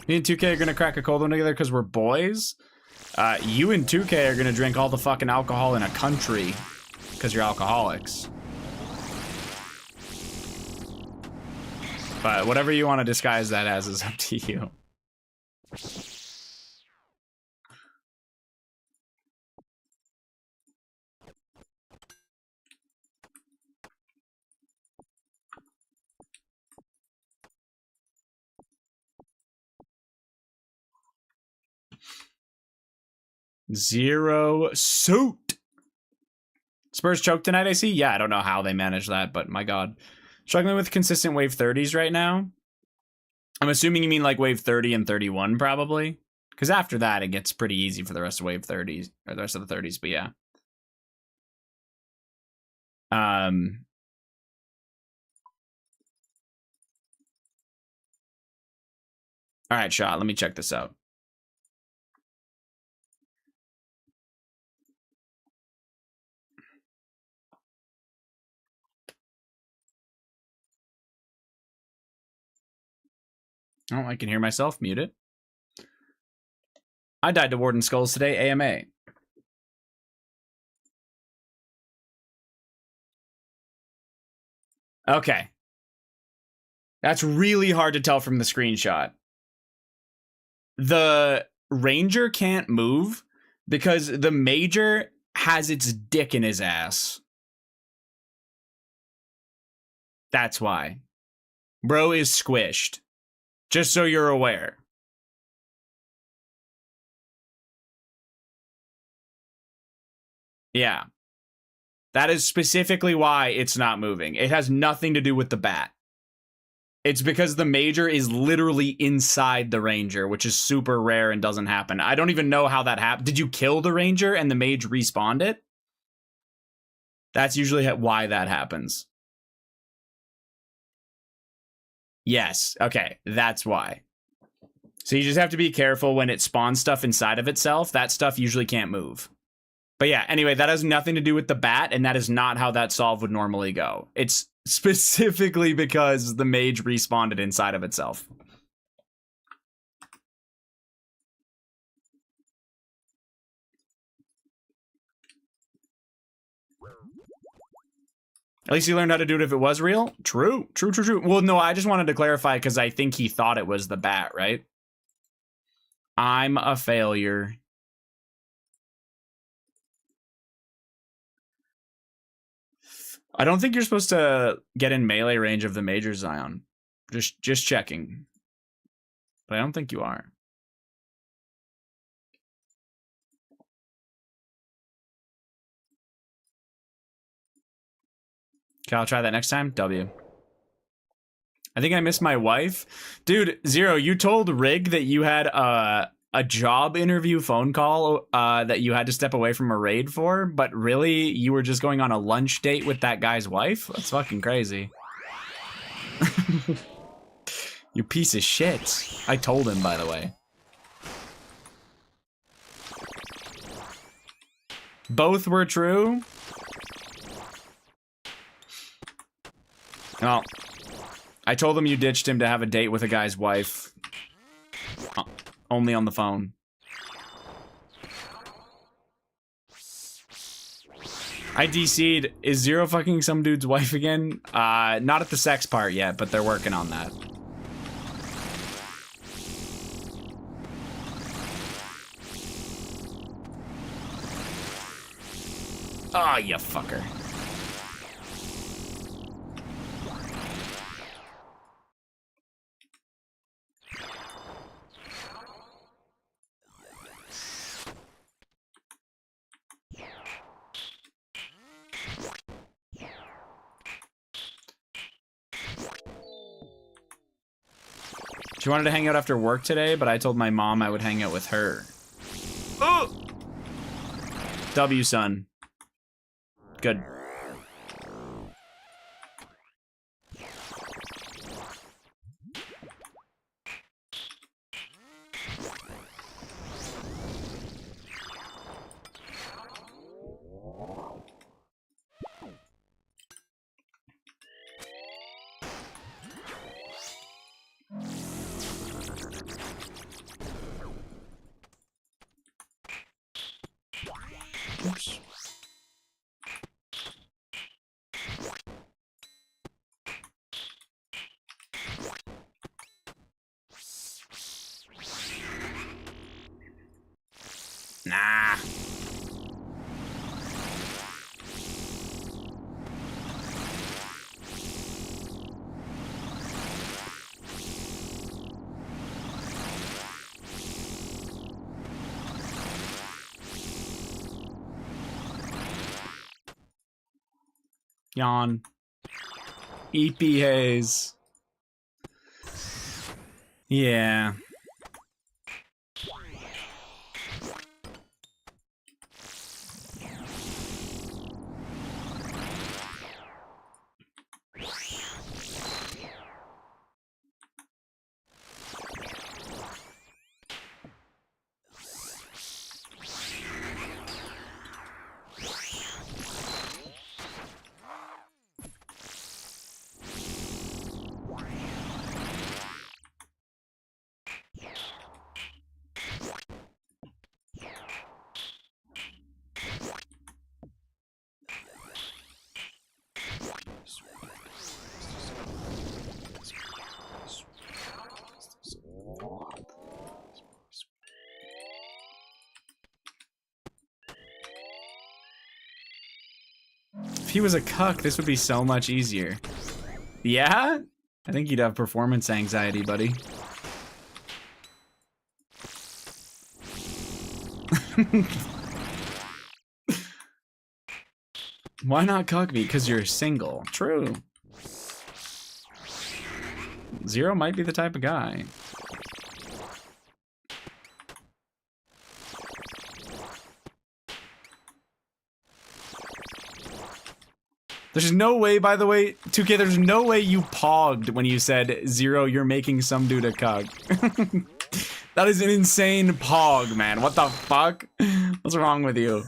Me and 2K are gonna crack a cold one together because we're boys. You and 2K are gonna drink all the fucking alcohol in a country because you're alcoholics. But whatever you want to disguise that as is up to you. Zero suit. Spurs choke tonight, I see. Yeah, I don't know how they managed that, but my god. Struggling with consistent wave 30s right now. I'm assuming you mean like wave 30 and 31 probably. Because after that, it gets pretty easy for the rest of wave 30s, or the rest of the 30s, but yeah. All right, Shot, let me check this out. Oh, I can hear myself. Mute it. I died to Warden Skulls today, AMA. Okay. That's really hard to tell from the screenshot. The Ranger can't move because the Major has its dick in his ass. That's why. Bro is squished. Just so you're aware. Yeah. That is specifically why it's not moving. It has nothing to do with the bat. It's because the Major is literally inside the Ranger, which is super rare and doesn't happen. I don't even know how that happened. Did you kill the Ranger and the Mage respawned it? That's usually why that happens. Yes. Okay. That's why. So you just have to be careful when it spawns stuff inside of itself. That stuff usually can't move. But yeah, anyway, that has nothing to do with the bat, and that is not how that solve would normally go. It's specifically because the Mage respawned it inside of itself. At least he learned how to do it if it was real. True. Well, no, I just wanted to clarify because I think he thought it was the bat, right? I'm a failure. I don't think you're supposed to get in melee range of the Major Zion. Just checking. But I don't think you are. Okay, I'll try that next time. W. I think I missed my wife. Dude, Zero, you told Rig that you had a job interview phone call that you had to step away from a raid for, but really you were just going on a lunch date with that guy's wife? That's fucking crazy. You piece of shit. I told him, by the way. Both were true? Well, I told him you ditched him to have a date with a guy's wife. Only on the phone. I DC'd. Is Zero fucking some dude's wife again? Not at the sex part yet, but they're working on that. Oh, you fucker. She wanted to hang out after work today, but I told my mom I would hang out with her. Oh! W, son. Good. Nah. Yawn. EPAs. Yeah. If he was a cuck, this would be so much easier. Yeah? I think you'd have performance anxiety, buddy. Why not cuck me? Because you're single. True. Zero might be the type of guy. There's no way, by the way, 2K, there's no way you pogged when you said, Zero, you're making some dude a cuck. That is an insane pog, man. What the fuck? What's wrong with you?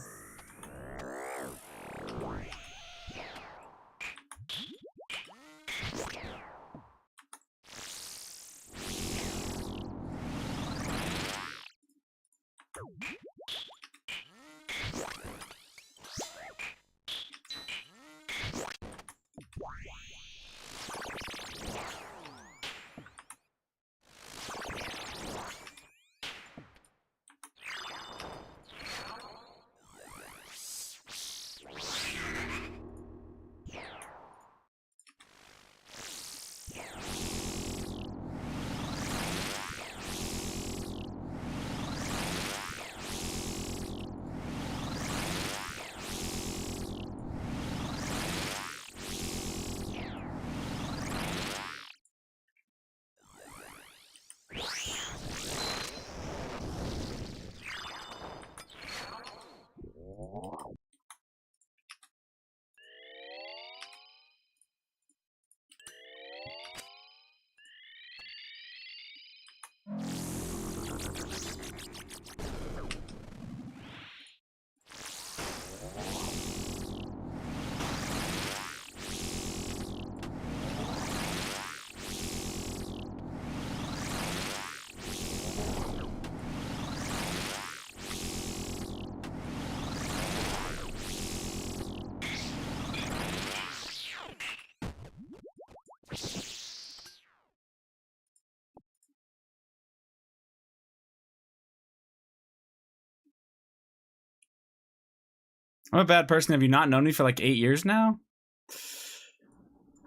I'm a bad person. Have you not known me for like 8 years now?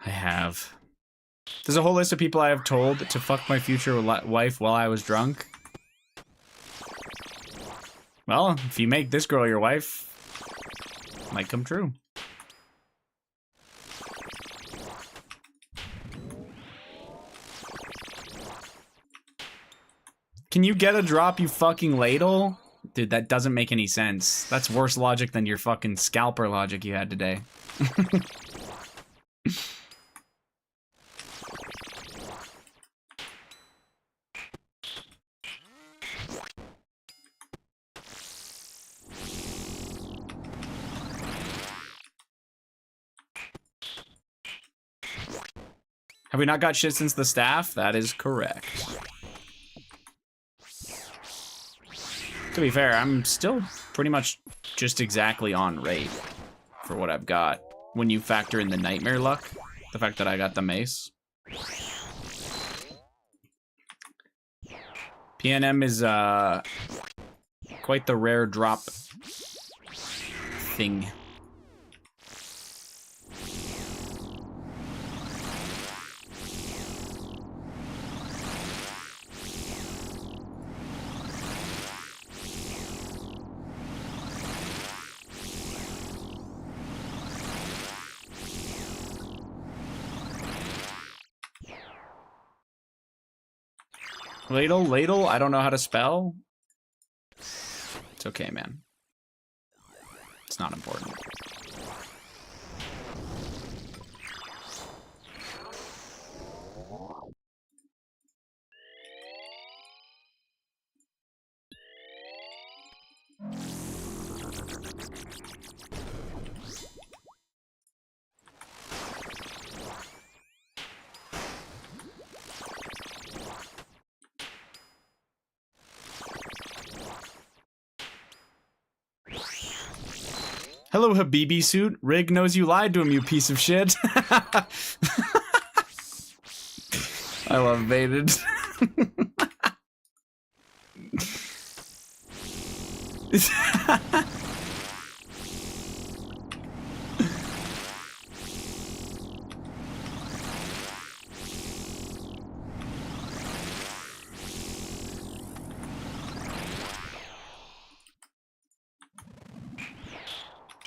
I have. There's a whole list of people I have told to fuck my future wife while I was drunk. Well, if you make this girl your wife, it might come true. Can you get a drop, you fucking ladle? Dude, that doesn't make any sense. That's worse logic than your fucking scalper logic you had today. Have we not got shit since the staff? That is correct. To be fair, I'm still pretty much just exactly on rate for what I've got. When you factor in the nightmare luck, the fact that I got the mace. PNM is, Quite the rare drop thing. Ladle, ladle, I don't know how to spell. It's okay, man. It's not important. Hello, Habibi suit. Rig knows you lied to him, you piece of shit. I love baited.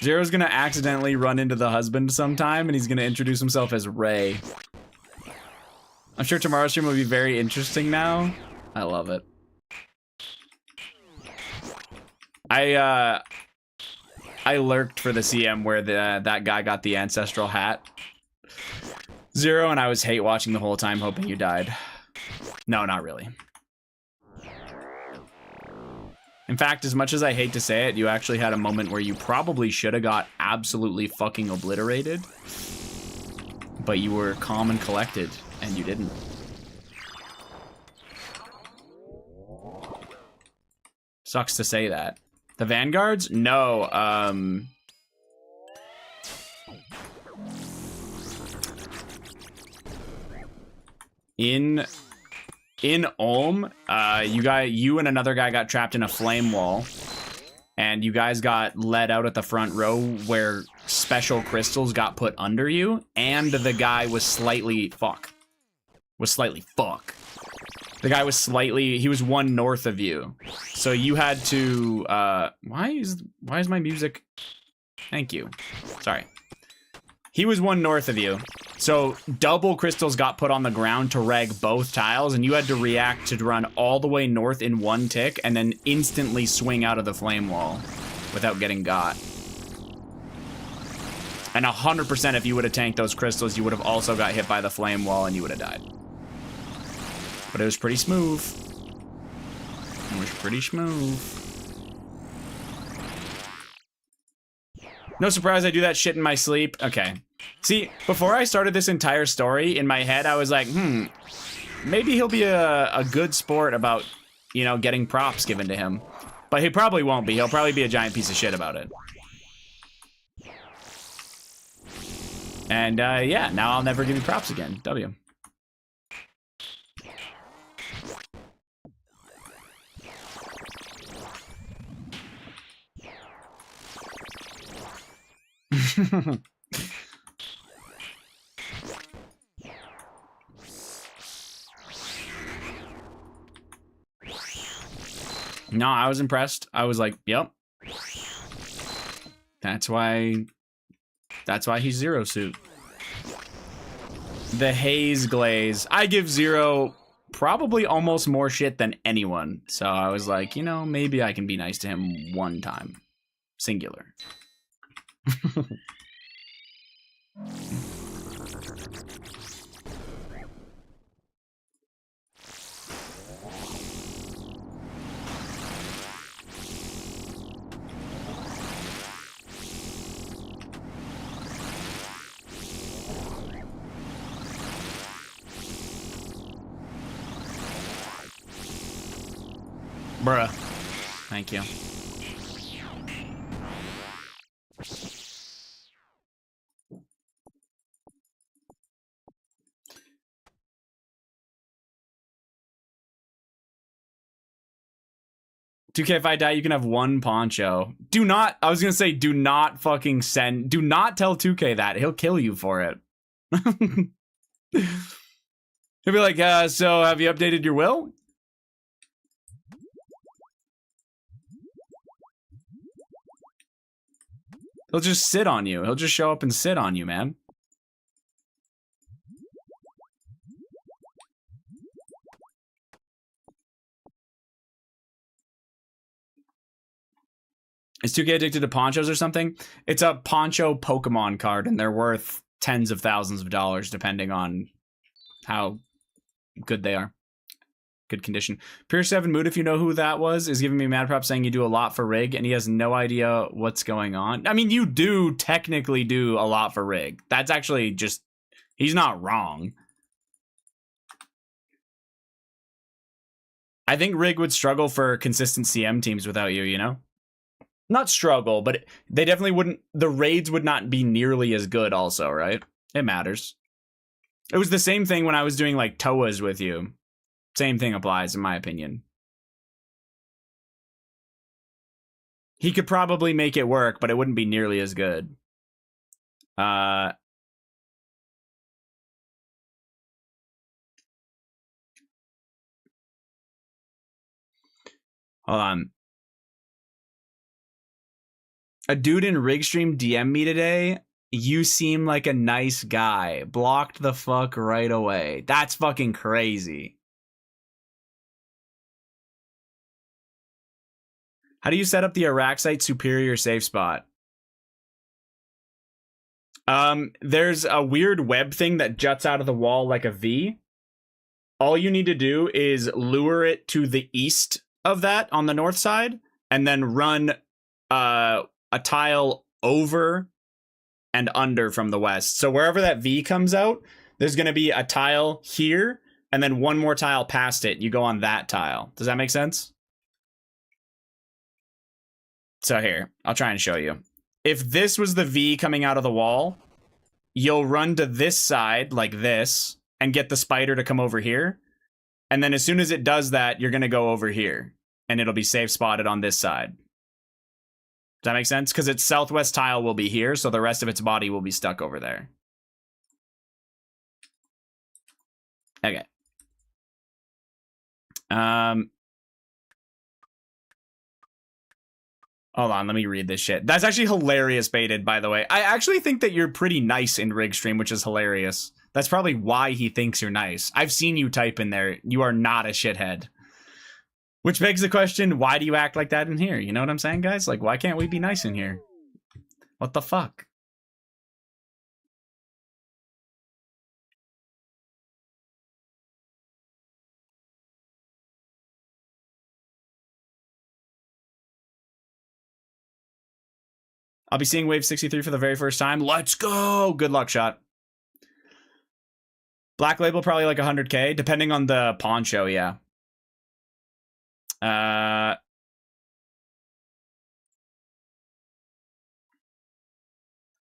Zero's gonna accidentally run into the husband sometime, and he's gonna introduce himself as Ray. I'm sure tomorrow's stream will be very interesting now. I love it. I lurked for the CM where that guy got the ancestral hat. Zero, and I was hate watching the whole time, hoping you died. No, not really. In fact, as much as I hate to say it, you actually had a moment where you probably should have got absolutely fucking obliterated. But you were calm and collected, and you didn't. Sucks to say that. The Vanguards? No, In Ulm, you and another guy got trapped in a flame wall, and you guys got led out at the front row where special crystals got put under you, and the guy was slightly fuck. The guy was he was one north of you, so you had to. Why is my music? Thank you. Sorry. He was one north of you. So double crystals got put on the ground to reg both tiles, and you had to react to run all the way north in one tick and then instantly swing out of the flame wall without getting got. And 100% if you would have tanked those crystals, you would have also got hit by the flame wall and you would have died. But it was pretty smooth. It was pretty smooth. No surprise I do that shit in my sleep. Okay. See, before I started this entire story, in my head, I was like, maybe he'll be a good sport about, you know, getting props given to him. But he probably won't be. He'll probably be a giant piece of shit about it. And, yeah, now I'll never give you props again. W. No, I was impressed. I was like, yep. That's why he's Zero suit. The haze glaze. I give Zero probably almost more shit than anyone. So I was like, you know, maybe I can be nice to him one time. Singular. Bruh. Thank you. 2K, if I die, you can have one poncho. Do not, I was gonna say, do not fucking send, do not tell 2K that. He'll kill you for it. He'll be like, so have you updated your will? He'll just sit on you. He'll just show up and sit on you, man. Is 2K addicted to ponchos or something? It's a poncho Pokemon card, and they're worth tens of thousands of dollars, depending on how good they are. Good condition. Pure 7 Mood, if you know who that was, is giving me mad props saying you do a lot for Rig, and he has no idea what's going on. I mean, you do technically do a lot for Rig. That's actually just... He's not wrong. I think Rig would struggle for consistent CM teams without you, you know? Not struggle, but they definitely wouldn't... The raids would not be nearly as good also, right? It matters. It was the same thing when I was doing, like, Toas with you. Same thing applies, in my opinion. He could probably make it work, but it wouldn't be nearly as good. Hold on. A dude in Rigstream DM'd me today. You seem like a nice guy. Blocked the fuck right away. That's fucking crazy. How do you set up the Araxite Superior safe spot? There's a weird web thing that juts out of the wall like a V. All you need to do is lure it to the east of that on the north side, and then run a tile over and under from the west. So wherever that V comes out, there's going to be a tile here, and then one more tile past it. You go on that tile. Does that make sense? So here, I'll try and show you. If this was the V coming out of the wall, you'll run to this side like this and get the spider to come over here. And then as soon as it does that, you're going to go over here and it'll be safe spotted on this side. Does that make sense? Because its southwest tile will be here, so the rest of its body will be stuck over there. Okay. Hold on, let me read this shit. That's actually hilarious, Baited, by the way. I actually think that you're pretty nice in Rigstream, which is hilarious. That's probably why he thinks you're nice. I've seen you type in there. You are not a shithead. Which begs the question, why do you act like that in here? You know what I'm saying, guys? Like, why can't we be nice in here? What the fuck? I'll be seeing Wave 63 for the very first time. Let's go! Good luck, shot. Black Label, probably like 100K, depending on the poncho, yeah. I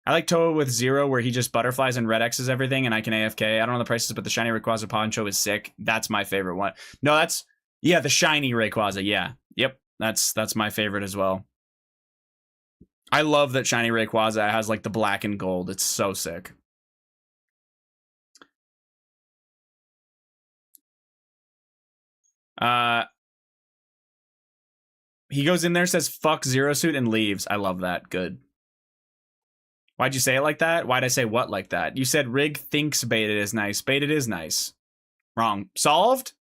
like Toa with 0, where he just butterflies and red X's everything, and I can AFK. I don't know the prices, but the shiny Rayquaza poncho is sick. That's my favorite one. No, that's... Yeah, the shiny Rayquaza, yeah. Yep, that's my favorite as well. I love that shiny Rayquaza has, like, the black and gold. It's so sick. He goes in there, says, fuck Zero Suit, and leaves. I love that. Good. Why'd you say it like that? Why'd I say what like that? You said Rig thinks Baited is nice. Baited is nice. Wrong. Solved?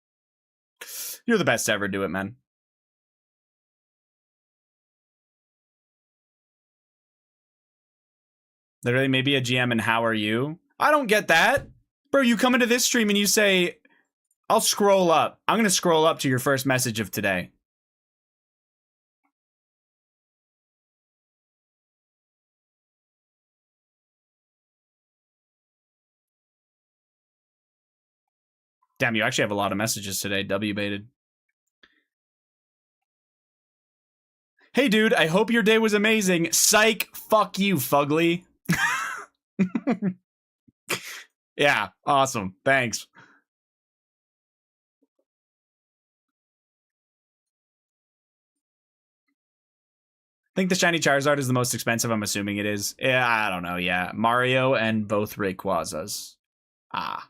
You're the best to ever do it, man. Literally, maybe a GM and how are you? I don't get that. Bro, you come into this stream and you say, I'll scroll up. I'm going to scroll up to your first message of today. Damn, you actually have a lot of messages today. W baited. Hey, dude, I hope your day was amazing. Psych, fuck you, fugly. Yeah, awesome. Thanks. think the shiny Charizard is the most expensive. I'm assuming it is. Yeah, I don't know. Yeah, Mario and both Rayquazas. Ah,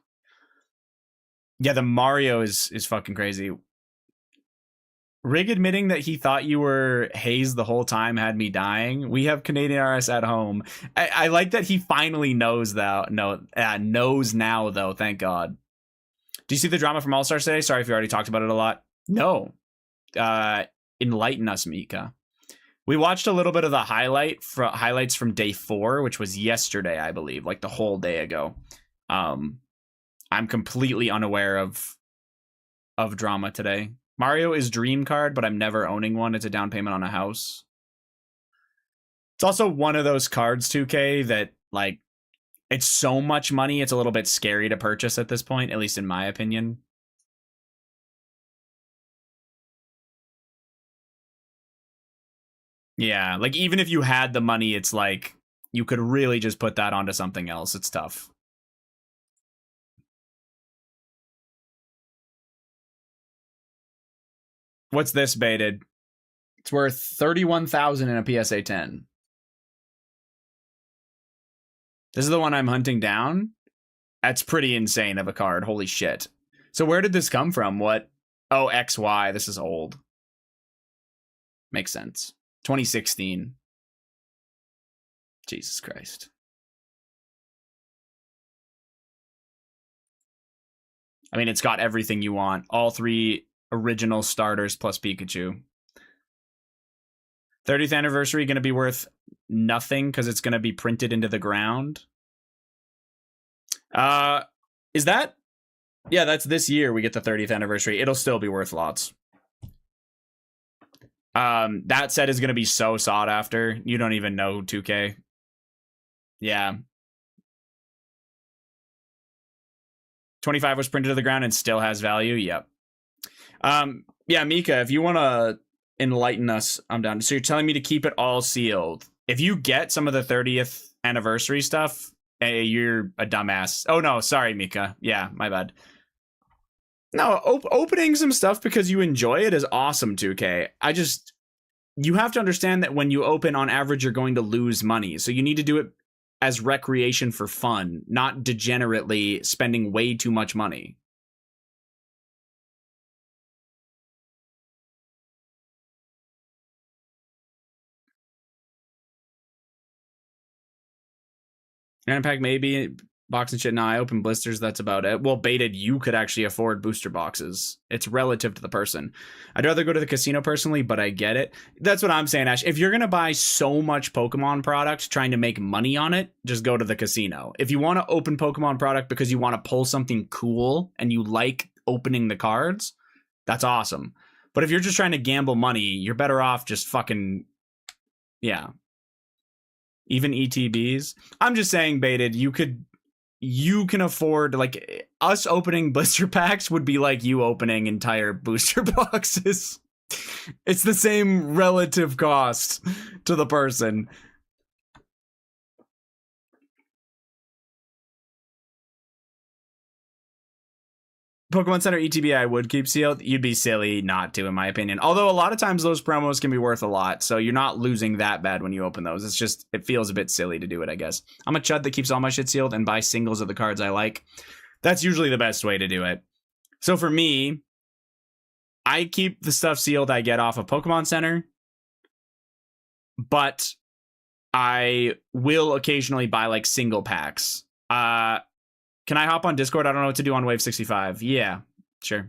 yeah. The Mario is fucking crazy. Rig admitting that he thought you were Hayes the whole time had me dying. We have Canadian RS at home. I like that he finally knows though. Knows now though. Thank God. Do you see the drama from All Stars today? Sorry if you already talked about it a lot. No. Enlighten us, Mika. We watched a little bit of the highlights from day 4, which was yesterday, I believe, like the whole day ago. I'm completely unaware of drama today. Mario is dream card, but I'm never owning one. It's a down payment on a house. It's also one of those cards, 2K, that like it's so much money, it's a little bit scary to purchase at this point, at least in my opinion. Yeah, like even if you had the money, it's like you could really just put that onto something else. It's tough. What's this baited? It's worth 31,000 in a PSA 10. This is the one I'm hunting down. That's pretty insane of a card. Holy shit. So where did this come from? What? Oh, XY. This is old. Makes sense. 2016. Jesus Christ. I mean, it's got everything you want. All 3 original starters plus Pikachu. 30th anniversary going to be worth nothing because it's going to be printed into the ground. Is that? Yeah, that's this year we get the 30th anniversary. It'll still be worth lots. That set is going to be so sought after. You don't even know 2K. Yeah. 25 was printed to the ground and still has value. Yep. Yeah, Mika, if you want to enlighten us, I'm down. So you're telling me to keep it all sealed. If you get some of the 30th anniversary stuff, hey, you're a dumbass. Oh, no, sorry, Mika. Yeah, my bad. No, opening some stuff because you enjoy it is awesome, 2K. You have to understand that when you open, on average, you're going to lose money. So you need to do it as recreation for fun, not degenerately spending way too much money. Random pack maybe, box and shit. Nah, I open blisters, that's about it. Well, baited, you could actually afford booster boxes. It's relative to the person. I'd rather go to the casino personally, but I get it. That's what I'm saying, Ash. If you're going to buy so much Pokemon product trying to make money on it, just go to the casino. If you want to open Pokemon product because you want to pull something cool and you like opening the cards, that's awesome. But if you're just trying to gamble money, you're better off just fucking, yeah. Even ETBs. I'm just saying, baited, you can afford, like, us opening blister packs would be like you opening entire booster boxes. It's the same relative cost to the person. Pokemon Center ETB I would keep sealed. You'd be silly not to, in my opinion. Although a lot of times those promos can be worth a lot, so you're not losing that bad when you open those. It's just, it feels a bit silly to do it, I guess. I'm a chud that keeps all my shit sealed and buy singles of the cards I like. That's usually the best way to do it. So for me, I keep the stuff sealed I get off of Pokemon Center, but I will occasionally buy like single packs. Can I hop on Discord? I don't know what to do on Wave 65. Yeah, sure.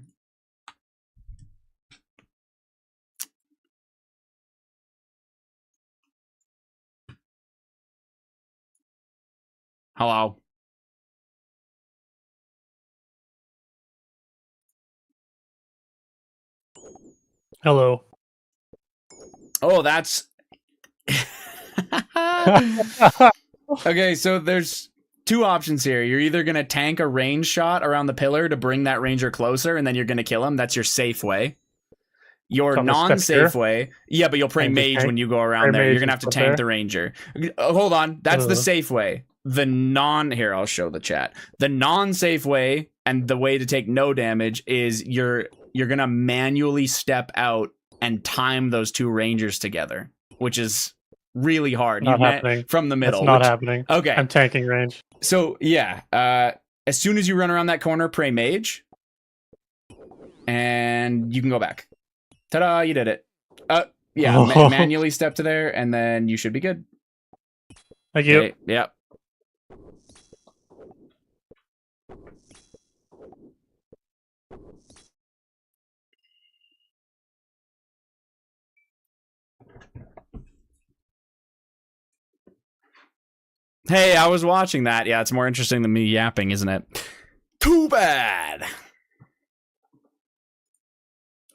Hello. Hello. Oh, that's... Okay, so there's 2 options here. You're either going to tank a range shot around the pillar to bring that ranger closer, and then you're going to kill him. That's your safe way. Your non-safe way... Yeah, but you'll pray mage when you go around there. You're going to have to tank the ranger. Hold on. That's the safe way. The Here, I'll show the chat. The non-safe way, and the way to take no damage, is you're going to manually step out and time those 2 rangers together. which is really hard. Not You met happening. from the middle. That's not which- happening. Okay. I'm tanking range. So, yeah. As soon as you run around that corner, pray mage. And you can go back. Ta-da, you did it. Yeah, Oh. manually step to there, and then you should be good. Thank you. Okay, yep. Hey, I was watching that. Yeah, it's more interesting than me yapping, isn't it? Too bad.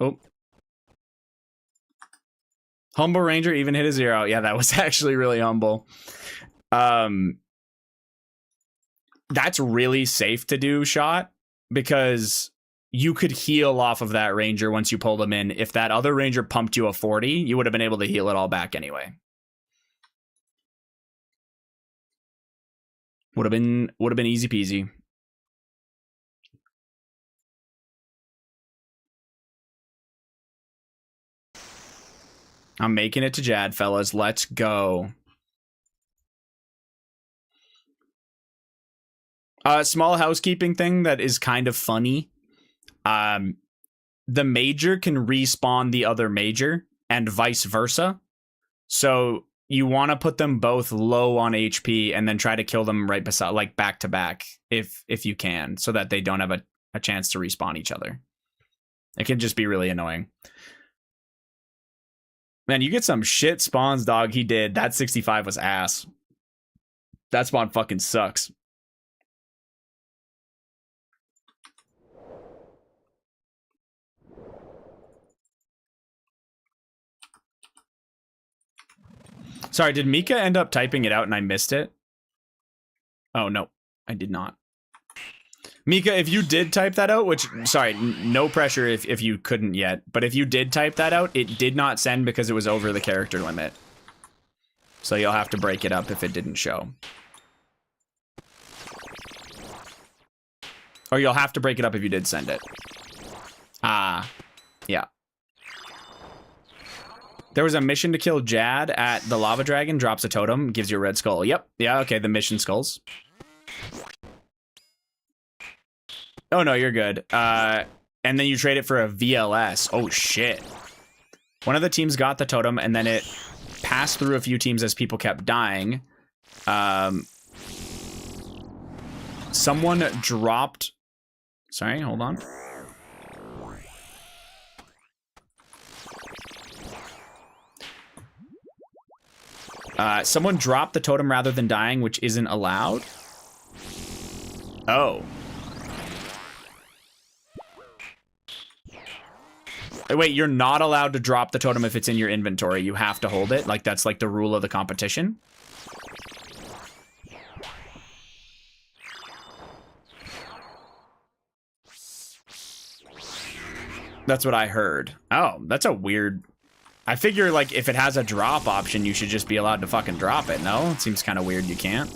Oh. Humble Ranger even hit a 0. Yeah, that was actually really humble. That's really safe to do, Shot, because you could heal off of that Ranger once you pulled him in. If that other Ranger pumped you a 40, you would have been able to heal it all back anyway. Would have been easy peasy. I'm making it to Jad, fellas. Let's go. Small housekeeping thing that is kind of funny. The major can respawn the other major and vice versa. So you want to put them both low on HP and then try to kill them right beside, like back to back, if you can, so that they don't have a chance to respawn each other. It can just be really annoying. Man, you get some shit spawns, dog. He did. That 65 was ass. That spawn fucking sucks. Sorry, did Mika end up typing it out and I missed it? Oh, no, I did not. Mika, if you did type that out, which, sorry, no pressure if you couldn't yet, but if you did type that out, it did not send because it was over the character limit. So you'll have to break it up if it didn't show. Or you'll have to break it up if you did send it. Yeah. There was a mission to kill Jad at the Lava Dragon, drops a totem, gives you a red skull. Yep. Yeah, okay, the mission skulls. Oh, no, you're good. And then you trade it for a VLS. Oh, shit. One of the teams got the totem, and then it passed through a few teams as people kept dying. Someone dropped... Sorry, hold on. Someone dropped the totem rather than dying, which isn't allowed. Oh. Wait, you're not allowed to drop the totem if it's in your inventory. You have to hold it. Like, that's like the rule of the competition. That's what I heard. Oh, that's a weird... I figure, like, if it has a drop option, you should just be allowed to fucking drop it, no? It seems kind of weird you can't.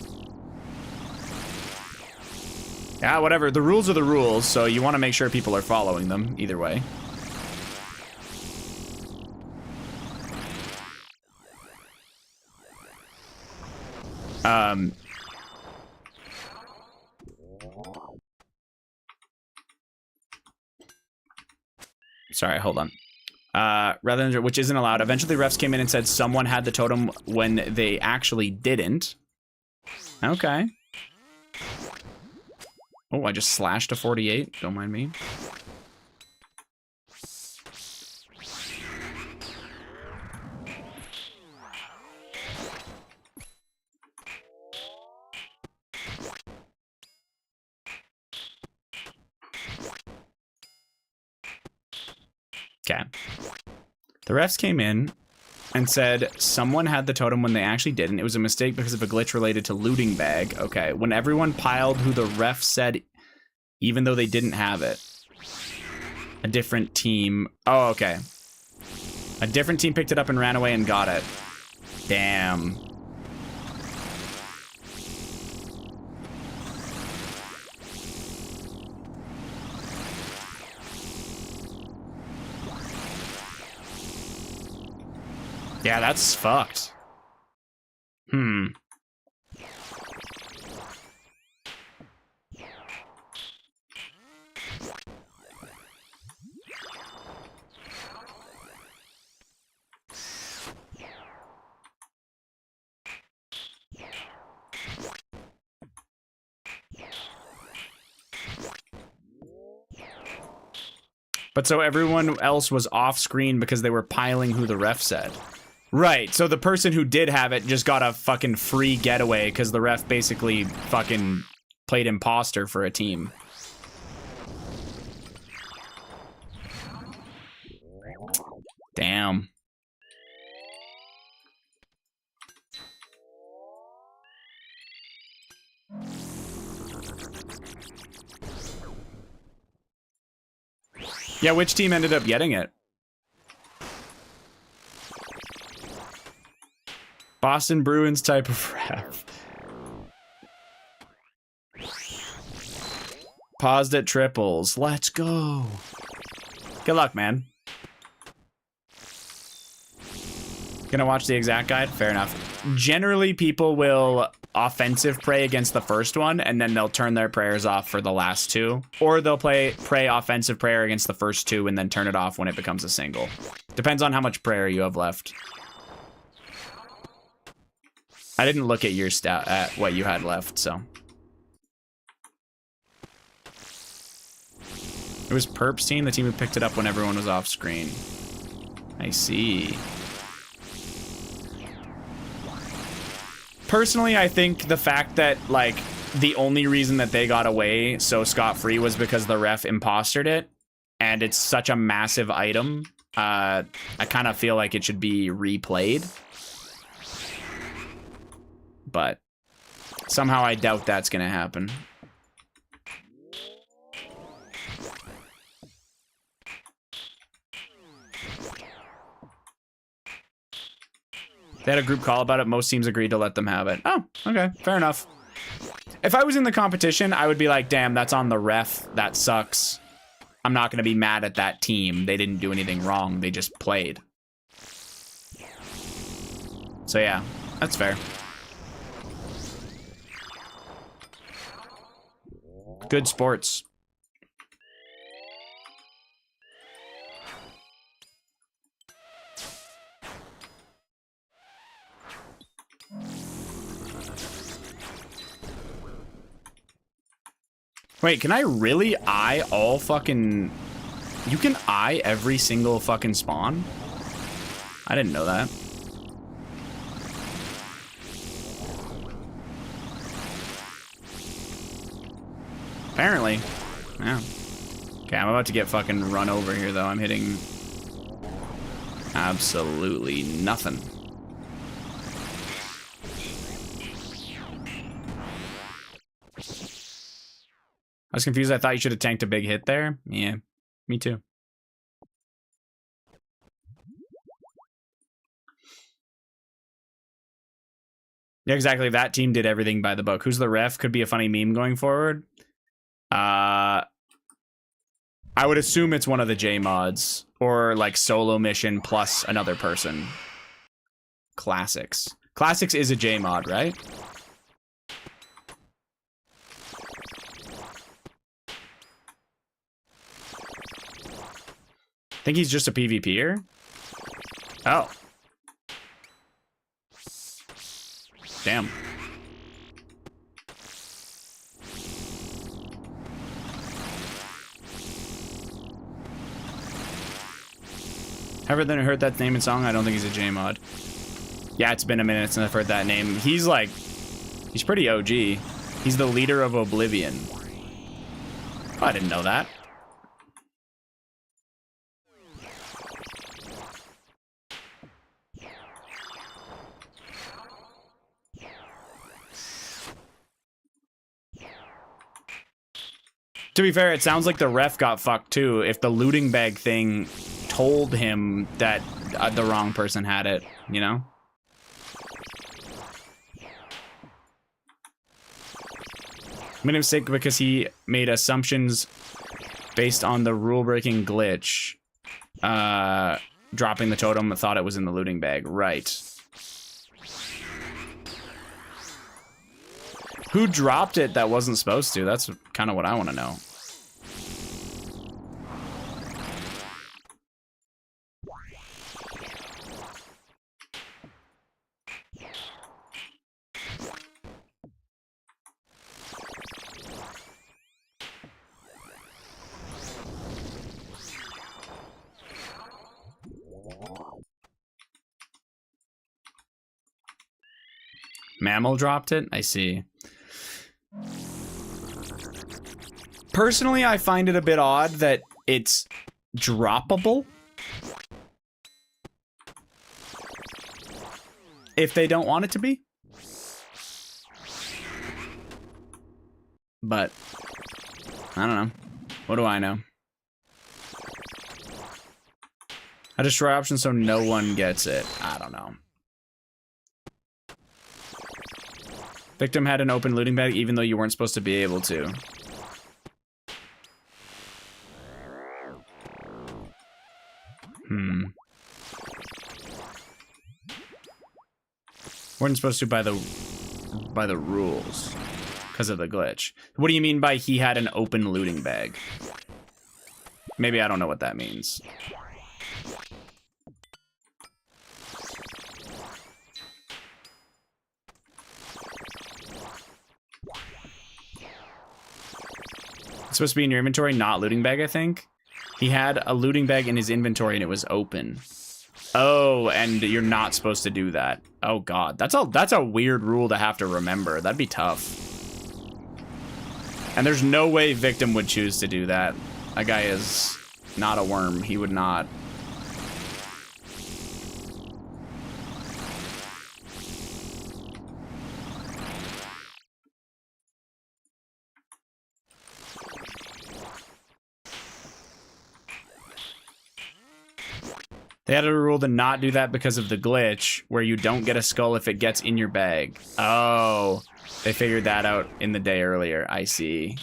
Yeah, whatever. The rules are the rules, so you want to make sure people are following them, either way. Sorry, hold on. Rather than, which isn't allowed. Eventually, refs came in and said someone had the totem when they actually didn't. Okay. Oh, I just slashed a 48. Don't mind me. Okay. The refs came in and said someone had the totem when they actually didn't. It was a mistake because of a glitch related to looting bag. Okay. When everyone piled who the ref said, even though they didn't have it. A different team. Oh, okay. A different team picked it up and ran away and got it. Damn. Yeah, that's fucked. Hmm. But so everyone else was off screen because they were piling who the ref said. Right, so the person who did have it just got a fucking free getaway because the ref basically fucking played imposter for a team. Damn. Yeah, which team ended up getting it? Boston Bruins type of ref. Paused at triples. Let's go. Good luck, man. Gonna watch the exact guide? Fair enough. Generally, people will offensive pray against the first one, and then they'll turn their prayers off for the last two. Or they'll pray offensive prayer against the first two, and then turn it off when it becomes a single. Depends on how much prayer you have left. I didn't look at your stat at what you had left, so. It was Perp's team, the team who picked it up when everyone was off screen. I see. Personally, I think the fact that, like, the only reason that they got away so scot-free was because the ref impostered it, and it's such a massive item. I kind of feel like it should be replayed. But somehow I doubt that's going to happen. They had a group call about it. Most teams agreed to let them have it. Oh, okay. Fair enough. If I was in the competition, I would be like, damn, that's on the ref. That sucks. I'm not going to be mad at that team. They didn't do anything wrong. They just played. So yeah, that's fair. Good sports. Wait, can I really eye all fucking... You can eye every single fucking spawn? I didn't know that. Apparently. Yeah. Okay, I'm about to get fucking run over here, though. I'm hitting... absolutely nothing. I was confused. I thought you should have tanked a big hit there. Yeah, me too. Yeah, exactly. That team did everything by the book. Who's the ref? Could be a funny meme going forward. I would assume it's one of the J mods or like solo mission plus another person. Classics. Classics is a J mod, right? I think he's just a PvPer. Oh. Damn. Ever then heard that name and song? I don't think he's a J mod. Yeah, it's been a minute since I've heard that name. He's like, he's pretty OG. He's the leader of Oblivion. Oh, I didn't know that. To be fair, it sounds like the ref got fucked too. If the looting bag thing told him that the wrong person had it, you know? Made a mistake because he made assumptions based on the rule-breaking glitch. dropping the totem thought it was in the looting bag. Right. Who dropped it that wasn't supposed to? That's kind of what I want to know. Mammal dropped it? I see. Personally, I find it a bit odd that it's droppable if they don't want it to be. But I don't know. What do I know? I destroy option so no one gets it. I don't know. Victim had an open looting bag even though you weren't supposed to be able to. Weren't supposed to by the rules because of the glitch. What do you mean by he had an open looting bag? Maybe I don't know what that means. It's supposed to be in your inventory, not looting bag, I think. He had a looting bag in his inventory and it was open. Oh, and you're not supposed to do that. Oh god, that's a weird rule to have to remember. That'd be tough. And there's no way Victim would choose to do that. That guy is not a worm. He would not. They had a rule to not do that because of the glitch, where you don't get a skull if it gets in your bag. Oh, they figured that out in the day earlier. I see.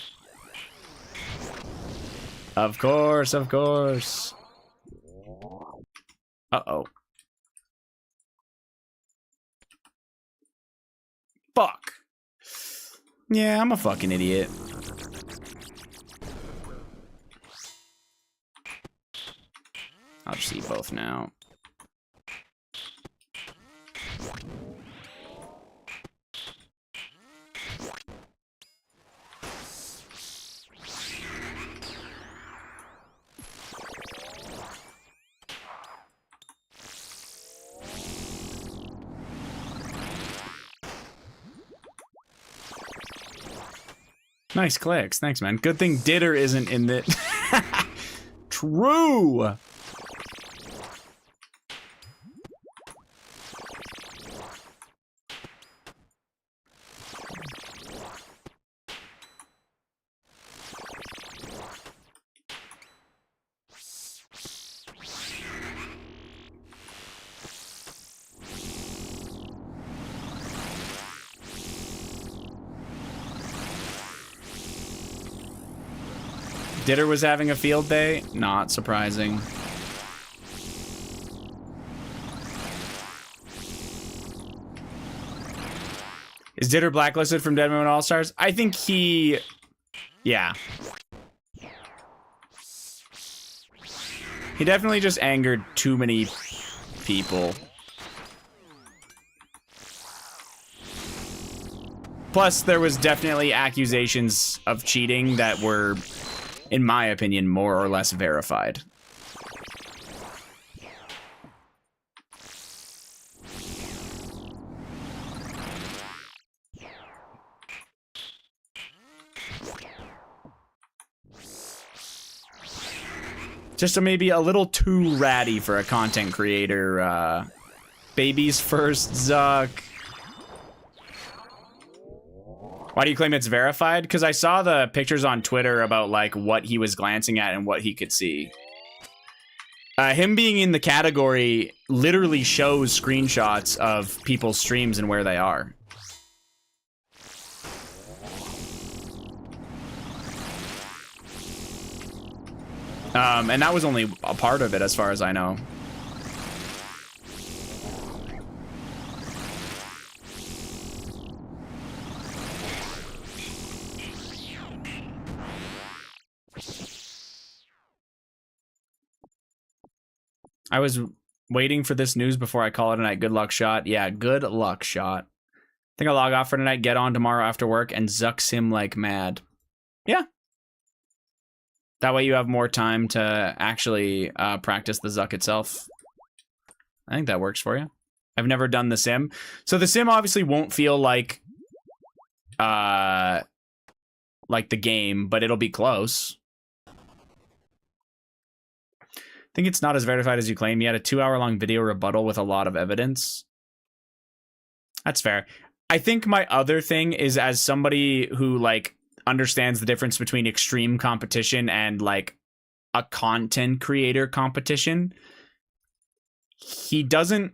Of course, of course. Uh-oh. Fuck. Yeah, I'm a fucking idiot. I'll just eat both now. Nice clicks. Thanks, man. Good thing Ditter isn't in it. True. Ditter was having a field day? Not surprising. Is Ditter blacklisted from Dead Moment All-Stars? I think he... Yeah. He definitely just angered too many people. Plus, there was definitely accusations of cheating that were, in my opinion, more or less verified. Just maybe a little too ratty for a content creator. Babies first, Zuck. Why do you claim it's verified? Because I saw the pictures on Twitter about like what he was glancing at and what he could see. Him being in the category literally shows screenshots of people's streams and where they are. And that was only a part of it as far as I know. I was waiting for this news before I call it a night. Good luck, shot. Yeah, good luck, shot. I think I'll log off for tonight, get on tomorrow after work, and zuck sim like mad. Yeah. That way you have more time to actually practice the zuck itself. I think that works for you. I've never done the sim. So the sim obviously won't feel like the game, but it'll be close. I think it's not as verified as you claim. You had a 2-hour-long video rebuttal with a lot of evidence. That's fair. I think my other thing is, as somebody who like understands the difference between extreme competition and like a content creator competition, he doesn't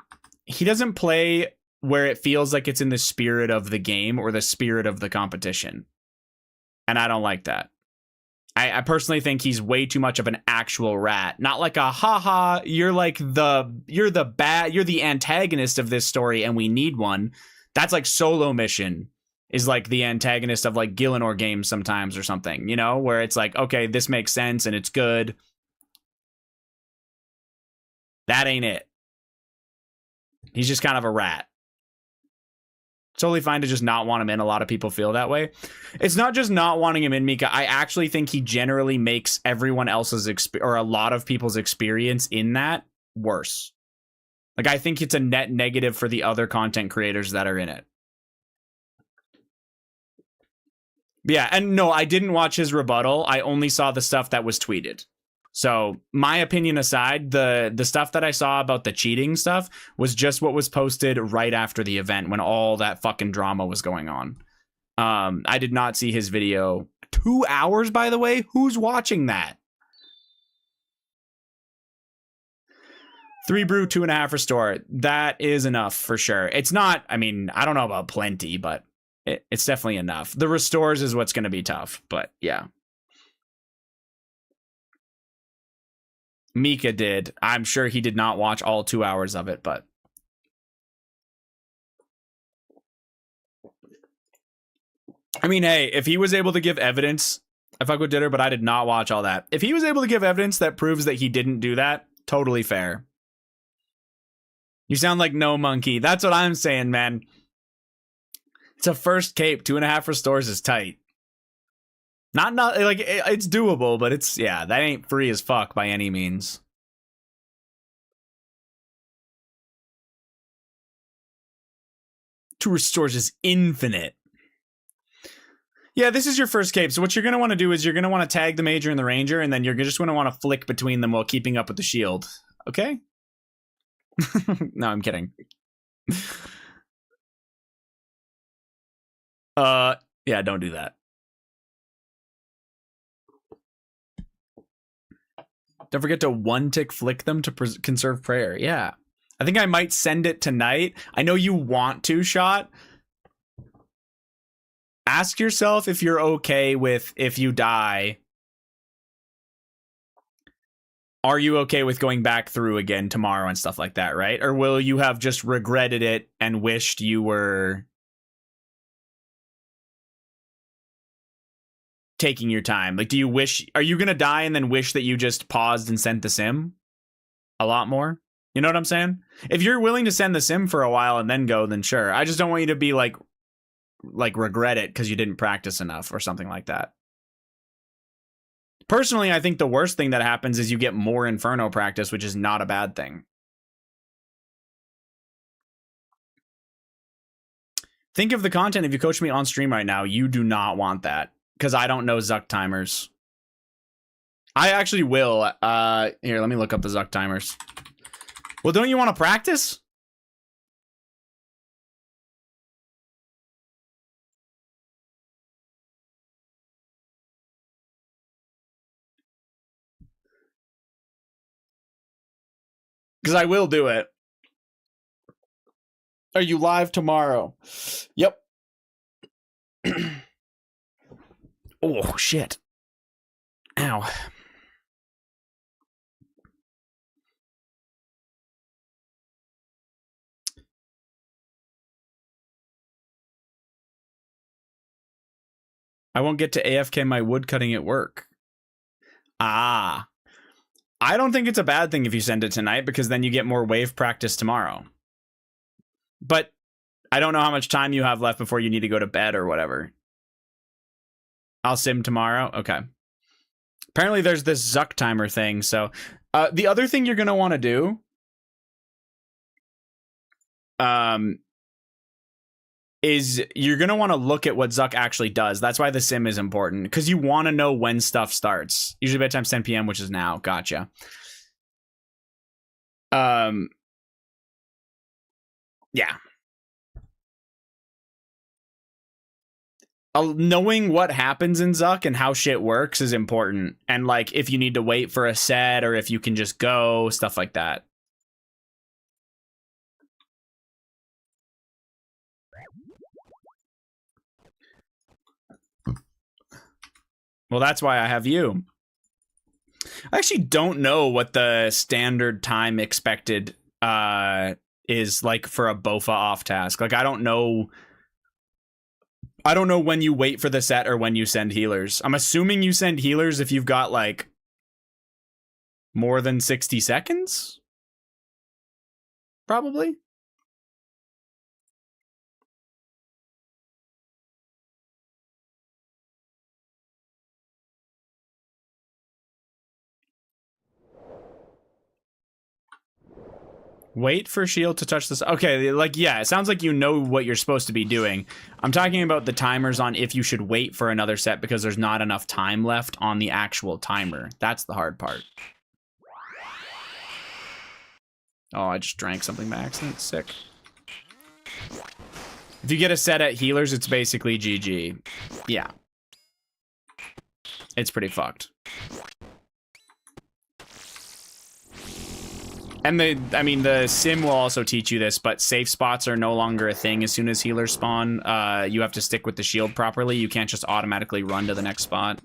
play where it feels like it's in the spirit of the game or the spirit of the competition. And I don't like that. I personally think he's way too much of an actual rat. Not like a haha, you're the antagonist of this story and we need one. That's like Solo Mission is like the antagonist of like Gillenor games sometimes or something, you know, where it's like, okay, this makes sense and it's good. That ain't it. He's just kind of a rat. Totally fine to just not want him in. A lot of people feel that way. It's not just not wanting him in, Mika. I actually think he generally makes everyone else's or a lot of people's experience in that worse. Like, I think it's a net negative for the other content creators that are in it. Yeah, and no, I didn't watch his rebuttal. I only saw the stuff that was tweeted. So my opinion aside, the stuff that I saw about the cheating stuff was just what was posted right after the event when all that fucking drama was going on. I did not see his video. 2 hours, by the way? Who's watching that? 3 brew, 2.5 restore. That is enough for sure. It's not, I mean, I don't know about plenty, but it's definitely enough. The restores is what's going to be tough, but yeah. Mika did. I'm sure he did not watch all 2 hours of it, but I mean, hey, if he was able to give evidence, I fuck with Ditter, but I did not watch all that. If he was able to give evidence that proves that he didn't do that, totally fair. You sound like no monkey. That's what I'm saying, man. It's a first cape. 2.5 restores is tight. Not like it's doable, but it's, yeah, that ain't free as fuck by any means. Two restores is infinite. Yeah, this is your first cape. So what you're going to want to do is you're going to want to tag the Major and the Ranger, and then you're just going to want to flick between them while keeping up with the shield. Okay? No, I'm kidding. Yeah, don't do that. Don't forget to one-tick flick them to conserve prayer. Yeah. I think I might send it tonight. I know you want to, Shot. Ask yourself if you're okay with, if you die, are you okay with going back through again tomorrow and stuff like that, right? Or will you have just regretted it and wished you were taking your time? Like, do you wish, are you going to die and then wish that you just paused and sent the sim a lot more? You know what I'm saying? If you're willing to send the sim for a while and then go, then sure. I just don't want you to be like regret it because you didn't practice enough or something like that. Personally, I think the worst thing that happens is you get more Inferno practice, which is not a bad thing. Think of the content. If you coach me on stream right now, you do not want that because I don't know Zuck timers. I actually will. Here, let me look up the Zuck timers. Well, don't you want to practice? Because I will do it. Are you live tomorrow? Yep. Oh, shit. Ow. I won't get to AFK my wood cutting at work. Ah. I don't think it's a bad thing if you send it tonight, because then you get more wave practice tomorrow. But I don't know how much time you have left before you need to go to bed or whatever. I'll sim tomorrow. Okay. Apparently there's this Zuck timer thing. So the other thing you're going to want to do is you're going to want to look at what Zuck actually does. That's why the sim is important, because you want to know when stuff starts. Usually bedtime's 10 p.m., which is now. Gotcha. Yeah. Knowing what happens in Zuck and how shit works is important. And like if you need to wait for a set or if you can just go, stuff like that. Well, that's why I have you. I actually don't know what the standard time expected is like for a Bofa off task. Like I don't know when you wait for the set or when you send healers. I'm assuming you send healers if you've got like more than 60 seconds. Probably. Wait for shield to touch this. Okay, like, yeah, it sounds like you know what you're supposed to be doing. I'm talking about the timers on if you should wait for another set because there's not enough time left on the actual timer. That's the hard part. Oh, I just drank something by accident. Sick. If you get a set at healers, it's basically GG. Yeah. It's pretty fucked. And the sim will also teach you this, but safe spots are no longer a thing as soon as healers spawn. You have to stick with the shield properly. You can't just automatically run to the next spot.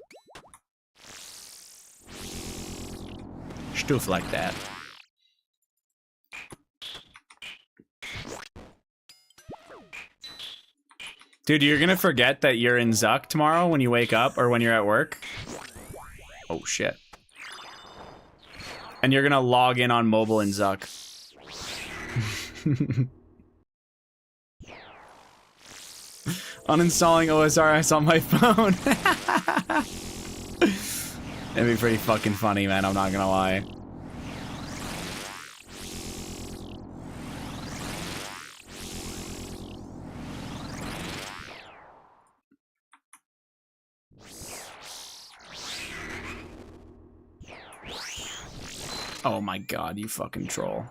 Stuff like that. Dude, you're gonna forget that you're in Zuck tomorrow when you wake up or when you're at work. Oh, shit. And you're gonna log in on mobile in Zuck. Uninstalling OSRS on my phone. It'd be pretty fucking funny, man. I'm not gonna lie. Oh my god, you fucking troll.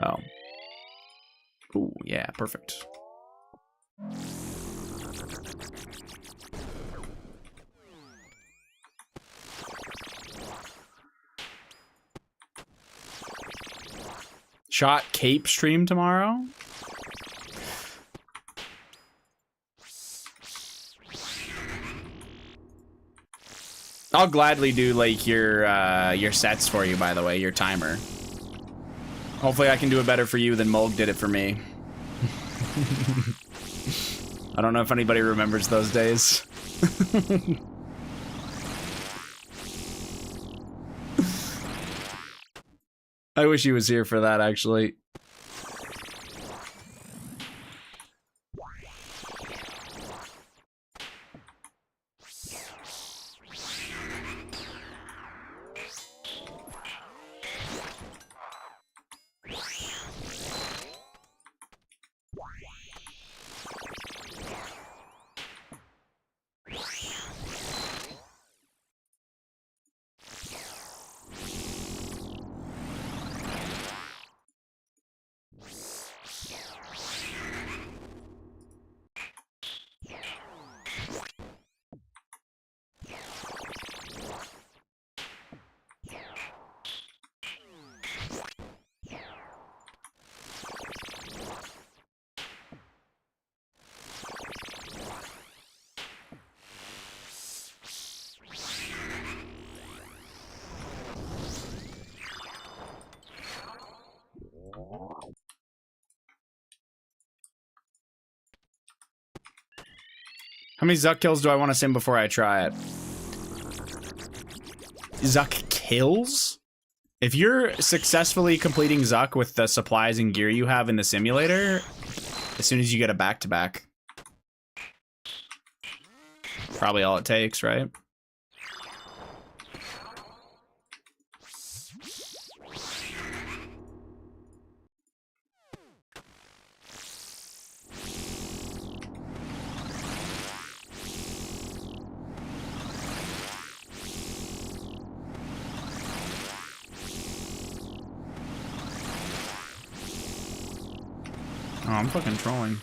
Oh. Ooh, yeah, perfect. Shot Cape stream tomorrow? I'll gladly do like your sets for you, by the way, your timer. Hopefully I can do it better for you than Mulg did it for me. I don't know if anybody remembers those days. I wish he was here for that, actually. How many Zuck kills do I want to sim before I try it? Zuck kills? If you're successfully completing Zuck with the supplies and gear you have in the simulator, as soon as you get a back-to-back. Probably all it takes, right? Oh, I'm fucking trolling.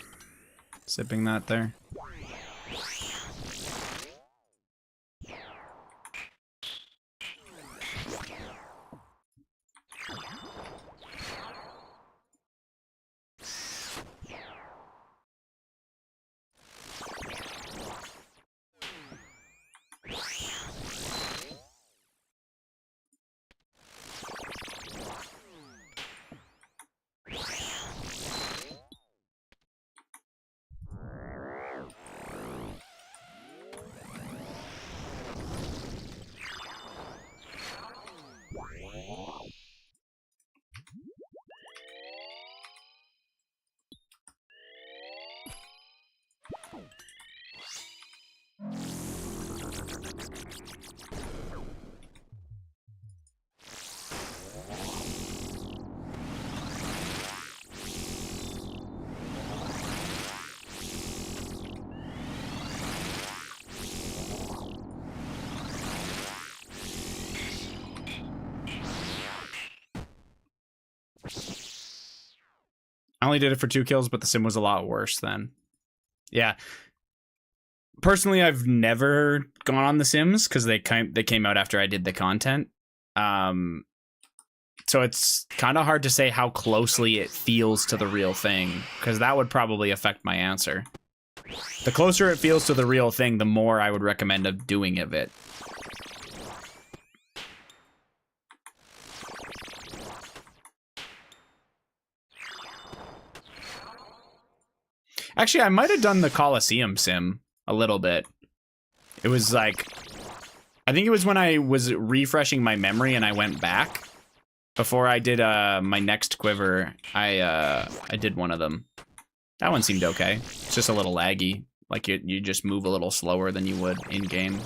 Sipping that there. I only did it for 2 kills, but the sim was a lot worse then. Yeah. Personally, I've never gone on the sims because they came out after I did the content. So it's kind of hard to say how closely it feels to the real thing, because that would probably affect my answer. The closer it feels to the real thing, the more I would recommend of doing of it. Actually, I might have done the Coliseum sim a little bit. It was like, I think it was when I was refreshing my memory and I went back. Before I did my next quiver, I did one of them. That one seemed okay. It's just a little laggy. Like you just move a little slower than you would in game.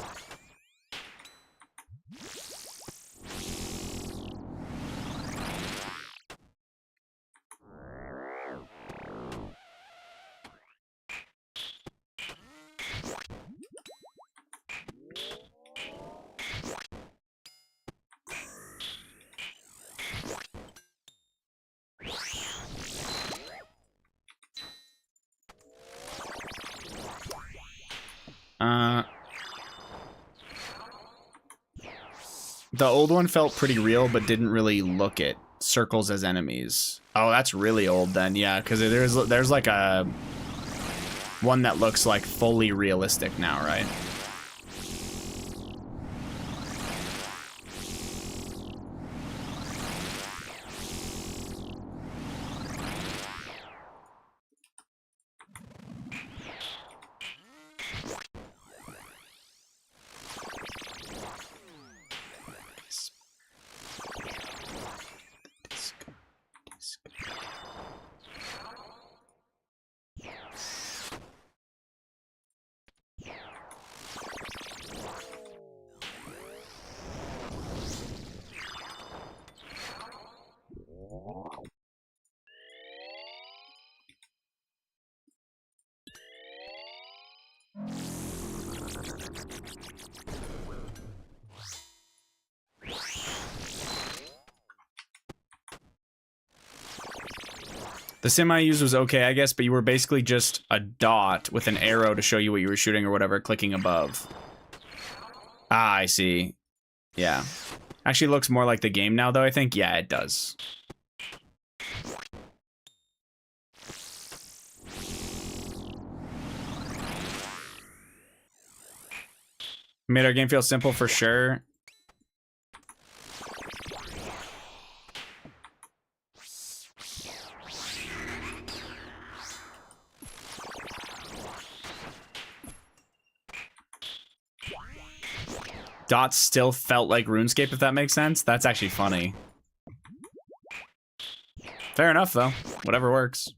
The old one felt pretty real, but didn't really look at circles as enemies. Oh, that's really old then, yeah, because there's like a one that looks like fully realistic now, right? The sim I used was okay, I guess, but you were basically just a dot with an arrow to show you what you were shooting or whatever, clicking above. Ah, I see. Yeah. Actually looks more like the game now, though, I think. Yeah, it does. Made our game feel simple for sure. Dots still felt like RuneScape, if that makes sense. That's actually funny. Fair enough, though. Whatever works.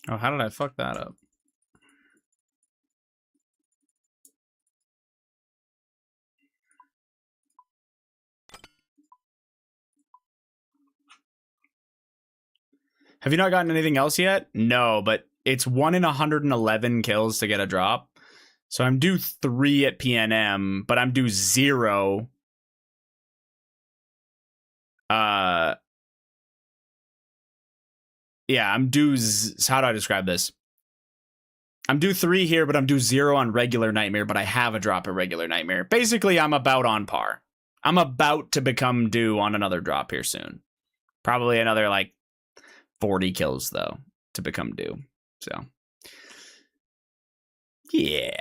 Oh, how did I fuck that up? Have you not gotten anything else yet? No, but it's 1 in 111 kills to get a drop. So I'm due 3 at PNM, but I'm due 0. Yeah, I'm due. How do I describe this? I'm due 3 here, but I'm due 0 on regular Nightmare, but I have a drop at regular Nightmare. Basically, I'm about on par. I'm about to become due on another drop here soon. Probably another, like, 40 kills, though, to become due. So, yeah.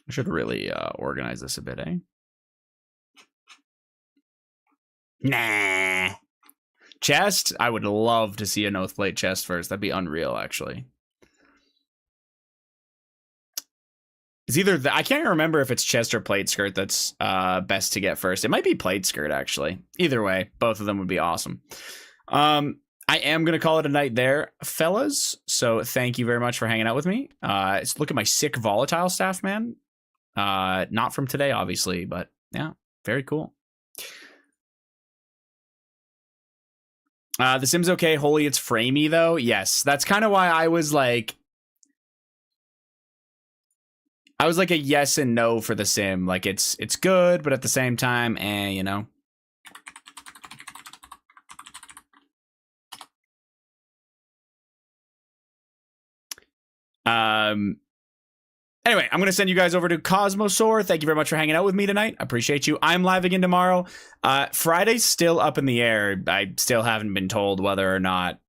I should really organize this a bit, eh? Nah. Chest? I would love to see an Oathblade chest first. That'd be unreal, actually. It's either I can't remember if it's chest or plate skirt that's best to get first. It might be plate skirt, actually. Either way, both of them would be awesome. I am going to call it a night there, fellas. So thank you very much for hanging out with me. Look at my sick volatile staff, man. Not from today, obviously, but yeah, very cool. The Sim's okay. Holy, it's framey, though. Yes, that's kind of why I was like a yes and no for the Sim. Like, it's good, but at the same time, you know. Anyway, I'm going to send you guys over to Cosmosaur. Thank you very much for hanging out with me tonight. I appreciate you. I'm live again tomorrow. Friday's still up in the air. I still haven't been told whether or not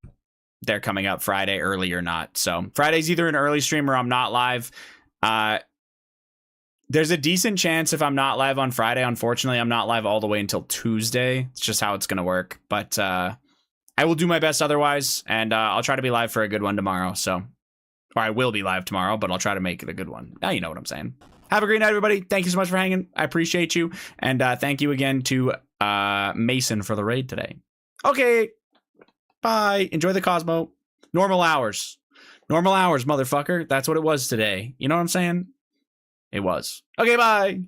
they're coming up Friday early or not. So Friday's either an early stream or I'm not live. There's a decent chance if I'm not live on Friday. Unfortunately, I'm not live all the way until Tuesday. It's just how it's going to work. But I will do my best otherwise, and I'll try to be live for a good one tomorrow. So, or I will be live tomorrow, but I'll try to make it a good one. Now you know what I'm saying. Have a great night, everybody. Thank you so much for hanging. I appreciate you. And thank you again to Mason for the raid today. Okay. Bye. Enjoy the Cosmo. Normal hours. Normal hours, motherfucker. That's what it was today. You know what I'm saying? It was. Okay, bye.